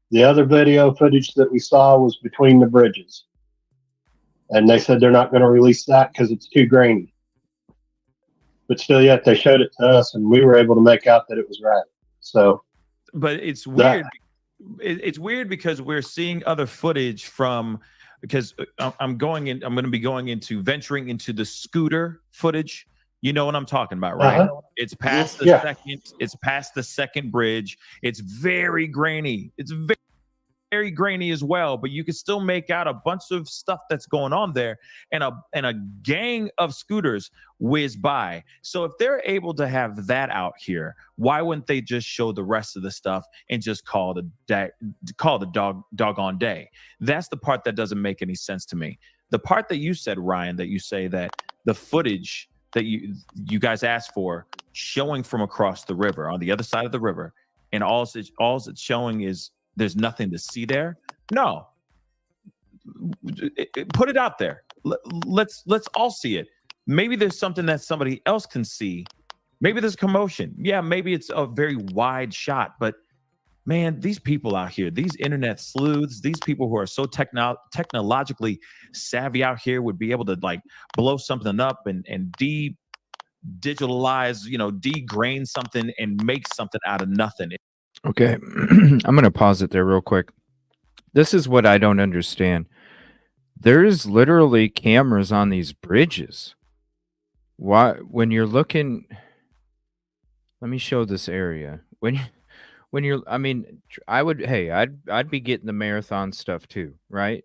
The other video footage that we saw was between the bridges. And they said they're not going to release that because it's too grainy. But still, yet they showed it to us, and we were able to make out that it was right. So, but it's weird. It's weird because we're seeing other footage from, because I'm going to be venturing into the scooter footage. You know what I'm talking about, right? It's past the second. It's past the second bridge. It's very grainy. It's very grainy as well, but you can still make out a bunch of stuff that's going on there, and a gang of scooters whiz by. So if they're able to have that out here, why wouldn't they just show the rest of the stuff and just call the doggone day? That's the part that doesn't make any sense to me. The part that you said, Ryan, that you say that the footage that you guys asked for showing from across the river, on the other side of the river, and all it's showing is there's nothing to see there. No, put it out there. Let's all see it. Maybe there's something that somebody else can see Maybe there's commotion. Yeah, maybe it's a very wide shot, but man, these people out here, these internet sleuths, these people who are so technologically savvy out here would be able to like blow something up and digitalize, degrain something and make something out of nothing. Okay. I'm going to pause it there real quick. This is what I don't understand. There's literally cameras on these bridges. Why, when you're looking, let me show this area. When you're, I mean, I'd be getting the marathon stuff too, right?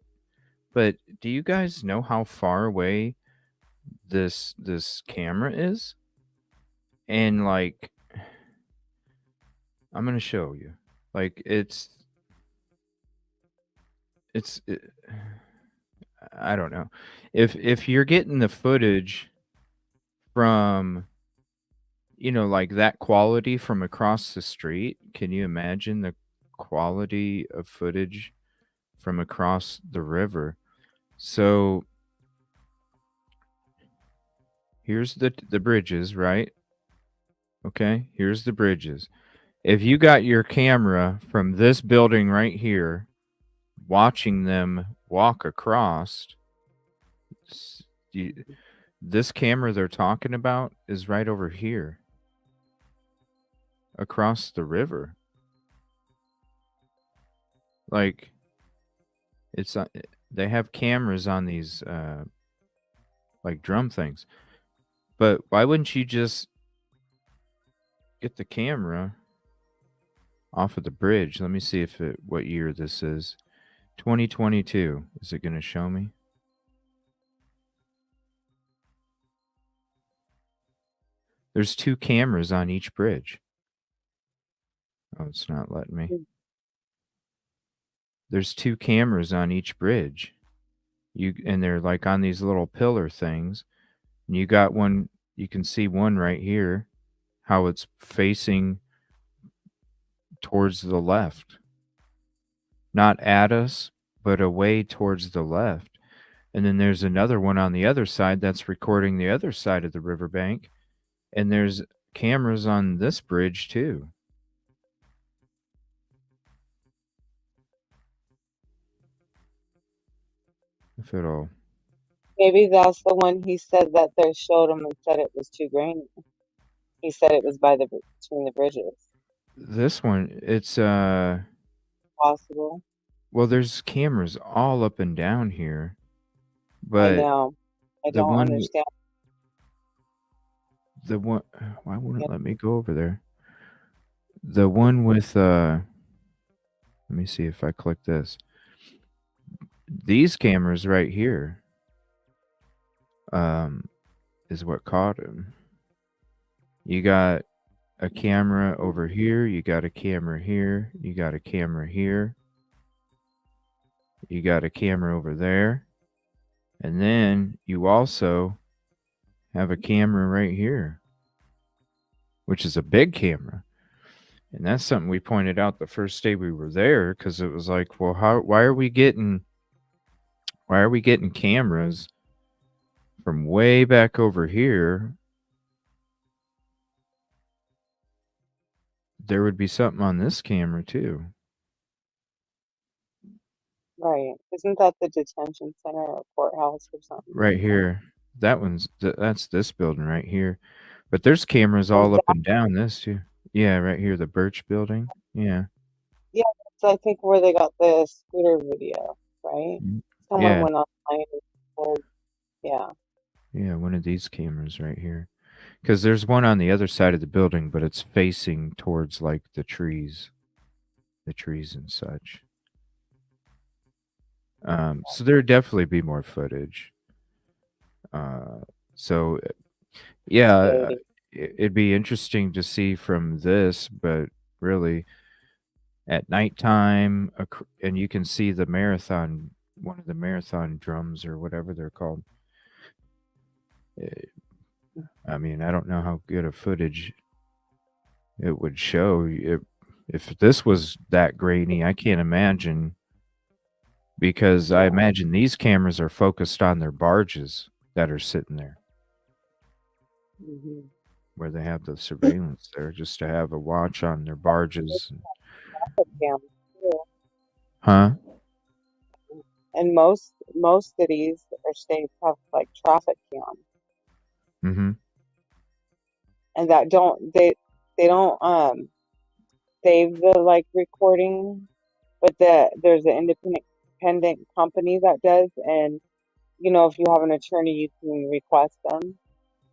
But do you guys know how far away this camera is? And like, I'm gonna show you. Like, I don't know. If you're getting the footage from, like that quality from across the street, can you imagine the quality of footage from across the river? So here's the bridges, right? Okay, here's the bridges. If you got your camera from this building right here, watching them walk across, this camera they're talking about is right over here, across the river. Like, it's they have cameras on these like drum things. But why wouldn't you just get the camera off of the bridge? Let me see what year this is. 2022. Is it going to show me? There's 2 cameras on each bridge. Oh, it's not letting me. There's 2 cameras on each bridge. And they're like on these little pillar things. And you got one, you can see one right here, how it's facing towards the left. Not at us, but away towards the left. And then there's another one on the other side that's recording the other side of the riverbank. And there's cameras on this bridge too. If it'll... Maybe that's the one he said that they showed him and said it was too grainy. He said it was between the bridges. This one, it's Possible. well, there's cameras all up and down here. I But know. I the don't one understand. why wouldn't it let me go over there? The one with let me see if I click this. These cameras right here is what caught him. You got a camera over here, you got a camera here, you got a camera here, you got a camera over there, and then you also have a camera right here, which is a big camera. And that's something we pointed out the first day we were there, because it was like, well, why are we getting cameras from way back over here? There would be something on this camera too. Right. Isn't that the detention center or courthouse or something? Right here. That's this building right here. But there's cameras all up and down this too. Yeah, right here, the Birch building. Yeah. Yeah, that's I think where they got the scooter video, right? Someone Yeah. went online and told, yeah. Yeah, one of these cameras right here. Because there's one on the other side of the building, but it's facing towards like the trees and such. So there'd definitely be more footage. So yeah, it'd be interesting to see from this, but really at nighttime, and you can see the marathon, one of the marathon drums or whatever they're called. I mean, I don't know how good a footage it would show. If this was that grainy, I can't imagine, because I imagine these cameras are focused on their barges that are sitting there. where they have the surveillance there, just to have a watch on their barges. Huh? And most cities or states have like traffic cam, Mm-hmm. and that they don't save the like recording, but there's an independent company that does, and if you have an attorney, you can request them.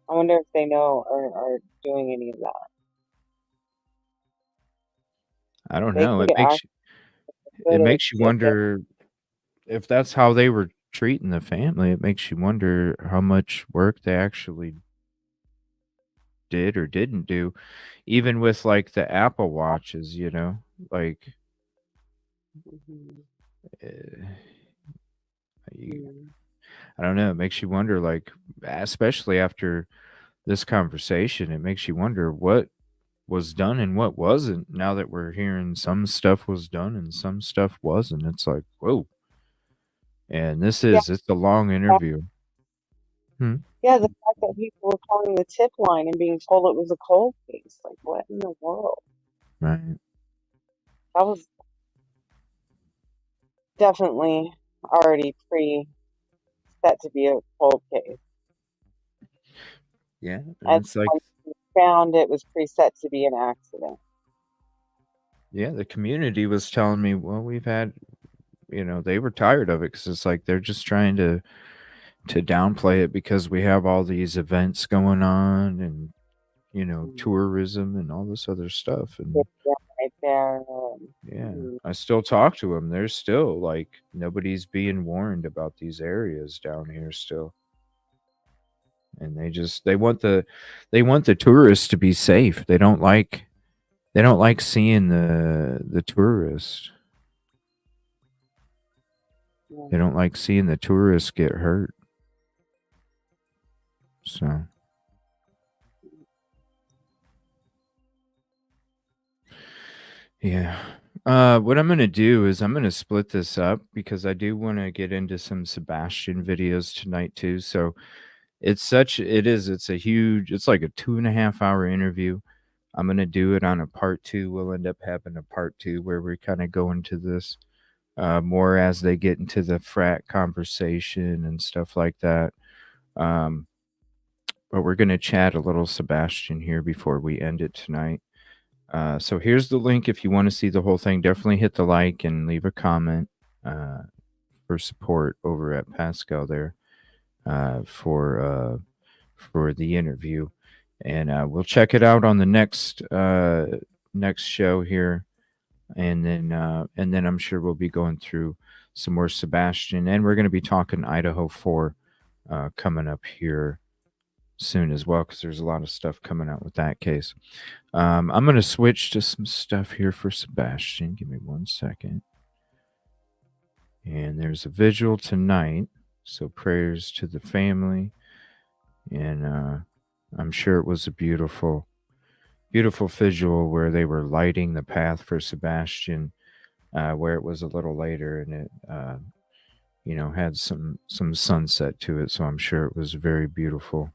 I wonder if they know or are doing any of that. I don't They know. can It get makes access to it footage makes you if they. wonder if that's how they were treating the family. It makes you wonder how much work they actually did or didn't do, even with like the Apple watches. Like Mhm. uh, Mm. I don't know. It makes you wonder, like, especially after this conversation, it makes you wonder what was done and what wasn't. Now that we're hearing some stuff was done and some stuff wasn't, it's like, whoa. And Yeah, it's a long interview. Hmm. yeah, the fact that people were calling the tip line and being told it was a cold case, like what in the world? Right. That was definitely already set to be a cold case. Yeah. And And it's like, when we found it was preset to be an accident. yeah, the community was telling me, well, we've had, they were tired of it because it's like they're just trying to downplay it because we have all these events going on and tourism and all this other stuff. And Yeah, right there. yeah, Mhm. I still talk to them. They're still like, nobody's being warned about these areas down here still. And they want the tourists to be safe. They don't like seeing the tourists. They don't like seeing the tourists get hurt. So yeah. What I'm gonna do is I'm gonna split this up because I do want to get into some Sebastian videos tonight too. So it's a huge, it's like a 2.5 hour interview. I'm gonna do it on a part two. We'll end up having a part two where we kind of go into this more as they get into the frat conversation and stuff like that. Um, but we're gonna chat a little Sebastian here before we end it tonight. So here's the link if you want to see the whole thing. Definitely hit the like and leave a comment for support over at Pascal there for the interview, and we'll check it out on the next show here, and then I'm sure we'll be going through some more Sebastian, and we're going to be talking Idaho 4 coming up here soon as well because there's a lot of stuff coming out with that case. I'm going to switch to some stuff here for Sebastian. Give me 1 second. And there's a vigil tonight, so prayers to the family. And I'm sure it was a beautiful, beautiful vigil where they were lighting the path for Sebastian, where it was a little later and it, had some sunset to it. So I'm sure it was very beautiful.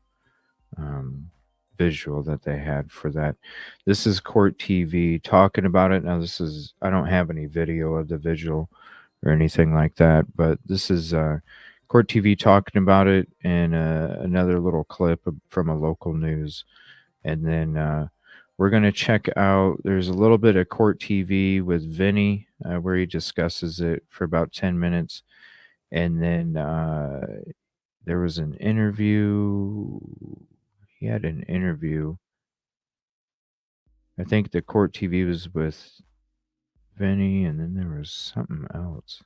Visual that they had for that. This is Court TV talking about it. Now I don't have any video of the vigil or anything like that, but this is Court TV talking about it and another little clip from a local news. And then we're going to check out, there's a little bit of Court TV with Vinny where he discusses it for about 10 minutes. And then there was an interview. He had an interview. I think the Court TV was with Vinny, and then there was something else.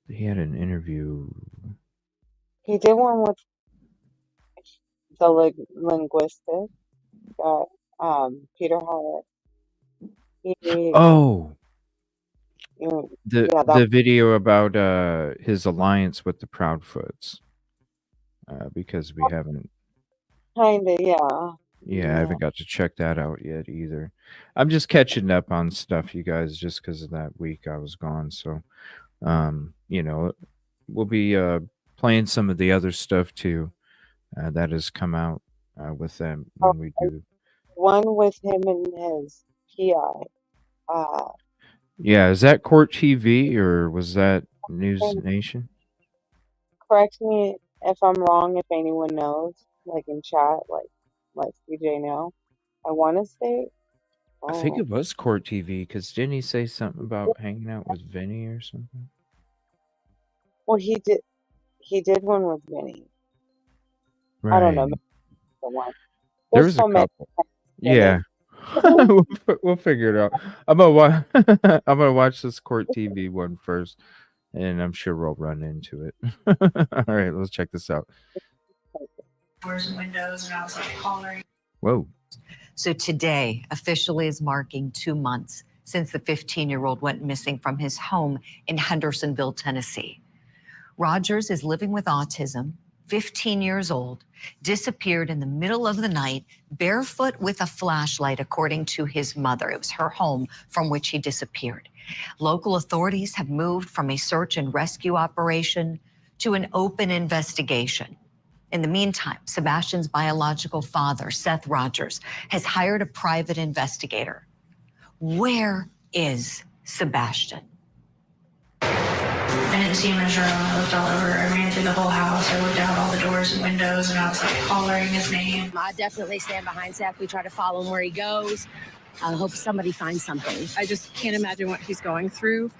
He had an interview. He did one with the linguistic guy, Peter Hart. Oh, Yeah, the video about his alliance with the Proudfoots. Because we haven't. Kinda, yeah. Yeah, I haven't got to check that out yet either. I'm just catching up on stuff, you guys, just because of that week I was gone. So, we'll be playing some of the other stuff too that has come out with them Oh, when we do. one with him and his PI. Yeah, is that Court TV or was that News And Nation? correct me if I'm wrong, if anyone knows, like in chat, like CJ know. I want to say, I think oh, it was Court TV because didn't he say something about hanging out with Vinny or something? well, he did one with Vinny. I don't know, Right. maybe the one. There There's was a so many. couple. Yeah. we'll figure it out. I'm gonna I'm gonna watch this Court TV one first, and I'm sure we'll run into it. All right, let's check this out. Doors and windows and outside hollering. Whoa. So today officially is marking 2 months since the 15-year-old went missing from his home in Hendersonville, Tennessee. Rogers is living with autism, 15 years old, disappeared in the middle of the night, barefoot with a flashlight, according to his mother. It was her home from which he disappeared. Local authorities have moved from a search and rescue operation to an open investigation. In the meantime, Sebastian's biological father, Seth Rogers, has hired a private investigator. Where is Sebastian? I didn't see him in his room. I looked all over. I ran through the whole house. I looked out all the doors and windows and outside hollering his name. I definitely stand behind Seth. We try to follow him where he goes. I hope somebody finds something. I just can't imagine what he's going through.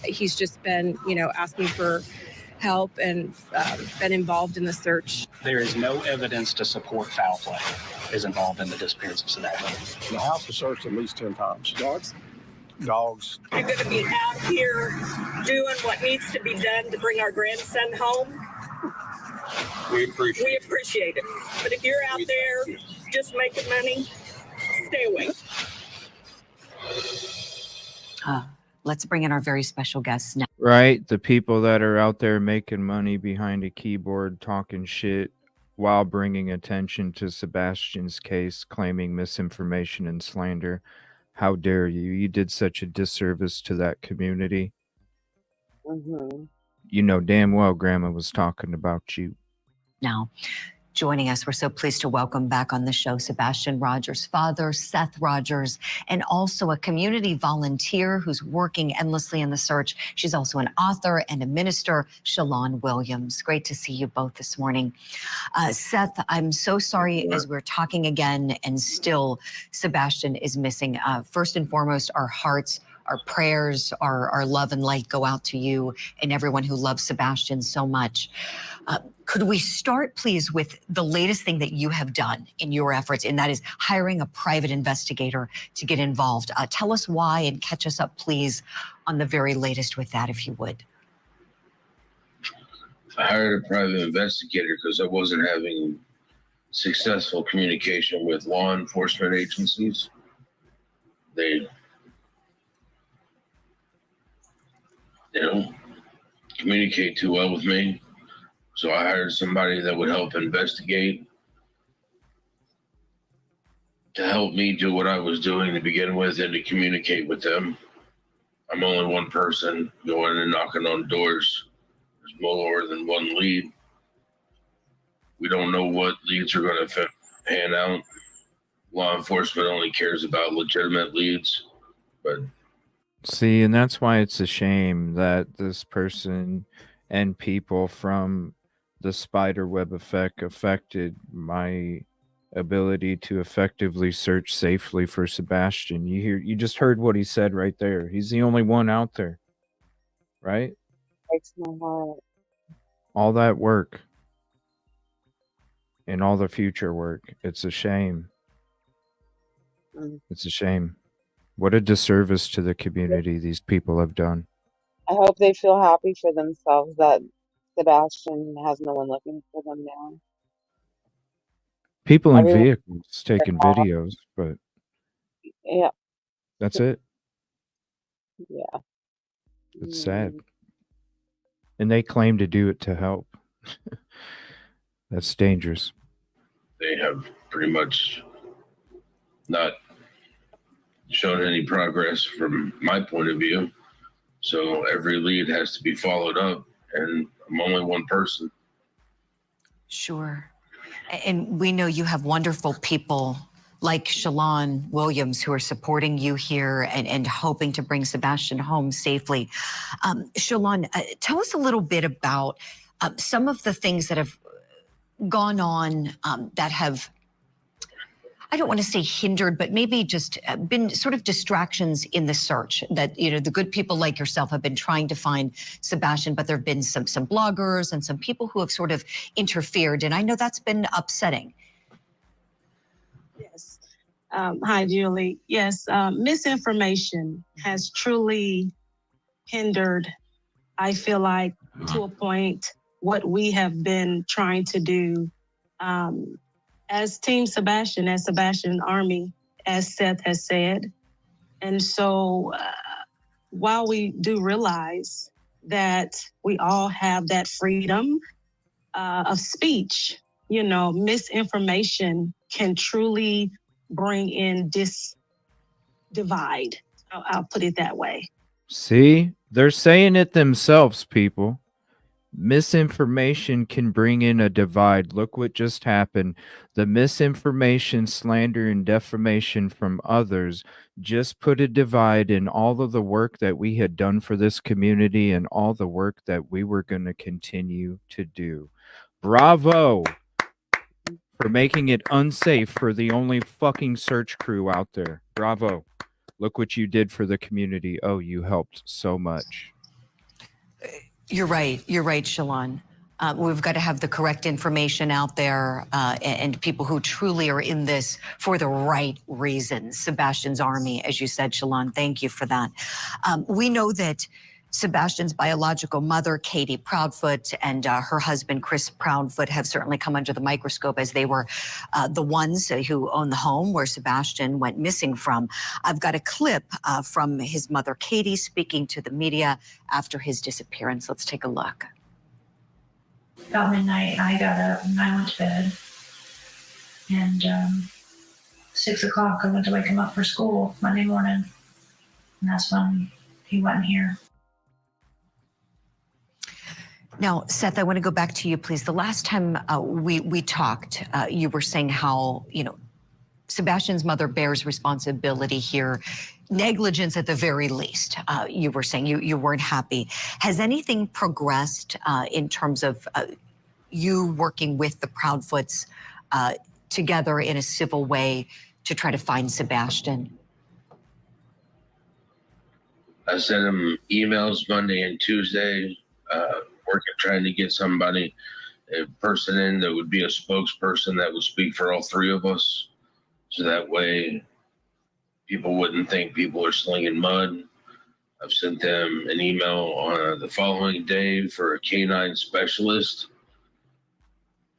He's just been, asking for help and been involved in the search. There is no evidence to support foul play is involved in the disappearance of Sebastian. The house was searched at least 10 times. Dogs. I'm going to be out here doing what needs to be done to bring our grandson home. We appreciate it. But if you're out there just making money, stay away. Let's bring in our very special guests now. Right, the people that are out there making money behind a keyboard talking shit while bringing attention to Sebastian's case, claiming misinformation and slander. How dare you? You did such a disservice to that community. Mm-hmm. You know damn well Grandma was talking about you. Now, joining us, we're so pleased to welcome back on the show Sebastian Rogers' father, Seth Rogers, and also a community volunteer who's working endlessly in the search. She's also an author and a minister, Shalon Williams. Great to see you both this morning. Seth, I'm so sorry as we're talking again and still Sebastian is missing. First and foremost, our hearts, our prayers, our love and light go out to you and everyone who loves Sebastian so much. Could we start, please, with the latest thing that you have done in your efforts, and that is hiring a private investigator to get involved? Tell us why and catch us up, please, on the very latest with that, if you would. I hired a private investigator because I wasn't having successful communication with law enforcement agencies. They don't communicate too well with me. So I hired somebody that would help investigate, to help me do what I was doing to begin with and to communicate with them. I'm only one person going and knocking on doors. There's more than one lead. We don't know what leads are going to pan out. Law enforcement only cares about legitimate leads, but see, and that's why it's a shame that this person and people from the spider web effect affected my ability to effectively search safely for Sebastian. You just heard what he said right there. He's the only one out there, right? Breaks my heart. All that work and all the future work. It's a shame. It's a shame. What a disservice to the community these people have done. I hope they feel happy for themselves that Sebastian has no one looking for them now. People in Everyone, vehicles taking videos, but yeah, that's it. yeah. It's sad. And they claim to do it to help. That's dangerous. they have pretty much not shown any progress from my point of view. So every lead has to be followed up, and I'm only one person. Sure. And we know you have wonderful people like Shalon Williams who are supporting you here and hoping to bring Sebastian home safely. Shalon, tell us a little bit about some of the things that have gone on that have, I don't want to say hindered, but maybe just been sort of distractions in the search that, you know, the good people like yourself have been trying to find Sebastian, but there have been some bloggers and some people who have sort of interfered. And I know that's been upsetting. Yes. Hi, Julie. Yes, misinformation has truly hindered, I feel like, to a point, what we have been trying to do as Team Sebastian, as Sebastian Army, as Seth has said. And so while we do realize that we all have that freedom of speech, you know, misinformation can truly bring in divide. I'll put it that way. See, they're saying it themselves, people. Misinformation can bring in a divide. Look what just happened. The misinformation, slander, and defamation from others just put a divide in all of the work that we had done for this community and all the work that we were going to continue to do. Bravo for making it unsafe for the only fucking search crew out there. Bravo. Look what you did for the community. Oh, you helped so much. You're right. You're right, Shalon. We've got to have the correct information out there and people who truly are in this for the right reasons. Sebastian's Army, as you said, Shalon, thank you for that. We know that Sebastian's biological mother, Katie Proudfoot, and her husband, Chris Proudfoot, have certainly come under the microscope as they were the ones who own the home where Sebastian went missing from. I've got a clip from his mother, Katie, speaking to the media after his disappearance. Let's take a look. About midnight, I got up and I went to bed. And 6 o'clock, I went to wake him up for school Monday morning. And that's when he wasn't here. Now, Seth, I want to go back to you, please. The last time we talked, you were saying how, you know, Sebastian's mother bears responsibility here, negligence at the very least. You were saying you weren't happy. Has anything progressed in terms of you working with the Proudfoots together in a civil way to try to find Sebastian? I sent him emails Monday and Tuesday, working, trying to get somebody, a person in that would be a spokesperson that would speak for all three of us. So that way people wouldn't think people are slinging mud. I've sent them an email on the following day for a canine specialist.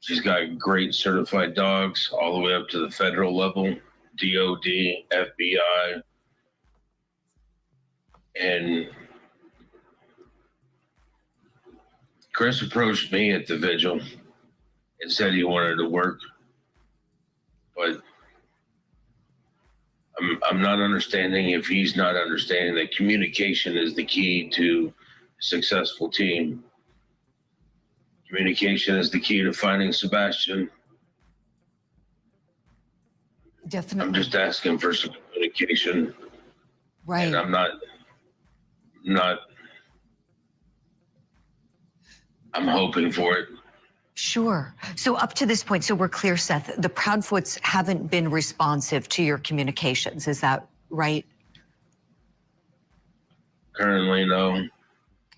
She's got great certified dogs all the way up to the federal level, DOD, FBI. And Chris approached me at the vigil and said he wanted to work, but I'm not understanding if he's not understanding that communication is the key to a successful team. Communication is the key to finding Sebastian. Definitely. I'm just asking for some communication. Right. And I'm I'm hoping for it. Sure. So up to this point, so we're clear, Seth, the Proudfoots haven't been responsive to your communications. Is that right? Currently, no.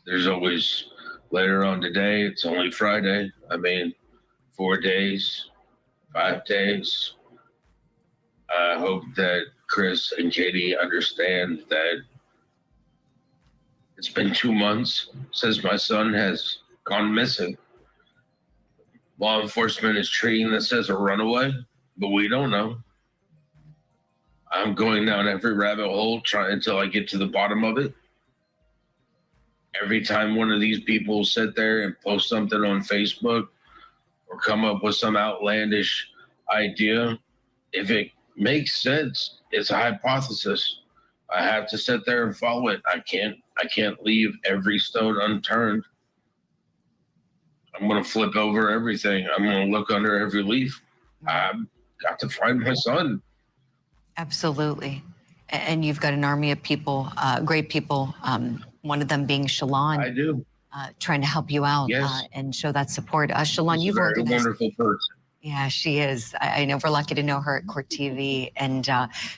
There's always later on today. It's only Friday. I mean, 4 days, 5 days. I hope that Chris and Katie understand that it's been 2 months since my son has gone missing. Law enforcement is treating this as a runaway, but we don't know. I'm going down every rabbit hole trying until I get to the bottom of it. Every time one of these people sit there and post something on Facebook or come up with some outlandish idea, if it makes sense, it's a hypothesis. I have to sit there and follow it. I can't leave every stone unturned. I'm going to flip over everything. I'm going to look under every leaf. I've got to find my son. Absolutely. And you've got an army of people, great people, one of them being Shalon. I do. Trying to help you out and show that support. Shalon, She's you've a very organized. wonderful person. Yeah, she is. I know we're lucky to know her at Court TV. And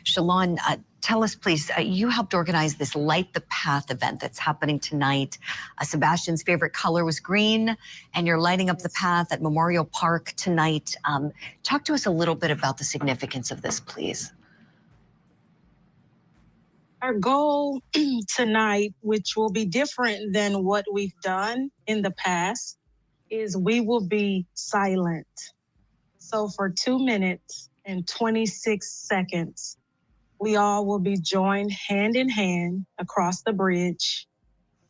Shalon, tell us, please, you helped organize this Light the Path event that's happening tonight. Sebastian's favorite color was green, and you're lighting up the path at Memorial Park tonight. Talk to us a little bit about the significance of this, please. Our goal tonight, which will be different than what we've done in the past, is we will be silent. So for 2 minutes and 26 seconds, we all will be joined hand in hand across the bridge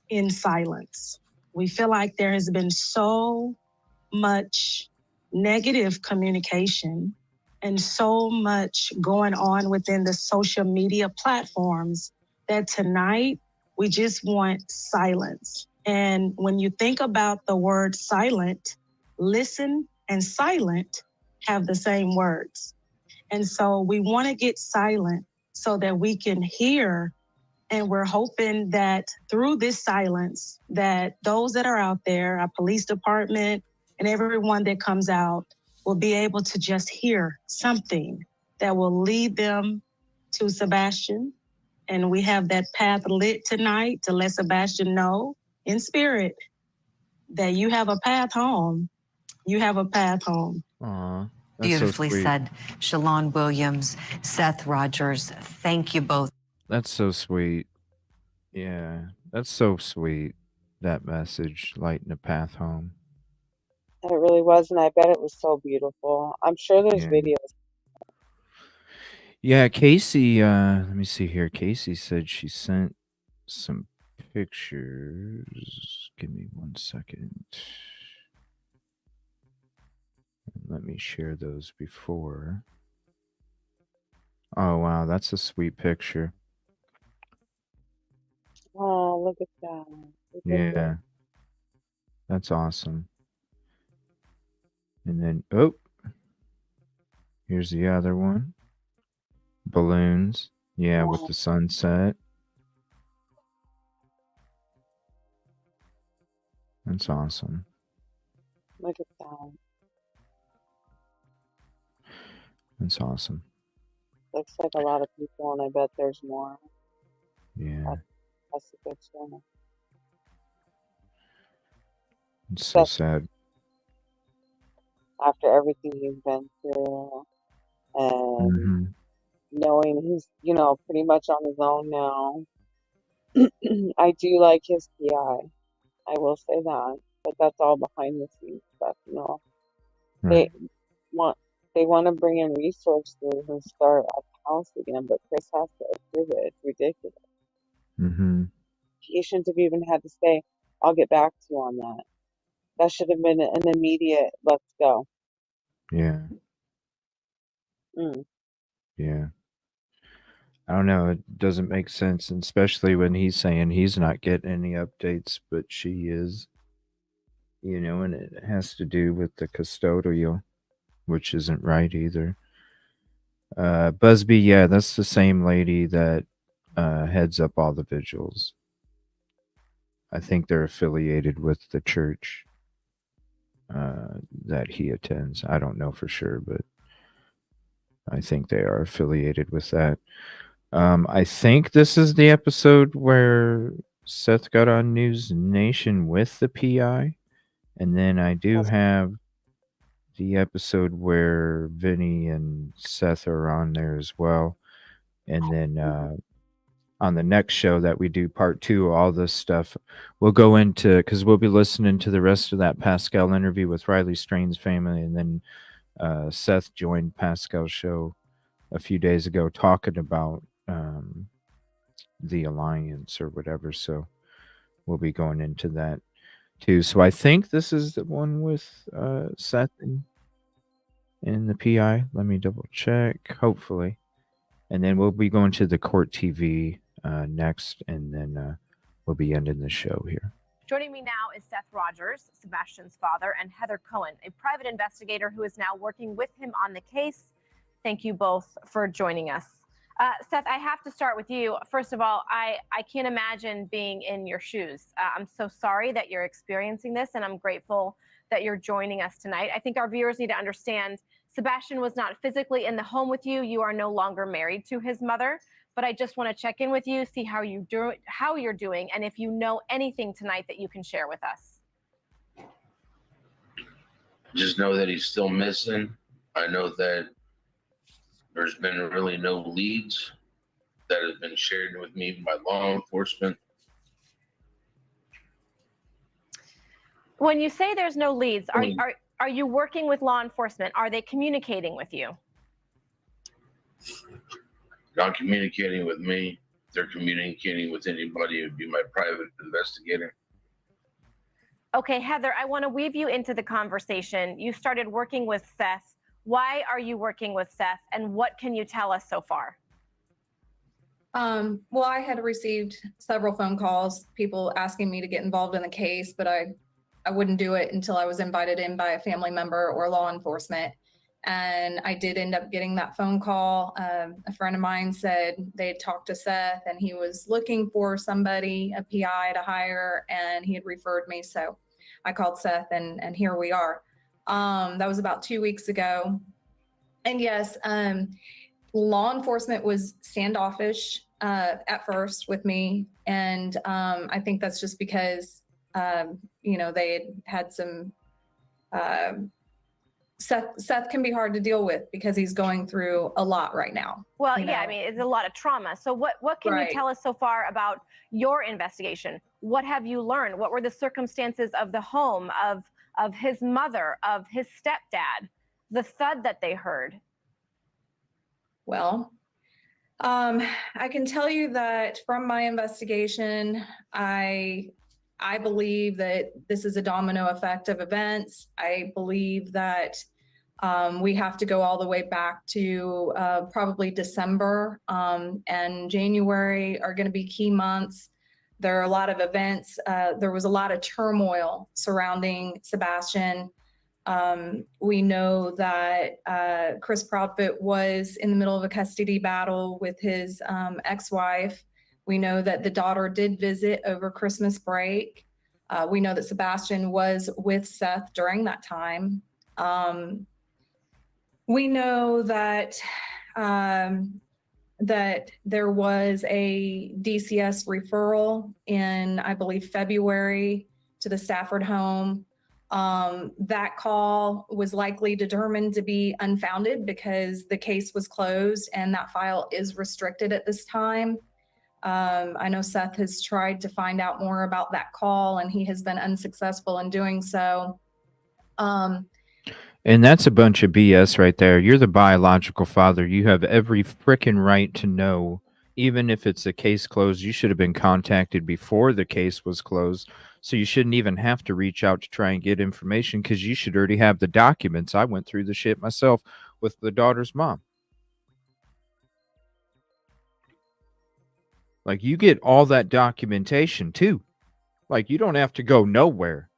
in silence. We feel like there has been so much negative communication and so much going on within the social media platforms that tonight we just want silence. And when you think about the word silent, listen and silent have the same words. And so we want to get silent so that we can hear. And we're hoping that through this silence, that those that are out there, our police department and everyone that comes out, will be able to just hear something that will lead them to Sebastian. And we have that path lit tonight to let Sebastian know in spirit that you have a path home. You have a path home. Aw, Beautifully said. Shalon Williams, Seth Rogers, thank you both. That's so sweet. Yeah, that's so sweet. That message, lighting the path home. It really was, and I bet it was so beautiful. I'm sure there's Yeah. videos. Yeah, Casey, let me see here. Casey said she sent some pictures. Give me 1 second. Let me share those before. Oh, wow, that's a sweet picture. Oh, look at that. Look at Yeah, that. that's awesome. And then, oh, here's the other one. Balloons. Yeah, with the sunset. That's awesome. Look at that. That's awesome. Looks like a lot of people, and I bet there's more. Yeah, That's a good story. it's so That's sad. after everything you've been through, and Hmm. knowing he's, pretty much on his own now. I do like his PI. I will say that, but that's all behind the scenes stuff. Right. They want to bring in resources and start a house again, but Chris has to approve it. It's ridiculous. Hmm. He shouldn't have even had to say, "I'll get back to you on that." That should have been an immediate, "Let's go." Yeah, Mm. yeah. I don't know. It doesn't make sense, and especially when he's saying he's not getting any updates, but she is. And it has to do with the custodial, which isn't right either. Busby, yeah, that's the same lady that heads up all the vigils. I think they're affiliated with the church that he attends. I don't know for sure, but I think they are affiliated with that. I think this is the episode where Seth got on News Nation with the PI. And then I do have the episode where Vinny and Seth are on there as well. And then on the next show that we do, part 2, all this stuff, we'll go into, because we'll be listening to the rest of that Pascal interview with Riley Strain's family. And then Seth joined Pascal's show a few days ago talking about the alliance or whatever. So we'll be going into that too. So I think this is the one with Seth and the PI. Let me double check. Hopefully. And then we'll be going to the Court TV next, and then we'll be ending the show here. Joining me now is Seth Rogers, Sebastian's father, and Heather Cohen, a private investigator who is now working with him on the case. Thank you both for joining us. Seth, I have to start with you. First of all, I can't imagine being in your shoes. I'm so sorry that you're experiencing this, and I'm grateful that you're joining us tonight. I think our viewers need to understand Sebastian was not physically in the home with you. You are no longer married to his mother, but I just want to check in with you, see how you're doing, and if you know anything tonight that you can share with us. Just know that he's still missing. I know that there's been really no leads that have been shared with me by law enforcement. When you say there's no leads, are you working with law enforcement? Are they communicating with you? Not communicating with me. If they're communicating with anybody, it would be my private investigator. Okay, Heather, I want to weave you into the conversation. You started working with Seth. Why are you working with Seth, and what can you tell us so far? Well, I had received several phone calls, people asking me to get involved in the case, but I wouldn't do it until I was invited in by a family member or law enforcement. And I did end up getting that phone call. A friend of mine said they had talked to Seth and he was looking for somebody, a PI to hire, and he had referred me. So I called Seth and here we are. That was about 2 weeks ago. And yes, law enforcement was standoffish at first with me. And I think that's just because, they had some, Seth can be hard to deal with because he's going through a lot right now. Well, yeah, I mean, it's a lot of trauma. So what can you tell us so far about your investigation? What have you learned? What were the circumstances of the home, of his mother, of his stepdad, the thud that they heard? Well, I can tell you that from my investigation, I believe that this is a domino effect of events. I believe that we have to go all the way back to probably December and January are going to be key months. There are a lot of events. There was a lot of turmoil surrounding Sebastian. We know that Chris Proudfoot was in the middle of a custody battle with his ex-wife. We know that the daughter did visit over Christmas break. We know that Sebastian was with Seth during that time. We know that that there was a DCS referral in, I believe, February to the Stafford home. That call was likely determined to be unfounded because the case was closed and that file is restricted at this time. I know Seth has tried to find out more about that call and he has been unsuccessful in doing so. And that's a bunch of BS right there. You're the biological father. You have every freaking right to know, even if it's a case closed, you should have been contacted before the case was closed. So you shouldn't even have to reach out to try and get information because you should already have the documents. I went through the shit myself with the daughter's mom. Like, you get all that documentation too. Like, you don't have to go nowhere.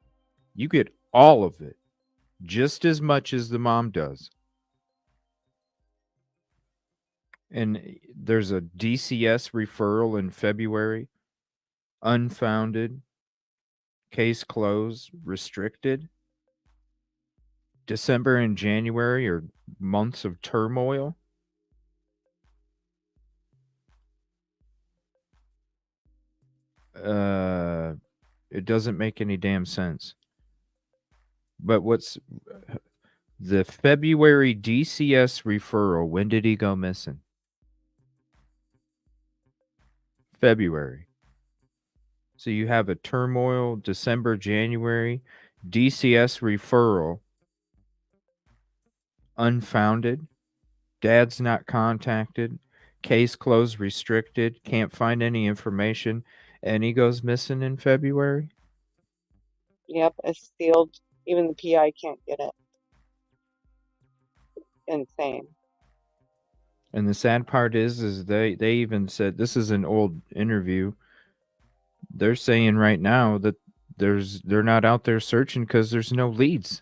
You get all of it, just as much as the mom does. And there's a DCS referral in February, unfounded, case closed, restricted. December and January are months of turmoil. It doesn't make any damn sense. But what's the February DCS referral? When did he go missing? February. So you have a turmoil, December, January, DCS referral, unfounded, dad's not contacted, case closed, restricted, can't find any information, and he goes missing in February? Yep, it's sealed. Even the PI can't get it. Insane. And the sad part is they even said, this is an old interview, they're saying right now that they're not out there searching because there's no leads.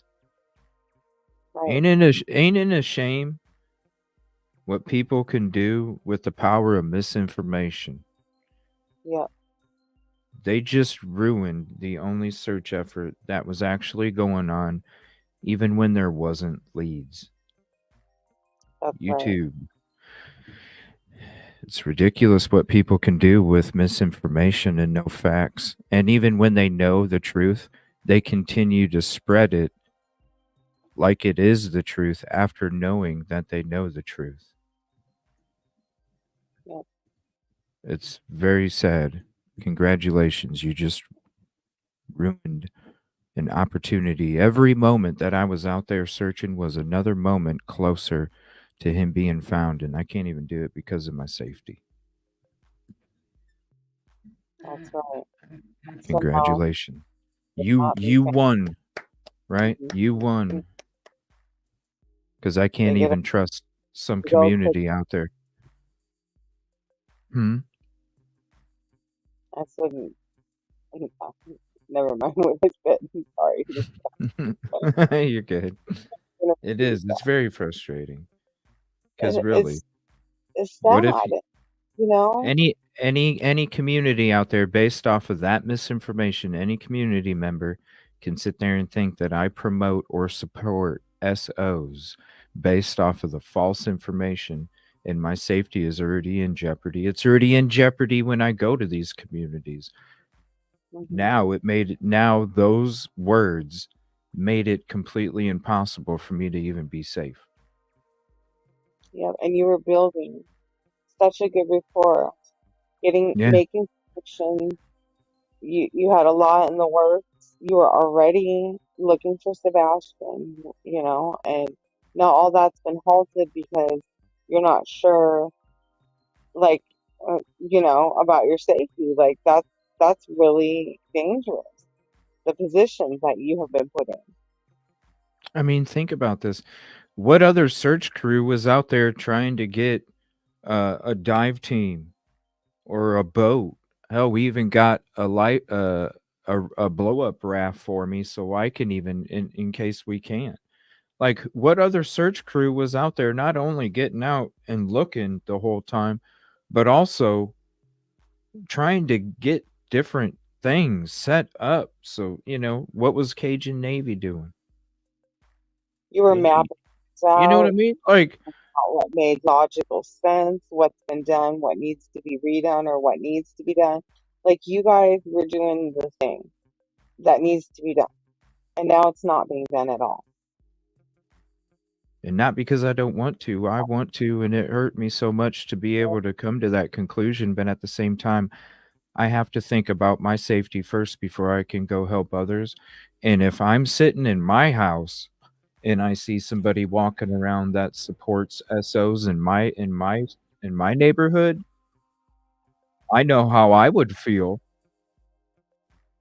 Right. Ain't it a shame what people can do with the power of misinformation? Yep. They just ruined the only search effort that was actually going on, even when there wasn't leads. That's right. YouTube. It's ridiculous what people can do with misinformation and no facts. And even when they know the truth, they continue to spread it like it is the truth after knowing that they know the truth. Yep. It's very sad. Congratulations. You just ruined an opportunity. Every moment that I was out there searching was another moment closer to him being found, and I can't even do it because of my safety. That's right. Somehow Congratulations. it's You not being you found. won, right? You won. Because I They can't get even trust some to go to, community out there. that's what, never mind what I said. Sorry. You're good. It is. It's very frustrating. Because And really, it's what if sad, you know? any community out there based off of that misinformation, any community member can sit there and think that I promote or support SOs based off of the false information, and my safety is already in jeopardy. It's already in jeopardy when I go to these communities. Now those words made it completely impossible for me to even be safe. Yeah, and you were building such a good rapport, Yeah. making connections. You had a lot in the works. You were already looking for Sebastian, you know, and now all that's been halted because you're not sure, like, you know, about your safety. Like that's really dangerous. The positions that you have been put in. I mean, think about this. What other search crew was out there trying to get a dive team or a boat? Hell, we even got a blow up raft for me, so I can even in case we can't. Like, what other search crew was out there not only getting out and looking the whole time, but also trying to get different things set up? So, what was Cajun Navy doing? You were mapping things You know what I out, mean? Like, what made logical sense, what's been done, what needs to be redone, or what needs to be done. Like you guys were doing the thing that needs to be done, and now it's not being done at all. and not because I don't want to. I want to, and it hurt me so much to be able to come to that conclusion. But at the same time, I have to think about my safety first before I can go help others. And if I'm sitting in my house and I see somebody walking around that supports SOs in my neighborhood, I know how I would feel.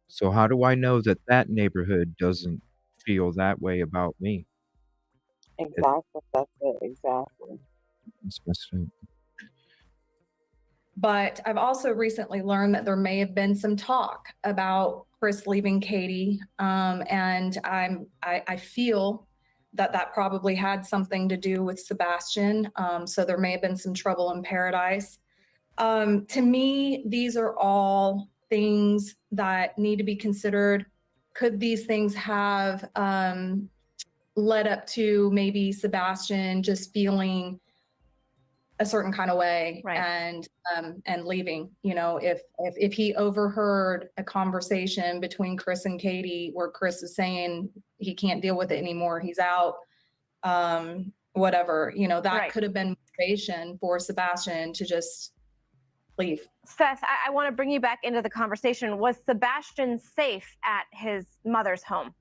So how do I know that that neighborhood doesn't feel that way about me? Exactly. That's it. Exactly. It's messed up. But I've also recently learned that there may have been some talk about Chris leaving Katie, and I feel that probably had something to do with Sebastian. So there may have been some trouble in paradise. To me, these are all things that need to be considered. Could these things have led up to maybe Sebastian just feeling a certain kind of way, and leaving? If he overheard a conversation between Chris and Katie where Chris is saying he can't deal with it anymore, he's out, whatever, that could have been motivation for Sebastian to just leave. Seth, I want to bring you back into the conversation. Was Sebastian safe at his mother's home?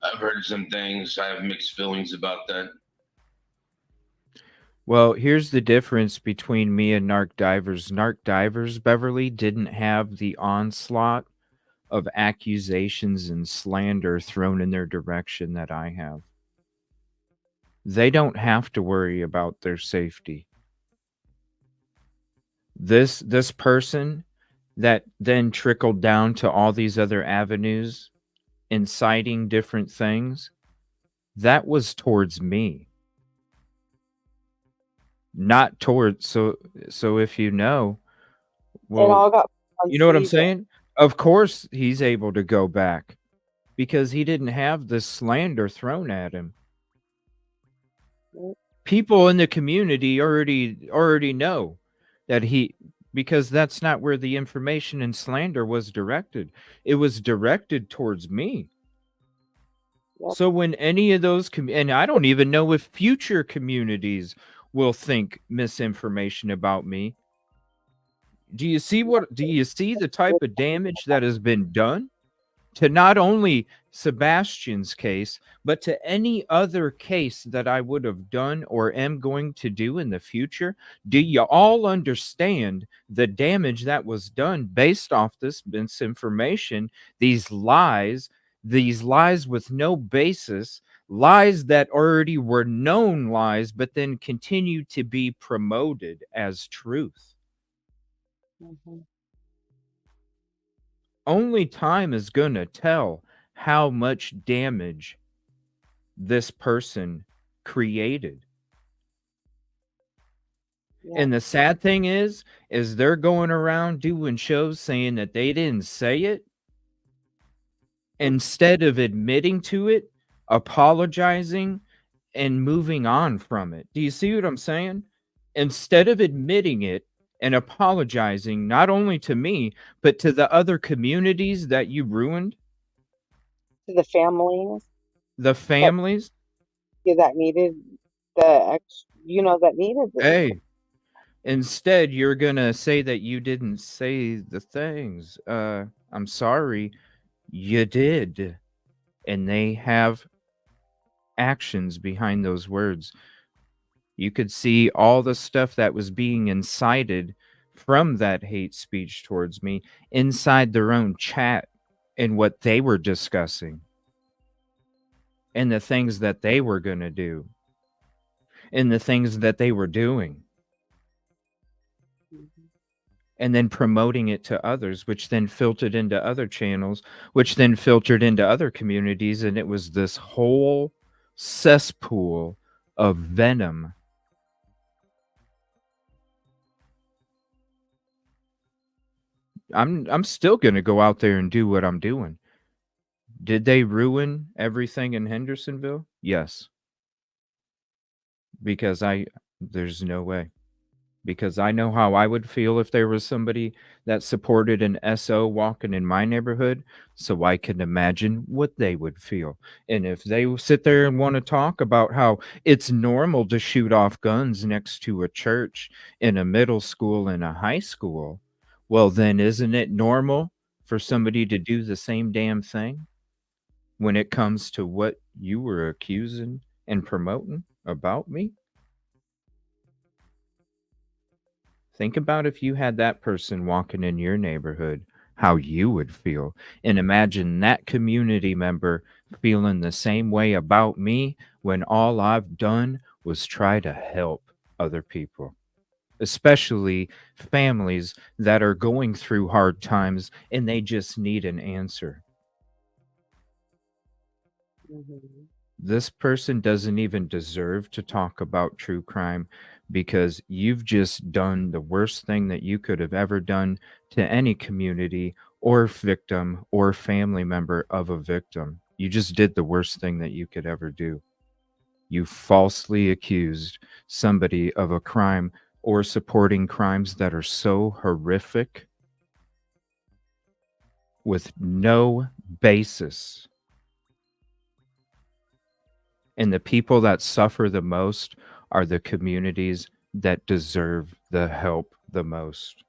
I've heard some things. I have mixed feelings about that. Well, here's the difference between me and Narc Divers. Narc Divers, Beverly, didn't have the onslaught of accusations and slander thrown in their direction that I have. They don't have to worry about their safety. This person that then trickled down to all these other avenues, inciting different things, that was towards me, not towards. So if you know, It well, all got on you know what I'm season. saying? Of course he's able to go back because he didn't have this slander thrown at him. Mm. People in the community already know that because that's not where the information and slander was directed. It was directed towards me. Yep. So when any of those and I don't even know if future communities will think misinformation about me. Do you see the type of damage that has been done to not only Sebastian's case, but to any other case that I would have done or am going to do in the future? Do you all understand the damage that was done based off this misinformation, these lies with no basis, lies that already were known lies, but then continue to be promoted as truth? Mm-hmm. Only time is going to tell how much damage this person created. Yeah. And the sad thing is they're going around doing shows saying that they didn't say it instead of admitting to it, apologizing, and moving on from it. Do you see what I'm saying? Instead of admitting it and apologizing, not only to me, but to the other communities that you ruined, To the families the families. that needed that needed this. Hey, instead, you're gonna say that you didn't say the things. I'm sorry, you did. And they have actions behind those words. You could see all the stuff that was being incited from that hate speech towards me inside their own chat and what they were discussing and the things that they were going to do and the things that they were doing. Mm-hmm. And then promoting it to others, which then filtered into other channels, which then filtered into other communities. And it was this whole cesspool of venom. I'm still going to go out there and do what I'm doing. Did they ruin everything in Hendersonville? Yes. Because there's no way. Because I know how I would feel if there was somebody that supported an SO walking in my neighborhood, so I can imagine what they would feel. And if they sit there and want to talk about how it's normal to shoot off guns next to a church, in a middle school, and a high school, well, then isn't it normal for somebody to do the same damn thing when it comes to what you were accusing and promoting about me? Think about if you had that person walking in your neighborhood, how you would feel. And imagine that community member feeling the same way about me when all I've done was try to help other people, especially families that are going through hard times and they just need an answer. Mm-hmm. This person doesn't even deserve to talk about true crime because you've just done the worst thing that you could have ever done to any community or victim or family member of a victim. You just did the worst thing that you could ever do. You falsely accused somebody of a crime or supporting crimes that are so horrific with no basis. And the people that suffer the most are the communities that deserve the help the most.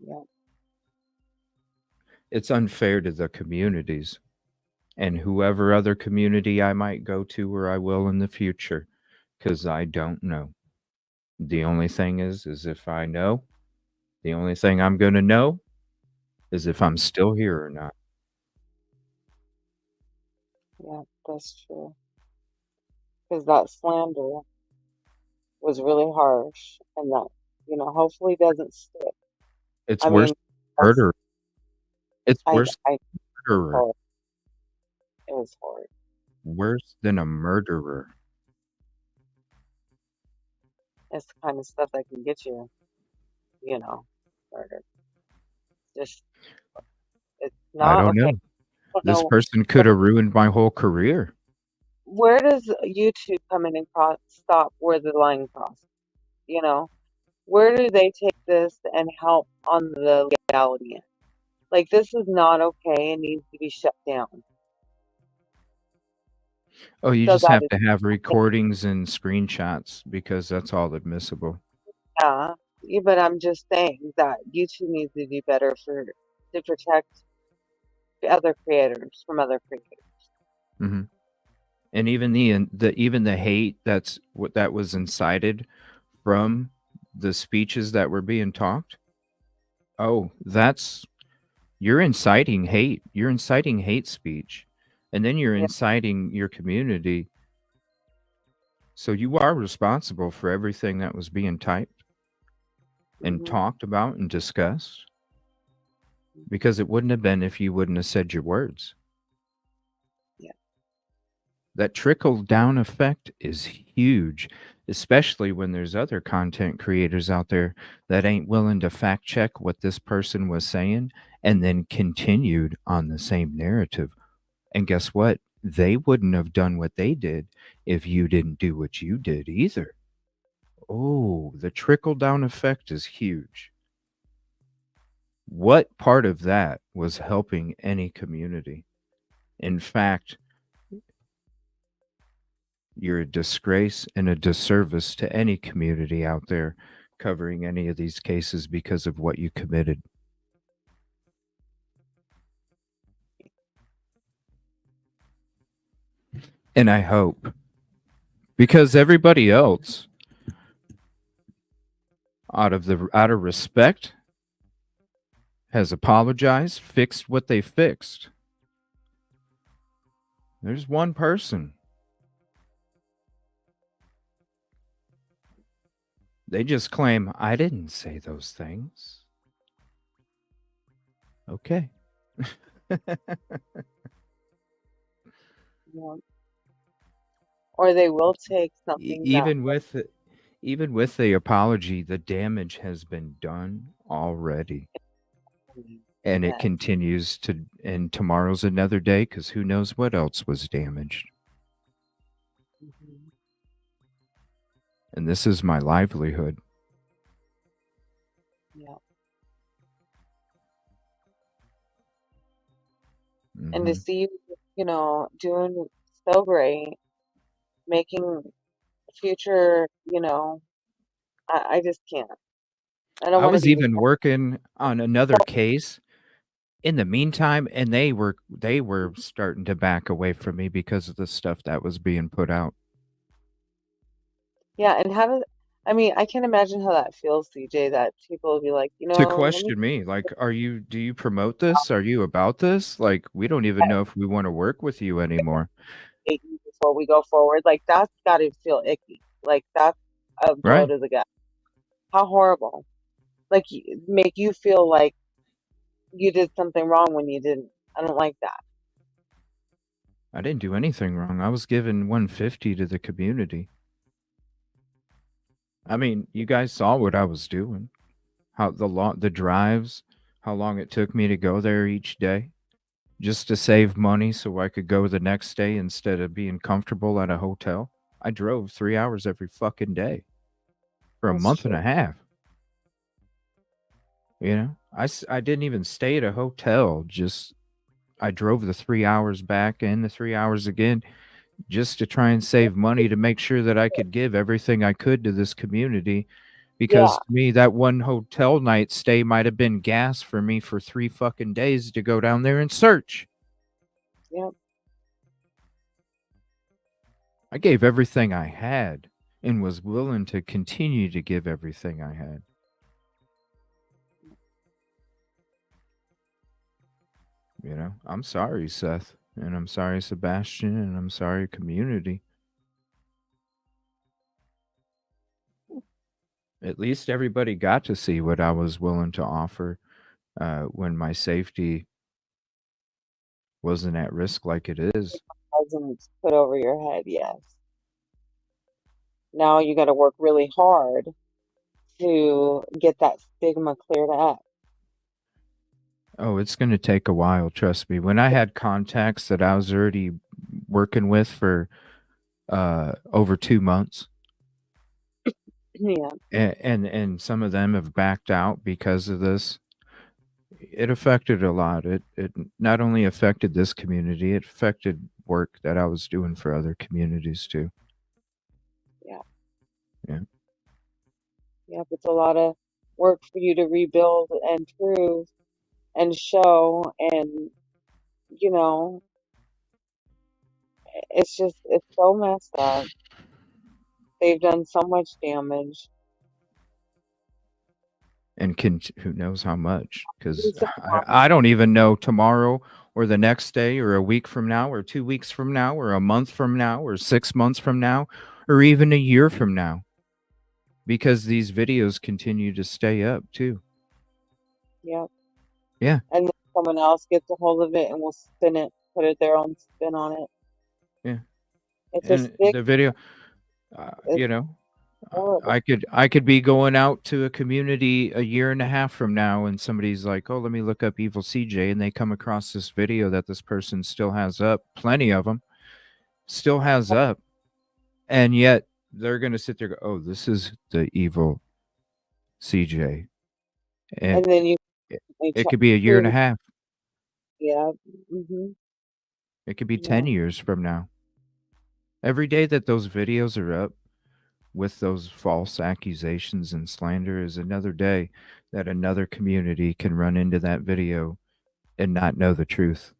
Yeah. It's unfair to the communities and whoever other community I might go to or I will in the future, because I don't know. The only thing is if I know, the only thing I'm going to know is if I'm still here or not. Yeah, that's true. Because that slander was really harsh, and that hopefully doesn't stick. It's I worse mean, than that's, murder. It's I, worse I, than murderer. oh, it was horrid. Worse than a murderer. It's the kind of stuff that can get you, you know, murdered. Just, it's I not don't okay. know. I don't This know person could have ruined my whole career. where does YouTube come in and stop where the line crosses? You know, where do they take this and help on the legality end? Like, this is not okay and needs to be shut down. Oh, you So just that have is, to have recordings and screenshots because that's all admissible. yeah, but I'm just saying that YouTube needs to do better to protect the other creators from other creators. Hmm. And even the hate that was incited from the speeches that were being talked. Oh, you're inciting hate. You're inciting hate speech, and then you're Yeah. inciting your community. So you are responsible for everything that was being typed and talked about and discussed, because it wouldn't have been if you wouldn't have said your words. Yeah. That trickle down effect is huge, especially when there's other content creators out there that ain't willing to fact check what this person was saying and then continued on the same narrative. And guess what? They wouldn't have done what they did if you didn't do what you did either. Oh, the trickle down effect is huge. What part of that was helping any community? In fact, you're a disgrace and a disservice to any community out there covering any of these cases because of what you committed. And I hope, because everybody else, out of respect, has apologized, fixed what they fixed. There's one person. They just claim, I didn't say those things. Okay. Yeah. Or they will take something that, Even with the apology, the damage has been done already. And it yes. continues and tomorrow's another day because who knows what else was damaged. And this is my livelihood. Yeah. And to see you, doing so great, making future, I just can't. I don't I want to was be even working on another case in the meantime, and they were starting to back away from me because of the stuff that was being put out. Yeah, and I can't imagine how that feels, CJ, that people will be like, To let me question me, like, do you promote this? Are you about this? Like, we don't even know if we want to work with you anymore. date you before we go forward. Like, that's got to feel icky. Like, that's a blow Right. to the gut. How horrible. Like, make you feel like you did something wrong when you didn't. I don't like that. I didn't do anything wrong. I was giving 150 to the community. I mean, you guys saw what I was doing. How the drives, how long it took me to go there each day just to save money so I could go the next day instead of being comfortable at a hotel. I drove 3 hours every fucking day for a month and a half. You know, I didn't even stay at a hotel. Just I drove the 3 hours back and the 3 hours again just to try and save money to make sure that I could give everything I could to this community. Because to me, that one hotel night stay might have been gas for me for 3 fucking days to go down there and search. Yep. I gave everything I had and was willing to continue to give everything I had. You know, I'm sorry, Seth, and I'm sorry, Sebastian, and I'm sorry, community. At least everybody got to see what I was willing to offer when my safety wasn't at risk like it is. Wasn't put over your head, yes. Now you got to work really hard to get that stigma cleared up. Oh, it's going to take a while, trust me. When I had contacts that I was already working with for over 2 months, Yeah. and some of them have backed out because of this, it affected a lot. It not only affected this community, it affected work that I was doing for other communities too. Yeah. Yeah. Yep, it's a lot of work for you to rebuild and prove and show, and you know, it's so messed up. They've done so much damage. And who knows how much? Because It's a I don't even know tomorrow or the next day or a week from now or 2 weeks from now or a month from now or 6 months from now or even a year from now, because these videos continue to stay up too. Yep. Yeah. And then someone else gets a hold of it and will spin it, put it their own spin on it. Yeah. It's And a the video, it's you know, horrible. I could be going out to a community a year and a half from now and somebody's like, oh, let me look up Evil CJ, and they come across this video that this person still has up, plenty of them still has up, and yet they're going to sit there and go, oh, this is the Evil CJ. And then it could be a year and a half. Yeah. Mm-hmm. It could be 10 years from now. Every day that those videos are up with those false accusations and slander is another day that another community can run into that video and not know the truth.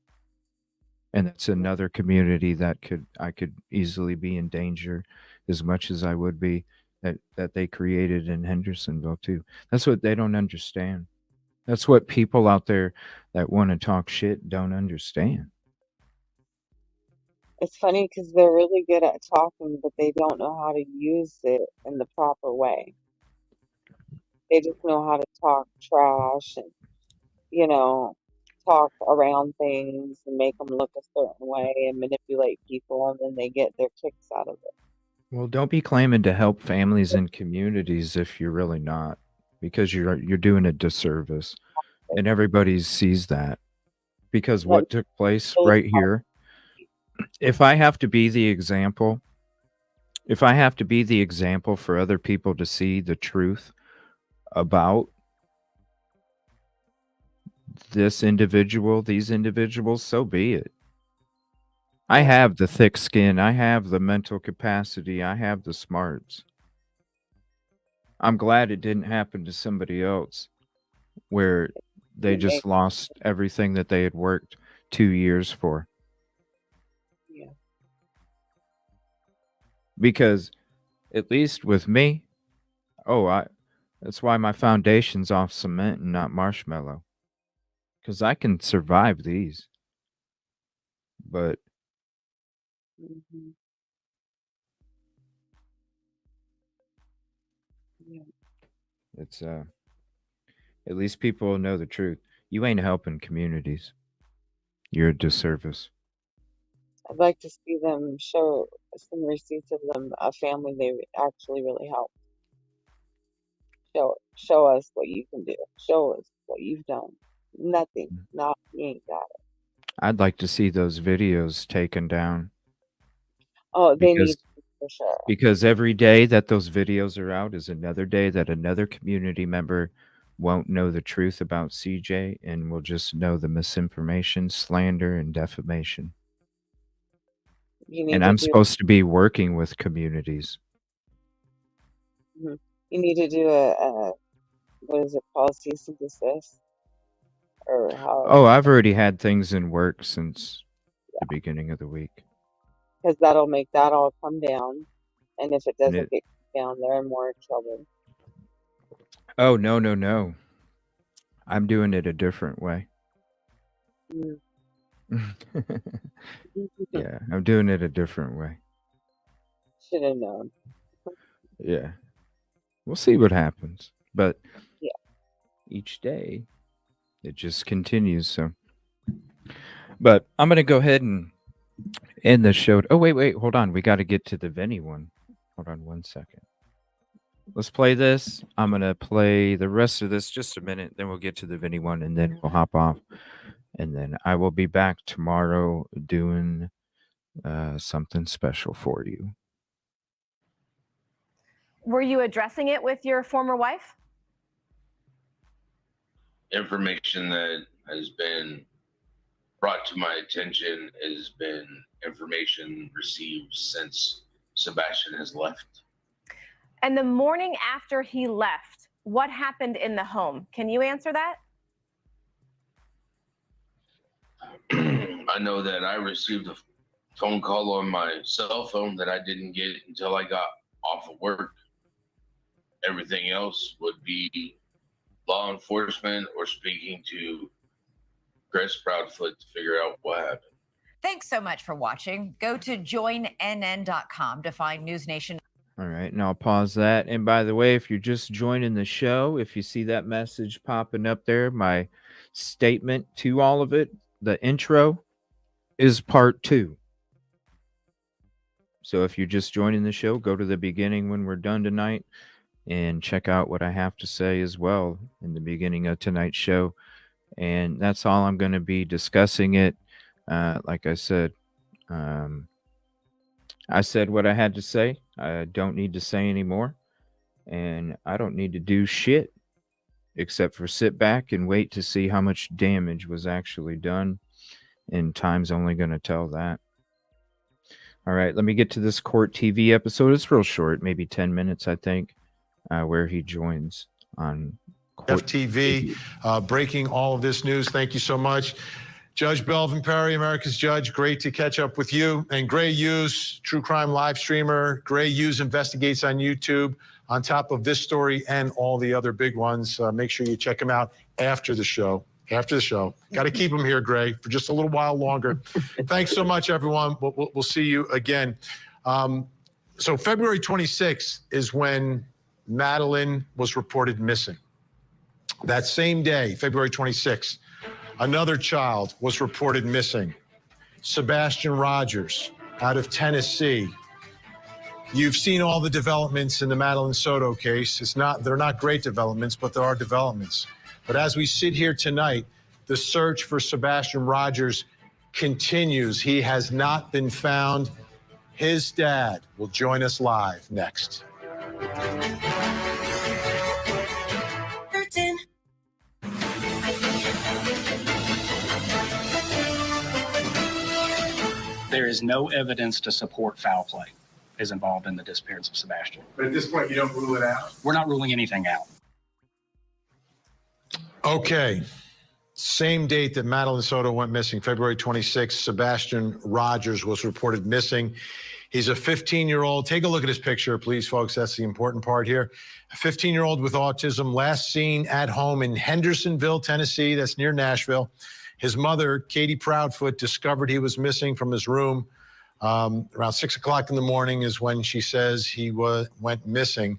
And it's another community that I could easily be in danger as much as I would be that they created in Hendersonville too. That's what they don't understand. That's what people out there that want to talk shit don't understand. It's funny because they're really good at talking, but they don't know how to use it in the proper way. They just know how to talk trash and, you know, talk around things and make them look a certain way and manipulate people, and then they get their kicks out of it. Well, don't be claiming to help families and communities if you're really not, because you're doing a disservice, and everybody sees that. Because what took place right here, if I have to be the example, for other people to see the truth about these individuals, so be it. I have the thick skin. I have the mental capacity. I have the smarts. I'm glad it didn't happen to somebody else where they just lost everything that they had worked 2 years for. Yeah. Because at least with me, that's why my foundation's off cement and not marshmallow. Because I can survive these. But Mm-hmm. Yeah. it's at least people know the truth. You ain't helping communities. You're a disservice. I'd like to see them show some receipts of them, a family they actually really helped. Show us what you can do. Show us what you've done. Nothing. Not you ain't got it. I'd like to see those videos taken down. Oh, they need to, for sure. Because every day that those videos are out is another day that another community member won't know the truth about CJ and will just know the misinformation, slander, and defamation. And I'm supposed to be working with communities. You need to do a what is it called, cease and desist, or how? Oh, I've already had things in work since the beginning of the week. Because that'll make that all come down, and if it doesn't get down, they're in more trouble. Oh, no. I'm doing it a different way. Yeah, I'm doing it a different way. Should have known. Yeah. we'll see what happens. But Yeah. each day, it just continues. So, but I'm going to go ahead and end the show. Oh, wait, hold on. We got to get to the Vinny one. Hold on 1 second. Let's play this. I'm going to play the rest of this just a minute. Then we'll get to the Vinny one and then we'll hop off. And then I will be back tomorrow doing something special for you. Were you addressing it with your former wife? Information that has been brought to my attention has been information received since Sebastian has left. And the morning after he left, what happened in the home? Can you answer that? I know that I received a phone call on my cell phone that I didn't get until I got off of work. Everything else would be law enforcement or speaking to Chris Proudfoot to figure out what happened. Thanks so much for watching. Go to joinnn.com to find News Nation. All right, and I'll pause that. And by the way, if you're just joining the show, if you see that message popping up there, my statement to all of it, the intro is part 2. So if you're just joining the show, go to the beginning when we're done tonight and check out what I have to say as well in the beginning of tonight's show. And that's all I'm going to be discussing it. Like I said what I had to say. I don't need to say anymore. And I don't need to do shit except for sit back and wait to see how much damage was actually done. And time's only going to tell that. All right, let me get to this Court TV episode. It's real short, maybe 10 minutes, I think, where he joins on Court FTV, breaking all of this news. Thank you so much. Judge Belvin Perry, America's Judge, great to catch up with you. And Gray Hughes, true crime live streamer. Gray Hughes investigates on YouTube on top of this story and all the other big ones. Make sure you check him out after the show. Got to keep him here, Gray, for just a little while longer. Thanks so much, everyone. We'll see you again. So February 26th is when Madeline was reported missing. That same day, February 26th, another child was reported missing. Sebastian Rogers out of Tennessee. You've seen all the developments in the Madeline Soto case. They're not great developments, but there are developments. But as we sit here tonight, the search for Sebastian Rogers continues. He has not been found. His dad will join us live next. There is no evidence to support foul play is involved in the disappearance of Sebastian. But at this point, you don't rule it out? We're not ruling anything out. Okay. Same date that Madeline Soto went missing, February 26th, Sebastian Rogers was reported missing. He's a 15-year-old. Take a look at his picture, please, folks. That's the important part here. A 15-year-old with autism, last seen at home in Hendersonville, Tennessee. That's near Nashville. His mother, Katie Proudfoot, discovered he was missing from his room. Around 6 o'clock in the morning is when she says he went missing.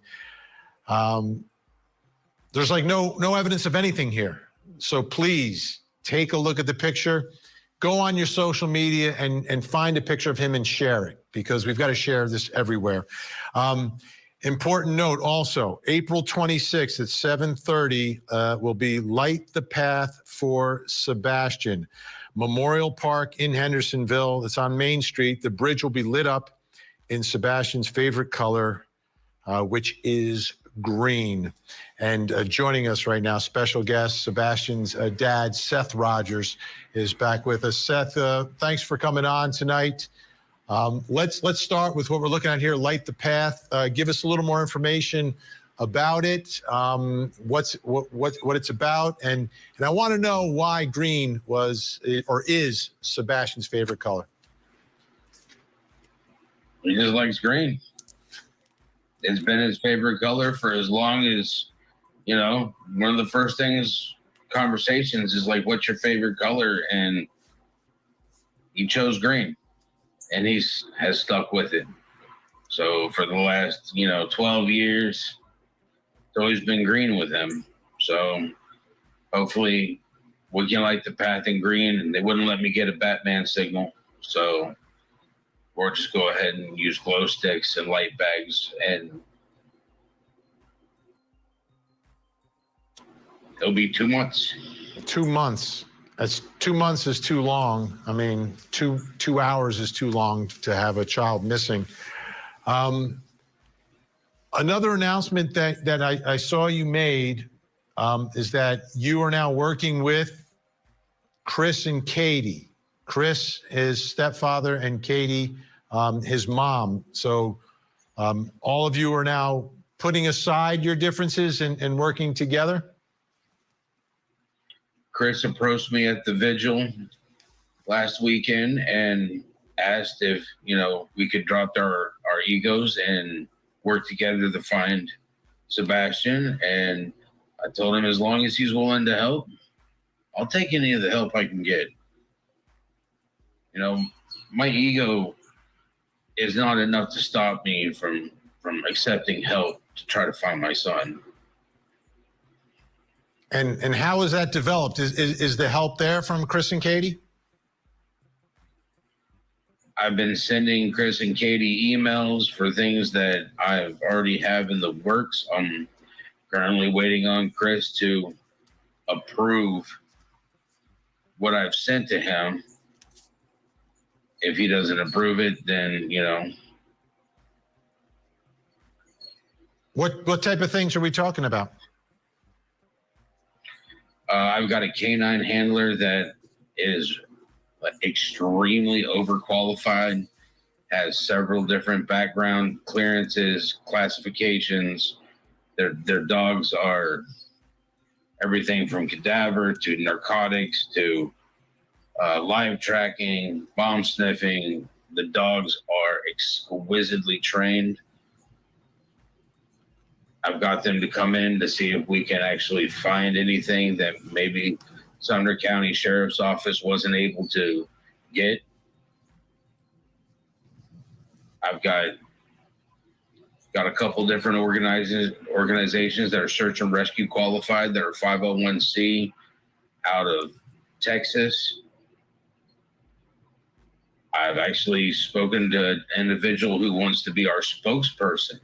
There's like no evidence of anything here. So please take a look at the picture. Go on your social media and find a picture of him and share it, because we've got to share this everywhere. Important note also, April 26th at 7:30 will be Light the Path for Sebastian. Memorial Park in Hendersonville. It's on Main Street. The bridge will be lit up in Sebastian's favorite color, which is green. And joining us right now, special guest, Sebastian's dad, Seth Rogers, is back with us. Seth, thanks for coming on tonight. Let's start with what we're looking at here, Light the Path. Give us a little more information about it, what it's about, and I want to know why green was or is Sebastian's favorite color. He just likes green. It's been his favorite color for as long as, one of the first things, conversations is like, what's your favorite color? And he chose green, and has stuck with it. So for the last, 12 years, It's always been green with him. So hopefully we can light the path in green, and they wouldn't let me get a Batman signal. So we'll just go ahead and use glow sticks and light bags, and it'll be 2 months. 2 months. That's 2 months is too long. I mean, two hours is too long to have a child missing. Another announcement that I saw you made is that you are now working with Chris and Katie. Chris, his stepfather, and Katie, his mom. So all of you are now putting aside your differences and working together? Chris approached me at the vigil last weekend and asked if, we could drop our egos and work together to find Sebastian. And I told him as long as he's willing to help, I'll take any of the help I can get. My ego is not enough to stop me from accepting help to try to find my son. And how is that developed? Is the help there from Chris and Katie? I've been sending Chris and Katie emails for things that I've already have in the works. I'm currently waiting on Chris to approve what I've sent to him. If he doesn't approve it, then, What type of things are we talking about? I've got a canine handler that is extremely overqualified, has several different background clearances, classifications. Their dogs are everything from cadaver to narcotics to live tracking, bomb sniffing. The dogs are exquisitely trained. I've got them to come in to see if we can actually find anything that maybe Sumner County Sheriff's Office wasn't able to get. I've got a couple different organizations that are search and rescue qualified that are 501c out of Texas. I've actually spoken to an individual who wants to be our spokesperson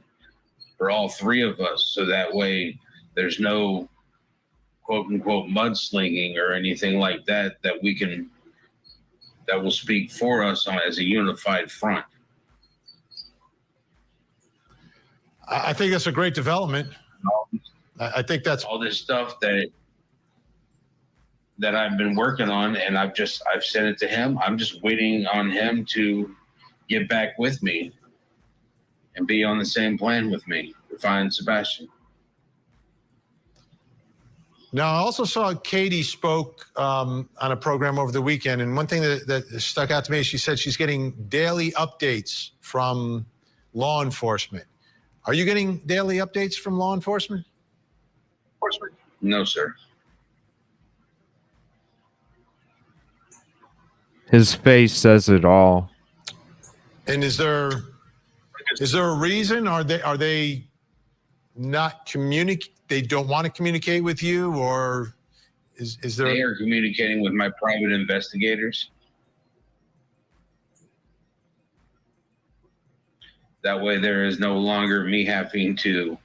for all three of us, so that way there's no quote unquote mudslinging or anything like that that will speak for us as a unified front. I think that's a great development. I think that's all this stuff that I've been working on, and I've sent it to him. I'm just waiting on him to get back with me and be on the same plan with me to find Sebastian. Now, I also saw Katie spoke on a program over the weekend, and one thing that stuck out to me is she said she's getting daily updates from law enforcement. Are you getting daily updates from law enforcement? No, sir. His face says it all. And is there a reason? Are they not they don't want to communicate with you, or is there? They are communicating with my private investigators. That way there is no longer me having to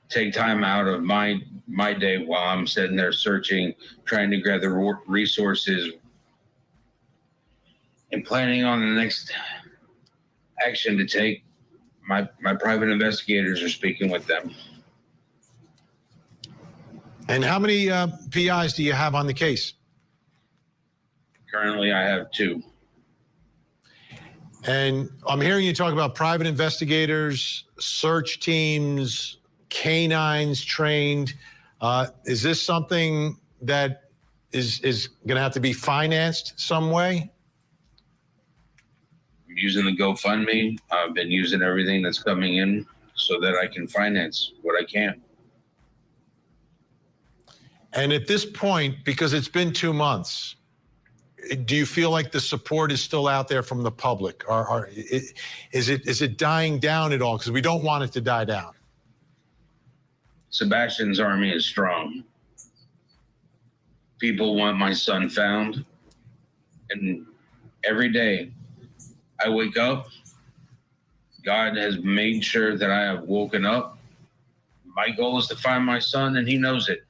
take time out of my day while I'm sitting there searching, trying to gather resources and planning on the next action to take. My private investigators are speaking with them. And how many PIs do you have on the case? Currently, I have 2. And I'm hearing you talk about private investigators, search teams, canines trained. Is this something that is going to have to be financed some way? I'm using the GoFundMe. I've been using everything that's coming in so that I can finance what I can. And at this point, because it's been 2 months, do you feel like the support is still out there from the public? Is it dying down at all? Because we don't want it to die down. Sebastian's army is strong. People want my son found. And every day I wake up, God has made sure that I have woken up. My goal is to find my son, and he knows it.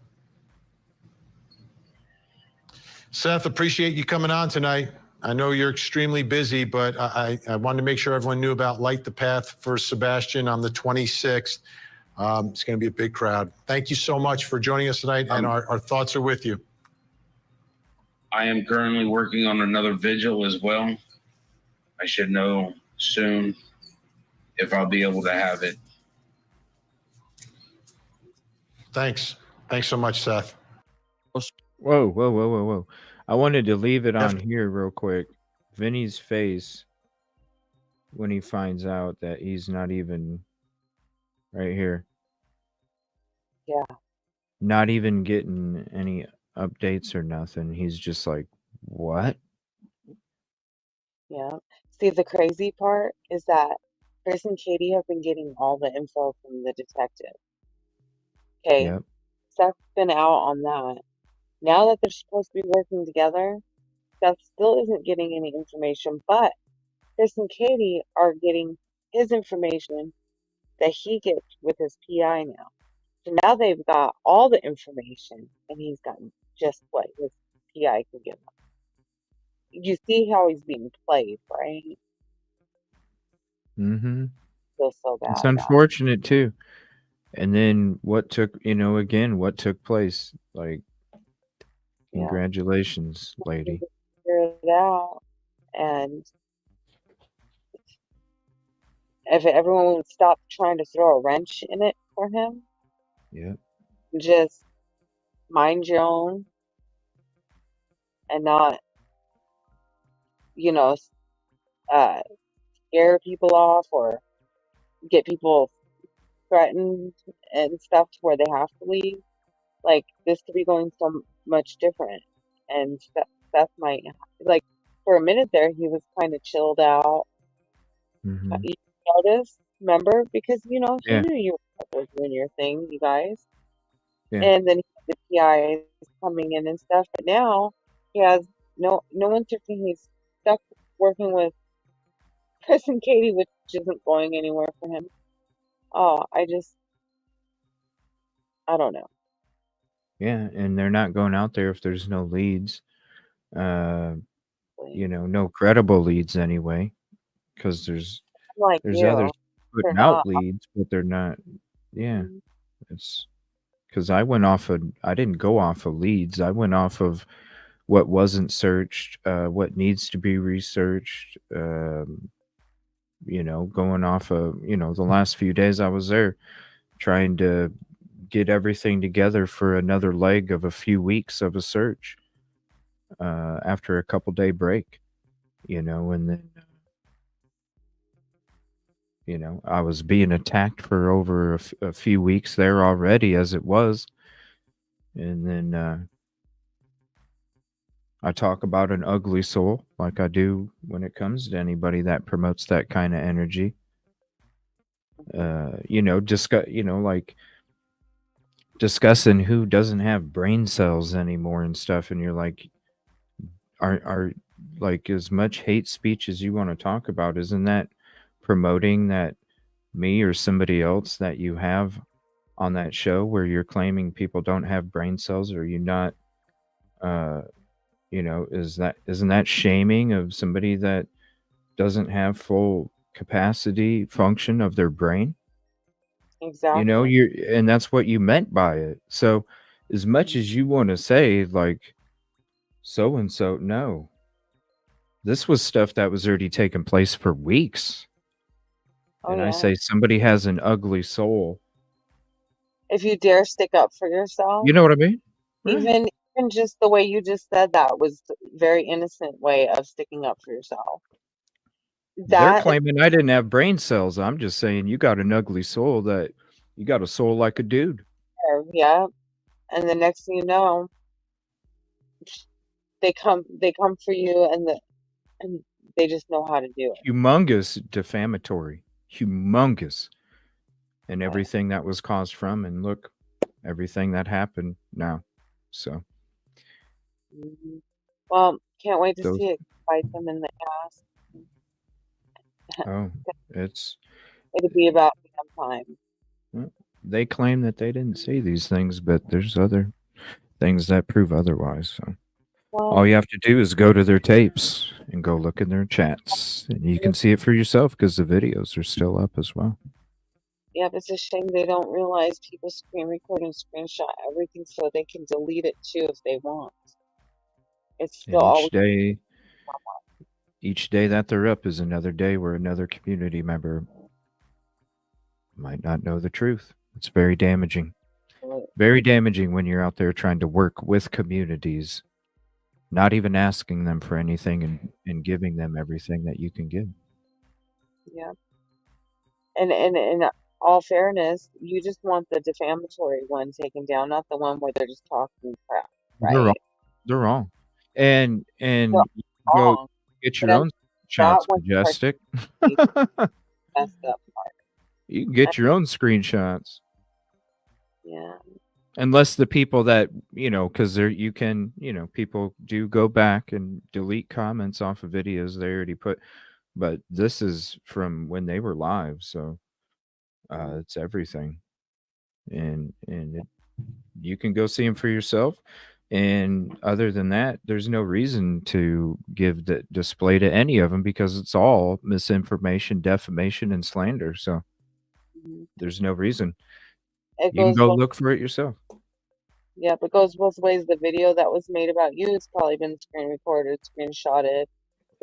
Seth, appreciate you coming on tonight. I know you're extremely busy, but I wanted to make sure everyone knew about Light the Path for Sebastian on the 26th. It's going to be a big crowd. Thank you so much for joining us tonight, and our thoughts are with you. I am currently working on another vigil as well. I should know soon if I'll be able to have it. Thanks. Thanks so much, Seth. Whoa. I wanted to leave it on here real quick. Vinny's face when he finds out that he's not even right here. Yeah. Not even getting any updates or nothing. He's just like, what? Yeah. See, the crazy part is that Chris and Katie have been getting all the info from the detective. Okay. Yep. Seth's been out on that. Now that they're supposed to be working together, Seth still isn't getting any information, but Chris and Katie are getting his information that he gets with his PI now. So now they've got all the information, and he's gotten just what his PI can give him. You see how he's being played, right? Mm-hmm. Feel so bad It's about it. unfortunate too. And then what took place? Like, Yeah. congratulations, lady. Figure it out, and if everyone would stop trying to throw a wrench in it for him, Yep. just mind your own and not, scare people off or get people threatened and stuff to where they have to leave. Like, this could be going so much different. And Seth might, like, for a minute there, he was kind of chilled out. Mm-hmm. You noticed, remember? Because, he Yeah. knew you were doing your thing, you guys. Yeah. And then the PI is coming in and stuff. But now he has no interview. He's stuck working with Chris and Katie, which isn't going anywhere for him. Oh, I don't know. Yeah, and they're not going out there if there's no leads. No credible leads anyway, because there's others putting out leads, but they're not. Yeah, it's because I didn't go off of leads. I went off of what wasn't searched, what needs to be researched. Going off of the last few days I was there, trying to get everything together for another leg of a few weeks of a search after a couple-day break, and then I was being attacked for over a few weeks there already as it was, and then I talk about an ugly soul like I do when it comes to anybody that promotes that kind of energy. Like discussing who doesn't have brain cells anymore and stuff, and you're like, are like, as much hate speech as you want to talk about, isn't that promoting that me or somebody else that you have on that show where you're claiming people don't have brain cells? Or you not isn't that shaming of somebody that doesn't have full capacity function of their brain? Exactly. And that's what you meant by it. So as much as you want to say like so and so, no, this was stuff that was already taking place for weeks. And I say somebody has an ugly soul. If you dare stick up for yourself, You know what I mean? even just the way you just said that was a very innocent way of sticking up for yourself. They're claiming I didn't have brain cells. I'm just saying you got an ugly soul, that you got a soul like a dude. Yeah. And the next thing you know, they come for you, and they just know how to do it. Humongous defamatory, humongous, and everything that was caused from, and look, everything that happened now. So Well, can't wait to those, see it bite them in the ass. oh, It'll be about damn time. they claim that they didn't see these things, but there's other things that prove otherwise. So all you have to do is go to their tapes and go look in their chats, and you can see it for yourself because the videos are still up as well. Yeah, it's a shame they don't realize people screen record and screenshot everything so they can delete it too if they want. It's still And always each day that they're up is another day where another community member might not know the truth. It's very damaging. Very damaging when you're out there trying to work with communities, not even asking them for anything and giving them everything that you can give. Yeah. And in all fairness, you just want the defamatory one taken down, not the one where they're just talking crap, right? They're wrong. And They're go wrong. get your But own that screenshots, one's Majestic. messed up part. You can get your own screenshots. Yeah. Unless the people that, because you can, people do go back and delete comments off of videos they already put, but this is from when they were live, so it's everything, and you can go see them for yourself. And other than that, there's no reason to give the display to any of them because it's all misinformation, defamation, and slander. So there's no reason. You can go look for it yourself. Yeah, but it goes both ways. The video that was made about you has probably been screen recorded, screenshotted.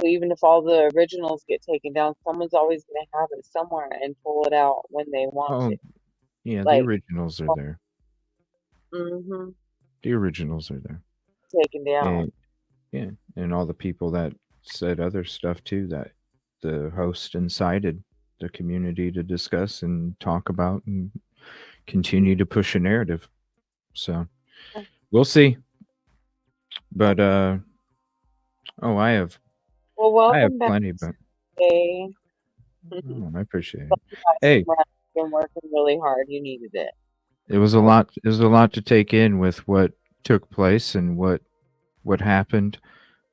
So even if all the originals get taken down, someone's always going to have it somewhere and pull it out when they want it. Yeah, Like, the originals are there. Mm-hmm. The originals are there. Taken down. And all the people that said other stuff too that the host incited the community to discuss and talk about and continue to push a narrative. So we'll see. But I have welcome back. plenty, but I I appreciate it. Hey, you've been working really hard. You needed it. it was a lot. It was a lot to take in with what took place and what happened.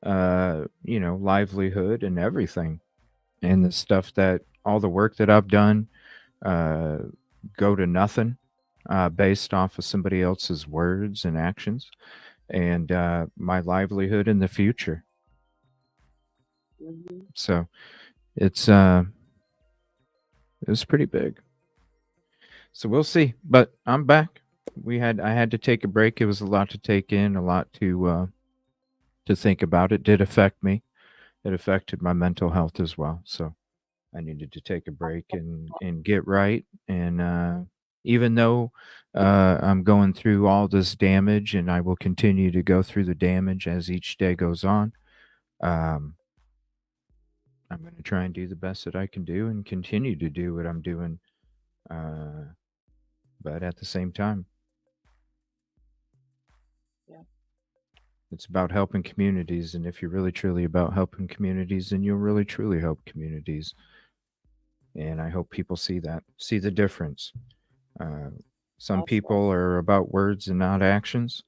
Livelihood and everything, and the stuff that all the work that I've done go to nothing based off of somebody else's words and actions, and my livelihood in the future. So it's pretty big. So we'll see. But I'm back. I had to take a break. It was a lot to take in, a lot to think about. It did affect me. It affected my mental health as well. So I needed to take a break and get right. And even though I'm going through all this damage, and I will continue to go through the damage as each day goes on, I'm going to try and do the best that I can do and continue to do what I'm doing. But at the same time, it's about helping communities. And if you're really truly about helping communities, then you'll really truly help communities. And I hope people see that, see the difference. Some people are about words and not actions.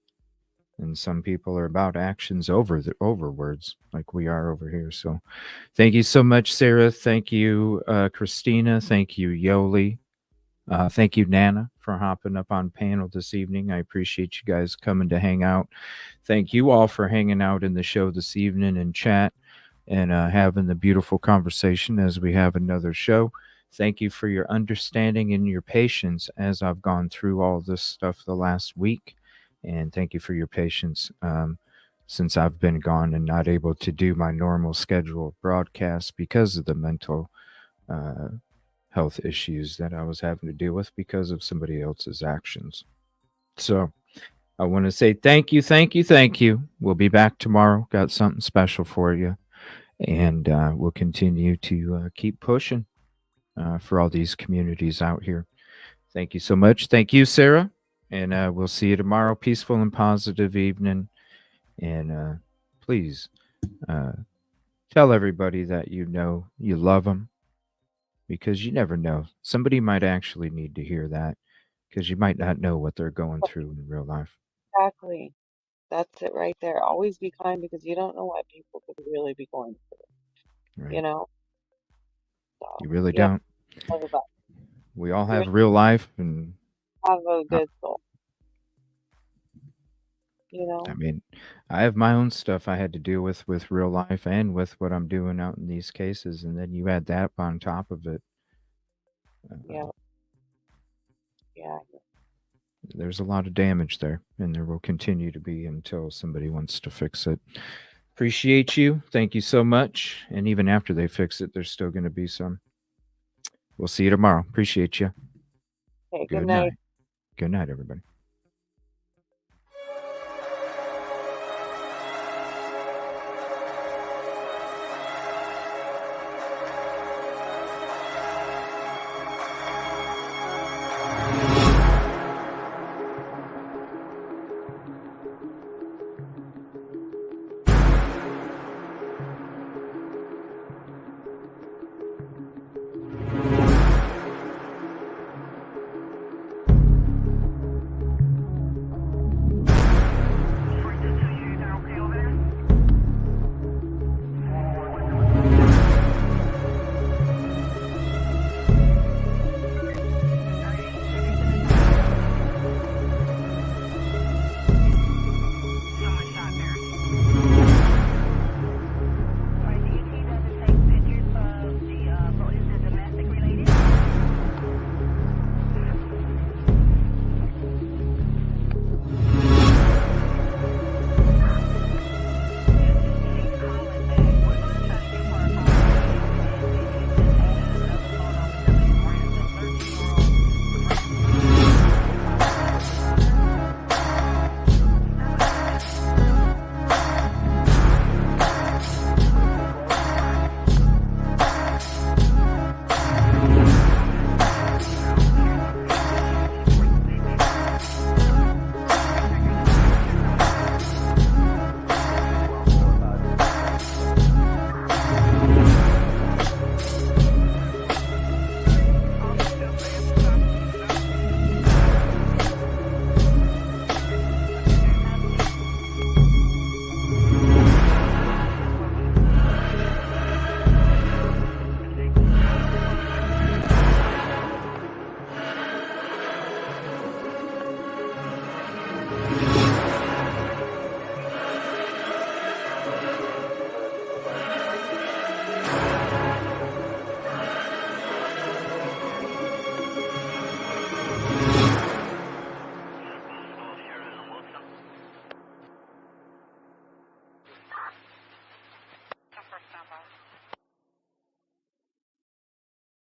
And some people are about actions over words, like we are over here. So thank you so much, Sarah. Thank you, Christina. Thank you, Yoli. Thank you, Nana, for hopping up on panel this evening. I appreciate you guys coming to hang out. Thank you all for hanging out in the show this evening and chat and having the beautiful conversation as we have another show. Thank you for your understanding and your patience as I've gone through all this stuff the last week. And thank you for your patience since I've been gone and not able to do my normal schedule broadcast because of the mental health issues that I was having to deal with because of somebody else's actions. So I want to say thank you, thank you, thank you. We'll be back tomorrow. Got something special for you. And we'll continue to keep pushing for all these communities out here. Thank you so much. Thank you, Sarah. And we'll see you tomorrow. Peaceful and positive evening. And please tell everybody that you know you love them, because you never know. Somebody might actually need to hear that, because you might not know what they're going through in real life. Exactly. That's it right there. Always be kind because you don't know what people could really be going through, Right. you know? You really Yeah, don't. love about We all you. have real life, and Have a uh, good soul, you I know? mean, I have my own stuff I had to deal with real life and with what I'm doing out in these cases, and then you add that on top of it. Yeah, yeah. There's a lot of damage there, and there will continue to be until somebody wants to fix it. Appreciate you. Thank you so much. And even after they fix it, there's still going to be some. We'll see you tomorrow. Appreciate you. Okay, good Good night. night. Good night, everybody.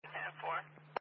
Stand for.